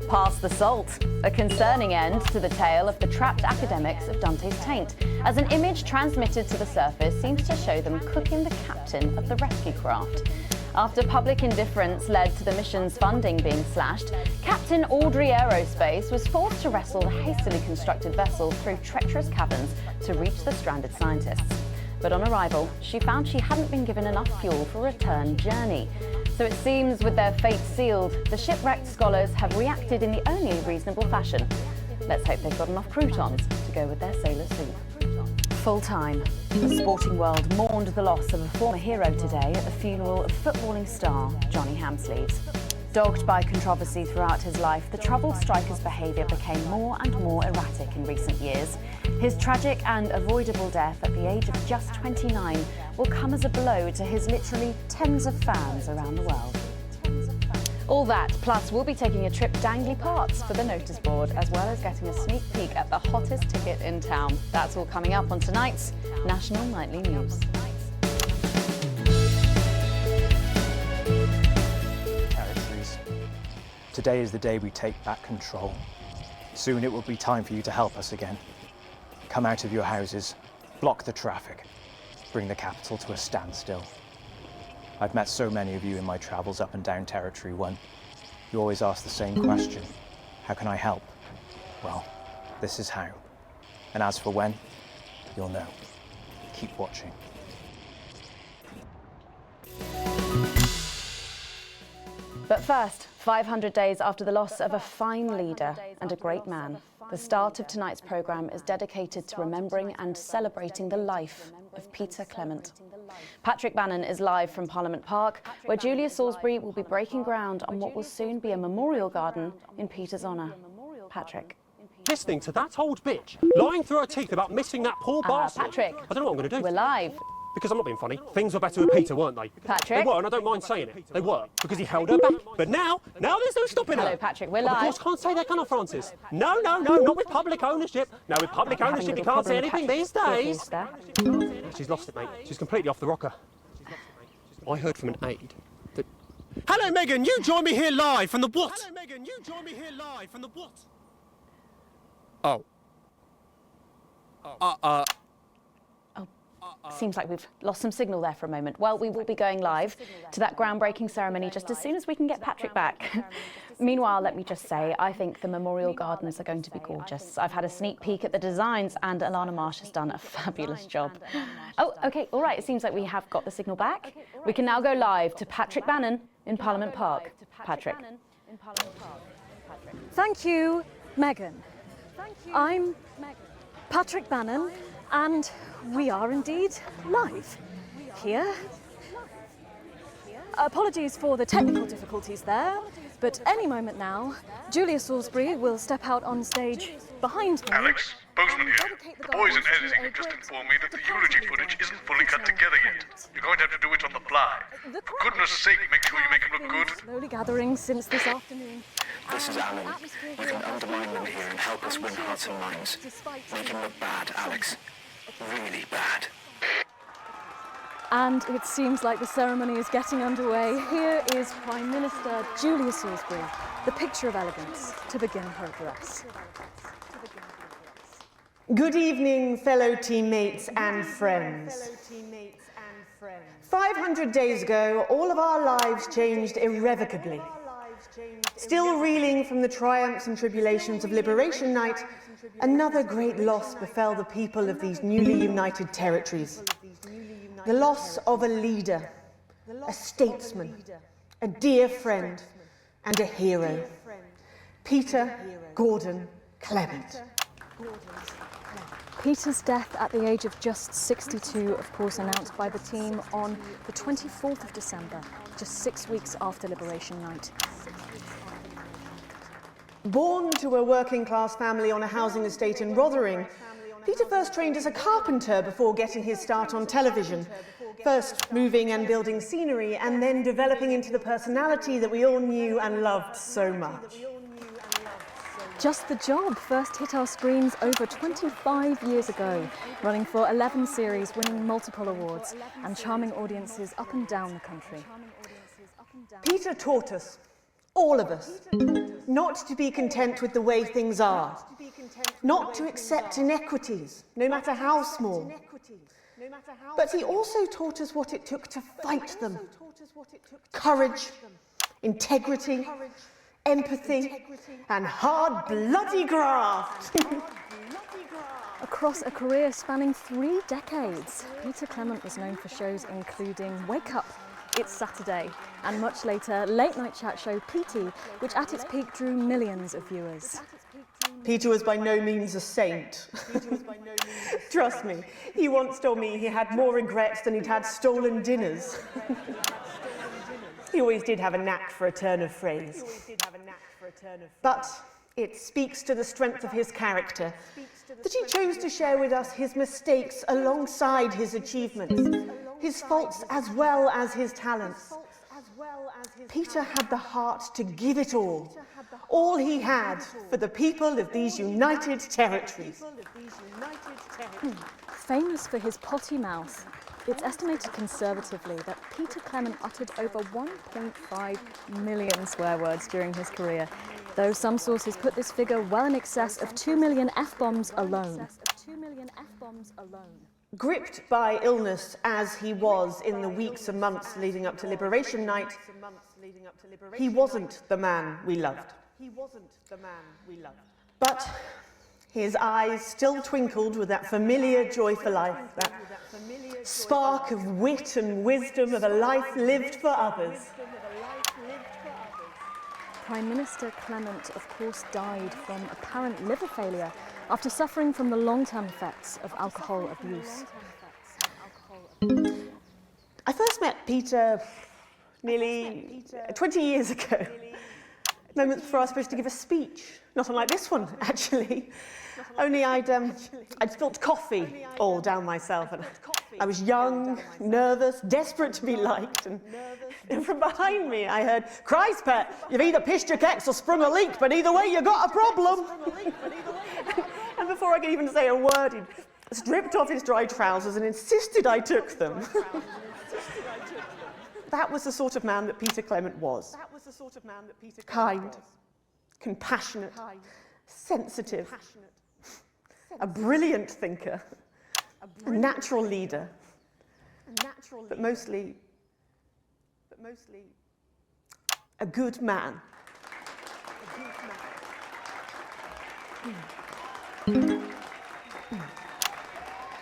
Pass the salt, a concerning end to the tale of the trapped academics of Dante's Taint, as an image transmitted to the surface seems to show them cooking the captain of the rescue craft. After public indifference led to the mission's funding being slashed, Captain Audrey Aerospace was forced to wrestle the hastily constructed vessel through treacherous caverns to reach the stranded scientists. But on arrival, she found she hadn't been given enough fuel for a return journey. So it seems with their fate sealed, the shipwrecked scholars have reacted in the only reasonable fashion. Let's hope they've got enough croutons to go with their sailor suit. Full time. The sporting world mourned the loss of a former hero today at the funeral of footballing star Johnny Hamsleeves. Dogged by controversy throughout his life, the troubled striker's behaviour became more and more erratic in recent years. His tragic and avoidable death at the age of just 29 will come as a blow to his literally tens of fans around the world. All that, plus we'll be taking a trip dangly parts for the notice board, as well as getting a sneak peek at the hottest ticket in town. That's all coming up on tonight's National Nightly News. Today is the day we take back control. Soon it will be time for you to help us again. Come out of your houses, block the traffic, bring the capital to a standstill. I've met so many of you in my travels up and down Territory 1. You always ask the same question: how can I help? Well, this is how. And as for when, you'll know. Keep watching. But first, 500 days after the loss of a fine leader and a great man, the start of tonight's programme is dedicated to remembering and celebrating the life of Peter Clement. Patrick Bannon is live from Parliament Park, where Julia Salisbury will be breaking ground on what will soon be a memorial garden in Peter's honour. Patrick. Listening to that old bitch lying through her teeth about missing that poor bastard. Patrick. I don't know what I'm going to do. We're live. Because I'm not being funny. Things were better with Peter, weren't they? Patrick. They were, and I don't mind saying it. They were, because he held her back. But now there's no stopping her. Hello, Patrick, we're Of live. course, can't say that, can I, Francis? No, not with public ownership. No, with public ownership, you can't say anything these days. She's lost it, mate. She's completely off the rocker. I heard from an aide that... Hello, Megan, you join me here live from the what? Hello, Megan, you join me here live from the what? Seems like we've lost some signal there for a moment. Well, we will be going live to that groundbreaking ceremony just as soon as we can get Patrick back. Meanwhile, let me just say, I think the memorial gardens are going to be gorgeous. I've had a sneak peek at the designs and Alana Marsh has done a fabulous job. Oh, OK, all right, it seems like we have got the signal back. We can now go live to Patrick Bannon in Parliament Park. Patrick. Thank you, Megan. I'm Patrick Bannon, and we are indeed live here. Apologies for the technical difficulties there, but any moment now, Julia Salisbury will step out on stage behind me. Alex, Bozeman here. The boys in editing have just informed me that the eulogy footage isn't fully cut together yet. You're going to have to do it on the fly. For goodness sake, make sure you make it look good. Slowly gathering since this afternoon. This is Alan. You can undermine them here and help us win hearts and minds. Make him look bad, Alex. Really bad. And it seems like the ceremony is getting underway. Here is Prime Minister Julia Salisbury, the picture of elegance, to begin her address. Good evening, fellow teammates and friends. 500 days ago, all of our lives changed irrevocably. Still reeling from the triumphs and tribulations of Liberation Night, another great loss befell the people of these newly united territories. The loss of a leader, a statesman, a dear friend, and a hero. Peter Gordon Clement. Peter's death at the age of just 62, of course, announced by the team on the 24th of December, just 6 weeks after Liberation Night. Born to a working-class family on a housing estate in Rotherham, Peter first trained as a carpenter before getting his start on television, first moving and building scenery, and then developing into the personality that we all knew and loved so much. Just the Job first hit our screens over 25 years ago, running for 11 series, winning multiple awards, and charming audiences up and down the country. Peter taught us, all of us, not to be content with the way things are, not to accept inequities, no matter how small. But he also taught us what it took to fight them. Courage, integrity, empathy, and hard, bloody graft. Across a career spanning 3 decades, Peter Clement was known for shows including Wake Up, It's Saturday, and much later, late night chat show Petey, which at its peak drew millions of viewers. Peter was by no means a saint. Trust me, he once told me he had more regrets than he'd had stolen dinners. He always did have a knack for a turn of phrase. But it speaks to the strength of his character that he chose to share with us his mistakes alongside his achievements, his faults as well as his talents. Peter had the heart to give it all he had for the people of these united territories. Famous for his potty mouth, it's estimated conservatively that Peter Clement uttered over 1.5 million swear words during his career, though some sources put this figure well in excess of 2 million F-bombs alone. Gripped by illness as he was in the weeks and months leading up to Liberation Night, he wasn't the man we loved. But his eyes still twinkled with that familiar joy for life, that spark of wit and wisdom of a life lived for others. Prime Minister Clement, of course, died from apparent liver failure after suffering from the long-term effects of alcohol abuse. I first met Peter nearly 20 years ago, moments before I was supposed to give a speech. Not unlike this one, actually. Only I'd spilt coffee all down myself, and I was young, nervous, desperate to be liked, and from behind me I heard, "Christ, pet, you've either pissed your kecks or sprung a leak, but either way you got a problem." And before I could even say a word, he stripped off his dry trousers and insisted I took them. That was the sort of man that Peter Clement was. Kind, compassionate, sensitive, a brilliant thinker, a natural leader, but mostly a good man.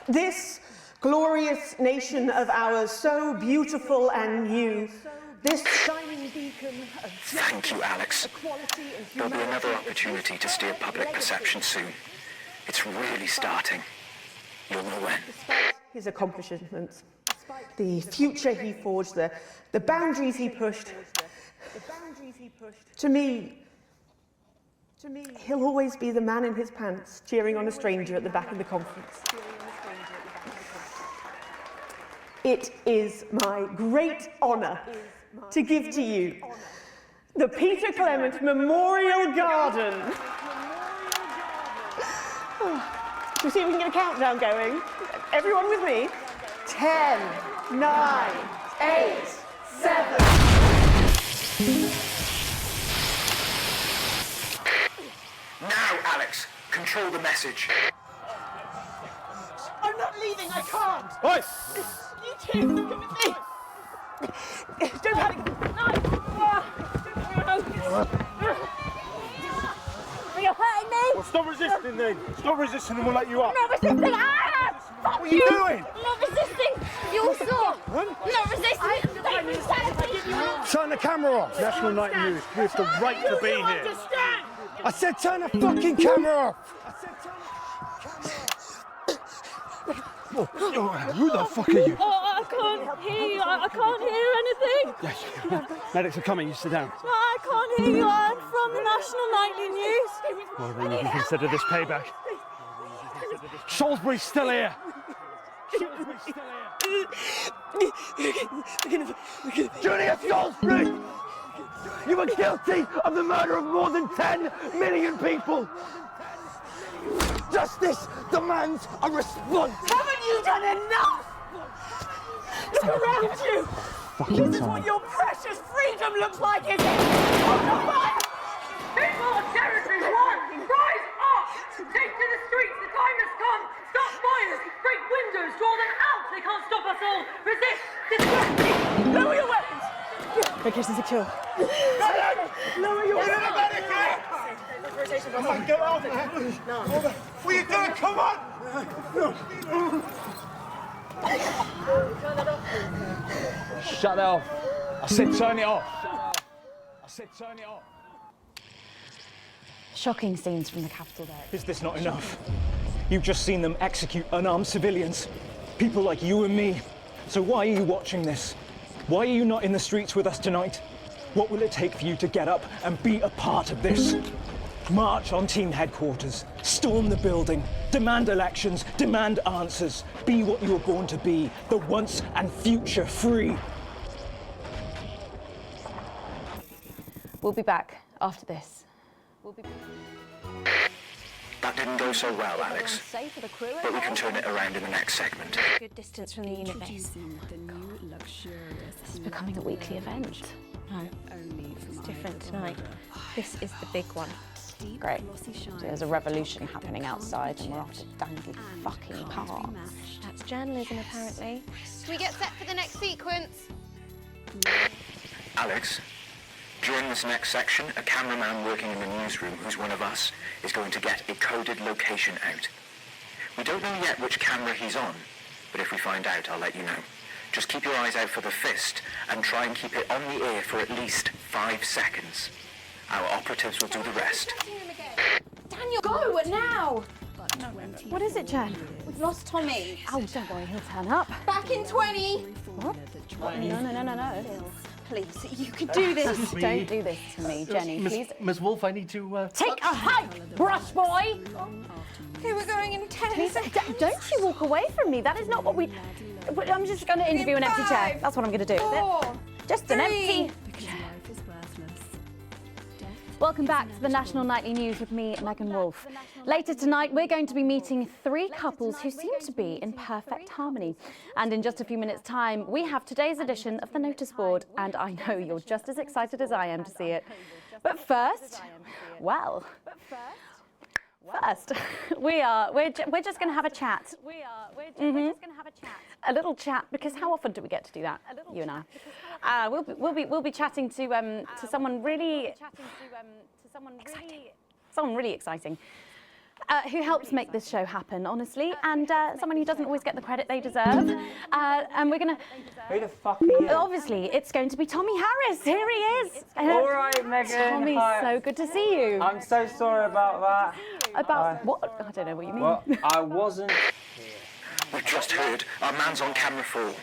This glorious nation of ours, so beautiful and new, this shining beacon of Thank you, Alex. There'll be another opportunity to steer public perception soon. It's really starting. You'll know when. His accomplishments, the future he forged, the boundaries he pushed. To me, he'll always be the man in his pants cheering on a stranger at the back of the conference. It is my great honour to give to you the Peter Clement Memorial Garden. Shall we see if we can get a countdown going? Everyone with me? 10, 9, 8, 7. Now, Alex, control the message. I'm not leaving, I can't! Oi! You two, come with me! Don't panic! You're hurting me! Well, stop resisting then! Stop resisting and we'll let you up! I'm not resisting! Ah! Fuck What are you doing? I'm not resisting! You all saw! I'm not resisting! Don't resist! Turn the camera off! National Night News, you have the right to be here. Understand? I said turn the fucking camera off! Oh, who the fuck are you? Oh, I can't hear you. I can't hear anything. Yes, medics are coming, you sit down. No, I can't hear you. I'm from the National Nightly News. Well, then you can consider this payback. Salisbury's still here. Julia Salisbury! You were guilty of the murder of more than 10 million people! Justice demands a response! Haven't you done enough? Look around you! This is what your precious freedom looks like, is it? On the fire! People of territory one, rise up! Take to the streets, the time has come! Stop fires, break windows, draw them out! They can't stop us all! Resist! Distract! Lower your weapons! Location secure. Lower your weapons! Come on, go out, man! No. What are you doing? Come on! Shut that off. I said turn it off. I said turn it off. Shocking scenes from the capital there. Is this not enough? You've just seen them execute unarmed civilians, people like you and me. So why are you watching this? Why are you not in the streets with us tonight? What will it take for you to get up and be a part of this? March on team headquarters, storm the building, demand elections, demand answers. Be what you were born to be, the once and future free. We'll be back after this. That didn't go so well, Alex. But we can turn it around in the next segment. Good distance from the unit base. It's becoming a weekly event. No, it's different tonight. This is the big one. Great. So there's a revolution happening outside and we're off to dangly fucking parts. That's journalism, apparently. Can we get set for the next sequence? Alex, during this next section, a cameraman working in the newsroom who's one of us is going to get a coded location out. We don't know yet which camera he's on, but if we find out, I'll let you know. Just keep your eyes out for the fist and try and keep it on the air for at least 5 seconds. Our operatives will do the rest. Daniel, go now! What is it, Jen? We've lost Tommy. Oh, don't worry, he'll turn up. Back in 20. What? No. Please, you can do this. Don't do this to me, Jenny, please. Miss Wolf, I need to... Take a hike, brush boy! Okay, we're going in 10 Please, seconds. don't you walk away from me. That is not what we... I'm just going to interview an empty chair. That's what I'm going to do. 4, Just an empty... Welcome back to the National Nightly News with me, Megan Wolf. Later tonight, we're going to be meeting 3 couples who seem to be in perfect harmony. And in just a few minutes' time, we have today's edition of the notice board, and I know you're just as excited as I am to see it. But first, well, we're just going to have a chat. We're just going to have a chat. A little chat, because how often do we get to do that? You and I. We'll be chatting to someone really exciting. Who helps make this show happen, honestly, and someone who doesn't always get the credit they deserve. And we're gonna. Who the fuck are you? Obviously, it's going to be Tommy Harris. Here he is. All right, Megan. Tommy, Hi. so good to see you. I'm so sorry about that. About what? I don't know what you mean. Well, I wasn't. We've just heard our man's on camera 4.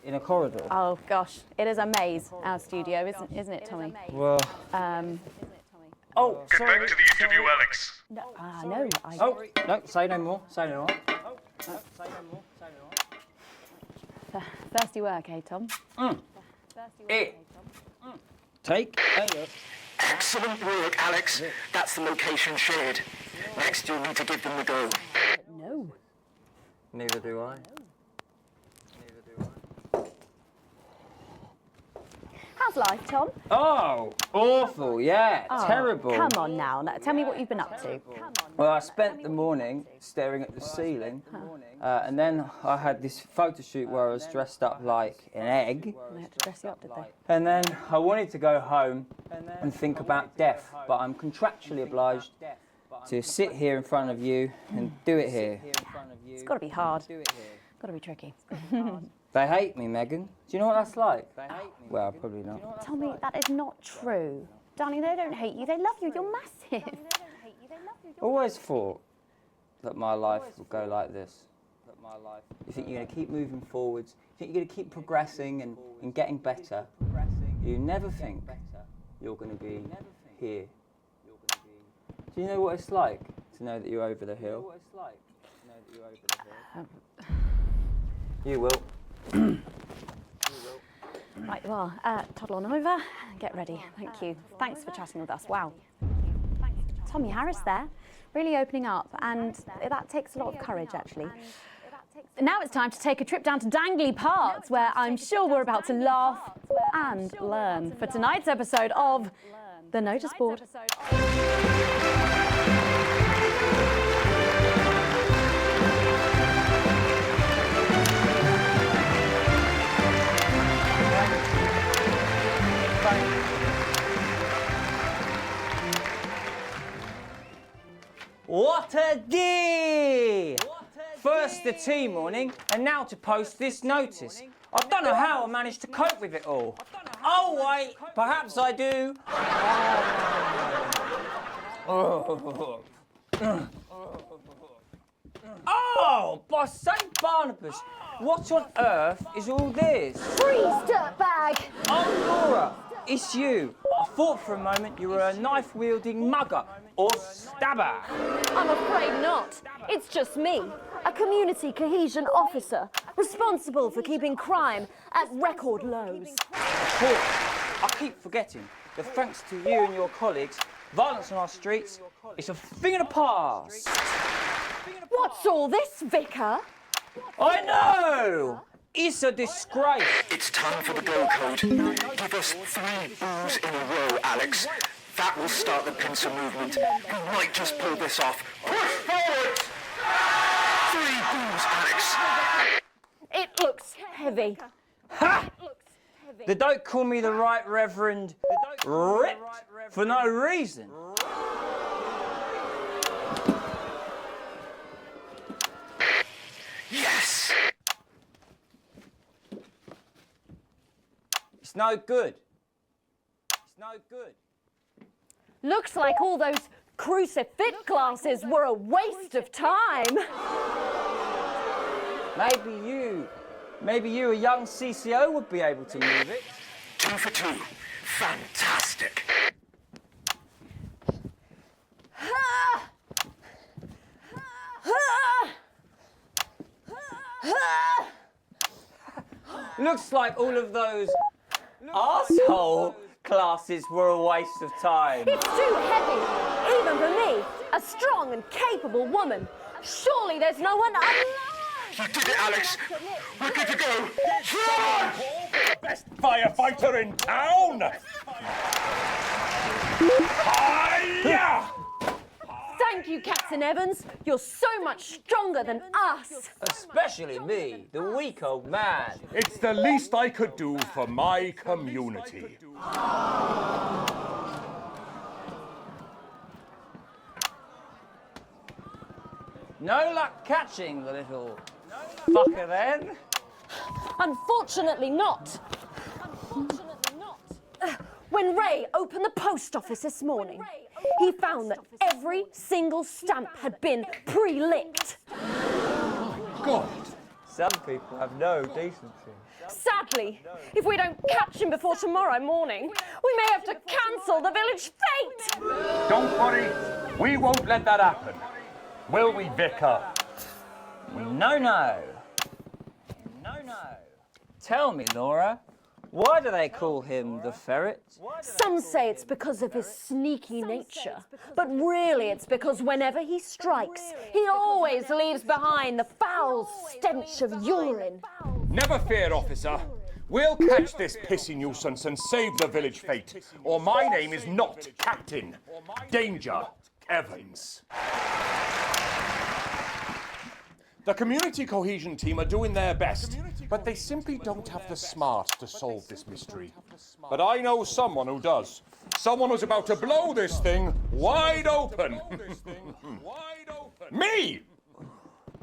In a corridor. Oh gosh, it is a maze, our studio, isn't it, Tommy? Well. Oh, Get sorry. back to the interview, Alex. No, No, say no more. Say no more. Thirsty work, eh, Tom? Take. Excellent work, Alex. That's the location shared. Next, you'll need to give them the go. No. Neither do I. How's life, Tom? Oh, awful, yeah, terrible. Come on now, tell me what you've been up to. Well, I spent the morning staring at the ceiling, and then I had this photo shoot where I was dressed up like an egg. They had to dress you up, did they? And then I wanted to go home and think about death, but I'm contractually obliged to sit here in front of you and do it here. It's got to be hard. Got to be tricky. They hate me, Megan. Do you know what that's like? Well, probably not. Tommy, that is not true. Darling, they don't hate you. They love you. You're massive. Always thought that my life would go like this. You think you're going to keep moving forwards. You think you're going to keep progressing and getting better. You never think you're going to be here. Do you know what it's like to know that you're over the hill? You will. Right, well, toddle on over and get ready. Thank you. Thanks for chatting with us. Wow. Tommy Harris there, really opening up, and that takes a lot of courage, actually. Now it's time to take a trip down to Dangly Parts, where I'm sure we're about to laugh and learn for tonight's episode of The Notice Board. What a day! First the tea morning, and now to post this notice. I don't know how I managed to cope with it all. Oh wait, perhaps I do. Oh, by St. Barnabas, what on earth is all this? Freeze, dirtbag! Oh, Laura, it's you. I thought for a moment you were a knife-wielding mugger or stabber. I'm afraid not. It's just me, a community cohesion officer, responsible for keeping crime at record lows. Of course, I keep forgetting that thanks to you and your colleagues, violence on our streets is a thing of the past. What's all this, Vicar? I know! It's a disgrace. It's time for the go code. Give us 3 boos in a row, Alex. That will start the pincer movement. You might just pull this off. Push forward! 3 boos, Alex. It looks heavy. Ha! They don't call me the Right Reverend Rip for no reason. Yes! It's no good. It's no good. Looks like all those crucifix classes were a waste of time. Maybe you, a young CCO, would be able to move it. 2 for 2. Fantastic. Looks like all of those arsehole classes were a waste of time. It's too heavy, even for me, a strong and capable woman. Surely there's no one You did it, Alex. We're good to go. Best firefighter in town! Hiya! Thank you, Captain Evans. You're so much stronger than us. Especially me, the weak old man. It's the least I could do for my community. No luck catching the little fucker then? Unfortunately not. When Ray opened the post office this morning, he found that every single stamp had been pre-licked. God. Some people have no decency. Sadly, if we don't catch him before tomorrow morning, we may have to cancel the village fete. Don't worry, we won't let that happen. Will we, Vicar? No, no. Tell me, Laura, why do they call him the ferret? Some say it's because of his sneaky nature, but really it's because whenever he strikes, he always leaves behind the foul stench of urine. Never fear, officer. We'll catch this pissy nuisance and save the village fate, or my name is not Captain Danger Evans. The community cohesion team are doing their best, but they simply don't have the smarts to solve this mystery. But I know someone who does. Someone who's about to blow this thing wide open. Me!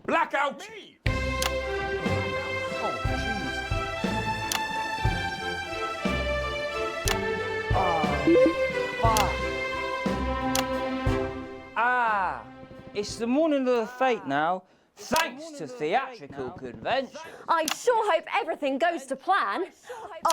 Blackout! Ah, it's the morning of the fete now, thanks to theatrical convention. I sure hope everything goes to plan.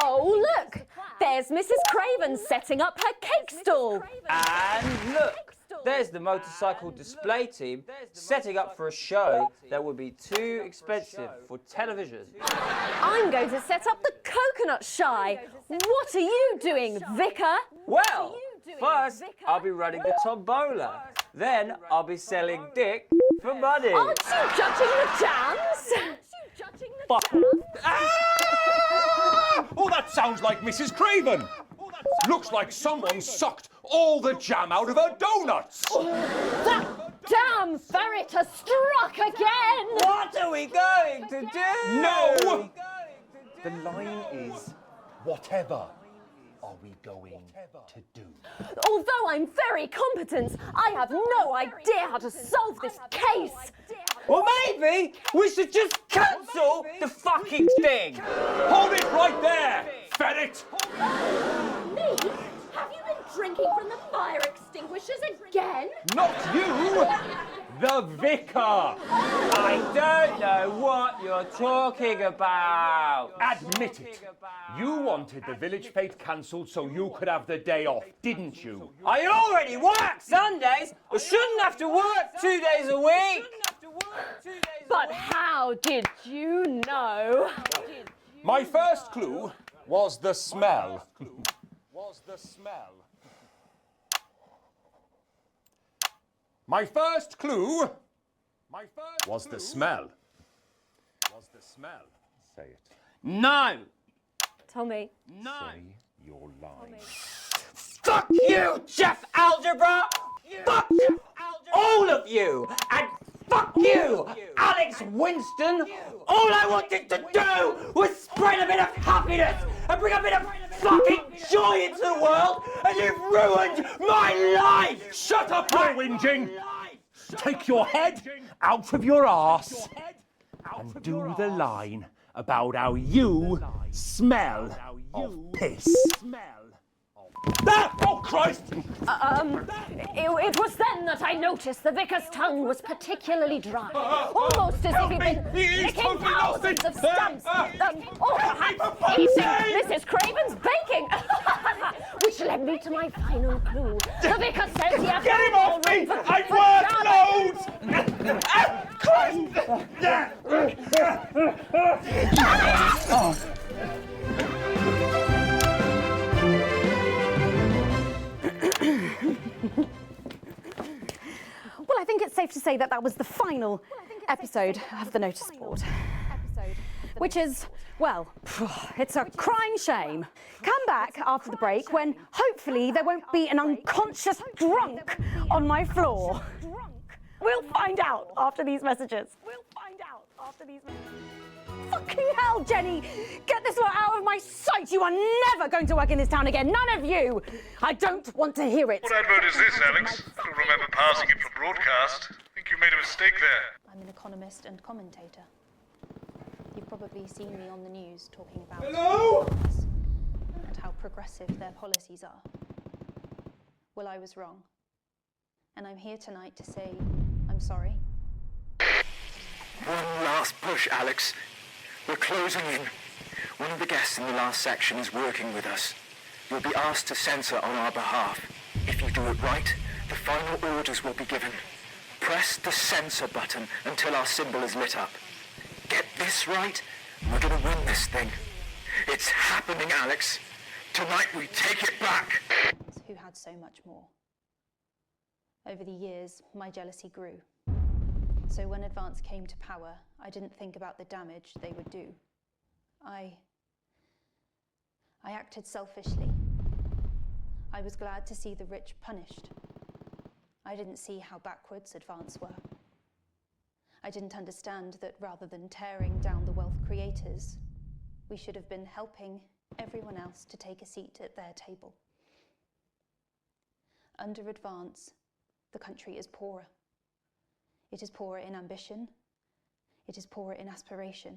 Oh, look! There's Mrs. Craven setting up her cake stall. And look, there's the motorcycle display team setting up for a show that would be too expensive for television. I'm going to set up the coconut shy. What are you doing, Vicar? Well, first I'll be running the tombola. Then I'll be selling dick for money. Aren't you judging the jams? Fuck. Ah! Oh, that sounds like Mrs. Craven. Looks like someone sucked all the jam out of her donuts. That damn ferret has struck again! What are we going to do? No! The line is, whatever are we going to do? Although I'm very competent, I have no idea how to solve this case. Well, maybe we should just cancel the fucking thing. Hold it right there, ferret! Me? Have you been drinking from the fire extinguisher? wishes again? Not you! The vicar! I don't know what you're talking about. Admit it. You wanted the village fete cancelled so you could have the day off, didn't you? I already work Sundays. I shouldn't have to work 2 days a week. But how did you know? My first clue was the smell. My first clue was the smell. Say it. No. Tommy. No. Say your line. Fuck you, Jeff Algebra! Fuck all of you! And fuck you, Alex Winston! All I wanted to do was spread a bit of happiness and bring a bit of fucking joy into the world, and you've ruined my life! Shut up, you're whinging! Take your head out of your arse and do the line about how you smell of piss. Ah! Oh, Christ! It was then that I noticed the vicar's tongue was particularly dry, almost as if he'd been licking thousands of stumps, or perhaps eating Mrs. Craven's baking, which led me to my final clue. The vicar says he has Get him off me! I'm worth loads! Christ! Well, I think it's safe to say that that was the final episode of the notice board. Which is, well, it's a crying shame. Come back after the break when hopefully there won't be an unconscious drunk on my floor. We'll find out after these messages. Fucking hell, Jenny! Get this lot out of my sight! You are never going to work in this town again, none of you! I don't want to hear it. What advert is this, Alex? I don't remember passing it for broadcast. I think you made a mistake there. I'm an economist and commentator. You've probably seen me on the news talking about Hello? and how progressive their policies are. Well, I was wrong. And I'm here tonight to say I'm sorry. One last push, Alex. We're closing in. One of the guests in the last section is working with us. You'll be asked to censor on our behalf. If you do it right, the final orders will be given. Press the censor button until our symbol is lit up. Get this right, and we're gonna win this thing. It's happening, Alex. Tonight we take it back. Who had so much more. Over the years, my jealousy grew. So when Advance came to power, I didn't think about the damage they would do. I acted selfishly. I was glad to see the rich punished. I didn't see how backwards Advance were. I didn't understand that rather than tearing down the wealth creators, we should have been helping everyone else to take a seat at their table. Under Advance, the country is poorer. It is poorer in ambition. It is poorer in aspiration.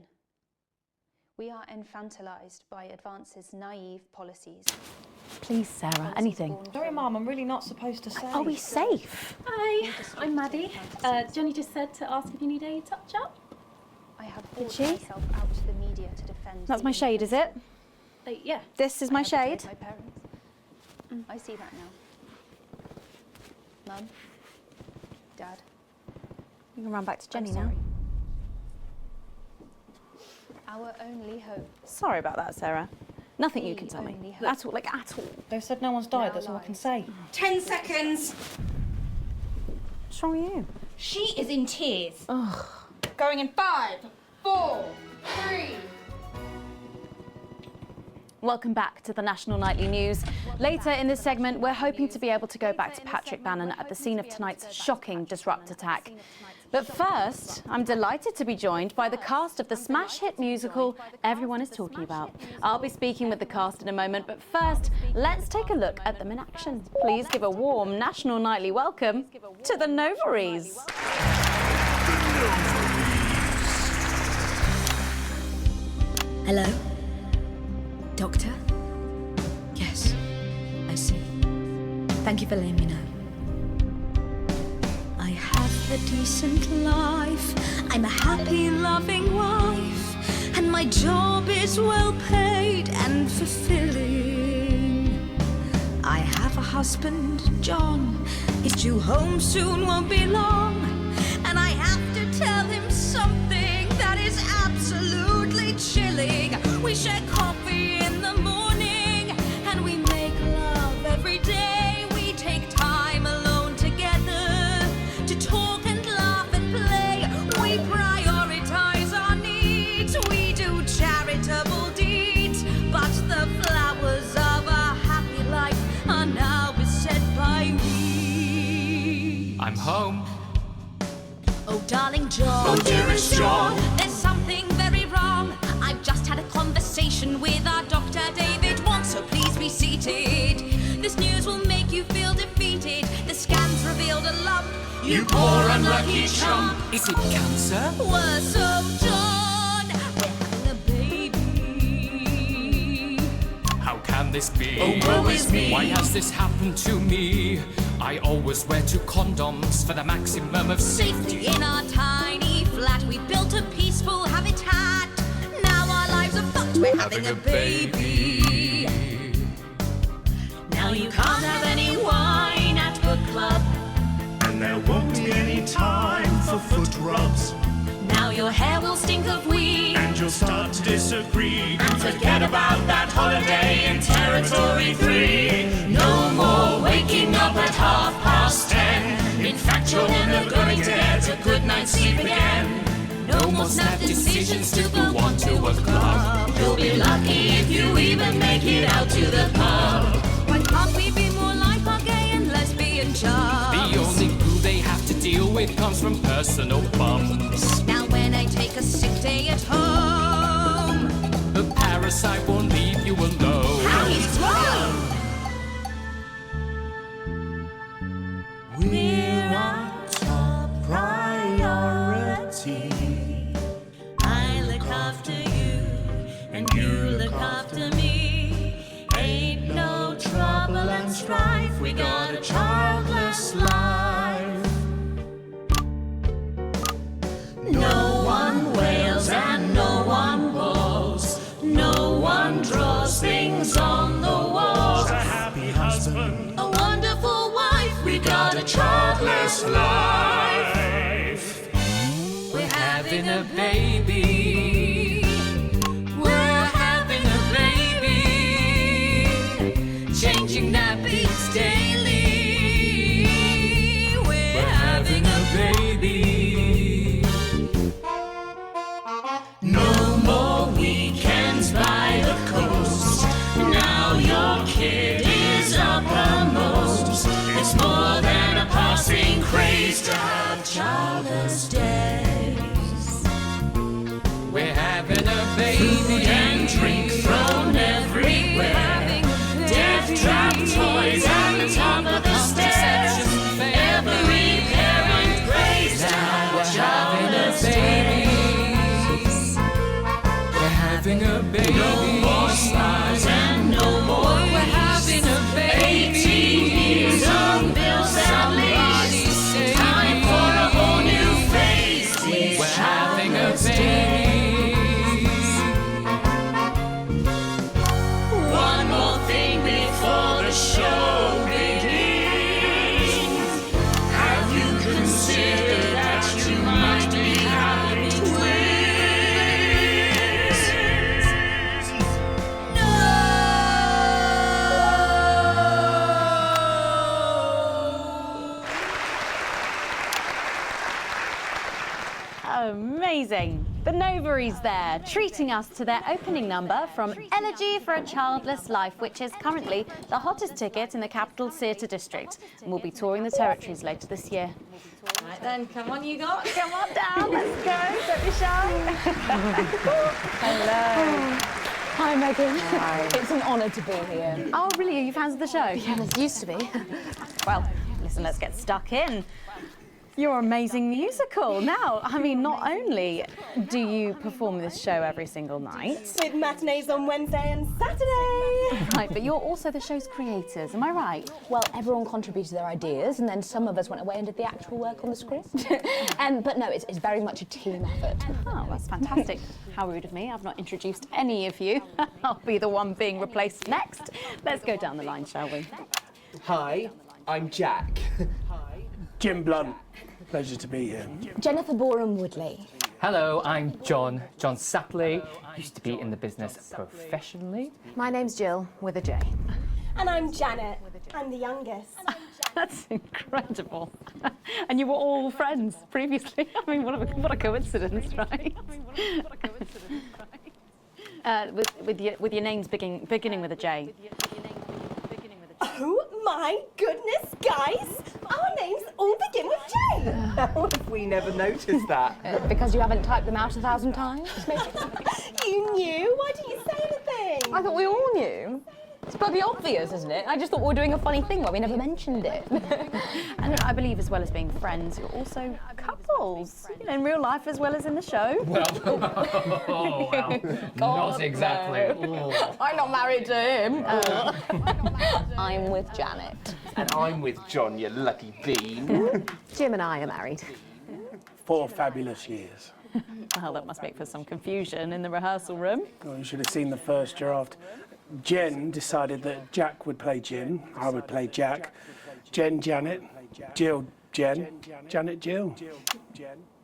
We are infantilized by Advance's naive policies. Please, Sarah, anything. Sorry, Mum, I'm really not supposed to say. Are we safe? Hi, I'm Maddie. Johnny just said to ask if you need a touch-up. I have Did brought she? myself out to the media to defend. That's my shade, is it? Yeah. This is my shade? My parents. I see that now. Mum, Dad. You can run back to Jenny I'm now. sorry. Our only hope. Sorry about that, Sarah. Nothing you can tell me. only hope. At all, like at all. They've said no one's died, that's all I can say. 10 seconds. What's wrong with you? She is in tears. Ugh. Going in 5, 4, 3. Welcome back to the National Nightly News. Later in this segment, we're hoping to be able to go back to Patrick Bannon at the scene of tonight's shocking Disrupt attack. But first, I'm delighted to be joined by the cast of the smash hit musical everyone is talking about. I'll be speaking with the cast in a moment, but first, let's take a look at them in action. Please give a warm National Nightly welcome to the Novaries. Hello? Doctor? Yes, I see. Thank you for letting me know. a decent life. I'm a happy, loving wife, and my job is well paid and fulfilling. I have a husband, John. He's due home soon, won't be long, and I have to tell him something that is absolutely chilling. We share coffee in the morning, and we make love every day. We take time alone together to talk and laugh and play. We prioritize our needs. We do charitable deeds. But the flowers of a happy life are now beset by weeds. I'm home. Oh, darling John. Oh, dearest John. There's something very wrong. I've just had a conversation with our doctor, David Wong, so please be seated. This news will make you feel defeated. The scans revealed a lump. You poor unlucky chump. Is it cancer? Worse, oh, John. We're having a baby. How can this be? Oh, woe is me. Why has this happened to me? I always wear 2 condoms for the maximum of Safety in our tiny flat. We built a peaceful habitat. Now our lives are fucked. We're having a baby. Now you can't have any wine at book club. And there won't be any time for foot rubs. Now your hair will stink of weed. And you'll start to disagree. And forget about that holiday in Territory 3. No more waking up at 10:30. In fact, you're never going to get a good night's sleep again. No more snap decisions to go on to a club. You'll be lucky if you even make it out to the pub. Why can't we be more like our gay and lesbian chums? The only glue they have to deal with comes from personal bums. Now when I take a sick day at home, The parasite won't leave you alone. how he's grown! We're our top priority. I look after you, and you look after me. Ain't no trouble and strife. We got a childless life. No one wails and no one woes. No one draws things on the walls. A happy husband. A wonderful wife. We got a childless life. We're having a baby. We're having a baby. Changing nappies daily. We're having a baby. No more weekends by the coast. Now your kid is uppermost. It's more than a passing craze to have childless days. We're having a baby. Food and drink thrown everywhere. Death trap toys at the top of the stairs. Every parent prays to have childless days. We're having a baby. No more smiles and no more We're having a baby. 18 years on bills and leaves. Time for a whole new phase. We're having a baby. One more thing before the show begins. Have you considered that you might be having twins? Amazing. The Novaries there, treating us to their opening number from Elegy for a Childless Life, which is currently the hottest ticket in the Capital Theatre District. And we'll be touring the territories later this year. Right then, come on you got. Come on down, let's go, don't be shy. Hello. Hi, Megan. Hi. It's an honour to be here. Oh, really? Are you fans of the show? Yeah, it used to be. Well, listen, let's get stuck in. your amazing musical. Now, I mean, not only do you perform this show every single night, with matinees on Wednesday and Saturday. Right, but you're also the show's creators, am I right? Well, everyone contributed their ideas, and then some of us went away and did the actual work on the script. But no, it's very much a team effort. Oh, that's fantastic. How rude of me. I've not introduced any of you. I'll be the one being replaced next. Let's go down the line, shall we? Hi, I'm Jack. Jim Blunt. Pleasure to be here. Jennifer Boren-Woodley. Hello, I'm John Sapley. Used to be in the business professionally. My name's Jill, with a J. And I'm Janet. I'm the youngest. That's incredible. And you were all friends previously. I mean, what a coincidence, right? With your names beginning with a J. Oh my goodness, guys! Our names all begin with J! How have we never noticed that? Because you haven't typed them out 1,000 times, maybe? You knew? Why didn't you say anything? I thought we all knew. It's bloody obvious, isn't it? I just thought we were doing a funny thing where we never mentioned it. And I believe as well as being friends, you're also couples. You know, in real life as well as in the show. Well, not exactly. I'm not married to him. I'm with Janet. And I'm with John, you lucky bean. Jim and I are married. 4 fabulous years. Well, that must make for some confusion in the rehearsal room. Well, you should have seen the first draft. Jen decided that Jack would play Jim, I would play Jack, Jen Janet, Jill Jen, Janet Jill.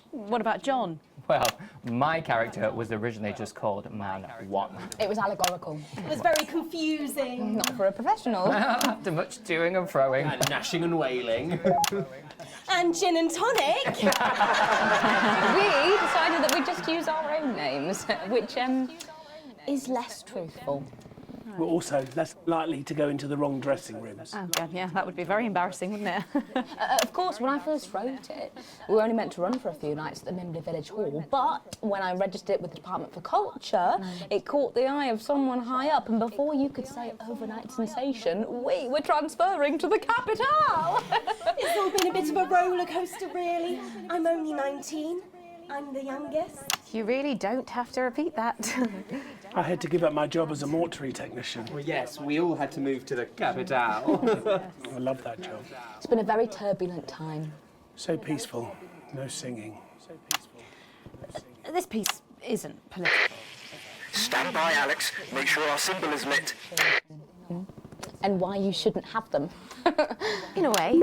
What about John? Well, my character was originally just called Man 1. It was allegorical. It was very confusing. Not for a professional. After much toing and froing. And gnashing and wailing. And gin and tonic. We decided that we'd just use our own names, which is less truthful. We're also less likely to go into the wrong dressing rooms. Oh, God, yeah, that would be very embarrassing, wouldn't it? Of course, when I first wrote it, we were only meant to run for a few nights at the Mimbley Village Hall, but when I registered it with the Department for Culture, it caught the eye of someone high up, and before you could say overnight sensation, we were transferring to the capital. It's all been a bit of a roller coaster, really. I'm only 19. I'm the youngest. You really don't have to repeat that. I had to give up my job as a mortuary technician. Well, yes, we all had to move to the capital. I love that job. It's been a very turbulent time. So peaceful, no singing. This piece isn't political. Stand by, Alex. Make sure our symbol is lit. And why you shouldn't have them. In a way.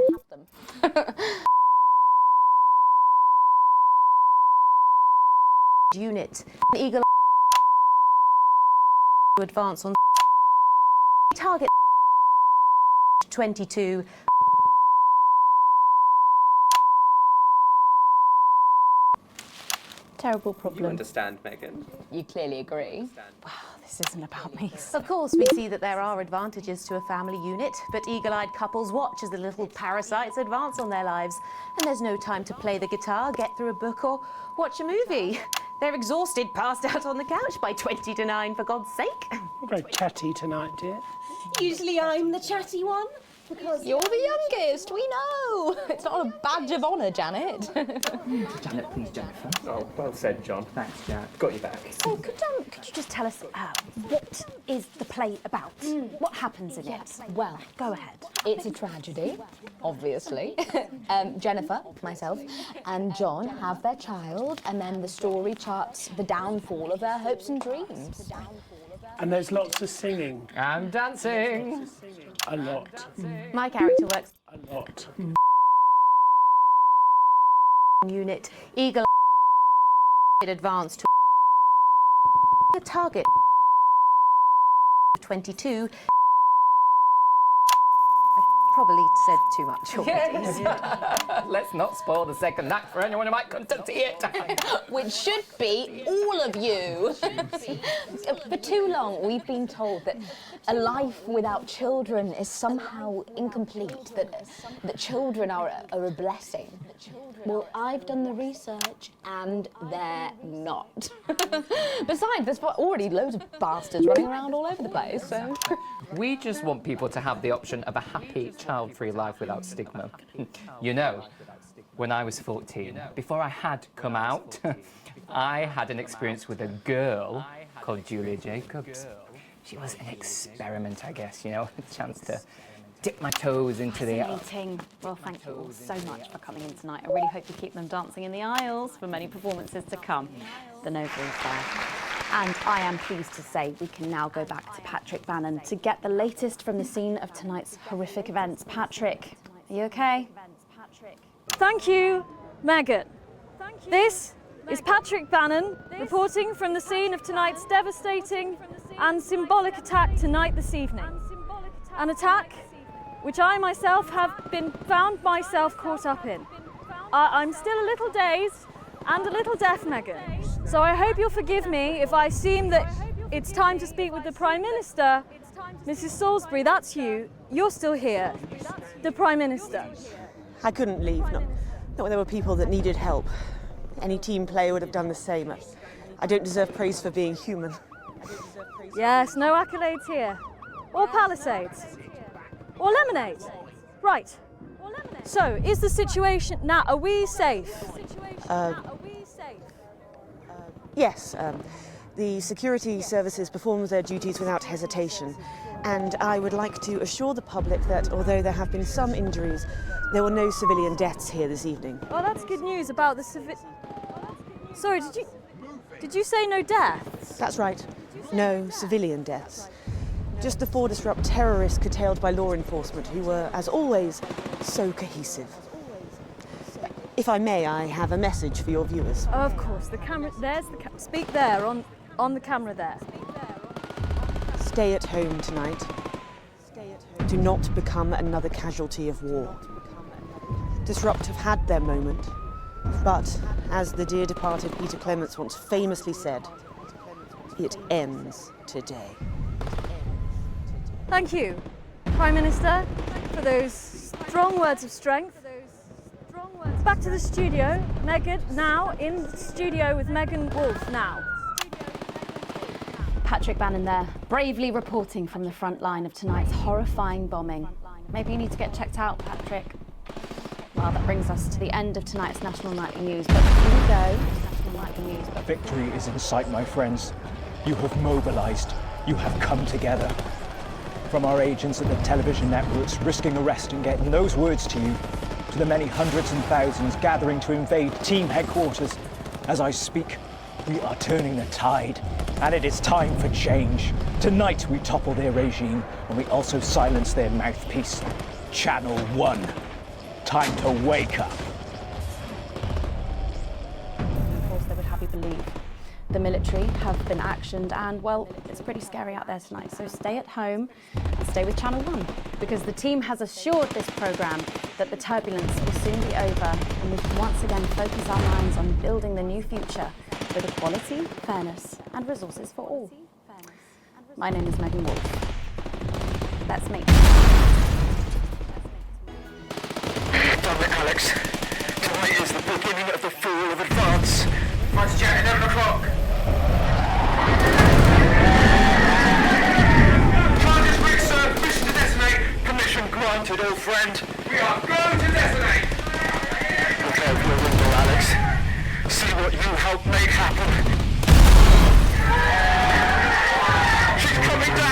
Unit. Eagle to advance on target 22. Terrible problem. You understand, Megan? You clearly agree. Wow, this isn't about me. Of course, we see that there are advantages to a family unit, but eagle-eyed couples watch as the little parasites advance on their lives, and there's no time to play the guitar, get through a book, or watch a movie. They're exhausted, passed out on the couch by 20 to 9, for God's sake. You're very chatty tonight, dear. Usually I'm the chatty one. Because you're the youngest, we know. It's not a badge of honour, Janet. Janet, please, Jennifer. Oh, well said, John. Thanks, Janet. Got you back. So, could you just tell us what is the play about? What happens in it? Well, go ahead. It's a tragedy, obviously. Jennifer, myself, and John have their child, and then the story charts the downfall of their hopes and dreams. And there's lots of singing. And dancing. A lot. My character works a lot. Unit eagle advance to a target 22. I probably said too much already. Let's not spoil the second act for anyone who might come to see it. Which should be all of you. For too long, we've been told that a life without children is somehow incomplete, that children are a blessing. Well, I've done the research, and they're not. Besides, there's already loads of bastards running around all over the place, so... We just want people to have the option of a happy, child-free life without stigma. You know, when I was 14, before I had come out, I had an experience with a girl called Julia Jacobs. She was an experiment, I guess, you know, a chance to dip my toes into the... Fascinating. Well, thank you all so much for coming in tonight. I really hope you keep them dancing in the aisles for many performances to come. The Nova is there. And I am pleased to say we can now go back to Patrick Bannon to get the latest from the scene of tonight's horrific events. Patrick, are you okay? Thank you, Megan. This is Patrick Bannon reporting from the scene of tonight's devastating and symbolic attack tonight this evening. An attack which I myself have found myself caught up in. I'm still a little dazed and a little deaf, Megan. So I hope you'll forgive me if I seem that it's time to speak with the Prime Minister. Mrs. Salisbury, that's you. You're still here. The Prime Minister. I couldn't leave, not when there were people that needed help. Any team player would have done the same. I don't deserve praise for being human. Yes, no accolades here. Or Palisades. Or lemonade. Right. So, is the situation now, are we safe? Yes, the security services perform their duties without hesitation, and I would like to assure the public that although there have been some injuries, there were no civilian deaths here this evening. Oh, that's good news about the Sorry, did you say no deaths? That's right, no civilian deaths. Just the 4 disrupt terrorists curtailed by law enforcement, who were, as always, so cohesive. If I may, I have a message for your viewers. Oh, of course, the camera, there's the speak there, on the camera there. Stay at home tonight. Do not become another casualty of war. Disrupt have had their moment, but as the dear departed Peter Clements once famously said, it ends today. Thank you, Prime Minister, for those strong words of strength. Back to the studio. Megan, now in the studio with Megan Wolf now. Patrick Bannon there, bravely reporting from the front line of tonight's horrifying bombing. Maybe you need to get checked out, Patrick. Well, that brings us to the end of tonight's National Nightly News. But before we go, National Nightly News. Victory is in sight, my friends. You have mobilized. You have come together. From our agents at the television networks risking arrest and getting those words to you, to the many hundreds and thousands gathering to invade team headquarters. As I speak, we are turning the tide, and it is time for change. Tonight we topple their regime, and we also silence their mouthpiece, Channel 1. Time to wake up. Of course, they would have you believe. The military have been actioned, and well, it's pretty scary out there tonight, so stay at home and stay with Channel 1, because the team has assured this programme that the turbulence will soon be over, and we can once again focus our minds on building the new future with equality, fairness and resources for all. My name is Megan Wolf. That's me. Damn it, Alex. Tonight is the beginning of the fall of Advance. Fighters jet at 11 o'clock. Charges reached, sir. Mission to detonate. Permission granted, old friend. We are going to detonate. Look out your window, Alex. See what you helped make happen. She's coming down.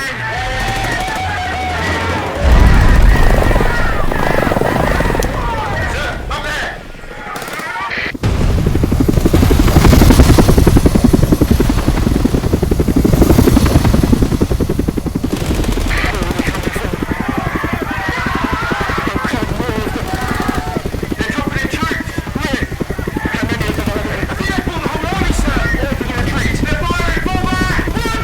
Retreat! They're firing! Fall back!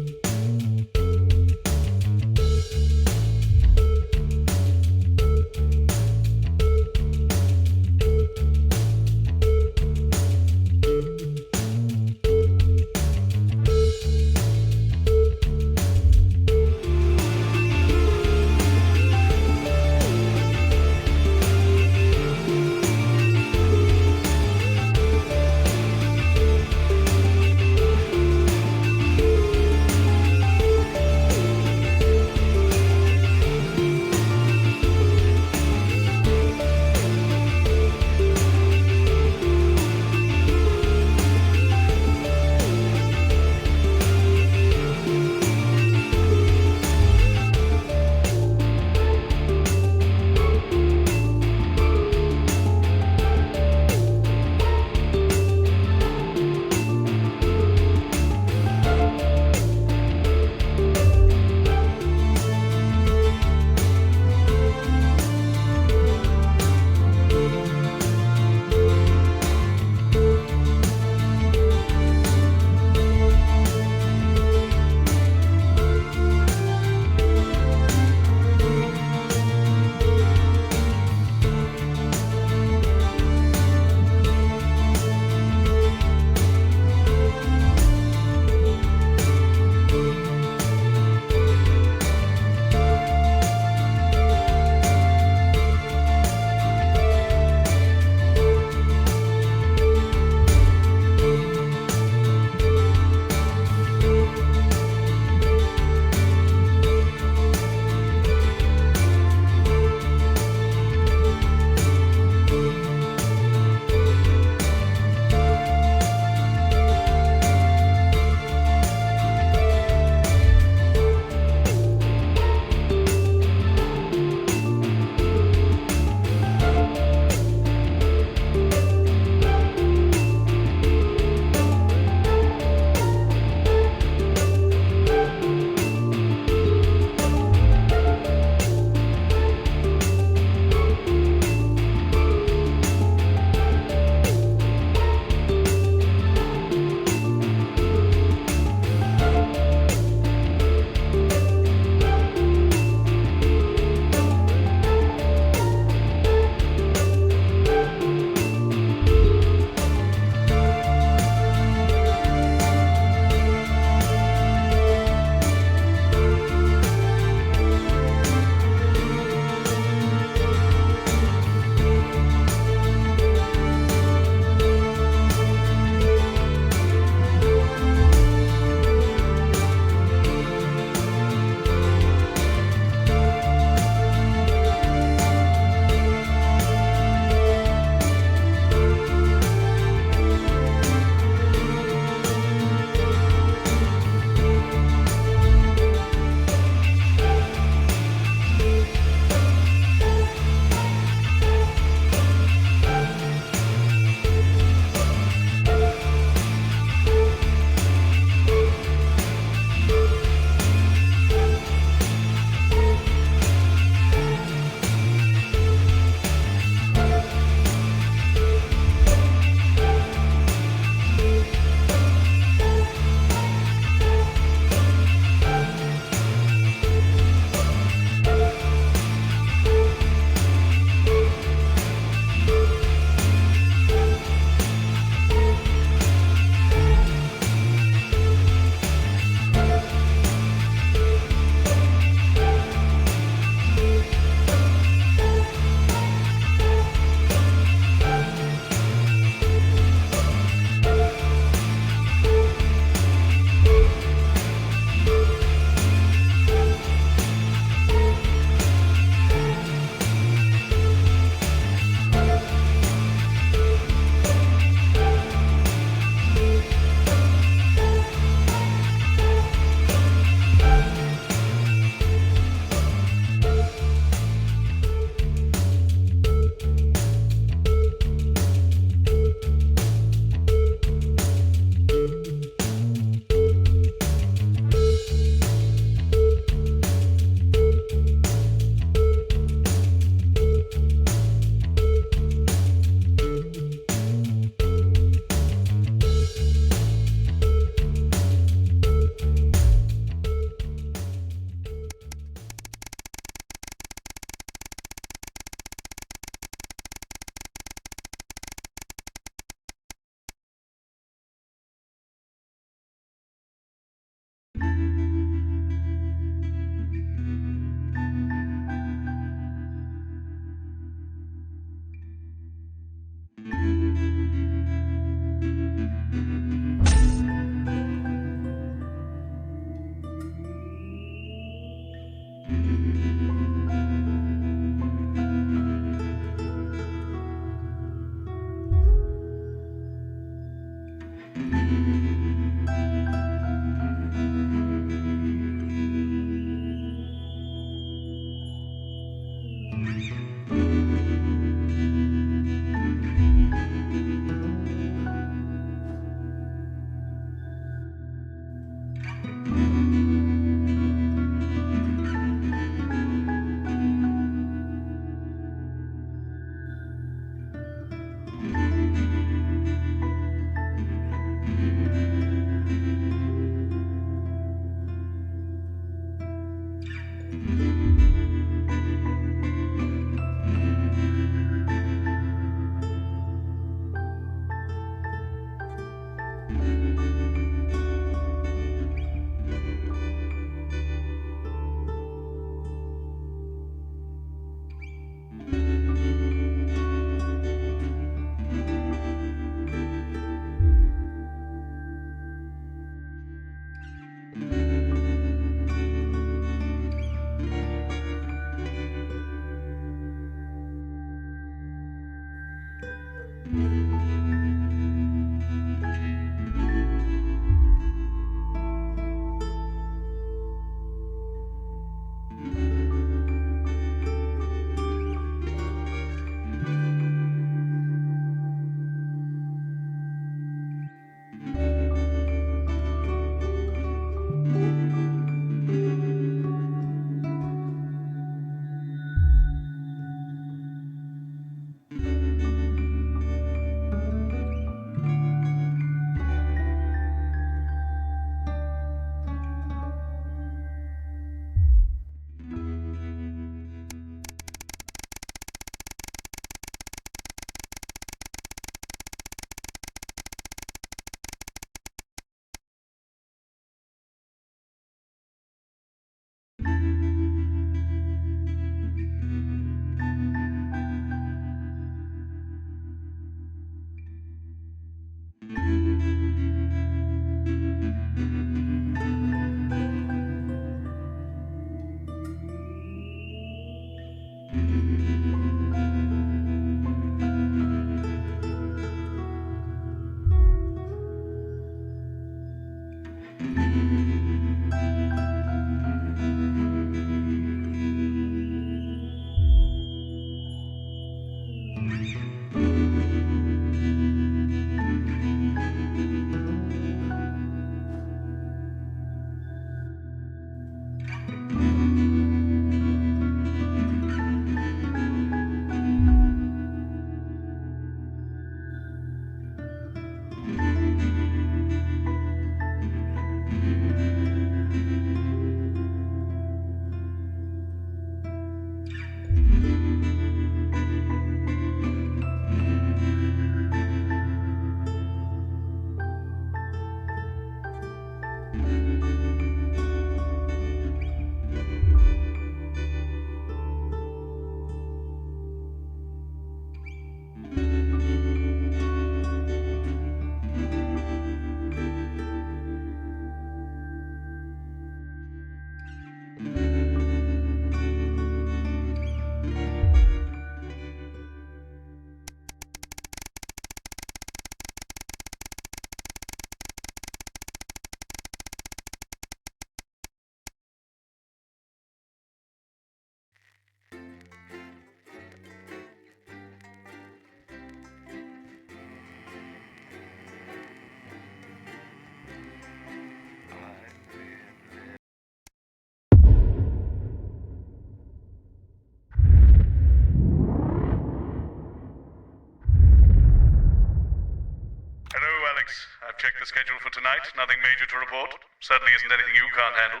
I've checked the schedule for tonight. Nothing major to report. Certainly isn't anything you can't handle.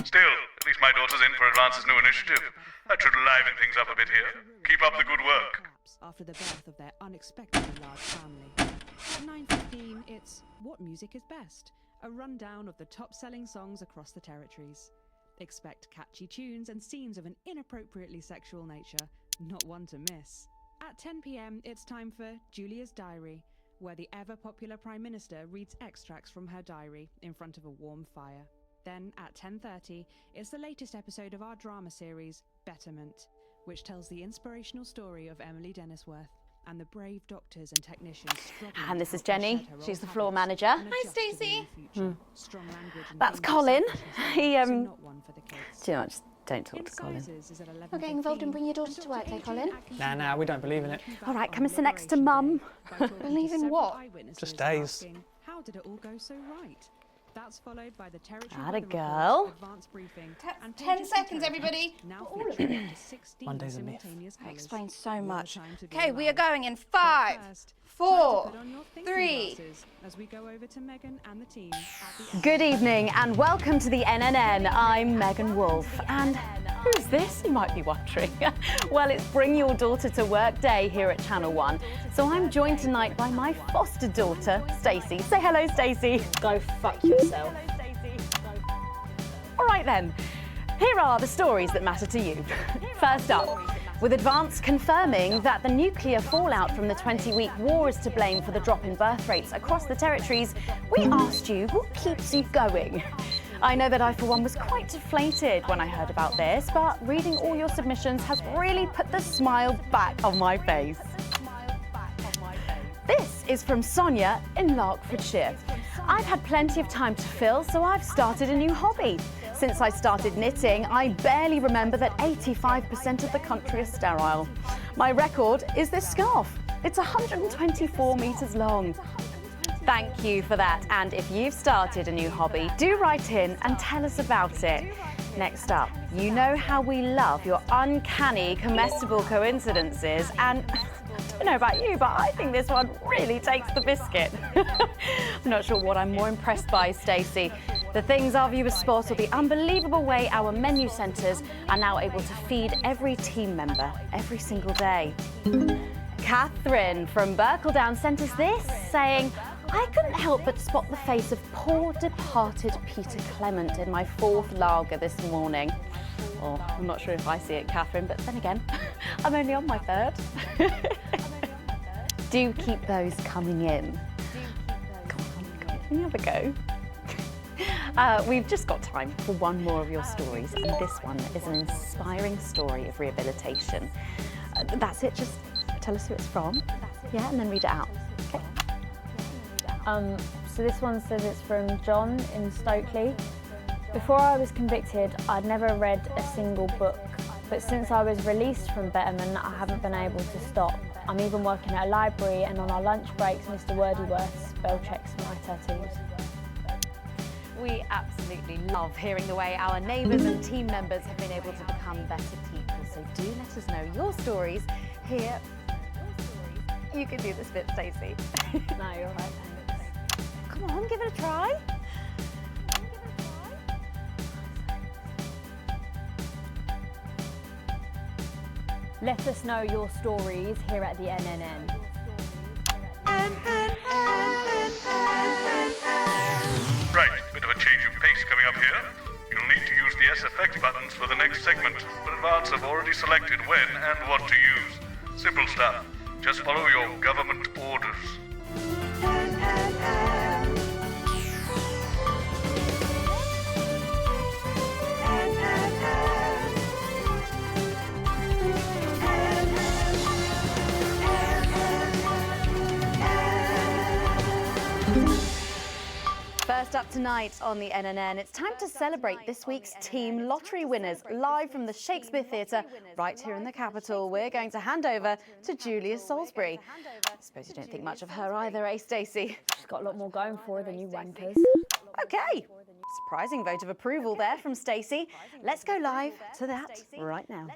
Still, at least my daughter's in for Advance's new initiative. That should liven things up a bit here. Keep up the good work. After the birth of their unexpectedly large family. At 9:15, it's What Music is Best? A rundown of the top-selling songs across the territories. Expect catchy tunes and scenes of an inappropriately sexual nature, not one to miss. At 10 p.m, it's time for Julia's Diary, where the ever-popular Prime Minister reads extracts from her diary in front of a warm fire. Then, at 10:30, it's the latest episode of our drama series, Betterment, which tells the inspirational story of Emily Dennisworth and the brave doctors and technicians struggling. And this is Jenny. She's the floor manager. Hi, Stacey. That's Colin. He, too much. Don't talk to Colin. Not getting involved in bring your daughter to work, eh, Colin? Nah, we don't believe in it. All right, come and sit next to Mum. Believe in what? Just days. How did it all go so right? That's followed by the territory Atta girl. advanced briefing. 10 seconds, everybody. All of it. Monday's a myth. That explains so much. Okay, we are going in 5, 4, 3. As we go over to Megan and the team. Good evening and welcome to the NNN. I'm Megan Wolfe. And who's this, you might be wondering? Well, it's Bring Your Daughter to Work Day here at Channel 1. So I'm joined tonight by my foster daughter, Stacey. Say hello, Stacey. Go fuck yourself. All right then, here are the stories that matter to you. First up, with Advance confirming that the nuclear fallout from the 20-week war is to blame for the drop in birth rates across the territories, we asked you what keeps you going. I know that I, for one, was quite deflated when I heard about this, but reading all your submissions has really put the smile back on my face. This is from Sonia in Larkfordshire. I've had plenty of time to fill, so I've started a new hobby. Since I started knitting, I barely remember that 85% of the country is sterile. My record is this scarf. It's 124 metres long. Thank you for that. And if you've started a new hobby, do write in and tell us about it. Next up, you know how we love your uncanny comestible coincidences, and I don't know about you, but I think this one really takes the biscuit. I'm not sure what I'm more impressed by, Stacey. The things our viewers spot, or the unbelievable way our menu centres are now able to feed every team member every single day. Catherine from Berkeldown sent us this, saying, I couldn't help but spot the face of poor departed Peter Clement in my 4th lager this morning. Oh, I'm not sure if I see it, Catherine, but then again, I'm only on my 3rd. Do keep those coming in. Come on, can you have a go? We've just got time for one more of your stories, and this one is an inspiring story of rehabilitation. That's it, just tell us who it's from, yeah, and then read it out. Okay. So this one says it's from John in Stokely. Before I was convicted, I'd never read a single book, but since I was released from Betterman, I haven't been able to stop. I'm even working at a library, and on our lunch breaks, Mr. Wordyworth spell checks my tattoos. We absolutely love hearing the way our neighbours and team members have been able to become better people. So do let us know your stories here. You can do this bit, Stacey. No, you're right, thanks. Come on, give it a try. Let us know your stories here at the NNN. Right, bit of a change of pace coming up here. You'll need to use the SFX buttons for the next segment, but Advance have already selected when and what to use. Simple stuff. Just follow your government orders. First up tonight on the NNN, it's time to celebrate this week's team lottery winners live from the Shakespeare Theatre right here in the capital. We're going to hand over to Julia Salisbury. I suppose you don't think much of her either, eh, Stacey? She's got a lot more going for her than you wankers. Okay, surprising vote of approval there from Stacey. Let's go live to that right now.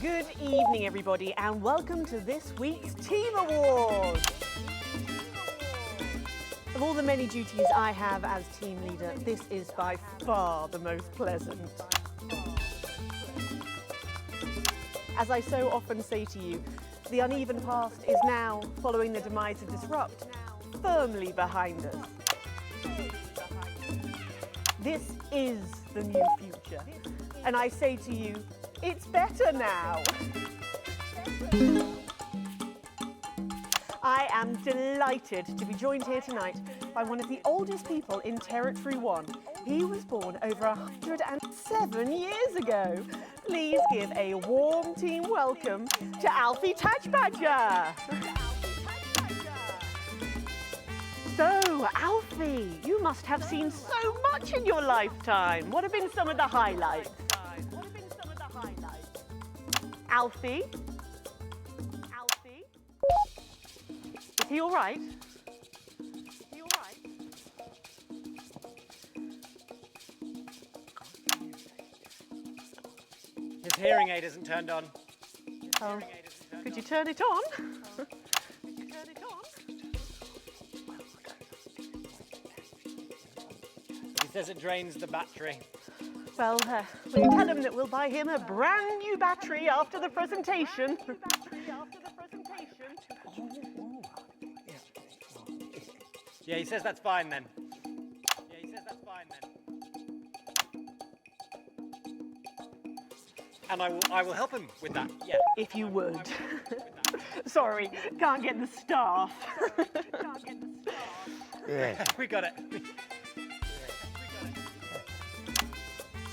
Good evening, everybody, and welcome to this week's Team Awards. Of all the many duties I have as team leader, this is by far the most pleasant. As I so often say to you, the uneven past is now, following the demise of Disrupt, firmly behind us. This is the new future, and I say to you, it's better now. I am delighted to be joined here tonight by one of the oldest people in Territory 1. He was born over 107 years ago. Please give a warm team welcome to Alfie Tatchbadger. So, Alfie, you must have seen so much in your lifetime. What have been some of the highlights? Alfie? Is he all right? His hearing aid isn't turned on. Oh, could you turn it on? He says it drains the battery. Well, will you tell him that we'll buy him a brand new battery after the presentation? Yeah, he says that's fine then. And I will help him with that, yeah. If you would. Sorry, can't get the staff. Yeah. We got it.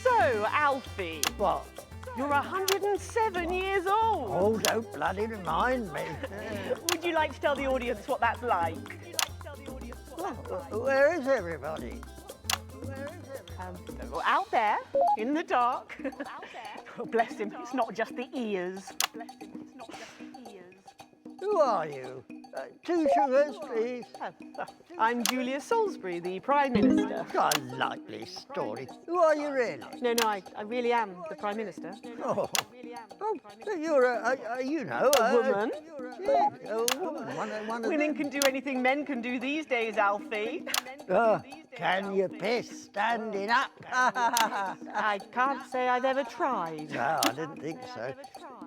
So, Alfie. What? You're 107 years old. Oh, don't bloody remind me. Would you like to tell the audience what that's like? Where is everybody? Out there, in the dark. Oh, bless him, it's not just the ears. Who are you? 2 sugars, please. I'm Julia Salisbury, the Prime Minister. A likely story. Who are you really? No, I really am the Prime Minister. Oh, you're a woman. Yeah, a woman. One of Women them. can do anything men can do these days, Alfie. Can you piss standing up? I can't say I've ever tried. No, I didn't think so.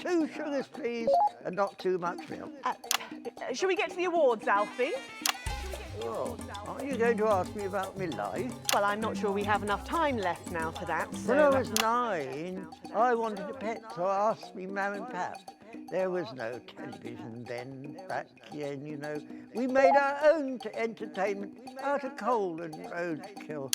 2 sugars, please, and not too much milk. Shall we get to the awards, Alfie? Oh, are you going to ask me about my life? Well, I'm not sure we have enough time left now for that, so... When I was 9, I wanted a pet, so I asked me mum and pap. There was no television then, back then, you know. We made our own entertainment out of coal and roadkill.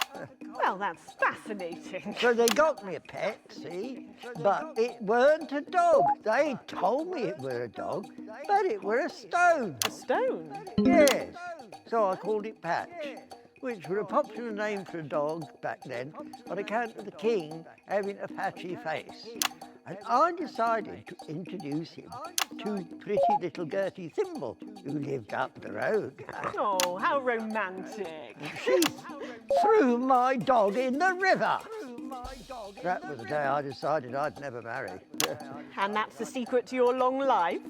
Well, that's fascinating. So they got me a pet, see? But it weren't a dog. They told me it were a dog, but it were a stone. A stone? Yes. So I called it Patch, which was a popular name for a dog back then on account of the king having a patchy face. And I decided to introduce him to pretty little Gertie Thimble, who lived up the road. Oh, how romantic. She threw my dog in the river. That was the day I decided I'd never marry. And that's the secret to your long life?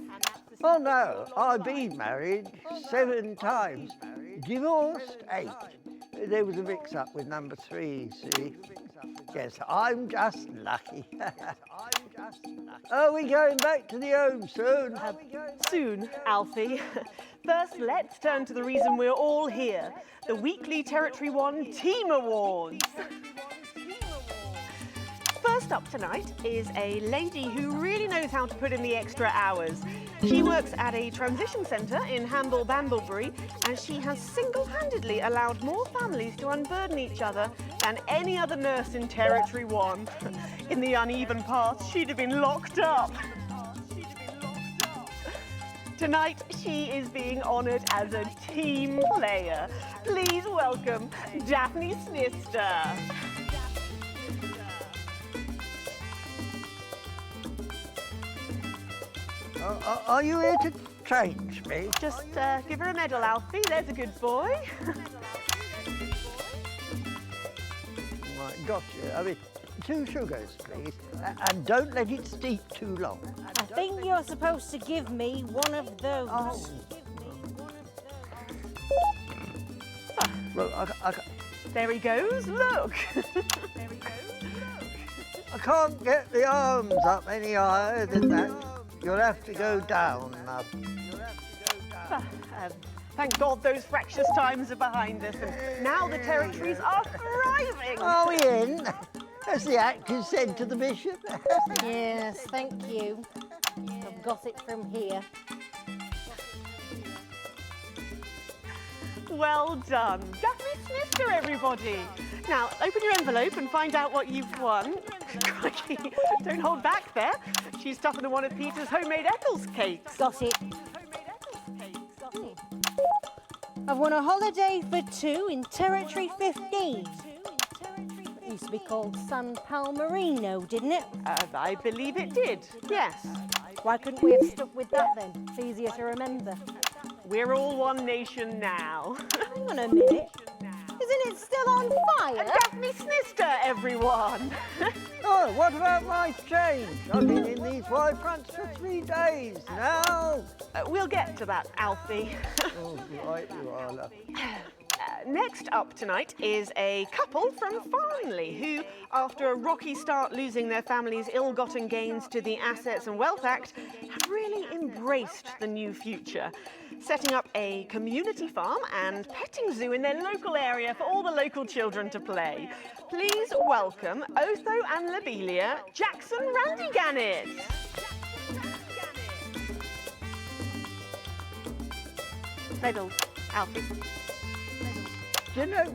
Oh no, I've been married 7 times, divorced 8. There was a mix-up with number 3, see? Yes, I'm just lucky. Are we going back to the home soon? Soon, Alfie. First, let's turn to the reason we're all here, the weekly Territory 1 Team Awards. First up tonight is a lady who really knows how to put in the extra hours. She works at a transition centre in Hamble-Bamblebury, and she has single-handedly allowed more families to unburden each other than any other nurse in Territory 1. In the uneven path, she'd have been locked up. Tonight, she is being honoured as a team player. Please welcome Daphne Snister. Are you here to change me? Just give her a medal, Alfie. There's a good boy. Right, gotcha. I mean, 2 sugars, please. And don't let it steep too long. I think you're supposed to give me one of those. Oh. Well, There he goes, look. I can't get the arms up any higher than that. You'll have to go down, love. Thank God those fractious times are behind us, and now the territories are thriving. Are we in? As the actors said to the bishop. Yes, thank you. I've got it from here. Well done. Daphne Snister, everybody. Now, open your envelope and find out what you've won. Crikey, don't hold back there. She's tougher than one of Peter's homemade Eccles cakes. Got it. I've won a holiday for 2 in Territory 15. It used to be called San Palmerino, didn't it? I believe it did, yes. Why couldn't we have stuck with that then? It's easier to remember. We're all one nation now. Hang on a minute. Isn't it still on fire? Daphne Snister, everyone. Oh, what about my change? I've been in these wide fronts for 3 days now. We'll get to that, Alfie. Oh, right you are, love. Next up tonight is a couple from Farnley who, after a rocky start losing their family's ill-gotten gains to the Assets and Wealth Act, have really embraced the new future, setting up a community farm and petting zoo in their local area for all the local children to play. Please welcome Otho and Lobelia, Jackson Randy Gannett. Medal, Alfie. You know,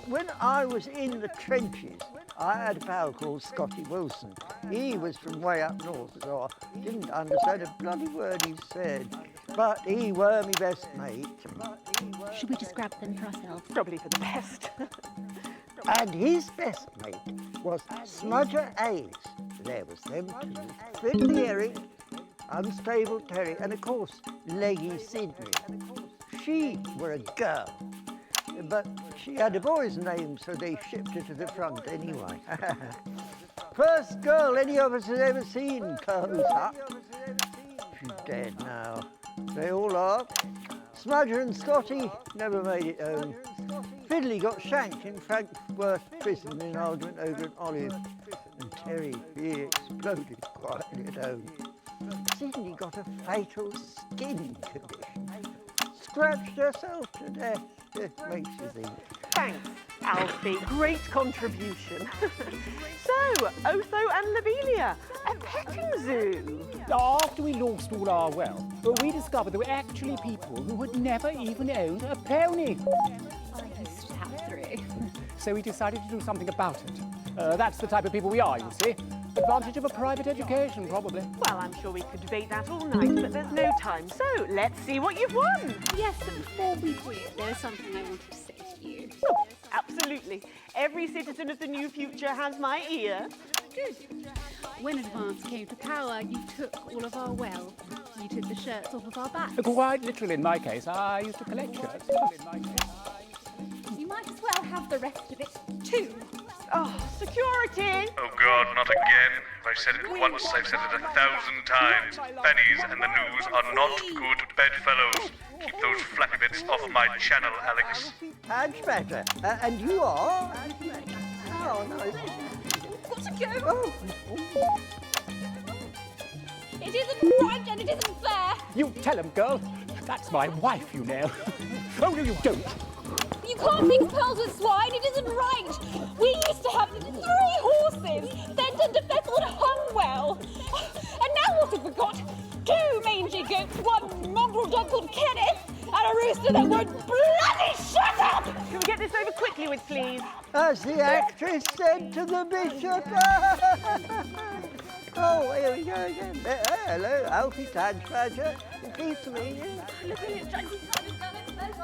when I was in the trenches, I had a pal called Scotty Wilson. He was from way up north, so I didn't understand a bloody word he said. But he were my best mate. Should we just grab them for ourselves? Probably for the best. And his best mate was Smudger A's. There was them two. Fiddly Eric, Unstable Terry, and of course, Leggy Sydney. She were a girl. But she had a boy's name, so they shipped her to the front anyway. First girl any of us has ever seen, close up. She's dead now. They all are. Smudger and Scotty never made it home. Fiddly got shanked in Frankworth prison in an argument over an olive. And Terry, he exploded quietly at home. Sydney got a fatal skin condition. Scratched herself to death. It makes you think. Thanks, Alfie. Great contribution. So, Otho and Lobelia, a petting zoo. After we lost all our wealth, we discovered there were actually people who had never even owned a pony. I used to have 3. So we decided to do something about it. That's the type of people we are, you see. advantage of a private education, probably. Well, I'm sure we could debate that all night, but there's no time. So, let's see what you've won. Yes, but before we do, there is something I wanted to say to you. Oh, absolutely. Every citizen of the new future has my ear. Good. When Advance came to power, you took all of our wealth. You took the shirts off of our backs. Quite literally, in my case, I used to collect shirts. You might as well have the rest of it, too. Oh, security! Oh God, not again. If I've said it once, I've said it 1,000 times. Bennies and the news are not good bedfellows. Keep those flappy bits off my channel, Alex. Hands better. And you are? Oh, no. Got to go! Oh. It isn't right and it isn't fair! You tell him, girl. That's my wife, you know. Oh, no, you don't. You can't mix pearls with swine, it isn't right! We used to have 3 horses, sent into Bethel and hung well. And now what have we got? 2 mangy goats, 1 mongrel dog called Kenneth, and a rooster that won't bloody shut up! Can we get this over quickly with, please? As the actress said to the bishop. Oh, here we go again. Hello, Alfie Tadge Badger. Pleased to meet you. Look at it, Josie, it's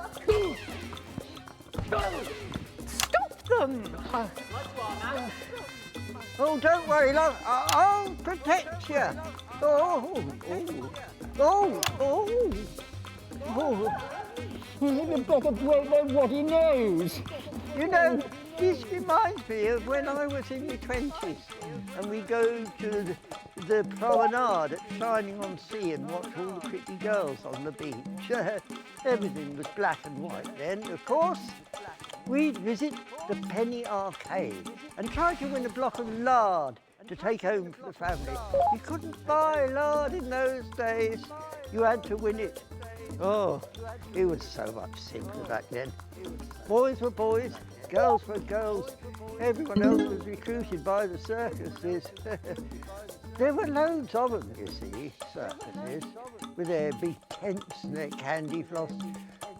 Stop them! Oh, don't worry, love. I'll protect you. Oh, oh, oh, oh, oh. You better don't know what he knows. You know, this reminds me of when I was in my 20s and we go to the promenade at Shining on Sea and watch all the pretty girls on the beach. Everything was black and white then, of course. We'd visit the Penny Arcade and try to win a block of lard to take home for the family. You couldn't buy lard in those days. You had to win it. Oh, it was so much simpler back then. Boys were boys, girls were girls. Everyone else was recruited by the circuses. There were loads of them, you see, circuses, with their big tents and their candy floss.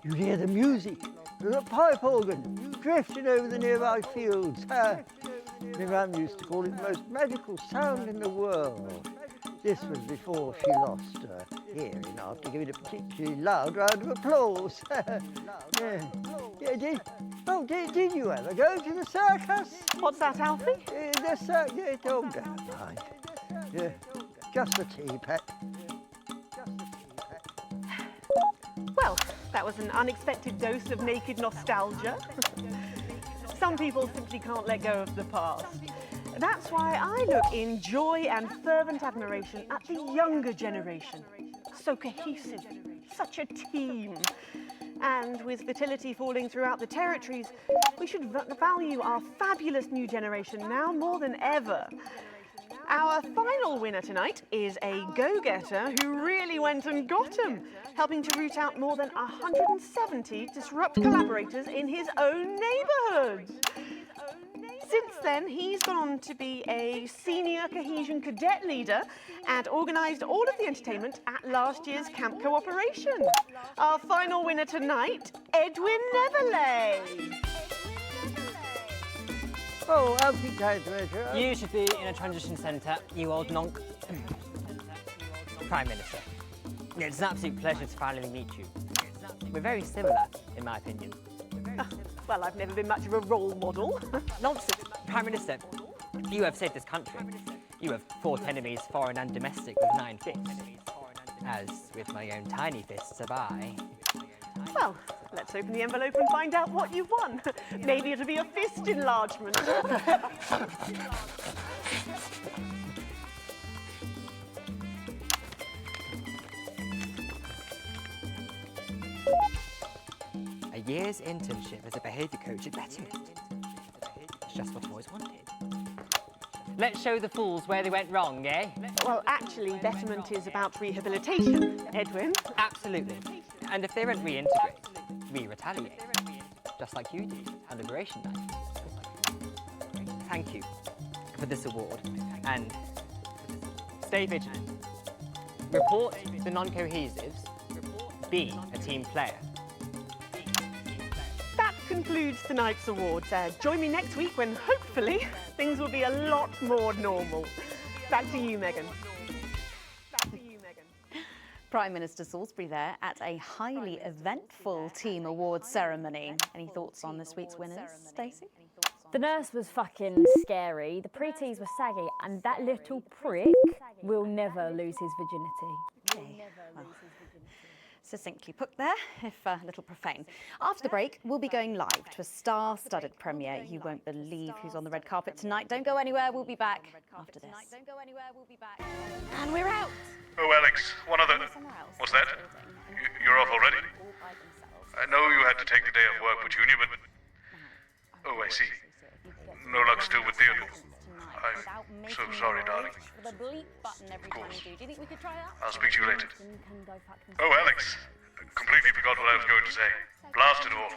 You'd hear the music, the pipe organ, drifting over the nearby fields. My mum used to call it the most magical sound in the world. This was before she lost her hearing after giving a particularly loud round of applause. Did you ever go to the circus? What's that, Alfie? The circus, don't go mind. Yeah, just the tea, pet. Well, that was an unexpected dose of naked nostalgia. Some people simply can't let go of the past. That's why I look in joy and fervent admiration at the younger generation. So cohesive, such a team. And with fertility falling throughout the territories, we should value our fabulous new generation now more than ever. Our final winner tonight is a go-getter who really went and got 'em, helping to root out more than 170 disrupt collaborators in his own neighbourhood. Since then, he's gone on to be a senior cohesion cadet leader and organised all of the entertainment at last year's Camp Cooperation. Our final winner tonight, Edwin Neverley. Oh, Alfie Tadge Badger. You should be in a transition centre, you old nonk. Prime Minister. It's an absolute pleasure to finally meet you. We're very similar, in my opinion. Well, I've never been much of a role model. Nonsense. Prime Minister, you have saved this country. You have fought enemies, foreign and domestic, with 9 fists. As with my own tiny fists have I. Well, let's open the envelope and find out what you've won. Maybe it'll be a fist enlargement. A year's internship as a behaviour coach at Betterment. It's just what I've always wanted. Let's show the fools where they went wrong, eh? Well, actually, Betterment is about rehabilitation, Edwin. Absolutely. And if they don't reintegrate, we retaliate. Just like you did at Liberation Night. Thank you for this award. And stay vigilant. Report the non-cohesives. Be a team player. That concludes tonight's awards. Join me next week when, hopefully, things will be a lot more normal. Back to you, Megan. Prime Minister Salisbury there at a highly eventful Team Awards ceremony. Any thoughts on this week's winners, Stacey? The nurse was fucking scary, the pretties were saggy, and that little prick will never lose his virginity. Succinctly put there, if a little profane. After the break, we'll be going live to a star-studded premiere. You won't believe who's on the red carpet tonight. Don't go anywhere, we'll be back after this. And we're out! Oh, Alex, one other... What's that? You're off already? I know you had to take the day off work with Junior, but... Oh, I see. No luck still with Theodore. I'm so sorry, darling. Of course. I'll speak to you later. Oh, Alex. Completely forgot what I was going to say. Blast it all.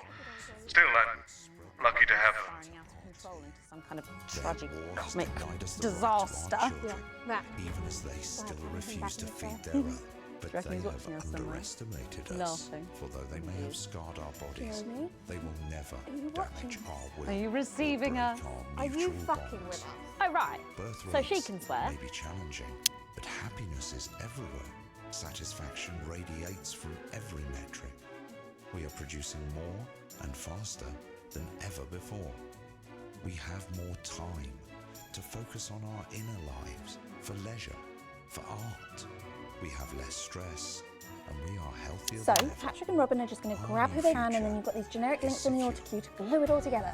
Still, I'm lucky to have her. Some kind of tragic cosmic disaster. Even as they still refuse to feed their own. But they have underestimated us, for though they may have scarred our bodies, they will never damage our will. Are you receiving her? Are you fucking with us? Oh, right. So she can swear. May be challenging, but happiness is everywhere. Satisfaction radiates from every metric. We are producing more and faster than ever before. We have more time to focus on our inner lives, for leisure, for art. We have less stress, and we are healthier So, than ever. Patrick and Robin are just going to grab who they can, and then you've got these generic links in the auto cue to glue it all together.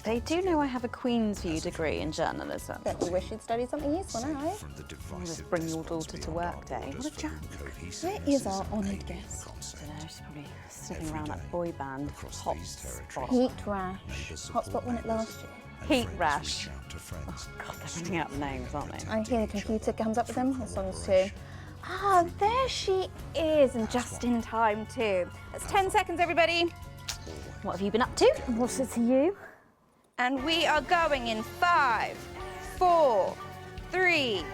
They do know I have a Queen's View degree in journalism. Don't you wish you'd studied something useful now, I'll just bring your daughter to work day. What a chance. Where is our honoured guest? I don't know, she's probably sniffing around that boy band. Hotspot. Heat rash. Hotspot won it last year. Heat rash. Oh, God, they're running out of names, aren't they? I hear the computer comes up with them, the songs too. Ah, there she is, and just in time too. That's 10 seconds, everybody. What have you been up to? What's it to you? And we are going in 5, 4, 3.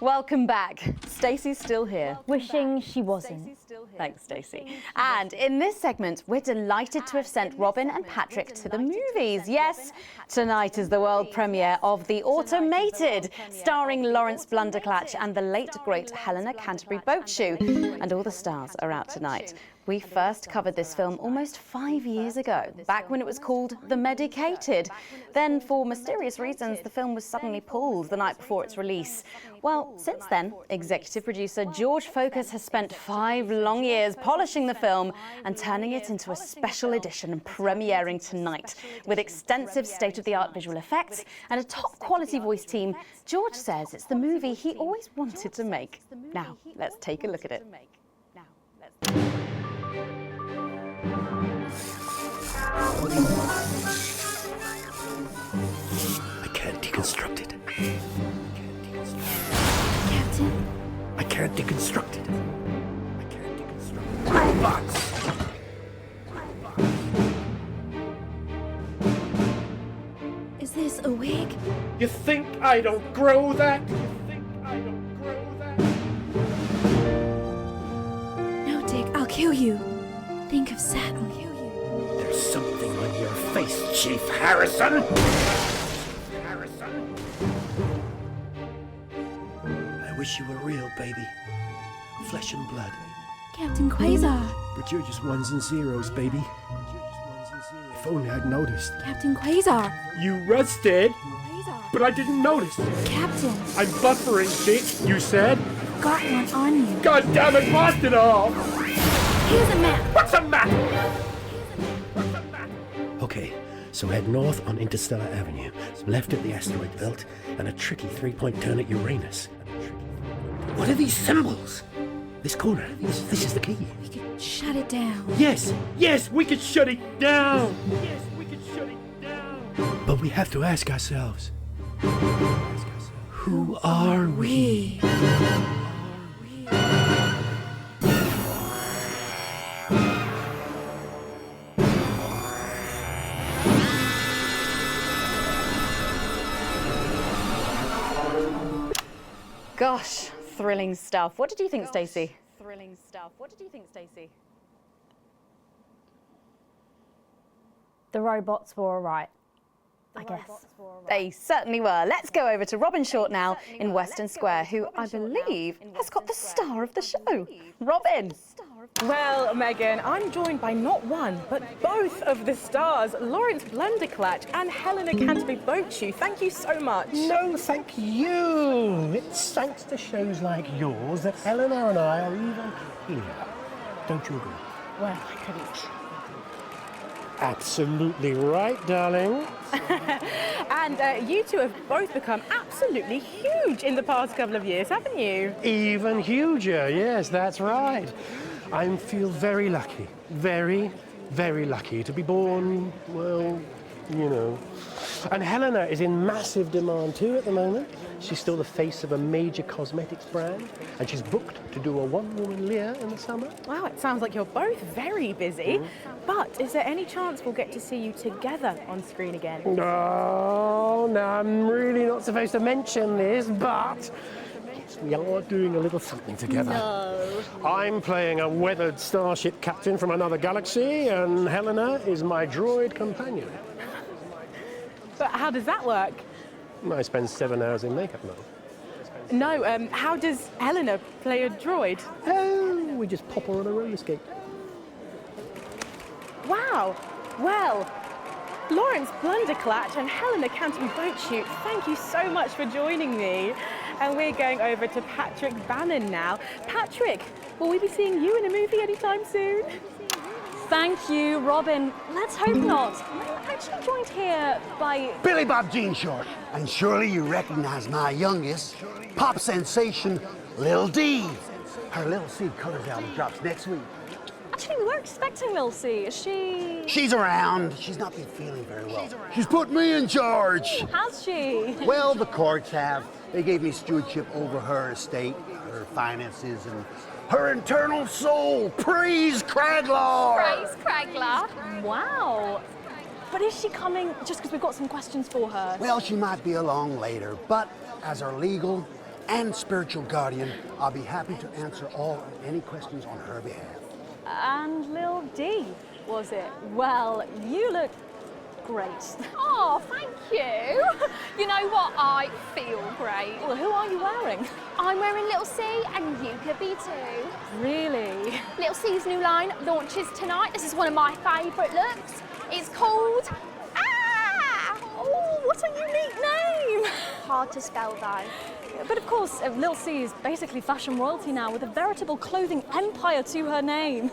Welcome back. Stacey's still here. Wishing she wasn't. Thanks, Stacey. And in this segment, we're delighted to have sent Robin and Patrick to the movies. Yes, tonight is the world premiere of The Automated, starring Lawrence Blunderclatch and the late, great Helena Canterbury Boatshoe. And all the stars are out tonight. We first covered this film almost 5 years ago, back when it was called The Medicated. Then, for mysterious reasons, the film was suddenly pulled the night before its release. Well, since then, executive producer George Focus has spent 5 long years polishing the film and turning it into a special edition and premiering tonight. With extensive state-of-the-art visual effects and a top-quality voice team, George says it's the movie he always wanted to make. Now, let's take a look at it. I can't deconstruct it. Captain? I can't deconstruct it. I can't deconstruct it. Robots! Is this a wig? You think I don't grow that? You think I don't grow that? No, Dick, I'll kill you. Think of Sat, I'll kill you. There's something on your face, Chief Harrison! I wish you were real, baby. Flesh and blood. Captain Quasar. But you're just ones and zeros, baby. If only I'd noticed. Captain Quasar. You rusted, but I didn't notice. Captain. I'm buffering, Dick, you said? Got one on you. God damn it, blast it all! Here's a map. What's a map? Okay, so head north on Interstellar Avenue, left at the asteroid belt, and a tricky 3-point turn at Uranus. What are these symbols? This corner, this is the key. We could shut it down. Yes, we could shut it down! Yes, we could shut it down! But we have to ask ourselves, who are we? Gosh, thrilling stuff. What did you think, Stacey? Thrilling stuff. What did you think, Stacey? The robots were all right. I guess. They certainly were. Let's go over to Robin Short now in Western Square, who I believe has got the star of the show. Robin. Well, Megan, I'm joined by not one, but both of the stars, Lawrence Blunderclatch and Helena Canterbury-Bochu. Thank you so much. No, thank you. It's thanks to shows like yours that Helena and I are even here. Don't you agree? Well, I couldn't. Absolutely right, darling. And you two have both become absolutely huge in the past couple of years, haven't you? Even huger, yes, that's right. I feel very lucky, very, very lucky to be born, well, you know. And Helena is in massive demand too at the moment. She's still the face of a major cosmetics brand, and she's booked to do a one-woman Lear in the summer. Wow, it sounds like you're both very busy. But is there any chance we'll get to see you together on screen again? Oh, no, I'm really not supposed to mention this, but we are doing a little something together. No. I'm playing a weathered starship captain from another galaxy, and Helena is my droid companion. But how does that work? I spend 7 hours in makeup now. No, how does Helena play a droid? Oh, we just pop her on a roller skate. Wow. Well, Lawrence Blunderclatch and Helena Canterbury-Bochu, thank you so much for joining me. And we're going over to Patrick Bannon now. Patrick, will we be seeing you in a movie anytime soon? Thank you, Robin. Let's hope not. I'm actually joined here by Billy Bob Jean Short. And surely you recognize my youngest, pop sensation, Lil D. Her Lil C Colors album drops next week. Actually, we were expecting Lil C. Is she? She's around. She's not been feeling very well. She's put me in charge. Has she? Well, the courts have. They gave me stewardship over her estate, her finances, and her internal soul. Praise Craglar! Praise Craglar. Wow. But is she coming just because we've got some questions for her? Well, she might be along later, but as her legal and spiritual guardian, I'll be happy to answer all and any questions on her behalf. And Lil D, was it? Well, you look great. Oh, thank you. You know what? I feel great. Well, who are you wearing? I'm wearing Little C, and you could be too. Really? Little C's new line launches tonight. This is one of my favourite looks. It's called... Oh, what a unique name! Hard to spell, though. But of course, Lil C is basically fashion royalty now, with a veritable clothing empire to her name.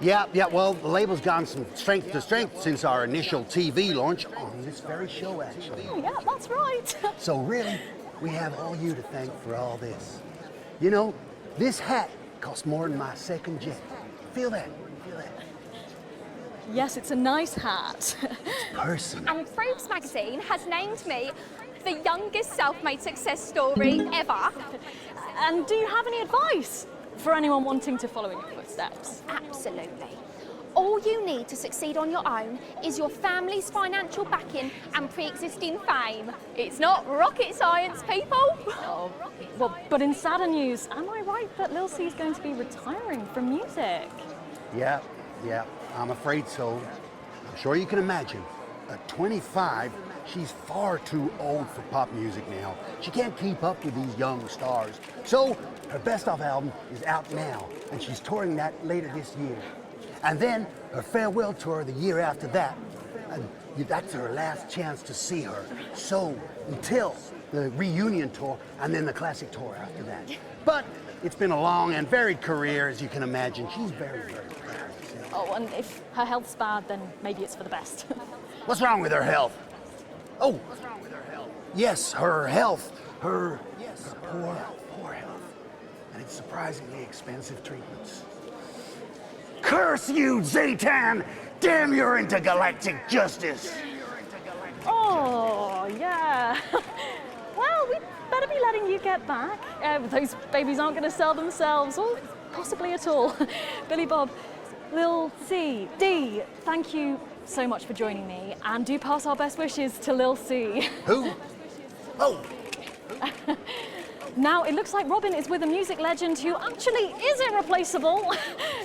Yeah, well, the label's gone from strength to strength since our initial TV launch on this very show, actually. Oh, yeah, that's right. So really, we have all you to thank for all this. You know, this hat cost more than my second jet. Feel that? Feel that? Yes, it's a nice hat. Person. And Forbes magazine has named me the youngest self-made success story ever. And do you have any advice for anyone wanting to follow in your footsteps? Absolutely. All you need to succeed on your own is your family's financial backing and pre-existing fame. It's not rocket science, people. Oh, well, but in sadder news, am I right that Lil C is going to be retiring from music? Yeah, I'm afraid so. I'm sure you can imagine. At 25, she's far too old for pop music now. She can't keep up with these young stars. So her best of album is out now, and she's touring that later this year. And then her farewell tour the year after that. And that's her last chance to see her. So until the reunion tour and then the classic tour after that. But it's been a long and varied career, as you can imagine. She's very, very proud. Oh, and if her health's bad, then maybe it's for the best. What's wrong with her health? Oh, yes, her health. Her poor health. And it's surprisingly expensive treatments. Curse you, Zaytan! Damn your intergalactic justice! Oh, yeah. Well, we better be letting you get back. Those babies aren't going to sell themselves, or possibly at all. Billy Bob, Lil C, D, thank you so much for joining me, and do pass our best wishes to Lil C. Who? Oh! Now, it looks like Robin is with a music legend who actually is irreplaceable.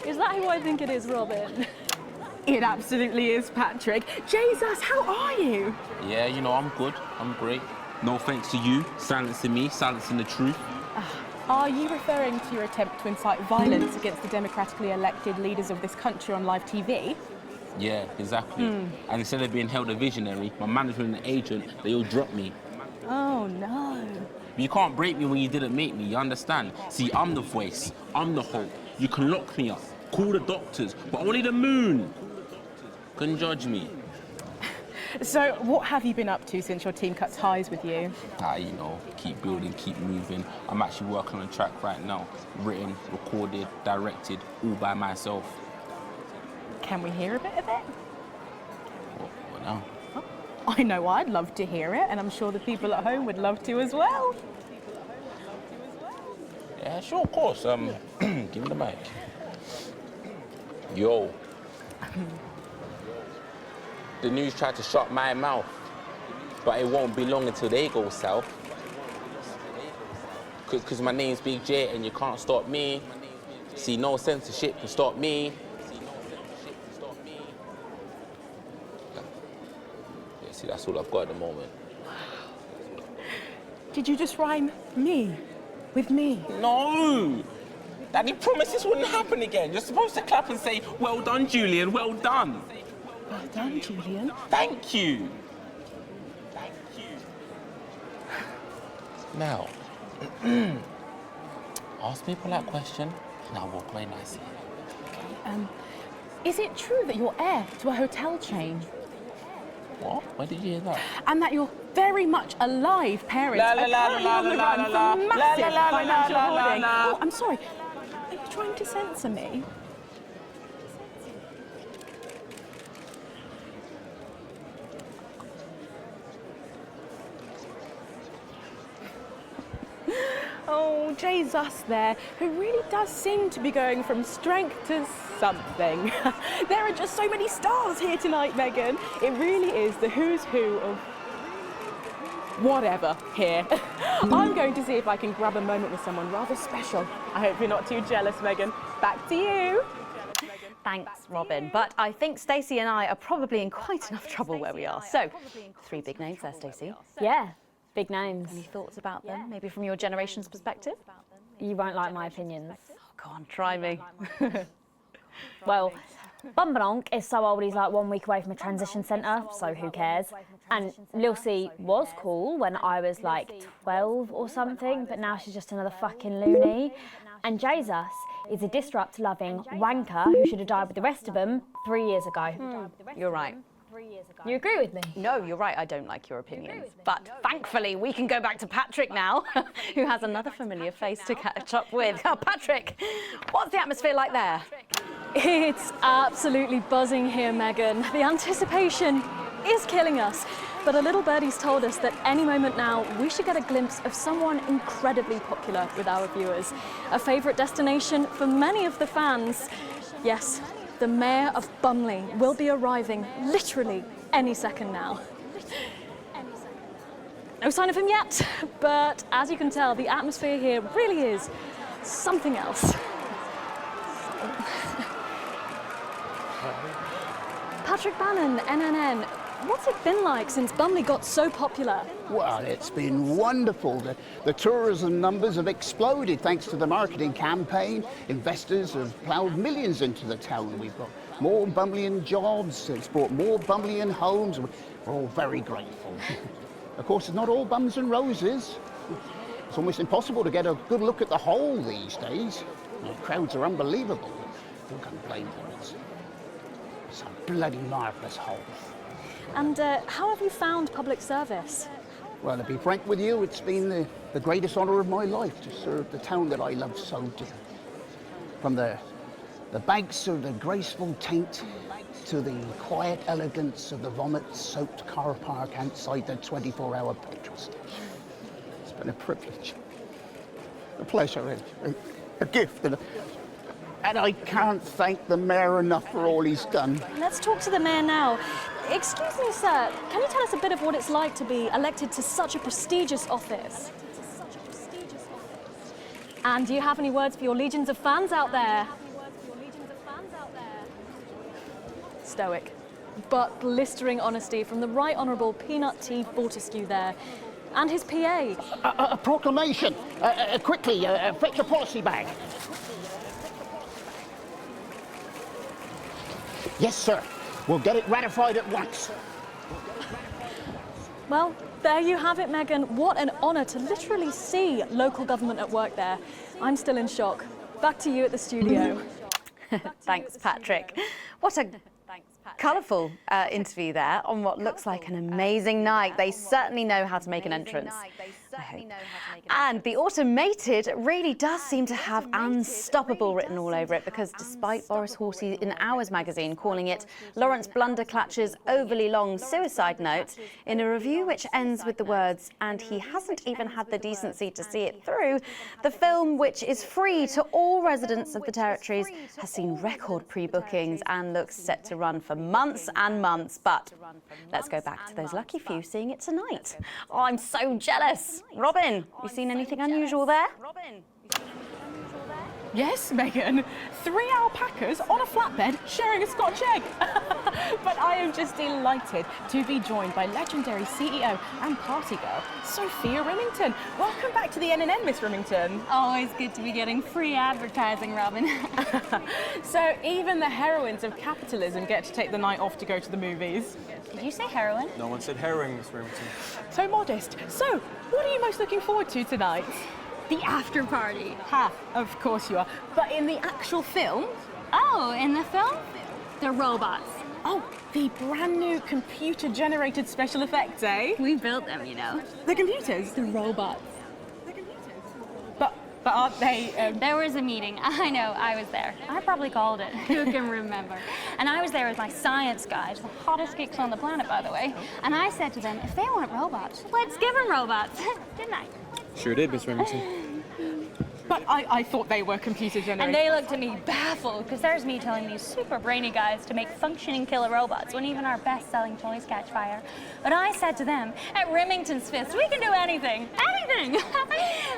Is that who I think it is, Robin? It absolutely is, Patrick. J-Zuss, how are you? Yeah, you know, I'm good. I'm great. No thanks to you, silencing me, silencing the truth. Are you referring to your attempt to incite violence against the democratically elected leaders of this country on live TV? Yeah, exactly. And instead of being held a visionary, my management and agent, they all dropped me. Oh, no. But you can't break me when you didn't make me, you understand? See, I'm the voice, I'm the hope. You can lock me up, call the doctors, but only the moon can judge me. So, what have you been up to since your team cut ties with you? You know, keep building, keep moving. I'm actually working on a track right now. Written, recorded, directed, all by myself. Can we hear a bit of it? What now? I know I'd love to hear it, and I'm sure the people at home would love to as well. Yeah, sure, of course. Give me the mic. Yo. The news tried to shut my mouth, but it won't be long until they go south. Cause my name's Big J and you can't stop me. See, no censorship can stop me. Yeah, see, that's all I've got at the moment. Did you just rhyme me with me? No! Daddy promised this wouldn't happen again. You're supposed to clap and say, well done, Julian, well done. Well done, Julian. Thank you. Thank you. Now, ask me a polite question, and I'll walk away nicely. Okay, is it true that you're heir to a hotel chain? What? Where did you hear that? And that you're very much alive parents are currently on the run from massive financial hoarding. Oh, I'm sorry. Are you trying to censor me? Oh, J-Zuss there, who really does seem to be going from strength to something. There are just so many stars here tonight, Megan. It really is the who's who of whatever here. I'm going to see if I can grab a moment with someone rather special. I hope you're not too jealous, Megan. Back to you. Thanks, Robin. But I think Stacey and I are probably in quite enough trouble where we are. So, 3 big names there, Stacey. Yeah, big names. Any thoughts about them, maybe from your generation's perspective? You won't like my opinions. Oh, go on, try me. Well, Bumbanonk is so old he's like 1 week away from a transition centre, so who cares? And Lil C was cool when I was like 12 or something, but now she's just another fucking loony. And J-Zuss is a disrupt-loving wanker who should have died with the rest of them 3 years ago. You're right. You agree with me? No, you're right, I don't like your opinions. But thankfully, we can go back to Patrick now, who has another familiar face to catch up with. Oh, Patrick, what's the atmosphere like there? It's absolutely buzzing here, Megan. The anticipation is killing us. But a little birdie's told us that any moment now, we should get a glimpse of someone incredibly popular with our viewers. A favourite destination for many of the fans. Yes, the Mayor of Bumley will be arriving literally any second now. No sign of him yet, but as you can tell, the atmosphere here really is something else. Patrick Bannon, NNN, what's it been like since Bumley got so popular? Well, it's been wonderful. The tourism numbers have exploded thanks to the marketing campaign. Investors have ploughed millions into the town. We've got more Bumleyan jobs. It's brought more Bumleyan homes. We're all very grateful. Of course, it's not all bums and roses. It's almost impossible to get a good look at the whole these days. The crowds are unbelievable. Who can blame them? It's a bloody marvellous whole. And how have you found public service? Well, to be frank with you, it's been the greatest honour of my life to serve the town that I love so dearly. From the banks of the graceful taint to the quiet elegance of the vomit-soaked car park outside the 24-hour petrol station. It's been a privilege, a pleasure, a gift, and I can't thank the Mayor enough for all he's done. Let's talk to the Mayor now. Excuse me, sir, can you tell us a bit of what it's like to be elected to such a prestigious office? And do you have any words for your legions of fans out there? stoic, but blistering honesty from the Right Honourable Peanut T. Fortescue there, and his PA. A proclamation! Quickly, fetch a policy bag. Yes, sir. We'll get it ratified at once. Well, there you have it, Megan. What an honour to literally see local government at work there. I'm still in shock. Back to you at the studio. Thanks, Patrick. What a colourful interview there on what looks like an amazing night. They certainly know how to make an entrance. And the automated really does seem to have unstoppable written all over it, because despite Boris Horsey in Hours magazine calling it Lawrence Blunderclatch's overly long suicide note, in a review which ends with the words, and he hasn't even had the decency to see it through, the film, which is free to all residents of the territories, has seen record pre-bookings and looks set to run for months and months. But let's go back to those lucky few seeing it tonight. Oh, I'm so jealous. Robin, you seen anything unusual there? Yes, Megan. 3 alpacas on a flatbed sharing a Scotch egg. But I am just delighted to be joined by legendary CEO and party girl, Sophia Remington. Welcome back to the NNN, Miss Remington. Always good to be getting free advertising, Robin. So even the heroines of capitalism get to take the night off to go to the movies. Did you say heroin? No one said heroin, Miss Remington. So modest. So, what are you most looking forward to tonight? The after party. Ha, of course you are. But in the actual film? Oh, in the film? The robots. Oh, the brand new computer-generated special effects, eh? We built them, you know. The computers? The robots. But aren't they... There was a meeting. I know, I was there. I probably called it. Who can remember? And I was there with my science guys, the hottest geeks on the planet, by the way. And I said to them, if they want robots, let's give them robots. Didn't I? Sure did, Miss Remington. But I thought they were computer-generated. And they looked at me baffled, because there's me telling these super brainy guys to make functioning killer robots when even our best-selling toys catch fire. But I said to them, at Remington's Fist, we can do anything, anything!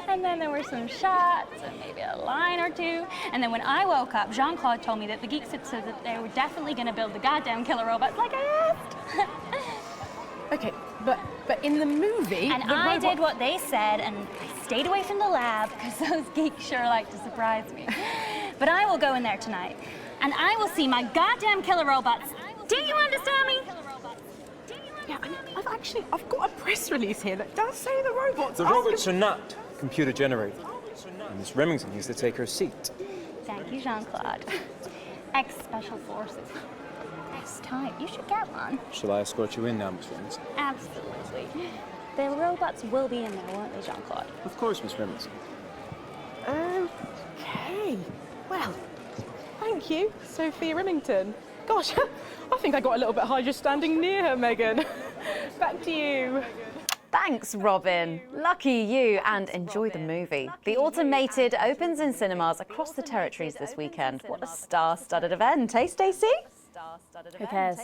And then there were some shots, and maybe a line or two. And then when I woke up, Jean-Claude told me that the geeks had said that they were definitely going to build the goddamn killer robots like I asked. Okay, but in the movie... And I did what they said, and I stayed away from the lab, because those geeks sure like to surprise me. But I will go in there tonight, and I will see my goddamn killer robots. Do you understand me? Yeah, I've got a press release here that does say the robots The robots are not computer-generated. And Miss Remington needs to take her seat. Thank you, Jean-Claude. Ex-Special Forces. Time. You should get one. Shall I escort you in now, Miss Remington? Absolutely. The robots will be in there, won't they, Jean-Claude? Of course, Miss Remington. Okay. Well, thank you, Sophia Remington. Gosh, I think I got a little bit high just standing near her, Megan. Back to you. Thanks, Robin. Lucky you, and enjoy the movie. The Automated opens in cinemas across the territories this weekend. What a star-studded event, eh, Stacey? Who cares?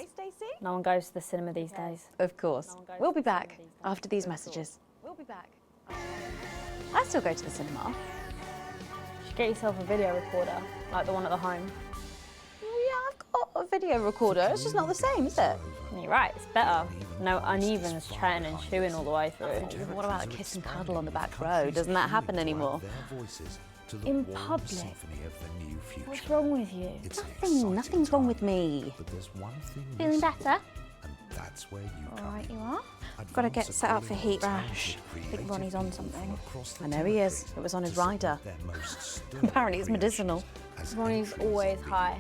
No one goes to the cinema these days. Of course. We'll be back after these messages. I still go to the cinema. You should get yourself a video recorder, like the one at the home. Yeah, I've got a video recorder. It's just not the same, is it? You're right, it's better. No unevenness chatting and chewing all the way through. What about a kiss and cuddle on the back row? Doesn't that happen anymore? In public? What's wrong with you? Nothing's wrong with me. Feeling better? That's where you All right, you are. Got to get set up for heat rash. I think Ronnie's on something. I know he is. It was on his rider. Apparently it's medicinal. Ronnie's always high.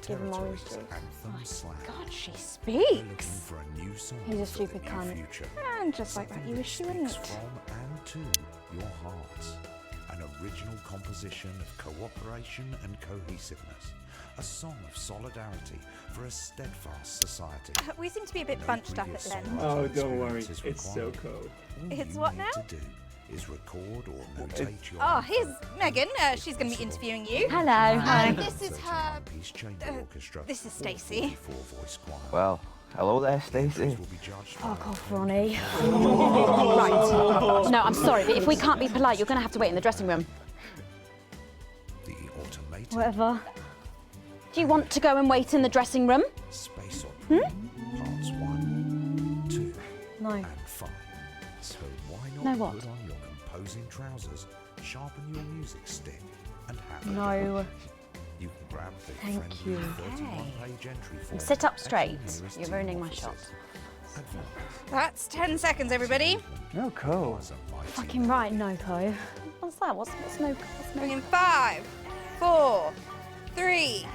Give him orange juice. God, she speaks. He's a stupid cunt. And just like that, you wish you wouldn't. From and to your hearts. An original composition of cooperation and cohesiveness. A song of solidarity for a steadfast society. We seem to be a bit bunched up at the end. Oh, don't worry. It's so cold. It's what now? To do is record or notate your... Oh, here's Megan. She's going to be interviewing you. Hello. Hi. This is her... this is Stacey. Well, hello there, Stacey. Fuck off, Ronnie. Right. No, I'm sorry, but if we can't be polite, you're going to have to wait in the dressing room. The automated... Whatever. Do you want to go and wait in the dressing room? Parts 1, 2, No. and 5. So why not No what? put on your composing trousers, sharpen your music stick, and have a No. go. You can grab the Thank friendly you. 31-page entry form Sit up at straight. your nearest You're team ruining my offices. shot. That's 10 seconds, everybody. No, cool. Fucking right, Noko. What's that? What's no? Bring in 5, 4, 3.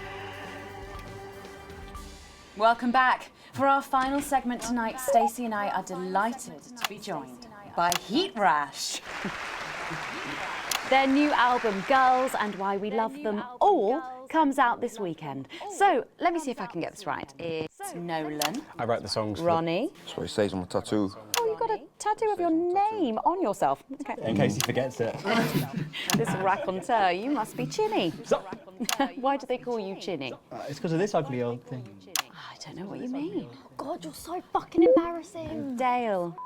Welcome back. For our final segment tonight, Stacey and I are delighted to be joined by Heat Rash. Their new album, Girls and Why We Love Them All, comes out this weekend. So, let me see if I can get this right. It's Nolan, I write the songs. Ronnie. That's what it says on my tattoo. Oh, you've got a tattoo of your name on yourself. Okay. In case he forgets it. This raconteur, you must be Chinny. Why do they call you Chinny? It's because of this ugly old thing. I don't know what you mean. God, you're so fucking embarrassing. Dale.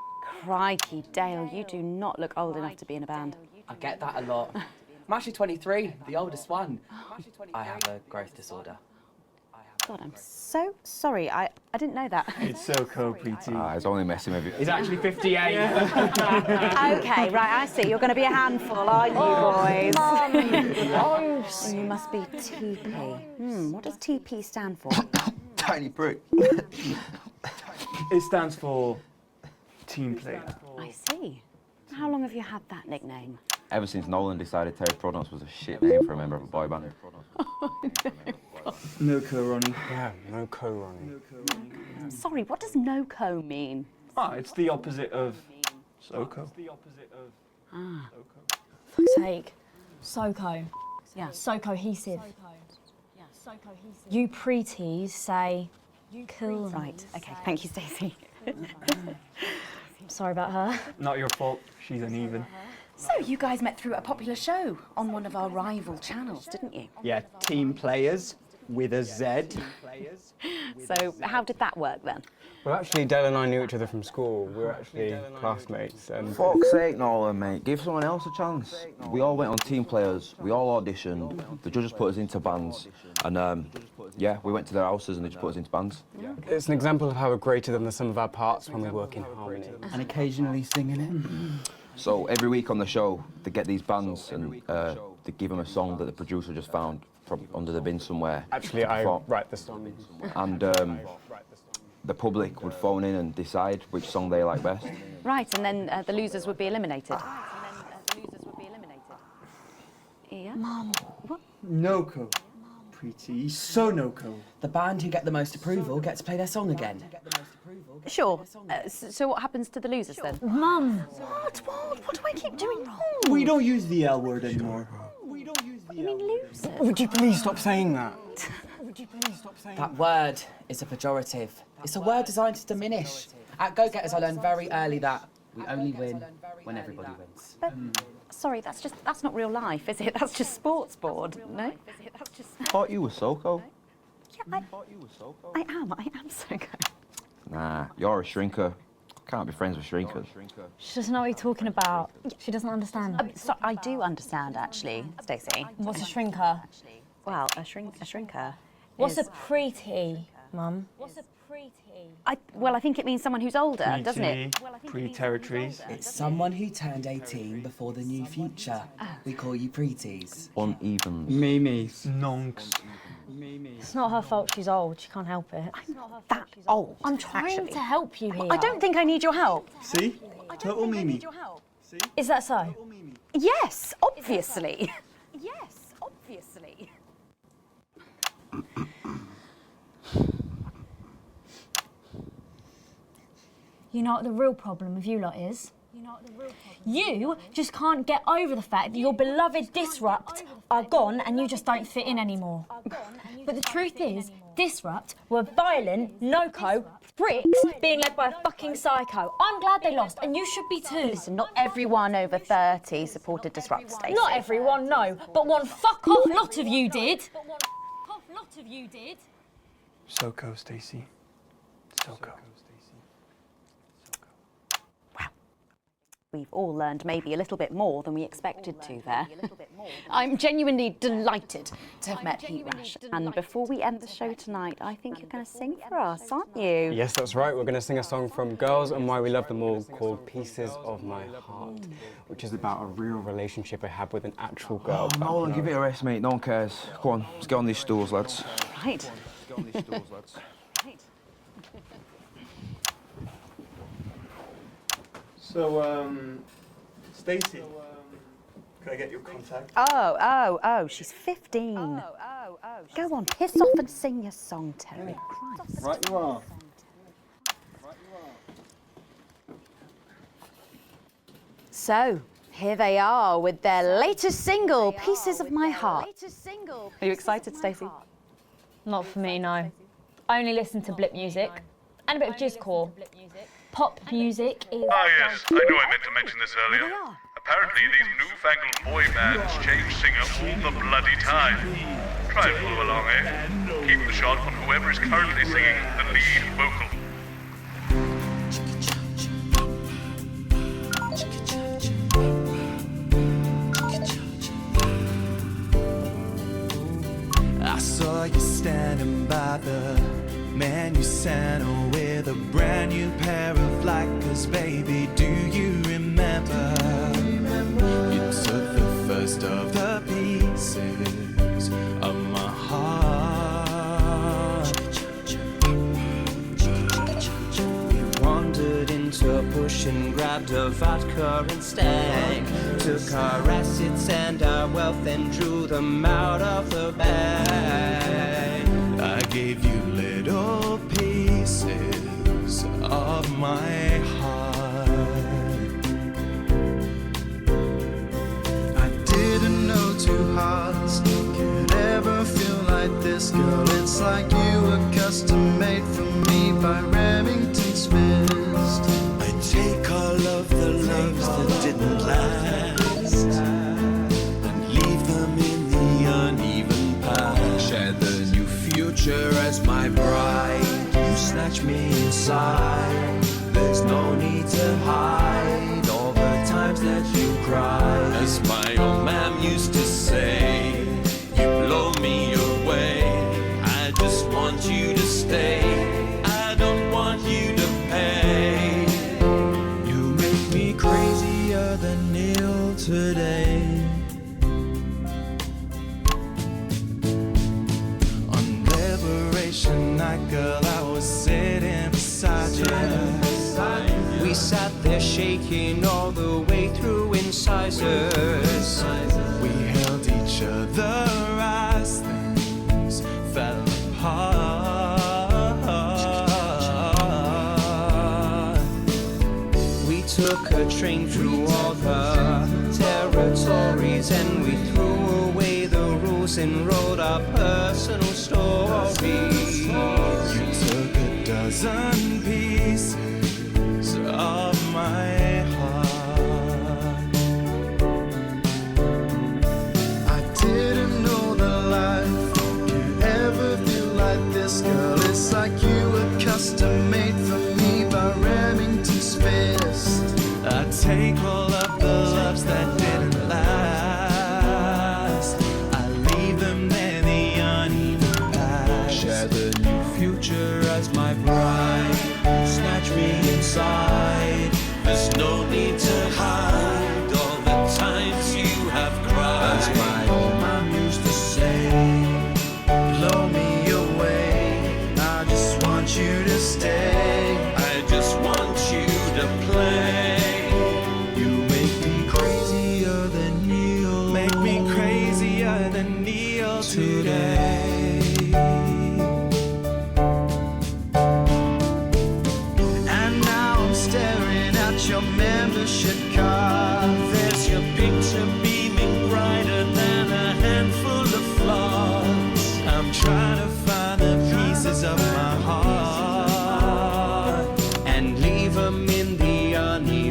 Crikey, Dale, you do not look old enough to be in a band. I get that a lot. I'm actually 23, the oldest one. I have a growth disorder. God, I'm so sorry. I didn't know that. It's so cool, Preeti. He's only messing with you. He's actually 58. Okay, right, I see. You're going to be a handful, aren't you, boys? Mum. You must be TP. What does TP stand for? Tiny prick. It stands for team player. I see. How long have you had that nickname? Ever since Nolan decided Terry Prodance was a shit name for a member of a boy band. No co, Ronnie. Yeah, no co, Ronnie. Sorry, what does no-co mean? It's the opposite of SoCo. Ah. Fuck's sake. So-co. Yeah. So cohesive. You preties say cool. Right, okay. Thank you, Stacey. Sorry about her. Not your fault. She's uneven. So, you guys met through a popular show on one of our rival channels, didn't you? Yeah, team players with a Z. So, how did that work then? Well, actually, Dale and I knew each other from school. We were actually classmates. And Fuck's sake, Nolan, mate. Give someone else a chance. We all went on team players. We all auditioned. The judges put us into bands. And, yeah, we went to their houses and they just put us into bands. It's an example of how we're greater than the sum of our parts when we work in harmony. And occasionally singing it. So every week on the show, they get these bands and they give them a song that the producer just found from under the bin somewhere. Actually, I write the song. And the public would phone in and decide which song they like best. Right, and then the losers would be eliminated. Yeah? Mum. What? No-co. Preeti, so no-co. The band who get the most approval get to play their song again. Sure. So what happens to the losers then? Mum. What do I keep doing wrong? We don't use the L word anymore. You mean losers? Would you please stop saying that? That word is a pejorative. It's a word designed to diminish. At Go-Getters, I learned very early that we only win when everybody wins. But, sorry, that's not real life, is it? That's just sports board, no? I thought you were SoCo. Yeah, I am so good. Nah, you're a shrinker. Can't be friends with shrinkers. She doesn't know what you're talking about. She doesn't understand. So I do understand, actually, Stacey. What's a shrinker? Well, a shrinker. What's is... a preety, Mum? What's a preety? Well, I think it means someone who's older, doesn't it? Pre-territories. It's someone who turned 18 before the new future. We call you preeties. Uneven. Mimis. Nonks. It's not her fault she's old. She can't help it. I'm not that old. I'm trying to help you here. I don't think I need your help. See? Total Mimi. Is that so? Yes, obviously. Yes, obviously. You know what the real problem with you lot is? You just can't get over the fact that your beloved Disrupt are gone and you just don't fit in anymore. But the truth is, Disrupt were violent, no-co, bricks being led by a fucking psycho. I'm glad they lost, and you should be too. Listen, not everyone over 30 supported Disrupt, Stacey. Not everyone, no, but one fuck-off lot of you did. SoCo, Stacey. SoCo. We've all learned maybe a little bit more than we expected to there. I'm genuinely delighted to have met Heatrash. And before we end the show tonight, I think you're going to sing for us, aren't you? Yes, that's right. We're going to sing a song from Girls and Why We Love Them All called Pieces of My Heart, which is about a real relationship I had with an actual girl. Oh, Nolan, give it a rest, mate. No one cares. Go on, let's get on these stools, lads. Right. Let's get on these stools, lads. So, Stacey, can I get your contact? Oh, she's 15. Go on, piss off and sing your song, Terry. Christ. Right you are. So, here they are with their latest single, Pieces of My Heart. Are you excited, Stacey? Not for me, no. I only listen to blip music and a bit of jizzcore. Pop music is... Ah yes, I knew I meant to mention this earlier. Apparently these newfangled boy bands change singer all the bloody time. Try and follow along, eh? Keep the shot on whoever is currently singing the lead vocal. I saw you standing by the man you sent with a brand new pair of Lakers, baby. Do you remember? You took the first of the pieces of my heart. You wandered into a bush and grabbed a vodka and stank. Took our assets and our wealth and drew them out of the bag. I gave you little pieces of my heart. I didn't know two hearts could ever feel like this, girl. It's like you were custom made for me by Remington's fist. I take all of the loves that didn't last and leave them in the uneven past. Share the new future as my bride. You snatch me inside. There's no need to hide all the times that you cried. As my old man used to say, you blow me away. I just want you to stay. I don't want you to pay. You make me crazier than Neil today. Night, girl, I was sitting beside you. We sat there shaking all the way through incisors. We held each other as things fell apart. We took a train through all the territories and we threw away the rules and wrote our personal stories. You took a dozen pieces of my heart. I didn't know that life could ever feel like this, girl. It's like you were custom made for me by Remington's fist. I take all of the loves that didn't last. I leave them there, the uneven past. Share the new future as my bride. Snatch me inside. There's no need to hide all the times you have cried. As my old mom used to say, blow me away. I just want you to stay. I just want you to play. You make me crazier than Neil. Make me crazier than Neil today. Your membership card, there's your picture beaming brighter than a handful of flaws. I'm trying to find the pieces of my heart and leave them in the uneven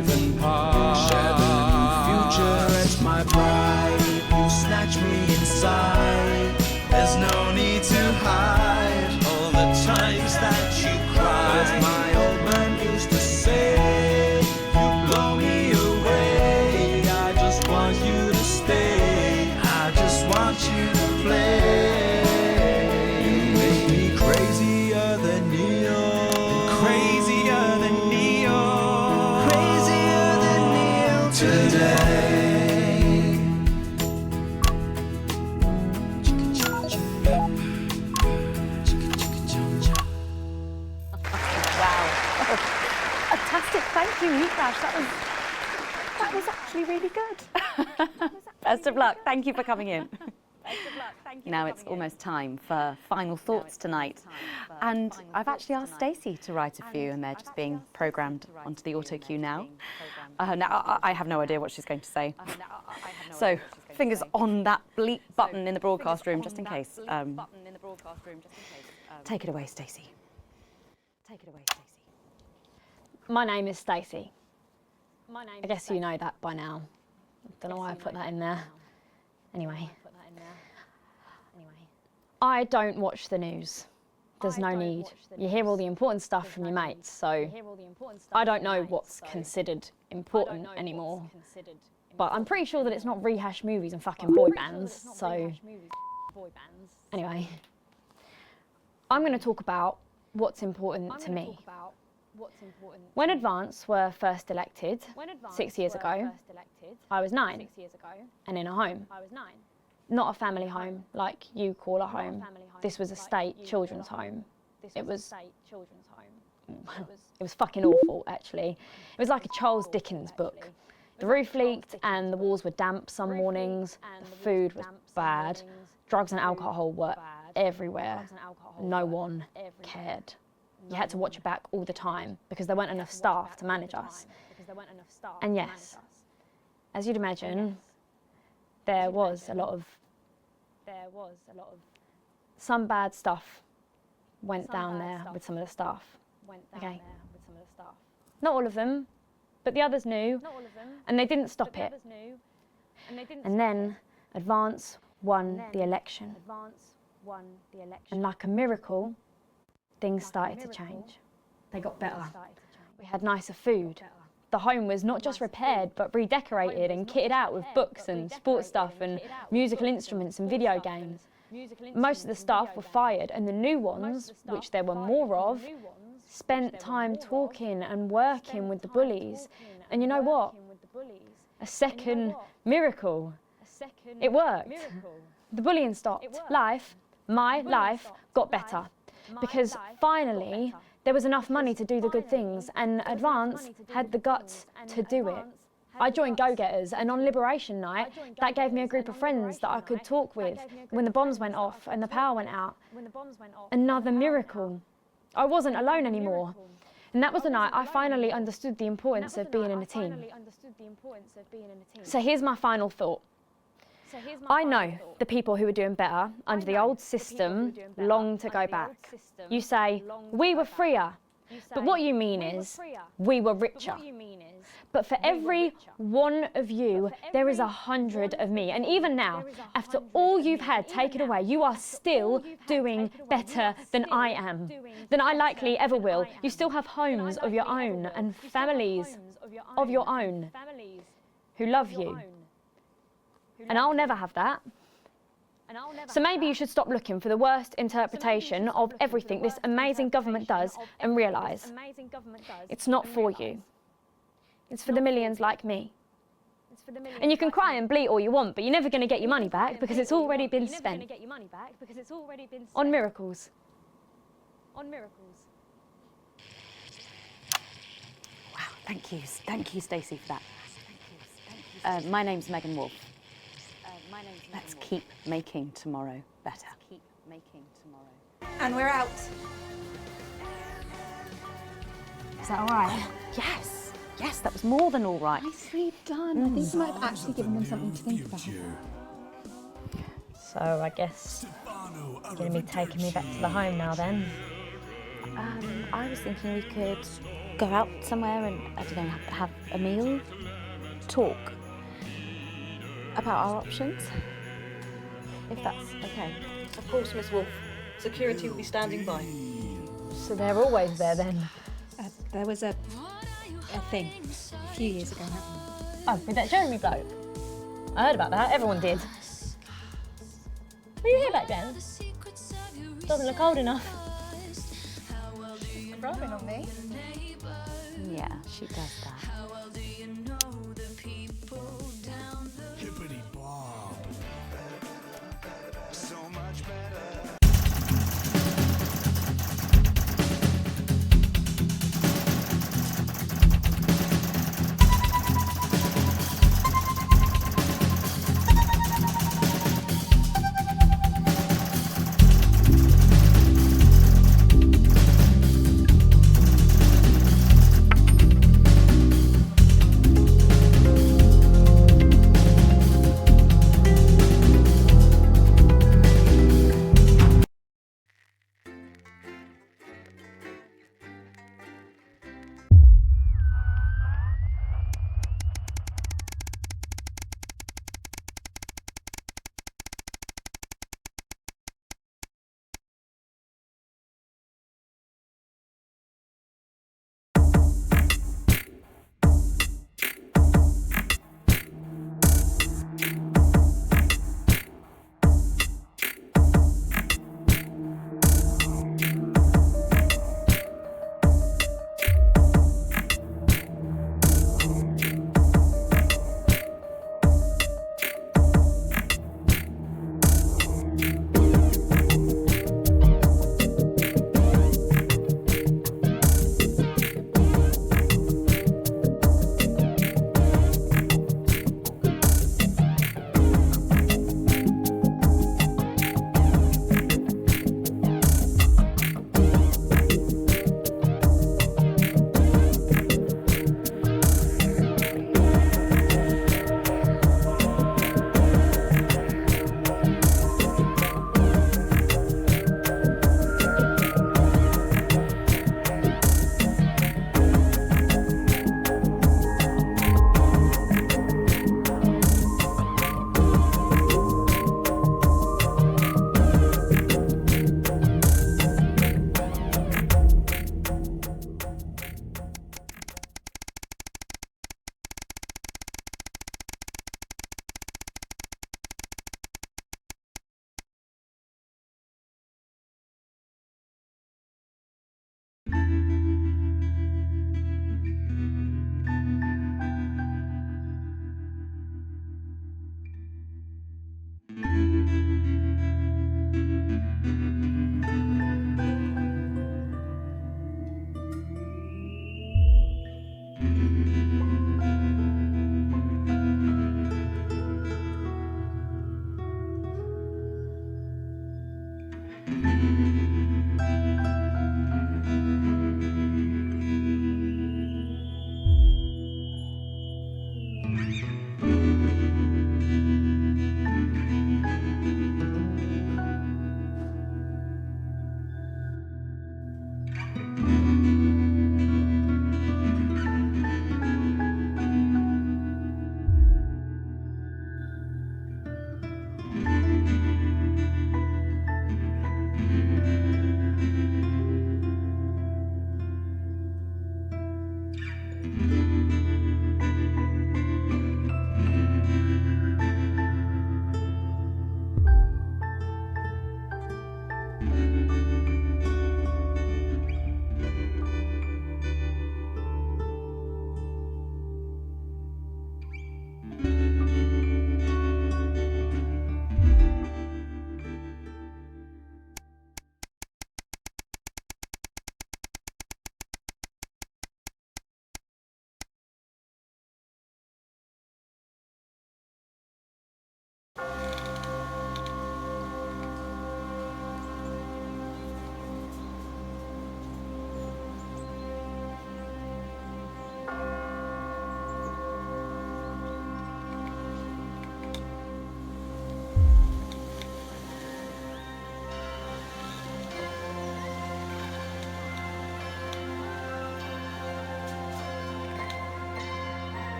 yesterday. Fantastic, thank you, Refresh. That was actually really good. Best of luck, thank you for coming in. Now it's almost time for final thoughts tonight. And I've actually asked Stacey to write a few, and they're just being programmed onto the auto cue now. Now, I have no idea what she's going to say. So, fingers on that bleep button in the broadcast room, just in case. Take it away, Stacey. Take it away, Stacey. My name is Stacey. I guess you know that by now. Don't know why I put that in there. Anyway. I don't watch the news. There's no need. You hear all the important stuff from your mates, so I don't know what's considered important anymore. But I'm pretty sure that it's not rehash movies and fucking boy bands, so anyway. I'm going to talk about what's important to me. When Advance were first elected 6 years ago, I was 9 and in a home. Not a family home like you call a home. This was a state children's home. It was fucking awful, actually. It was like a Charles Dickens book. The roof leaked and the walls were damp some mornings. The food was bad. Drugs and alcohol were everywhere. No one cared. You had to watch your back all the time because there weren't enough staff to manage us. And yes, as you'd imagine, there was a lot of some bad stuff went down there with some of the staff. Okay. Not all of them, but the others knew, and they didn't stop it. And then Advance won the election. And like a miracle, things started to change. They got better. We had nicer food. The home was not just repaired, but redecorated and kitted out with books and sports stuff and musical instruments and video games. Most of the staff were fired, and the new ones, which there were more of, spent time talking and working with the bullies. And you know what? A second miracle. It worked. The bullying stopped. My life, got better. Because finally, there was enough money to do the good things, and Advance had the guts to do it. I joined Go-Getters, and on Liberation Night, that gave me a group of friends that I could talk with when the bombs went off and the power went out. Another miracle. I wasn't alone anymore. And that was the night I finally understood the importance of being in a team. So here's my final thought. I know the people who were doing better under the old system long to go back. You say, we were freer. But what you mean is, we were richer. But for every one of you, there is 100 of me. And even now, after all you've had taken away, you are still doing better than I am, than I likely ever will. You still have homes of your own and families of your own who love you. And I'll never have that. So maybe you should stop looking for the worst interpretation of everything this amazing government does and realise it's not for you. It's for the millions like me. And you can cry and bleat all you want, but you're never going to get your money back because it's already been spent on miracles. Wow, thank you, Stacey, for that. My name's Megan Wolf. Let's keep making tomorrow better. And we're out. Is that all right? Yes, that was more than all right. Nicely done. I think you might have actually given them something to think about. So I guess you're going to be taking me back to the home now then? I was thinking we could go out somewhere and, I don't know, have a meal, talk about our options, if that's okay. Of course, Miss Wolf. Security will be standing by. So they're always there then? There was a thing a few years ago. Oh, with that Jeremy bloke? I heard about that, everyone did. Were you here back then? Doesn't look old enough. Rubbing on me. Yeah, she does that.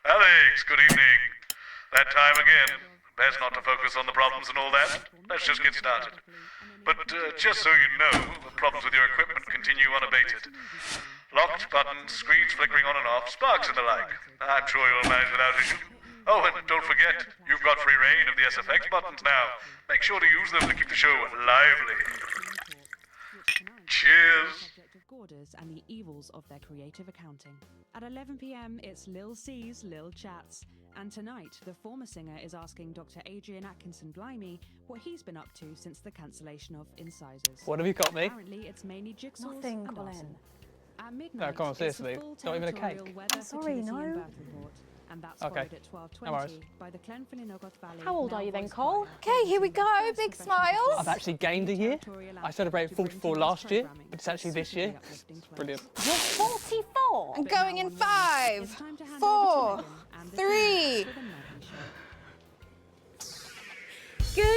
Alex, good evening. That time again. Best not to focus on the problems and all that. Let's just get started. But just so you know, the problems with your equipment continue unabated. Locked buttons, screens flickering on and off, sparks and the like. I'm sure you'll manage without issue. Oh, and don't forget, you've got free reign of the SFX buttons now. Make sure to use them to keep the show lively. Cheers. And the evils of their creative accounting. At 11 p.m, it's Lil C's Lil Chats. And tonight, the former singer is asking Dr. Adrian Atkinson-Blimey what he's been up to since the cancellation of Incisors. What have you got me? Apparently, it's mainly jigsaws Nothing, and Colin. arson. At midnight, No, come on, seriously. Not even a cake. Sorry, no. And that's Okay. followed at No worries. 12:20 by the Glenfinnan-Ogot Valley. How old are you then, Cole? Okay, here we go. Big smiles. I've actually gained a year. I celebrated 44 last year, but it's actually this year. It's brilliant. You're 44. I'm going in 5, 4, 3,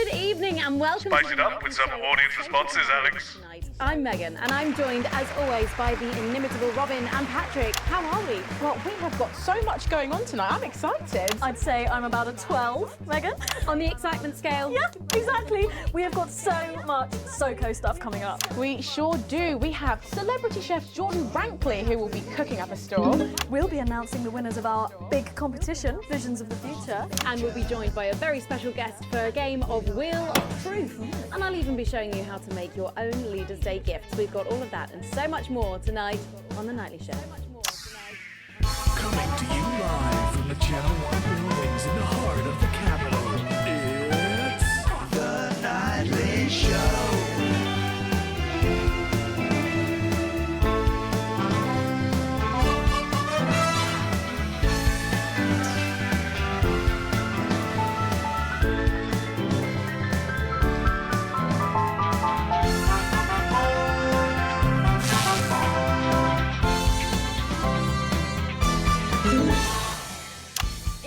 Good evening and welcome. Spice it up with some audience responses, Alex. I'm Megan, and I'm joined, as always, by the inimitable Robin and Patrick. How are we? Well, we have got so much going on tonight. I'm excited. I'd say I'm about a 12, Megan. On the excitement scale. Yeah, exactly. We have got so much SoCo stuff coming up. We sure do. We have celebrity chef Jordan Rankley, who will be cooking up a storm. We'll be announcing the winners of our big competition, Visions of the Future. And we'll be joined by a very special guest for a game of Wheel of Truth. And I'll even be showing you how to make your own Leaders' Day gifts. We've got all of that and so much more tonight on The Nightly Show. Coming to you live from the Channel 1 buildings in the heart of the capital, it's The Nightly Show.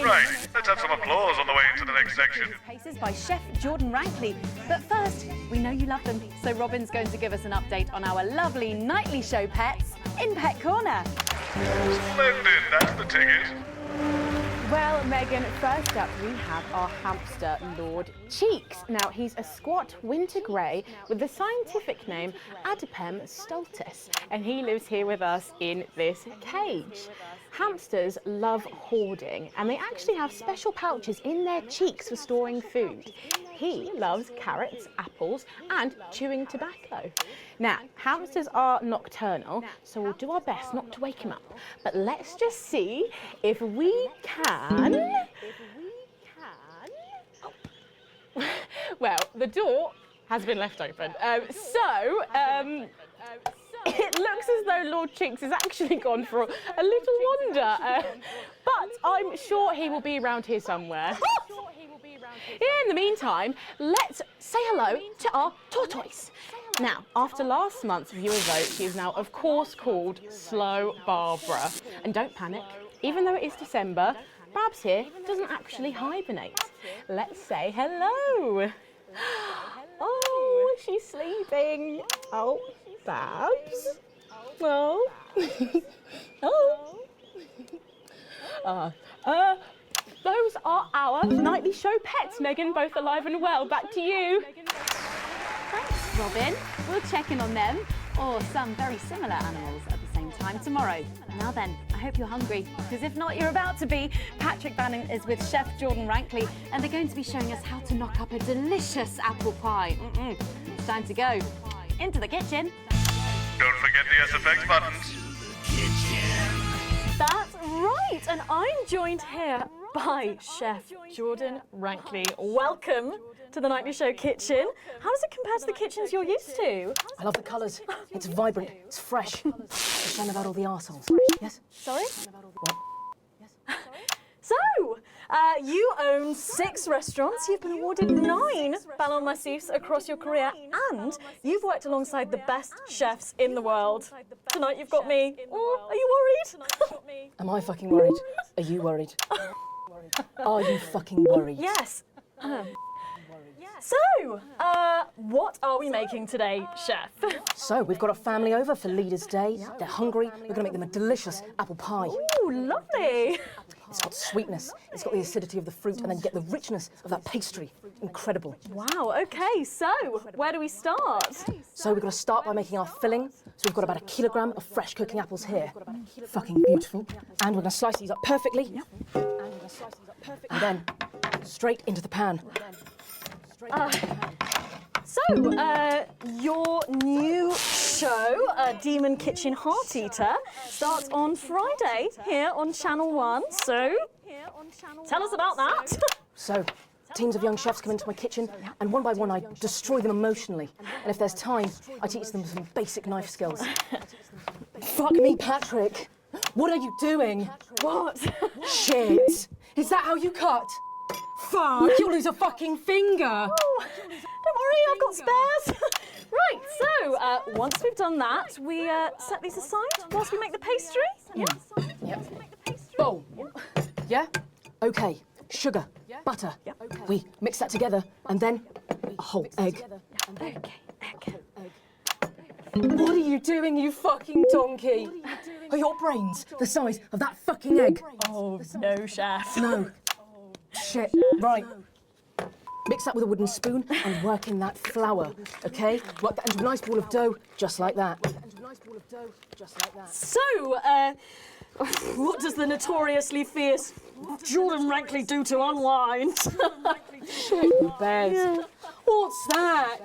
Right, let's have some applause on the way into the next section. Paces by Chef Jordan Rankley. But first, we know you love them, so Robin's going to give us an update on our lovely Nightly Show pets in Pet Corner. Splendid, that's the ticket. Well, Megan, first up we have our hamster, Lord Cheeks. Now, he's a squat winter grey with the scientific name Adipem stultus, and he lives here with us in this cage. Hamsters love hoarding, and they actually have special pouches in their cheeks for storing food. He loves carrots, apples, and chewing tobacco. Now, hamsters are nocturnal, so we'll do our best not to wake him up. But let's just see if we can... Oh. Well, the door has been left open. It looks as though Lord Cheeks has actually gone for a little wander, but I'm sure he will be around here somewhere. In the meantime, let's say hello to our tortoise. Now, after last month's viewer vote, she is now, of course, called Slow Barbara. And don't panic, even though it is December, Babs here doesn't actually hibernate. Let's say hello. Oh, she's sleeping. Oh, Babs. Oh. Oh. Those are our Nightly Show pets, Megan, both alive and well. Back to you. Thanks, Robin. We'll check in on them, or some very similar animals at the same time tomorrow. Now then, I hope you're hungry, because if not, you're about to be. Patrick Bannon is with Chef Jordan Rankley, and they're going to be showing us how to knock up a delicious apple pie. It's time to go into the kitchen. Don't forget the SFX buttons. That's right, and I'm joined here by Chef Jordan Rankley. Welcome to the Nightly Show kitchen. How does it compare to the kitchens you're used to? I love the colours. It's vibrant, it's fresh. It's a shame about all the arseholes. Yes? Sorry? What? So, you own 6 restaurants, you've been awarded 9 Ballon d'Or across your career, and you've worked alongside the best chefs in the world. Tonight you've got me. Oh, are you worried? Am I fucking worried? Are you worried? Are you fucking worried? Yes. So, what are we making today, Chef? So, we've got a family over for Leaders' Day. They're hungry. We're going to make them a delicious apple pie. Ooh, lovely. It's got sweetness, it's got the acidity of the fruit, and then get the richness of that pastry. Incredible. Wow, okay, so where do we start? So we've got to start by making our filling. So we've got about 1 kilogram of fresh cooking apples here. Fucking beautiful. And we're going to slice these up perfectly. And then straight into the pan. Your new show, Demon Kitchen Heart Eater, starts on Friday here on Channel 1, so tell us about that. So, teams of young chefs come into my kitchen, and one by one I destroy them emotionally. And if there's time, I teach them some basic knife skills. Fuck me, Patrick. What are you doing? What? Shit. Is that how you cut? Fuck, you'll lose a fucking finger. Oh, don't worry, I've got spares. Right, so once we've done that, we set these aside whilst we make the pastry. Bowl. Yeah? Okay. Sugar. butter. We mix that together, and then a whole egg. Okay, egg. What are you doing, you fucking donkey? Are your brains the size of that fucking egg? Oh, no, chef. No. Shit. Right. Mix that with a wooden spoon and work in that flour, okay? Work that into a nice ball of dough, just like that. So, what does the notoriously fierce Jordan Rankley do to unwind? Shit in bed. Yeah. What's that?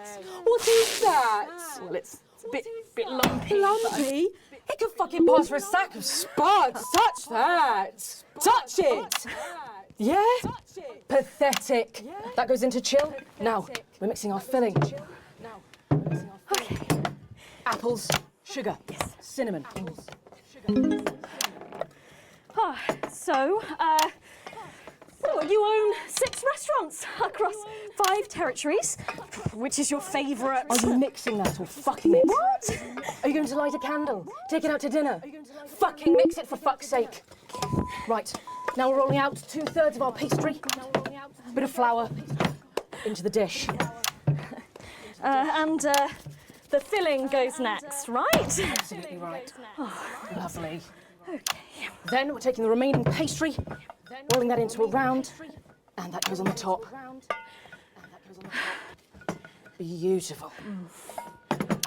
What is that? Well, it's a bit lumpy. Lumpy? It could fucking pass for a sack of spuds. Touch that. Touch it. Yeah? Pathetic. That goes into chill. Now, we're mixing our filling. Okay. Apples, sugar, cinnamon. So, you own 6 restaurants across 5 territories. Which is your favourite? Are you mixing that or fucking it? What? Are you going to light a candle? Take it out to dinner? Fucking mix it for fuck's sake. Right, now we're rolling out 2/3 of our pastry. Bit of flour into the dish. And the filling goes next, right? Absolutely right. Oh, lovely. Okay. Then we're taking the remaining pastry, rolling that into a round, and that goes on the top. Beautiful.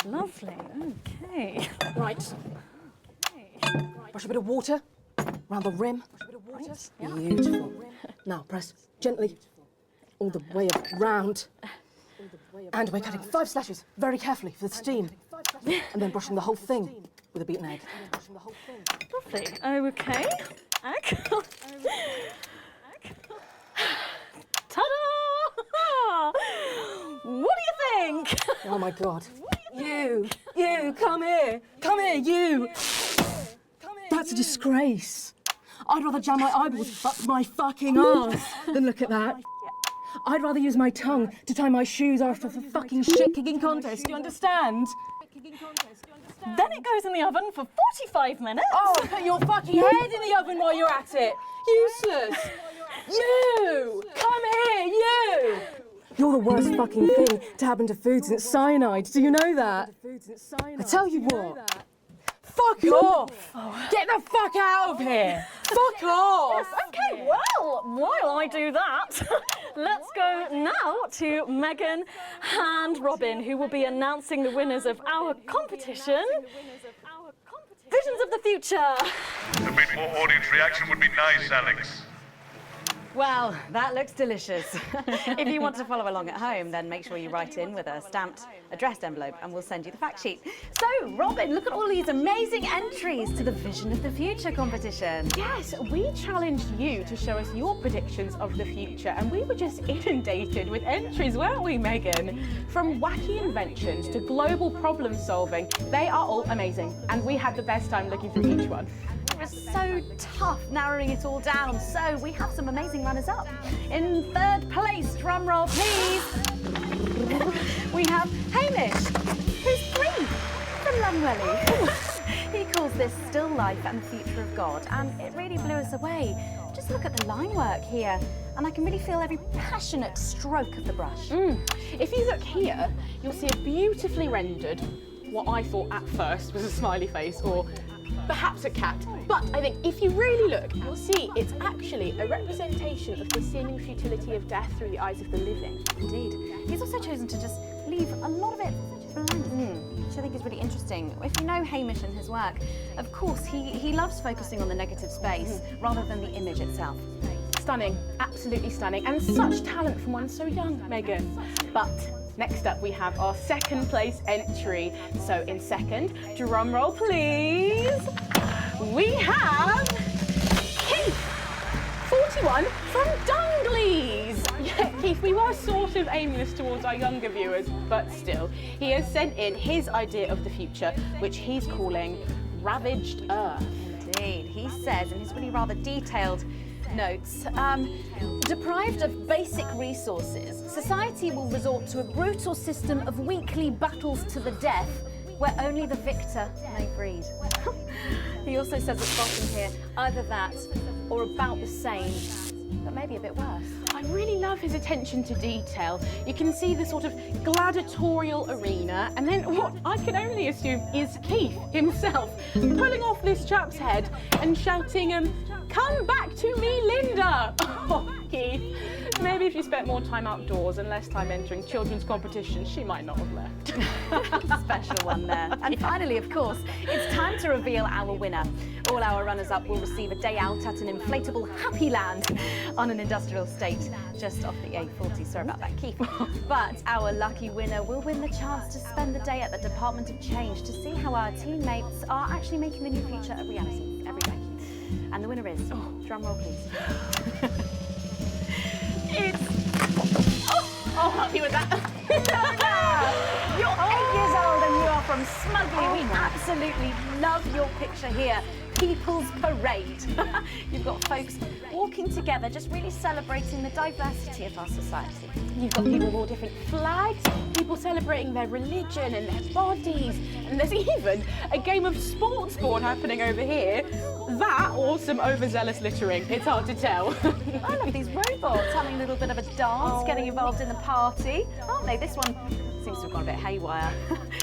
Lovely. Okay. Right. Brush a bit of water around the rim. Beautiful. Now press gently all the way around. And we're cutting 5 slashes very carefully for the steam. And then brushing the whole thing with a beaten egg. Lovely. Okay. Egg. Ta-da! What do you think? Oh my God. You, come here, you. That's a disgrace. I'd rather jam my eyeballs up my fucking arse than look at that. I'd rather use my tongue to tie my shoes after the fucking shit-kicking contest, do you understand? Then it goes in the oven for 45 minutes. Oh, put your fucking head in the oven while you're at it. Useless. You, come here, you. You're the worst fucking thing to happen to food since cyanide. Do you know that? I tell you what. Fuck off! Get the fuck out of here! Fuck off! Okay, well, while I do that, let's go now to Megan and Robin, who will be announcing the winners of our competition. Visions of the Future. A bit more audience reaction would be nice, Alex. Well, that looks delicious. If you want to follow along at home, then make sure you write in with a stamped, addressed envelope and we'll send you the fact sheet. So, Robin, look at all these amazing entries to the Vision of the Future competition. Yes, we challenged you to show us your predictions of the future, and we were just inundated with entries, weren't we, Megan? From wacky inventions to global problem solving, they are all amazing, and we had the best time looking through each one. It was so tough narrowing it all down, so we have some amazing runners-up. In 3rd place, drum roll please, we have Hamish, who's 3 from Lunwelly. He calls this Still Life and the Future of God, and it really blew us away. Just look at the line work here, and I can really feel every passionate stroke of the brush. If you look here, you'll see a beautifully rendered, what I thought at first was a smiley face, or perhaps a cat, but I think if you really look, you'll see it's actually a representation of the seeming futility of death through the eyes of the living. Indeed. He's also chosen to just leave a lot of it blank, which I think is really interesting. If you know Hamish and his work, of course, he loves focusing on the negative space rather than the image itself. Stunning, absolutely stunning, and such talent from one so young, Megan. But next up, we have our 2nd place entry. So in 2nd, drum roll please, we have Keith, 41 from Dungleys. Yeah, Keith, we were sort of aiming this towards our younger viewers, but still, he has sent in his idea of the future, which he's calling Ravaged Earth. Indeed, he says in his really rather detailed notes, deprived of basic resources, society will resort to a brutal system of weekly battles to the death where only the victor may breed. He also says at the bottom here, either that or about the same but maybe a bit worse. I really love his attention to detail. You can see the sort of gladiatorial arena, and then what I can only assume is Keith himself pulling off this chap's head and shouting, "Come back to me, Linda!" Oh, Keith. Maybe if you spent more time outdoors and less time entering children's competitions, she might not have left. Special one there. And finally, of course, it's time to reveal our winner. All our runners-up will receive a day out at an inflatable Happy Land on an industrial estate just off the A40. Sorry about that, Keith. But our lucky winner will win the chance to spend the day at the Department of Change to see how our teammates are actually making the new future a reality every day. And the winner is, drum roll please. Oh, happy with that. You're 8 years old and you are from Smuggly. We absolutely love your picture here. People's Parade. You've got folks walking together, just really celebrating the diversity of our society. You've got people with all different flags, people celebrating their religion and their bodies, and there's even a game of sports board happening over here. That or some overzealous littering, it's hard to tell. I love these robots having a little bit of a dance, getting involved in the party, aren't they? This one seems to have gone a bit haywire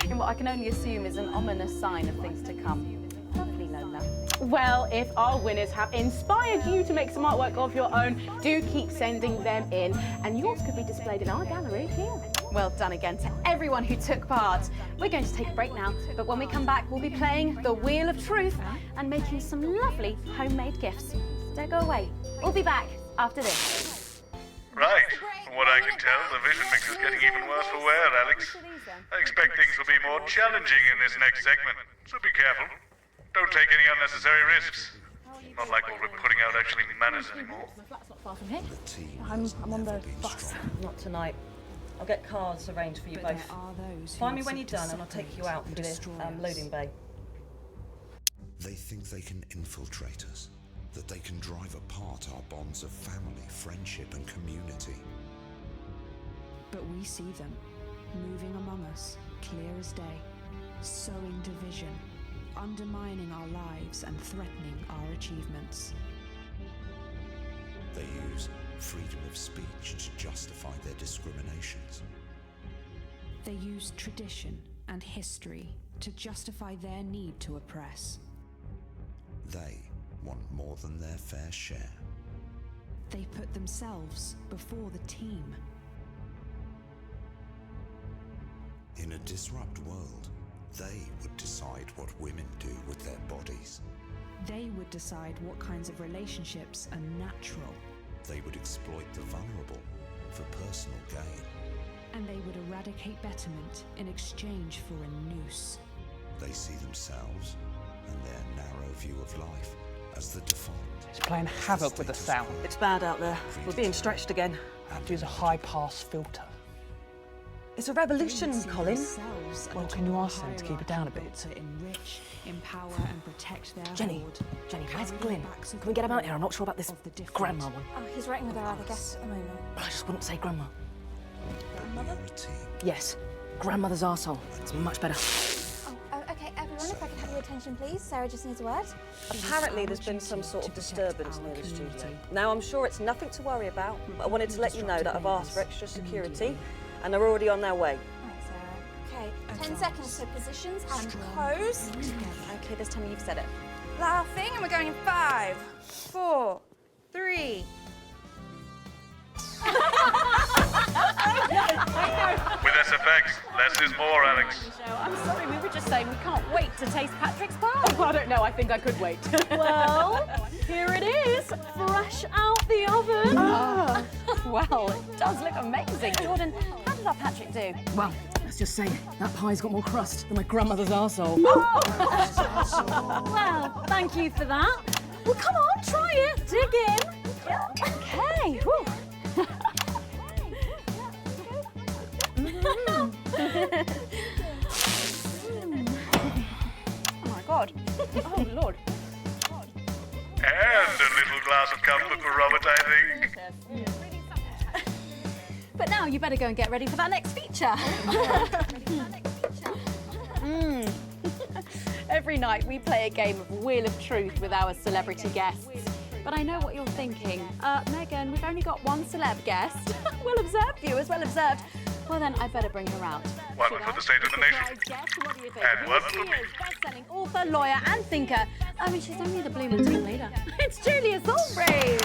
in what I can only assume is an ominous sign of things to come. Lovely, Lola. Well, if our winners have inspired you to make some artwork of your own, do keep sending them in, and yours could be displayed in our gallery here. Well done again to everyone who took part. We're going to take a break now, but when we come back, we'll be playing the Wheel of Truth and making some lovely homemade gifts. Don't go away. We'll be back after this. Right. From what I can tell, the vision mix is getting even worse for wear, Alex. I expect things will be more challenging in this next segment, so be careful. Don't take any unnecessary risks. Not like what we're putting out actually matters anymore. My flat's not far from here. I'm on the bus. Not tonight. I'll get cars arranged for you both. Find me when you're done and I'll take you out to the loading bay. They think they can infiltrate us, that they can drive apart our bonds of family, friendship and community. But we see them, moving among us, clear as day, sowing division, undermining our lives and threatening our achievements. They use freedom of speech to justify their discriminations. They use tradition and history to justify their need to oppress. They want more than their fair share. They put themselves before the team. In a disrupt world, they would decide what women do with their bodies. They would decide what kinds of relationships are natural. They would exploit the vulnerable for personal gain. And they would eradicate betterment in exchange for a noose. They see themselves and their narrow view of life as the defined. It's playing havoc with the sound. It's bad out there. We're being stretched again. Have to use a high-pass filter. It's a revolution, Colin. Well, can you ask them to keep it down a bit? To enrich, empower and protect their Jenny, horde. where's Glyn? Can we get him out here? I'm not sure about this grandma one. Oh, he's writing with our other guests at the moment. But I just wouldn't say grandma. Grandmother? Yes, grandmother's arsehole. It's much better. Oh, okay, everyone, if I could have your attention, please. Sarah just needs a word. Apparently there's been some sort of disturbance near the studio. Now, I'm sure it's nothing to worry about, but I wanted to let you know that I've asked for extra security and they're already on their way. Okay, 10 seconds, so positions and pose. Okay, this time you've said it. Laughing, and we're going in 5, 4, 3. With SFX, less is more, Alex. I'm sorry, we were just saying we can't wait to taste Patrick's pie. Oh, I don't know, I think I could wait. Well, here it is, fresh out the oven. Well, it does look amazing. Jordan, how did our Patrick do? Well, let's just say that pie's got more crust than my grandmother's arsehole. Well, thank you for that. Well, come on, try it. Dig in. Okay. Whew. Oh my God. Oh Lord. And a little glass of comfort for Robert, I think. But now you better go and get ready for that next feature. Every night we play a game of Wheel of Truth with our celebrity guests. But I know what you're thinking. Megan, we've only got one celeb guest. Well observed, viewers, well observed. Well then, I better bring her out. One for the state of the nation. And one for me. Best-selling author, lawyer, and thinker. I mean, she's only the blooming team leader. It's Julia Thornbury.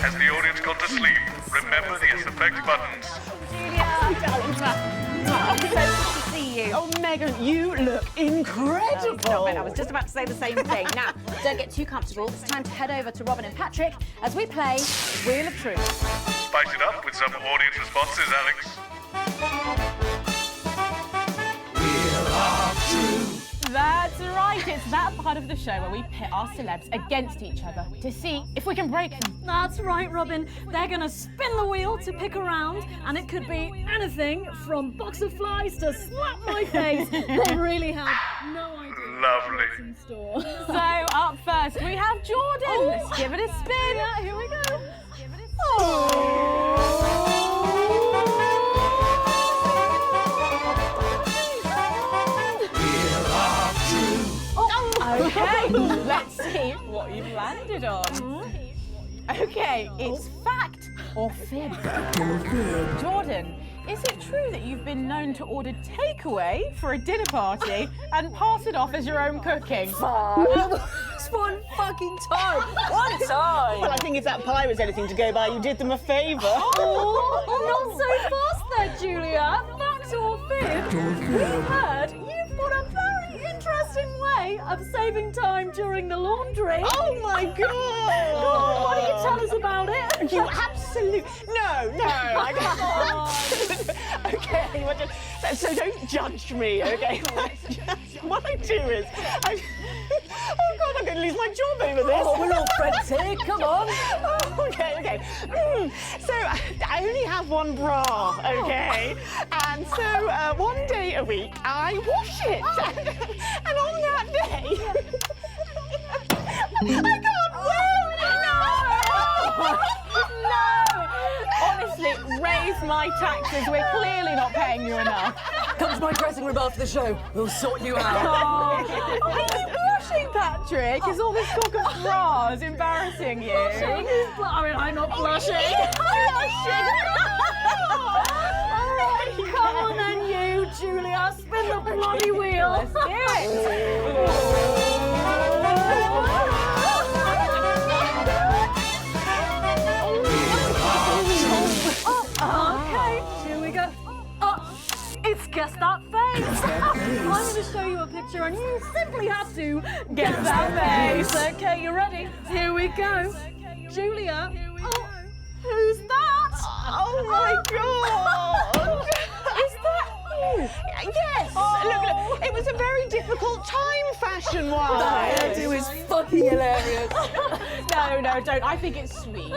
Has the audience gone to sleep? Remember the effect buttons. Oh, so good to see you. Oh, Megan, you look incredible. Stop it. I was just about to say the same thing. Now, don't get too comfortable. It's time to head over to Robin and Patrick as we play Wheel of Truth. Spice it up with some audience responses, Alex. That's right, it's that part of the show where we pit our celebs against each other to see if we can break them. That's right, Robin. They're gonna spin the wheel to pick a round, and it could be anything from box of flies to slap my face. They really have no idea Lovely. what's in store. So, up first, we have Jordan. Oh. Let's give it a spin. Yeah, here we go. Okay, let's see what you've landed on. Okay, it's fact or fib. Jordan, is it true that you've been known to order takeaway for a dinner party and pass it off as your own cooking? It's one fucking time. One time. Well, I think if that pie was anything to go by, you did them a favour. Oh, not so fast there, Julia. Fact or fib? We've heard you've got a very interesting way of saving time during the laundry. Oh my God! Go on, why don't you tell us about it? You absolutely... No, I don't. Okay, so don't judge me, okay? What I do is... Oh God, I'm going to lose my job over this. Oh, we're all friends here, come on. Okay. So I only have one bra, okay? And so one day a week I wash it. And on that day, I can't wear it. No! Honestly, raise my taxes. We're clearly not paying you enough. Come to my dressing room after the show. We'll sort you out. Oh, are you blushing, Patrick? Is all this talk of bras embarrassing you? Blushing? I mean, I'm not blushing. Come on then, you, Julia. Spin the bloody wheel. Let's do it. Okay, here we go. It's Guess That Face. I'm going to show you a picture and you simply have to guess that face. Okay, you ready? Here we go. Julia, who's that? Oh my God! Is that you? Yes! Look, it was a very difficult time fashion-wise. That hairdo is fucking hilarious. No, don't. I think it's sweet.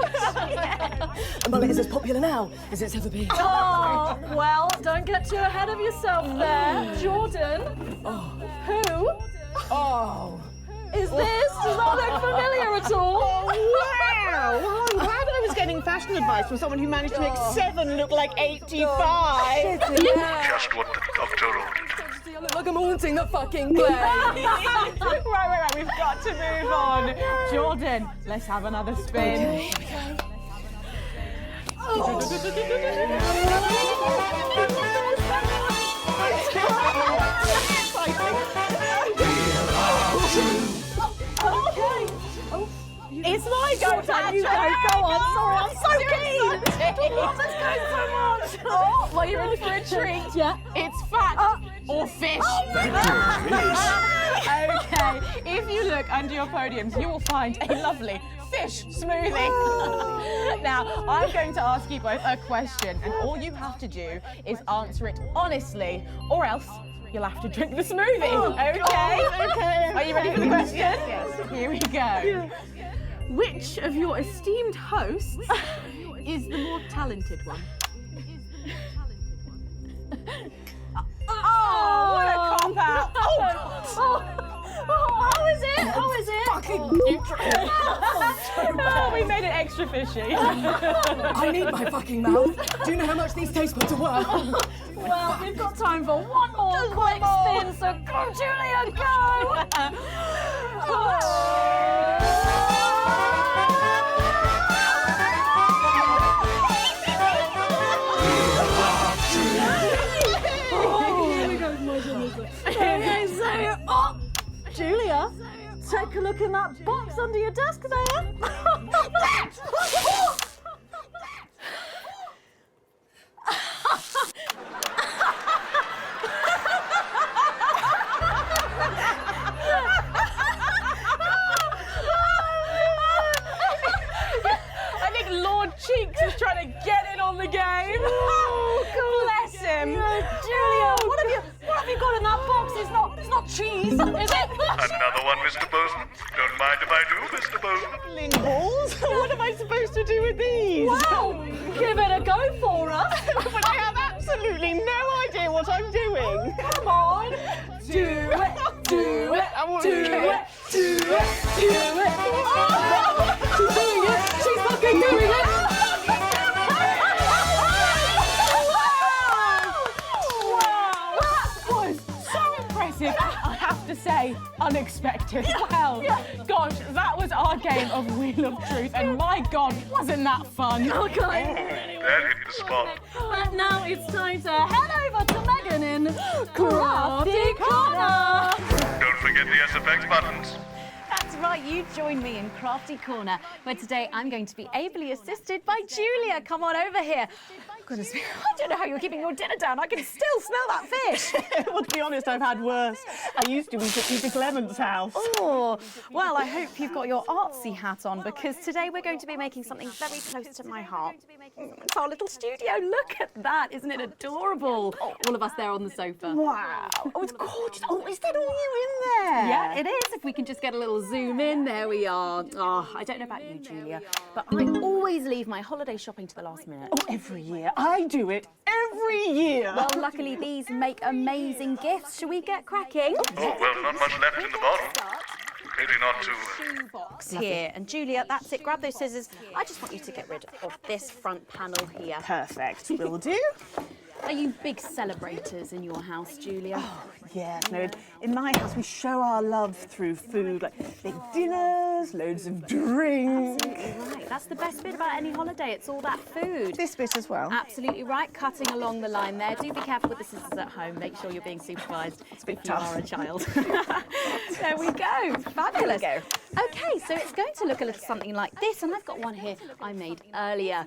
And mullet is as popular now as it's ever been. Oh, well, don't get too ahead of yourself there. Jordan, who is this? Does that look familiar at all? Wow! Well, I'm glad I was getting fashion advice from someone who managed to make 7 look like 85. Just what the doctor ordered. You look like I'm haunting the fucking place. Right. We've got to move on. Jordan, let's have another spin. It's my go, Patrick. You go on. Sorry, I'm so keen. Let's go so much. Oh, well, you're in for a treat. Yeah. It's fact or fish. Okay, if you look under your podiums, you will find a lovely fish smoothie. Now, I'm going to ask you both a question, and all you have to do is answer it honestly, or else you'll have to drink the smoothie. Okay? Are you ready for the question? Yes. Here we go. Yeah. Which of your esteemed hosts is the more talented one? Oh, what a cop-out. How is it? Fucking nutrient. Oh, we made it extra fishy. I need my fucking mouth. Do you know how much these taste buds are worth? Well, we've got time for one more quick spin, so go, Julia, go! like a look in that box under your desk there? I think Lord Cheeks is trying to get in on the game. Oh, bless him. Julia, what have you got in that box? It's not cheese, is it? Another one, Mr. Bozeman. Don't mind if I do, Mr. Bozeman. Balls? What am I supposed to do with these? Well, give it a go for us. But I have absolutely no idea what I'm doing. Come on. Do it, do it, do it, do it, do it. Oh, she's doing it. She's fucking doing it. I have to say, unexpected. Well, gosh, that was our game of Wheel of Truth, and my God, wasn't that fun? Okay. That hit the spot. But now it's time to head over to Megan in Crafty Corner. Don't forget the SFX buttons. That's right, you join me in Crafty Corner, where today I'm going to be ably assisted by Julia. Come on over here. Goodness me, I don't know how you're keeping your dinner down. I can still smell that fish. Well, to be honest, I've had worse. I used to eat at Peter Clement's house. Oh, well, I hope you've got your artsy hat on, because today we're going to be making something very close to my heart. It's our little studio. Look at that. Isn't it adorable? All of us there on the sofa. Wow. Oh, it's gorgeous. Oh, is that all you in there? Yeah, it is. If we can just get a little zoom in, there we are. Oh, I don't know about you, Julia, but I always leave my holiday shopping to the last minute. Oh, every year. I do it every year. Well, luckily these make amazing gifts. Shall we get cracking? Oh, well, not much left in the bottle. Maybe not too... Box here. And Julia, that's it. Grab those scissors. I just want you to get rid of this front panel here. Perfect. Will do. Are you big celebrators in your house, Julia? Oh, yes. No, in my house we show our love through food, like big dinners, loads of drink. Absolutely right. That's the best bit about any holiday. It's all that food. This bit as well. Absolutely right. Cutting along the line there. Do be careful with the scissors at home. Make sure you're being supervised if you are a child. There we go. Fabulous. There we go. Okay, so it's going to look a little something like this, and I've got one here I made earlier.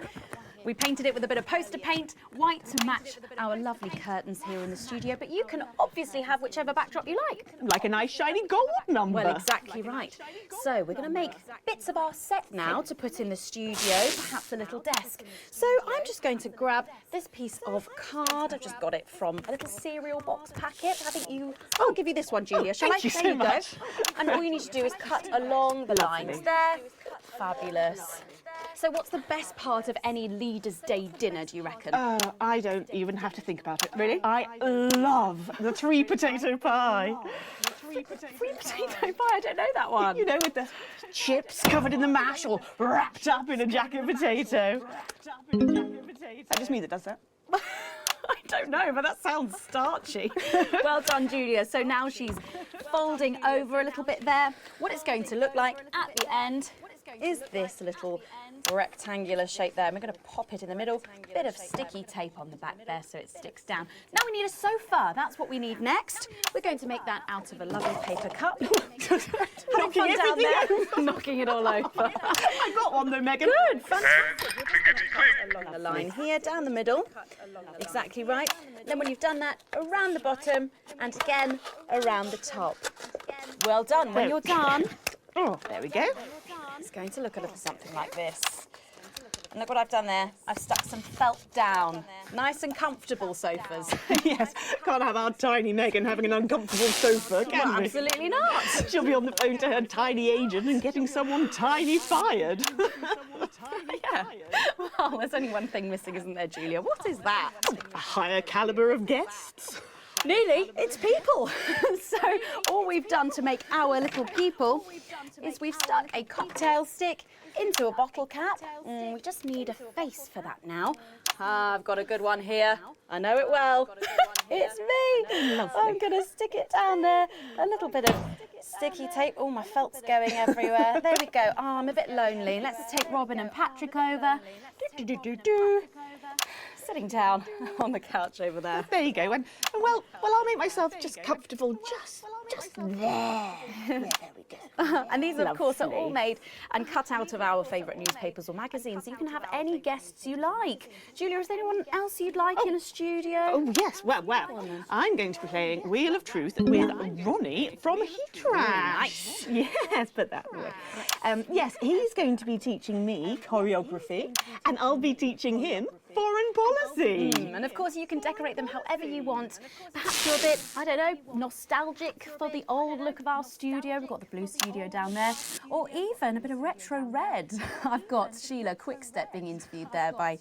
We painted it with a bit of poster paint, white to match our lovely curtains here in the studio, but you can obviously have whichever backdrop you like. Like a nice shiny gold number. Well, exactly right. So we're going to make bits of our set now to put in the studio, perhaps a little desk. So I'm just going to grab this piece of card. I've just got it from a little cereal box packet. I think I'll give you this one, Julia. Shall I? Thank you there so you much. go. And all you need to do is cut along the lines there. Fabulous. So what's the best part of any Leaders' Day dinner, do you reckon? I don't even have to think about it. Really? I love the 3 potato pie. Three potato pie? I don't know that one. You know, with the chips covered in the mash or wrapped up in a jacket potato. Is that just me that does that? I don't know, but that sounds starchy. Well done, Julia. So now she's folding over a little bit there. What it's going to look like at the end is this little rectangular shape there. And we're going to pop it in the middle. A bit of sticky tape on the back there so it sticks down. Now we need a sofa. That's what we need next. We're going to make that out of a lovely paper cup. Having fun down there, knocking it all over. I got one though, Megan. Good, fantastic. Along the line here, down the middle. Exactly right. Then when you've done that, around the bottom and again around the top. Well done. When you're done, there we go. It's going to look a little something like this. And look what I've done there. I've stuck some felt down. Nice and comfortable sofas. Yes, can't have our tiny Megan having an uncomfortable sofa, can Well, we? absolutely not. She'll be on the phone to her tiny agent and getting someone tiny fired. Yeah. Well, there's only one thing missing, isn't there, Julia? What is that? A higher calibre of guests. Nearly, it's people. So all we've done to make our little people is we've stuck a cocktail stick into a bottle cap. We just need a face for that now. I've got a good one here. I know it well. It's me. Lovely. I'm going to stick it down there. A little bit of sticky tape. Oh, my felt's going everywhere. There we go. Oh, I'm a bit lonely. Let's take Robin and Patrick over. Sitting down on the couch over there. There you go. And well, I'll make myself just comfortable just there. Yeah, there we And these, of course, are all made and cut out of our favourite newspapers or magazines. So you can have any guests you like. Julia, is there anyone else you'd like in a studio? Oh, yes. Well, I'm going to be playing Wheel of Truth with Ronnie from Heatwave. Nice. Yes, put that away. Yes, he's going to be teaching me choreography, and I'll be teaching him foreign policy. And of course, you can decorate them however you want. Perhaps you're a bit, I don't know, nostalgic for the old look of our studio. We've got the blue studio down there. Or even a bit of retro red. I've got Sheila Quickstep being interviewed there by...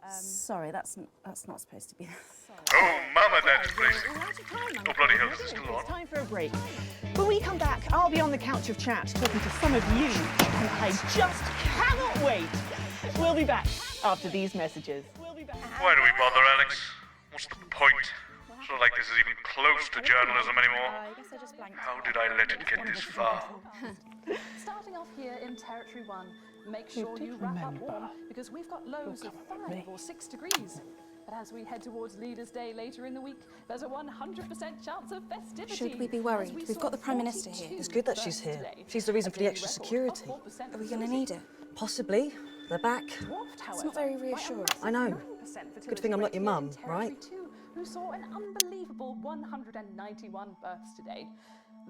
Sorry, that's not supposed to be... Oh, Mama, Daddy, please. Oh, bloody hell, is this still on? It's time for a break. When we come back, I'll be on the couch of chat talking to some of you, and I just cannot wait. We'll be back after these messages. Why do we bother, Alex? What's the point? It's not like this is even close to journalism anymore. How did I let it get this far? Starting off here in Territory 1, make sure you wrap up warm because we've got lows of 5 or 6 degrees. But as we head towards Leaders' Day later in the week, there's a 100% chance of festivity. Should we be worried? We've got the Prime Minister here. It's good that she's here. She's the reason for the extra security. Are we going to need it? Possibly. They're back. It's not very reassuring. I know. Good thing I'm not your mum, right? Who saw an unbelievable 191 births today.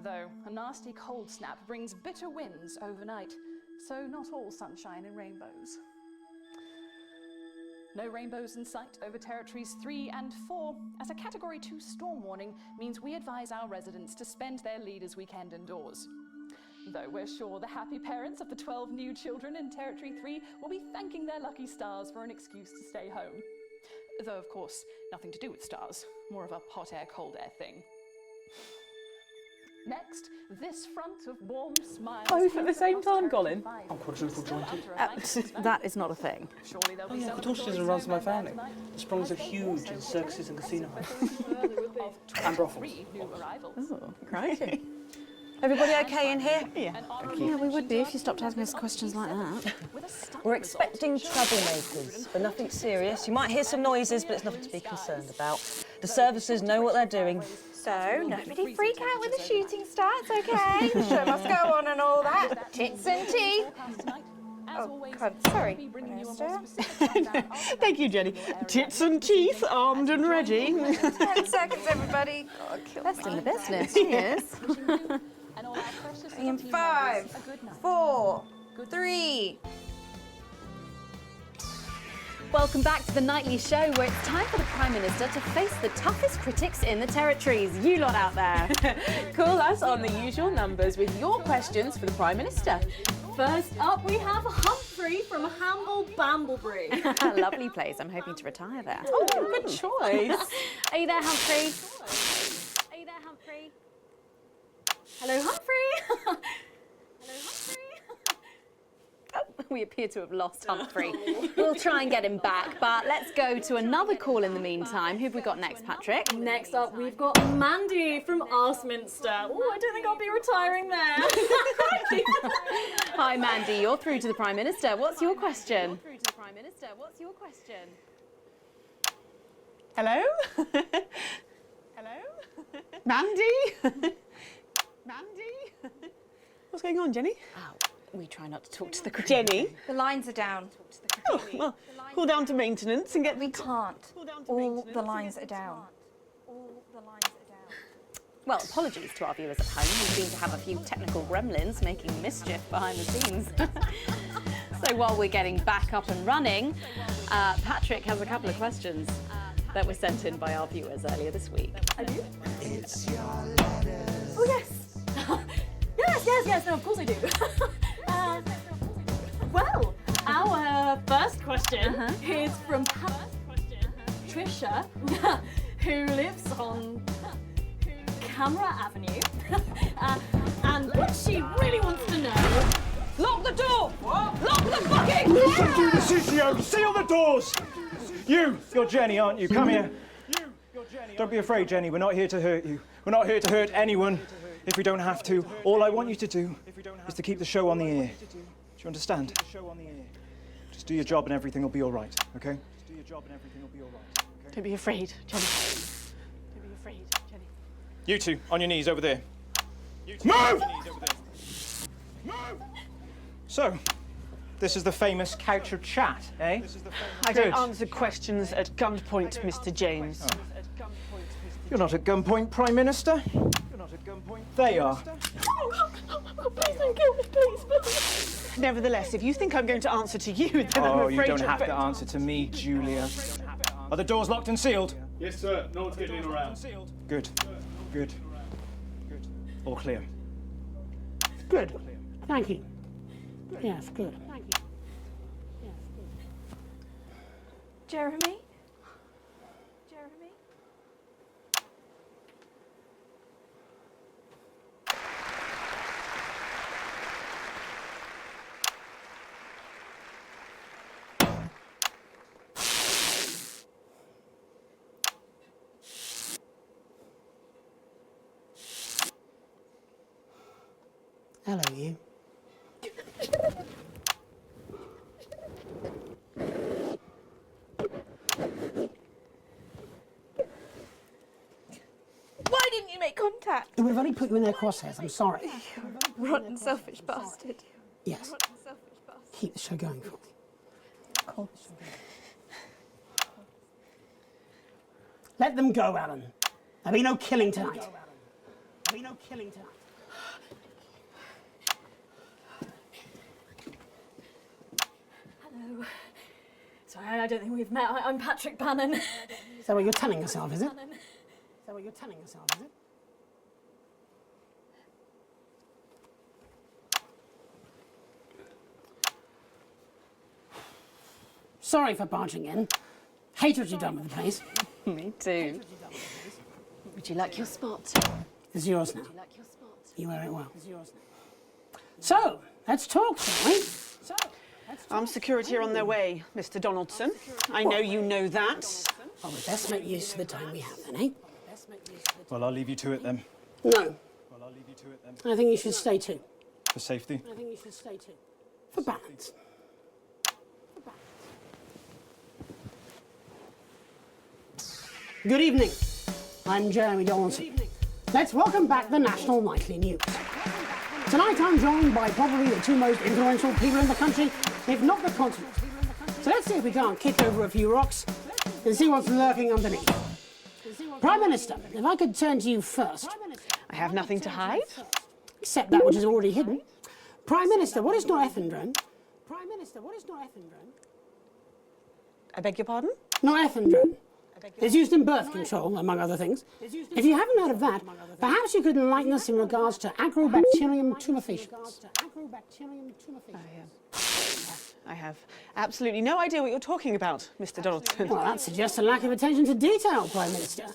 Though a nasty cold snap brings bitter winds overnight, so not all sunshine and rainbows. No rainbows in sight over Territories 3 and 4, as a Category 2 storm warning means we advise our residents to spend their Leaders' Weekend indoors. Though we're sure the happy parents of the 12 new children in Territory 3 will be thanking their lucky stars for an excuse to stay home. Though, of course, nothing to do with stars, more of a hot air, cold air thing. Next, this front of warm smiles. Both at the same time, Colin? I'm quadruple jointed. That is not a thing. Oh yeah, contortionism runs in my family. The sprungs are huge in circuses and casino halls. And brothels. Oh, crikey. Everybody okay in here? Yeah. Yeah, we would be if you stopped asking us questions like that. We're expecting troublemakers, but nothing serious. You might hear some noises, but it's nothing to be concerned about. The services know what they're doing. So, nobody freak out when the shooting starts, okay? The show must go on and all that. Tits and teeth. Oh, God, sorry, Minister. Thank you, Jenny. Tits and teeth, armed and ready. 10 seconds, everybody. God, Best in the business, she is. In 5, 4, 3. Welcome back to the nightly show where it's time for the Prime Minister to face the toughest critics in the territories. You lot out there. Call us on the usual numbers with your questions for the Prime Minister. First up, we have Humphrey from Hamble Bamblebury. Lovely place. I'm hoping to retire there. Oh, good choice. Are you there, Humphrey? Are you there, Humphrey? Hello, Humphrey. Hello, Humphrey. We appear to have lost Humphrey. We'll try and get him back, but let's go to another call in the meantime. Who have we got next, Patrick? Next up, we've got Mandy from Arsminster. Oh, I don't think I'll be retiring there. Hi, Mandy. You're through to the Prime Minister. What's your question? Hello? Hello? Mandy? Mandy? What's going on, Jenny? Oh, we try not to talk to the crew. Jenny? The lines are down. Oh, well, call down to maintenance and get... We can't. All the lines are down. Well, apologies to our viewers at home. We seem to have a few technical gremlins making mischief behind the scenes. So while we're getting back up and running, Patrick has a couple of questions that were sent in by our viewers earlier this week. I do? It's your letters. Oh, yes. yes, no, of course I do. Well, our first question is from Trisha, who lives on Camera Avenue. And what she really wants to know... Lock the door! What? Lock the fucking door! Subdue the CCO! Seal the doors! You're Jenny, aren't you? Come here. Don't be afraid, Jenny. We're not here to hurt you. We're not here to hurt anyone if we don't have to. All I want you to do is to keep the show on the air. Do you understand? Just do your job and everything will be all right, okay? Don't be afraid, Jenny. Don't be afraid, Jenny. You two, on your knees over there. Move! So, this is the famous couch of chat, eh? I don't answer questions at gunpoint, Mr. James. Oh. You're not at gunpoint, Prime Minister. They are. Please don't kill me, please. Nevertheless, if you think I'm going to answer to you, then I'm Oh, afraid you don't have to answer to me, Julia. Are the doors locked and sealed? Yes, sir. No one's getting in around. Good. Good. All clear. Good. Thank you. Yes, good. Thank you. Jeremy? Hello, you. Why didn't you make contact? We've only put you in their crosshairs, I'm sorry. Rotten, selfish bastard. Yes. Rotten, selfish bastard. Keep the show going for me. Of course. Let them go, Alan. There'll be no killing tonight. There'll be no killing tonight. Hello. Sorry, I don't think we've met. I'm Patrick Bannon. Is that what you're telling yourself, is it? Is that what you're telling yourself, is it? Sorry for barging in. Hate what you've done with the place. Me too. Would you like your spot? It's yours now. Would you like your spot? You wear it well. It's yours now. So, let's talk, shall we? Armed security are on their way, Mr. Donaldson. I know you know that. Well, we best make use of the time we have then, eh? Well, I'll leave you to it then. No. Well, I'll leave you to it then. I think you should stay too. For safety. I think you should stay too. For balance. Good evening. I'm Jeremy Donaldson. Let's welcome back the National Nightly News. Tonight I'm joined by probably the two most influential people in the country, if not the continent. So let's see if we can't kick over a few rocks and see what's lurking underneath. Prime Minister, if I could turn to you first. I have nothing to hide. Except that which is already hidden. Prime Minister, what is norethindrone? Prime Minister, what is norethindrone? I beg your pardon? Norethindrone. It's used in birth control, among other things. If you haven't heard of that, perhaps you could enlighten us in regards to Agrobacterium tumefaciens. I have absolutely no idea what you're talking about, Mr. Donaldson. Well, that suggests a lack of attention to detail, Prime Minister.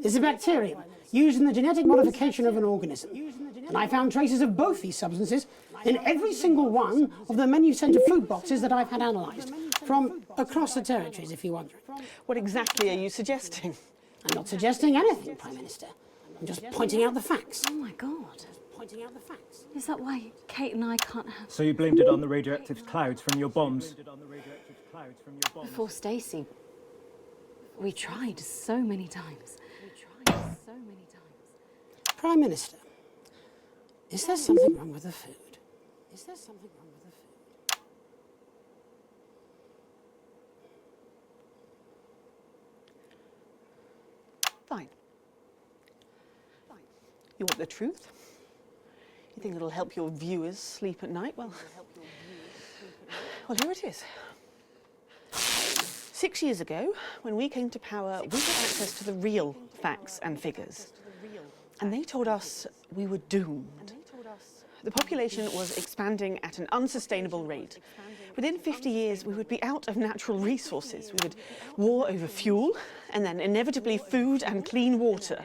It's a bacterium used in the genetic modification of an organism. And I found traces of both these substances in every single one of the menu centre food boxes that I've had analysed, from across the territories, if you're wondering. What exactly are you suggesting? I'm not suggesting anything, Prime Minister. I'm just pointing out the facts. Oh my God. Pointing out the facts. Is that why Kate and I can't have... So you blamed it on the radioactive clouds from your bombs? Before Stacey, we tried so many times. Prime Minister, is there something wrong with the food? Is there something wrong with the food? Fine. You want the truth? You think it'll help your viewers sleep at night? Well, here it is. 6 years ago, when we came to power, we had access to the real facts and figures. And they told us we were doomed. The population was expanding at an unsustainable rate. Within 50 years, we would be out of natural resources. We would war over fuel, and then inevitably food and clean water.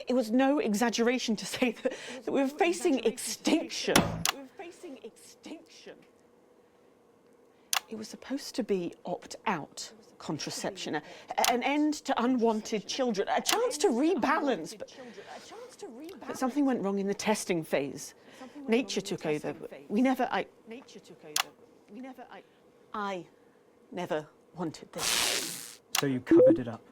It was no exaggeration to say that we were facing extinction. It was supposed to be opt-out contraception, an end to unwanted children, a chance to rebalance. But something went wrong in the testing phase. Nature took over. I never wanted this. So you covered it up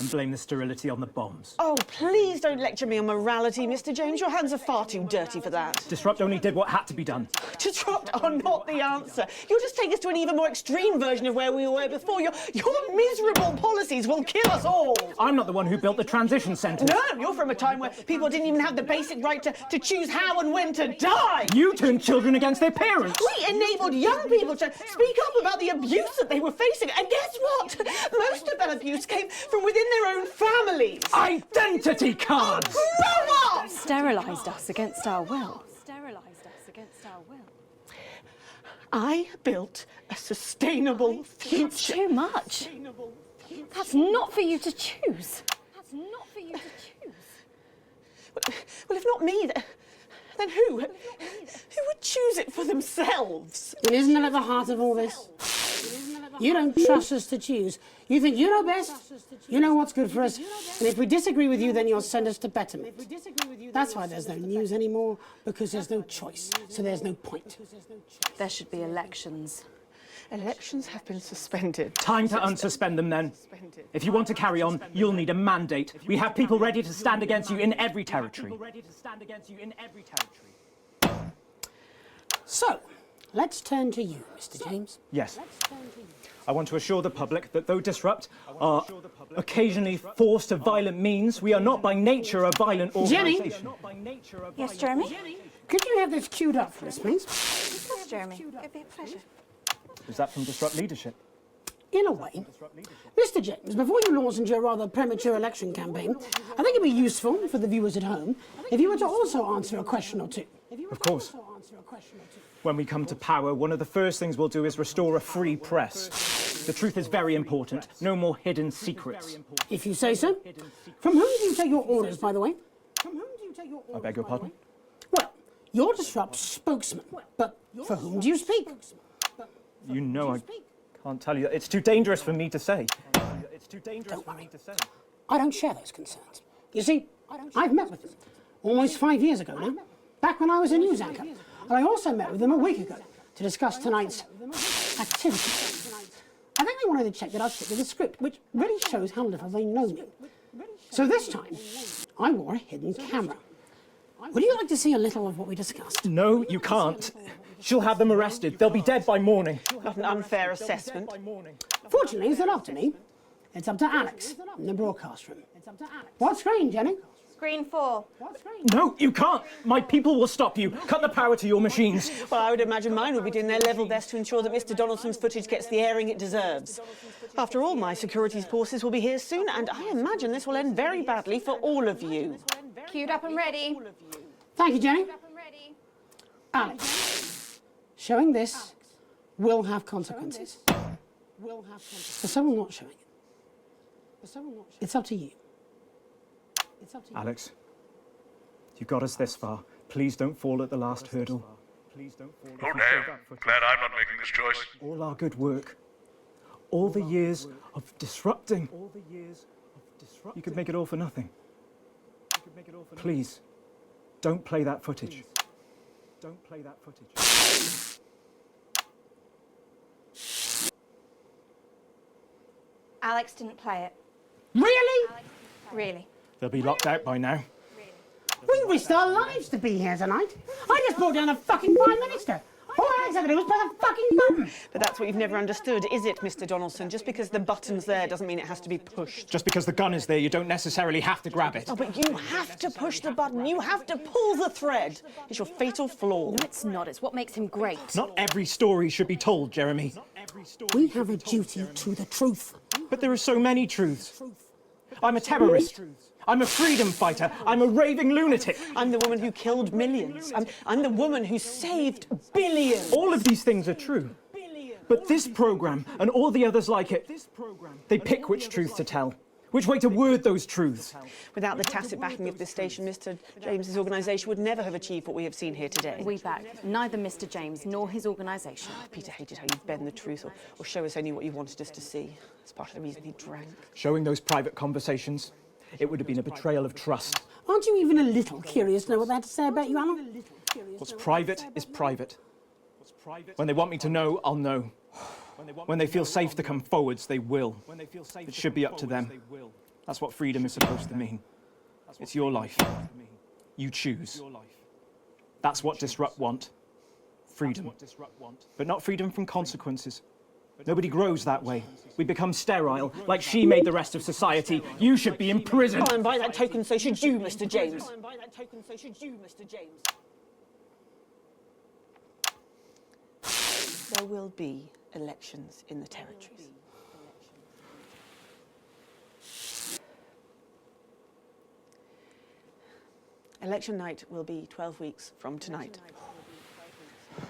and blame the sterility on the bombs. Oh, please don't lecture me on morality, Mr. James. Your hands are far too dirty for that. Disrupt only did what had to be done. Disrupt are not the answer. You'll just take us to an even more extreme version of where we were before. Your miserable policies will kill us all. I'm not the one who built the transition centres. No, you're from a time where people didn't even have the basic right to choose how and when to die. You turned children against their parents. We enabled young people to speak up about the abuse that they were facing. And guess what? Most of that abuse came from within their own families. Identity cards! Grow up! Sterilised us against our will. Sterilised us against our will. I built a sustainable future. That's too much. That's not for you to choose. That's not for you to choose. Well, if not me, then who? Who would choose it for themselves? And isn't that at the heart of all this? You don't trust us to choose. You think you know best, you know what's good for us, and if we disagree with you, then you'll send us to betterment. That's why there's no news anymore, because there's no choice, so there's no point. There should be elections. Elections have been suspended. Time to unsuspend them then. If you want to carry on, you'll need a mandate. We have people ready to stand against you in every territory. So, let's turn to you, Mr. James. Yes. I want to assure the public that though Disrupt are occasionally forced to violent means, we are not by nature a violent organisation. Jenny? Yes, Jeremy? Could you have this queued up for us, please? Yes, Jeremy. It'd be a pleasure. Is that from Disrupt leadership? In a way. Mr. James, before you launch into your rather premature election campaign, I think it'd be useful for the viewers at home if you were to also answer a question or two. Of course. When we come to power, one of the first things we'll do is restore a free press. The truth is very important. No more hidden secrets. If you say so. From whom do you take your orders, by the way? I beg your pardon? Well, you're Disrupt's spokesman, but for whom do you speak? You know I can't tell you. It's too dangerous for me to say. Don't worry. I don't share those concerns. You see, I've met with them almost 5 years ago now, back when I was a news anchor. And I also met with them a week ago to discuss tonight's activities. I think they wanted to check that I'd stick to the script, which really shows how little they know me. So this time, I wore a hidden camera. Would you like to see a little of what we discussed? No, you can't. She'll have them arrested. They'll be dead by morning. Not an unfair assessment. Fortunately, it's not up to me. It's up to Alex in the broadcast room. What screen, Jenny? Screen 4. No, you can't. My people will stop you. Cut the power to your machines. Well, I would imagine mine would be doing their level best to ensure that Mr. Donaldson's footage gets the airing it deserves. After all, my security forces will be here soon, and I imagine this will end very badly for all of you. Queued up and ready. Thank you, Jenny. Alex, showing this will have consequences. For someone not showing it. It's up to you. Alex, you got us this far. Please don't fall at the last hurdle. Oh damn, glad I'm not making this choice. All our good work, all the years of disrupting, you could make it all for nothing. Please, don't play that footage. Don't play that footage. Alex didn't play it. Really? Really. They'll be locked out by now. We risked our lives to be here tonight. I just brought down the fucking Prime Minister. All I had to do was press a fucking button. But that's what you've never understood, is it, Mr. Donaldson? Just because the button's there doesn't mean it has to be pushed. Just because the gun is there, you don't necessarily have to grab it. Oh, but you have to push the button. You have to pull the thread. It's your fatal flaw. No, it's not. It's what makes him great. Not every story should be told, Jeremy. We have a duty to the truth. But there are so many truths. I'm a terrorist. I'm a freedom fighter. I'm a raving lunatic. I'm the woman who killed millions. I'm the woman who saved billions. All of these things are true. But this programme and all the others like it, they pick which truth to tell, which way to word those truths. Without the tacit backing of this station, Mr. James's organisation would never have achieved what we have seen here today. We back neither Mr. James nor his organisation. Peter hated how you bend the truth or show us only what you wanted us to see. It's part of the reason he drank. Showing those private conversations, it would have been a betrayal of trust. Aren't you even a little curious to know what they had to say about you, Alan? What's private is private. When they want me to know, I'll know. When they feel safe to come forwards, they will. It should be up to them. That's what freedom is supposed to mean. It's your life. You choose. That's what Disrupt want. Freedom. But not freedom from consequences. Nobody grows that way. We become sterile, like she made the rest of society. You should be in prison. Oh, and by that token, so should you, Mr. James. Oh, and by that token, so should you, Mr. James. There will be elections in the territories. Election night will be 12 weeks from tonight.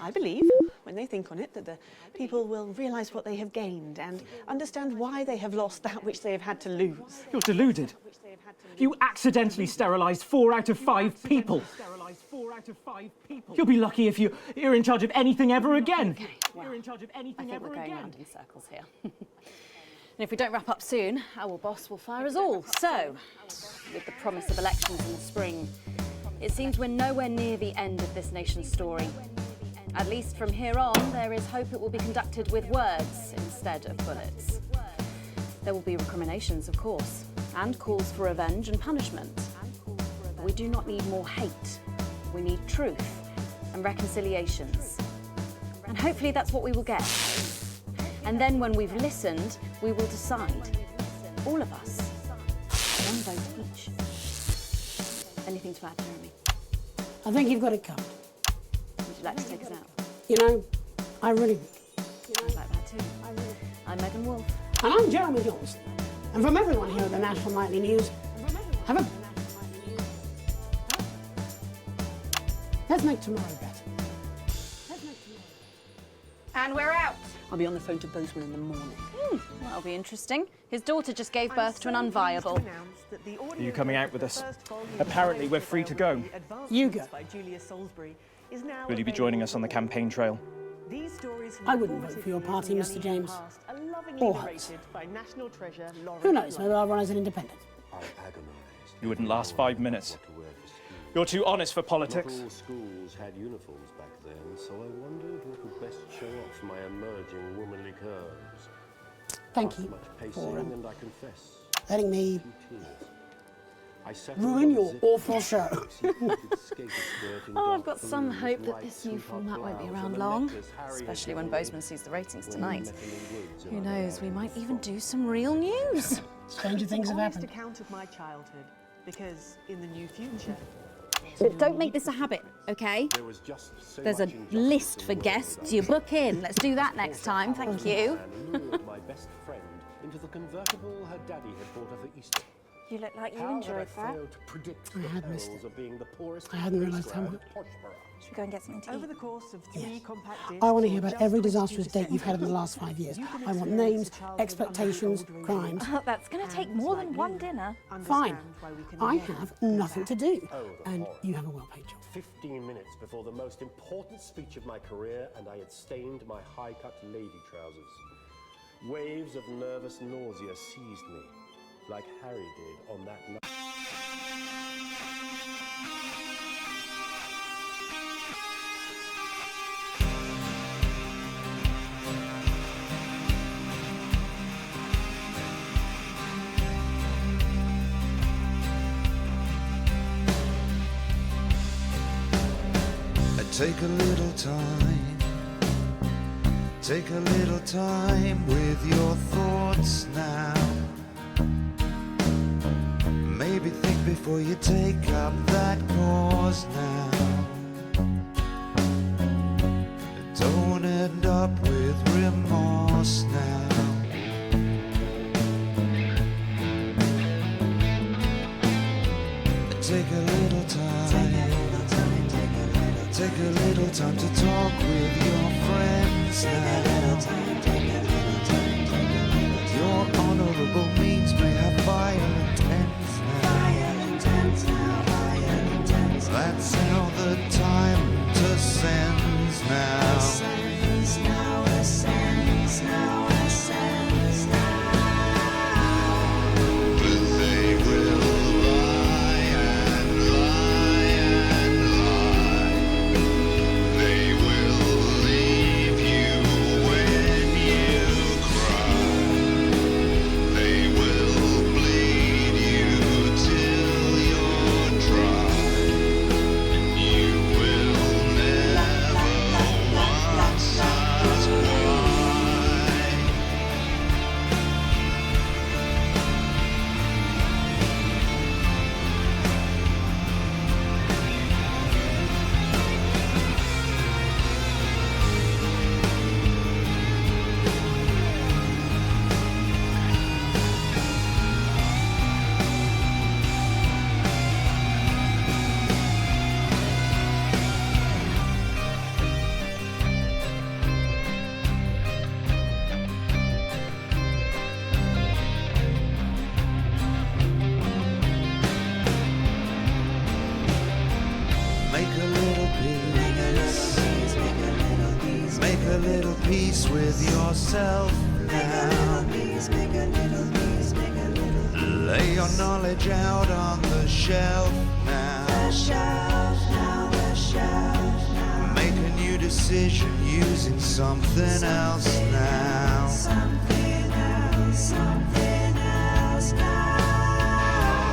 I believe, when they think on it, that the people will realise what they have gained and understand why they have lost that which they have had to lose. You're deluded. You accidentally sterilised 4 out of 5 people. You'll be lucky if you're in charge of anything ever again. Okay, well, I think we're going round in circles here. And if we don't wrap up soon, our boss will fire us all. So, with the promise of elections in the spring, it seems we're nowhere near the end of this nation's story. At least from here on, there is hope it will be conducted with words instead of bullets. There will be recriminations, of course, and calls for revenge and punishment. But we do not need more hate. We need truth and reconciliations. And hopefully that's what we will get. And then when we've listened, we will decide. All of us. One vote each. Anything to add, Jeremy? I think you've got it covered. Would you like to take us out? You know, I really would. I'd like that too. I'm Megan Wolf. And I'm Jeremy Johnson. And from everyone here at the National Nightly News, have a... Let's make tomorrow better. And we're out. I'll be on the phone to Bozeman in the morning. That'll be interesting. His daughter just gave birth to an unviable. Are you coming out with us? Apparently, we're free to go. You go. Will you be joining us on the campaign trail? I wouldn't vote for your party, Mr. James. Or hers. Who knows, maybe I'll run as an independent. You wouldn't last 5 minutes. You're too honest for politics. Not all schools had uniforms back then, so I wondered who could best show off my emerging womanly curves. Thank you Much pacing, for and I confess, letting me I settled ruin on a your zip awful show. Oh, I've got some hope that this new format won't be around long, especially when Bozeman sees the ratings tonight. Who knows, we might even do some real news. Stranger things have happened. account of my childhood, because in the new future... But don't make this a habit, okay? There's a list for guests. You book in. Let's do that next time. Thank you. my best friend into the convertible her daddy had bought her for Easter. You look like you enjoyed that. I had missed it. I hadn't realised how much. Should we go and get something to eat? Over the course of 3 compact discs... I want to hear about every disastrous date you've had in the last 5 years. I want names, expectations, crimes. Oh, that's going to take more than one dinner. Fine. I have nothing to do. And you have a well-paid job. 15 minutes before the most important speech of my career, and I had stained my high-cut lady trousers. Waves of nervous nausea seized me, like Harry did on that night. Take a little time with your thoughts now. Maybe think before you take up that cause now. Don't end up with remorse now. Take a little time. Take a little time to talk with your friends now. Your honourable means may have violent ends now. That's how the peace with yourself now. Lay your knowledge out on the shelf now. Make a new decision using something else now.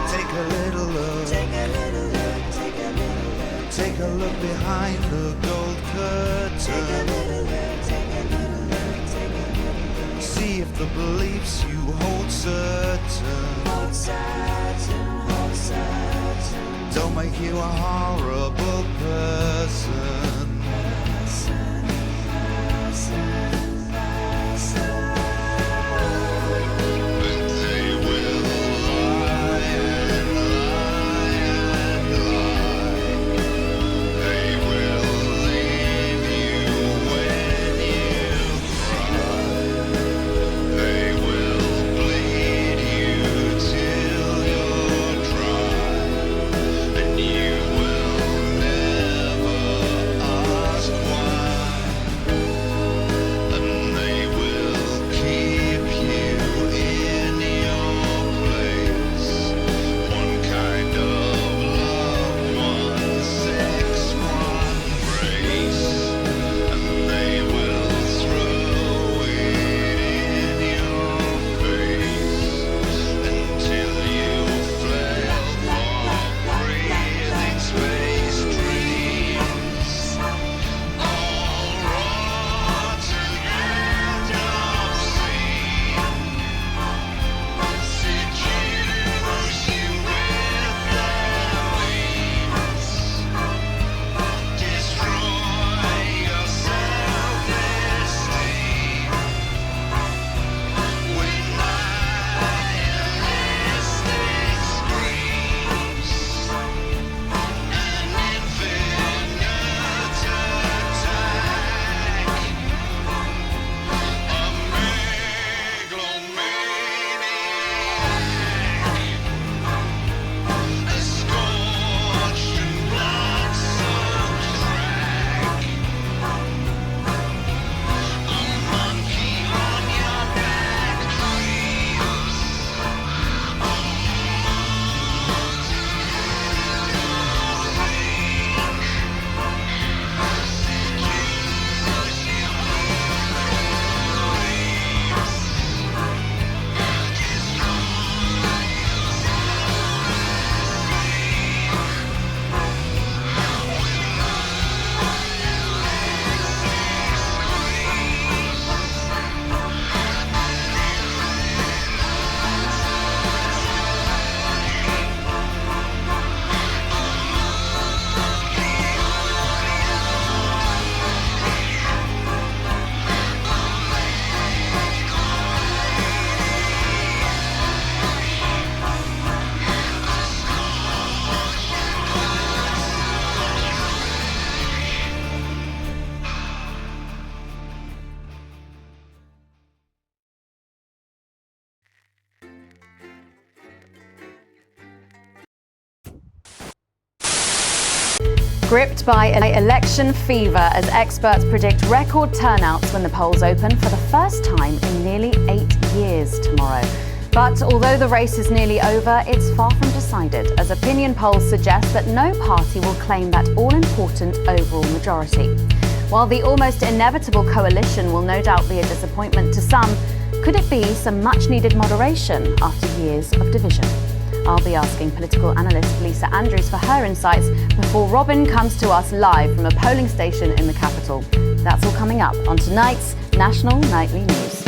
Take a little look. Take a look behind the gold curtain. See if the beliefs you hold certain don't make you a horrible person. Gripped by election fever as experts predict record turnouts when the polls open for the first time in nearly 8 years tomorrow. But although the race is nearly over, it's far from decided, as opinion polls suggest that no party will claim that all-important overall majority. While the almost inevitable coalition will no doubt be a disappointment to some, could it be some much-needed moderation after years of division? I'll be asking political analyst Lisa Andrews for her insights before Robin comes to us live from a polling station in the capital. That's all coming up on tonight's National Nightly News.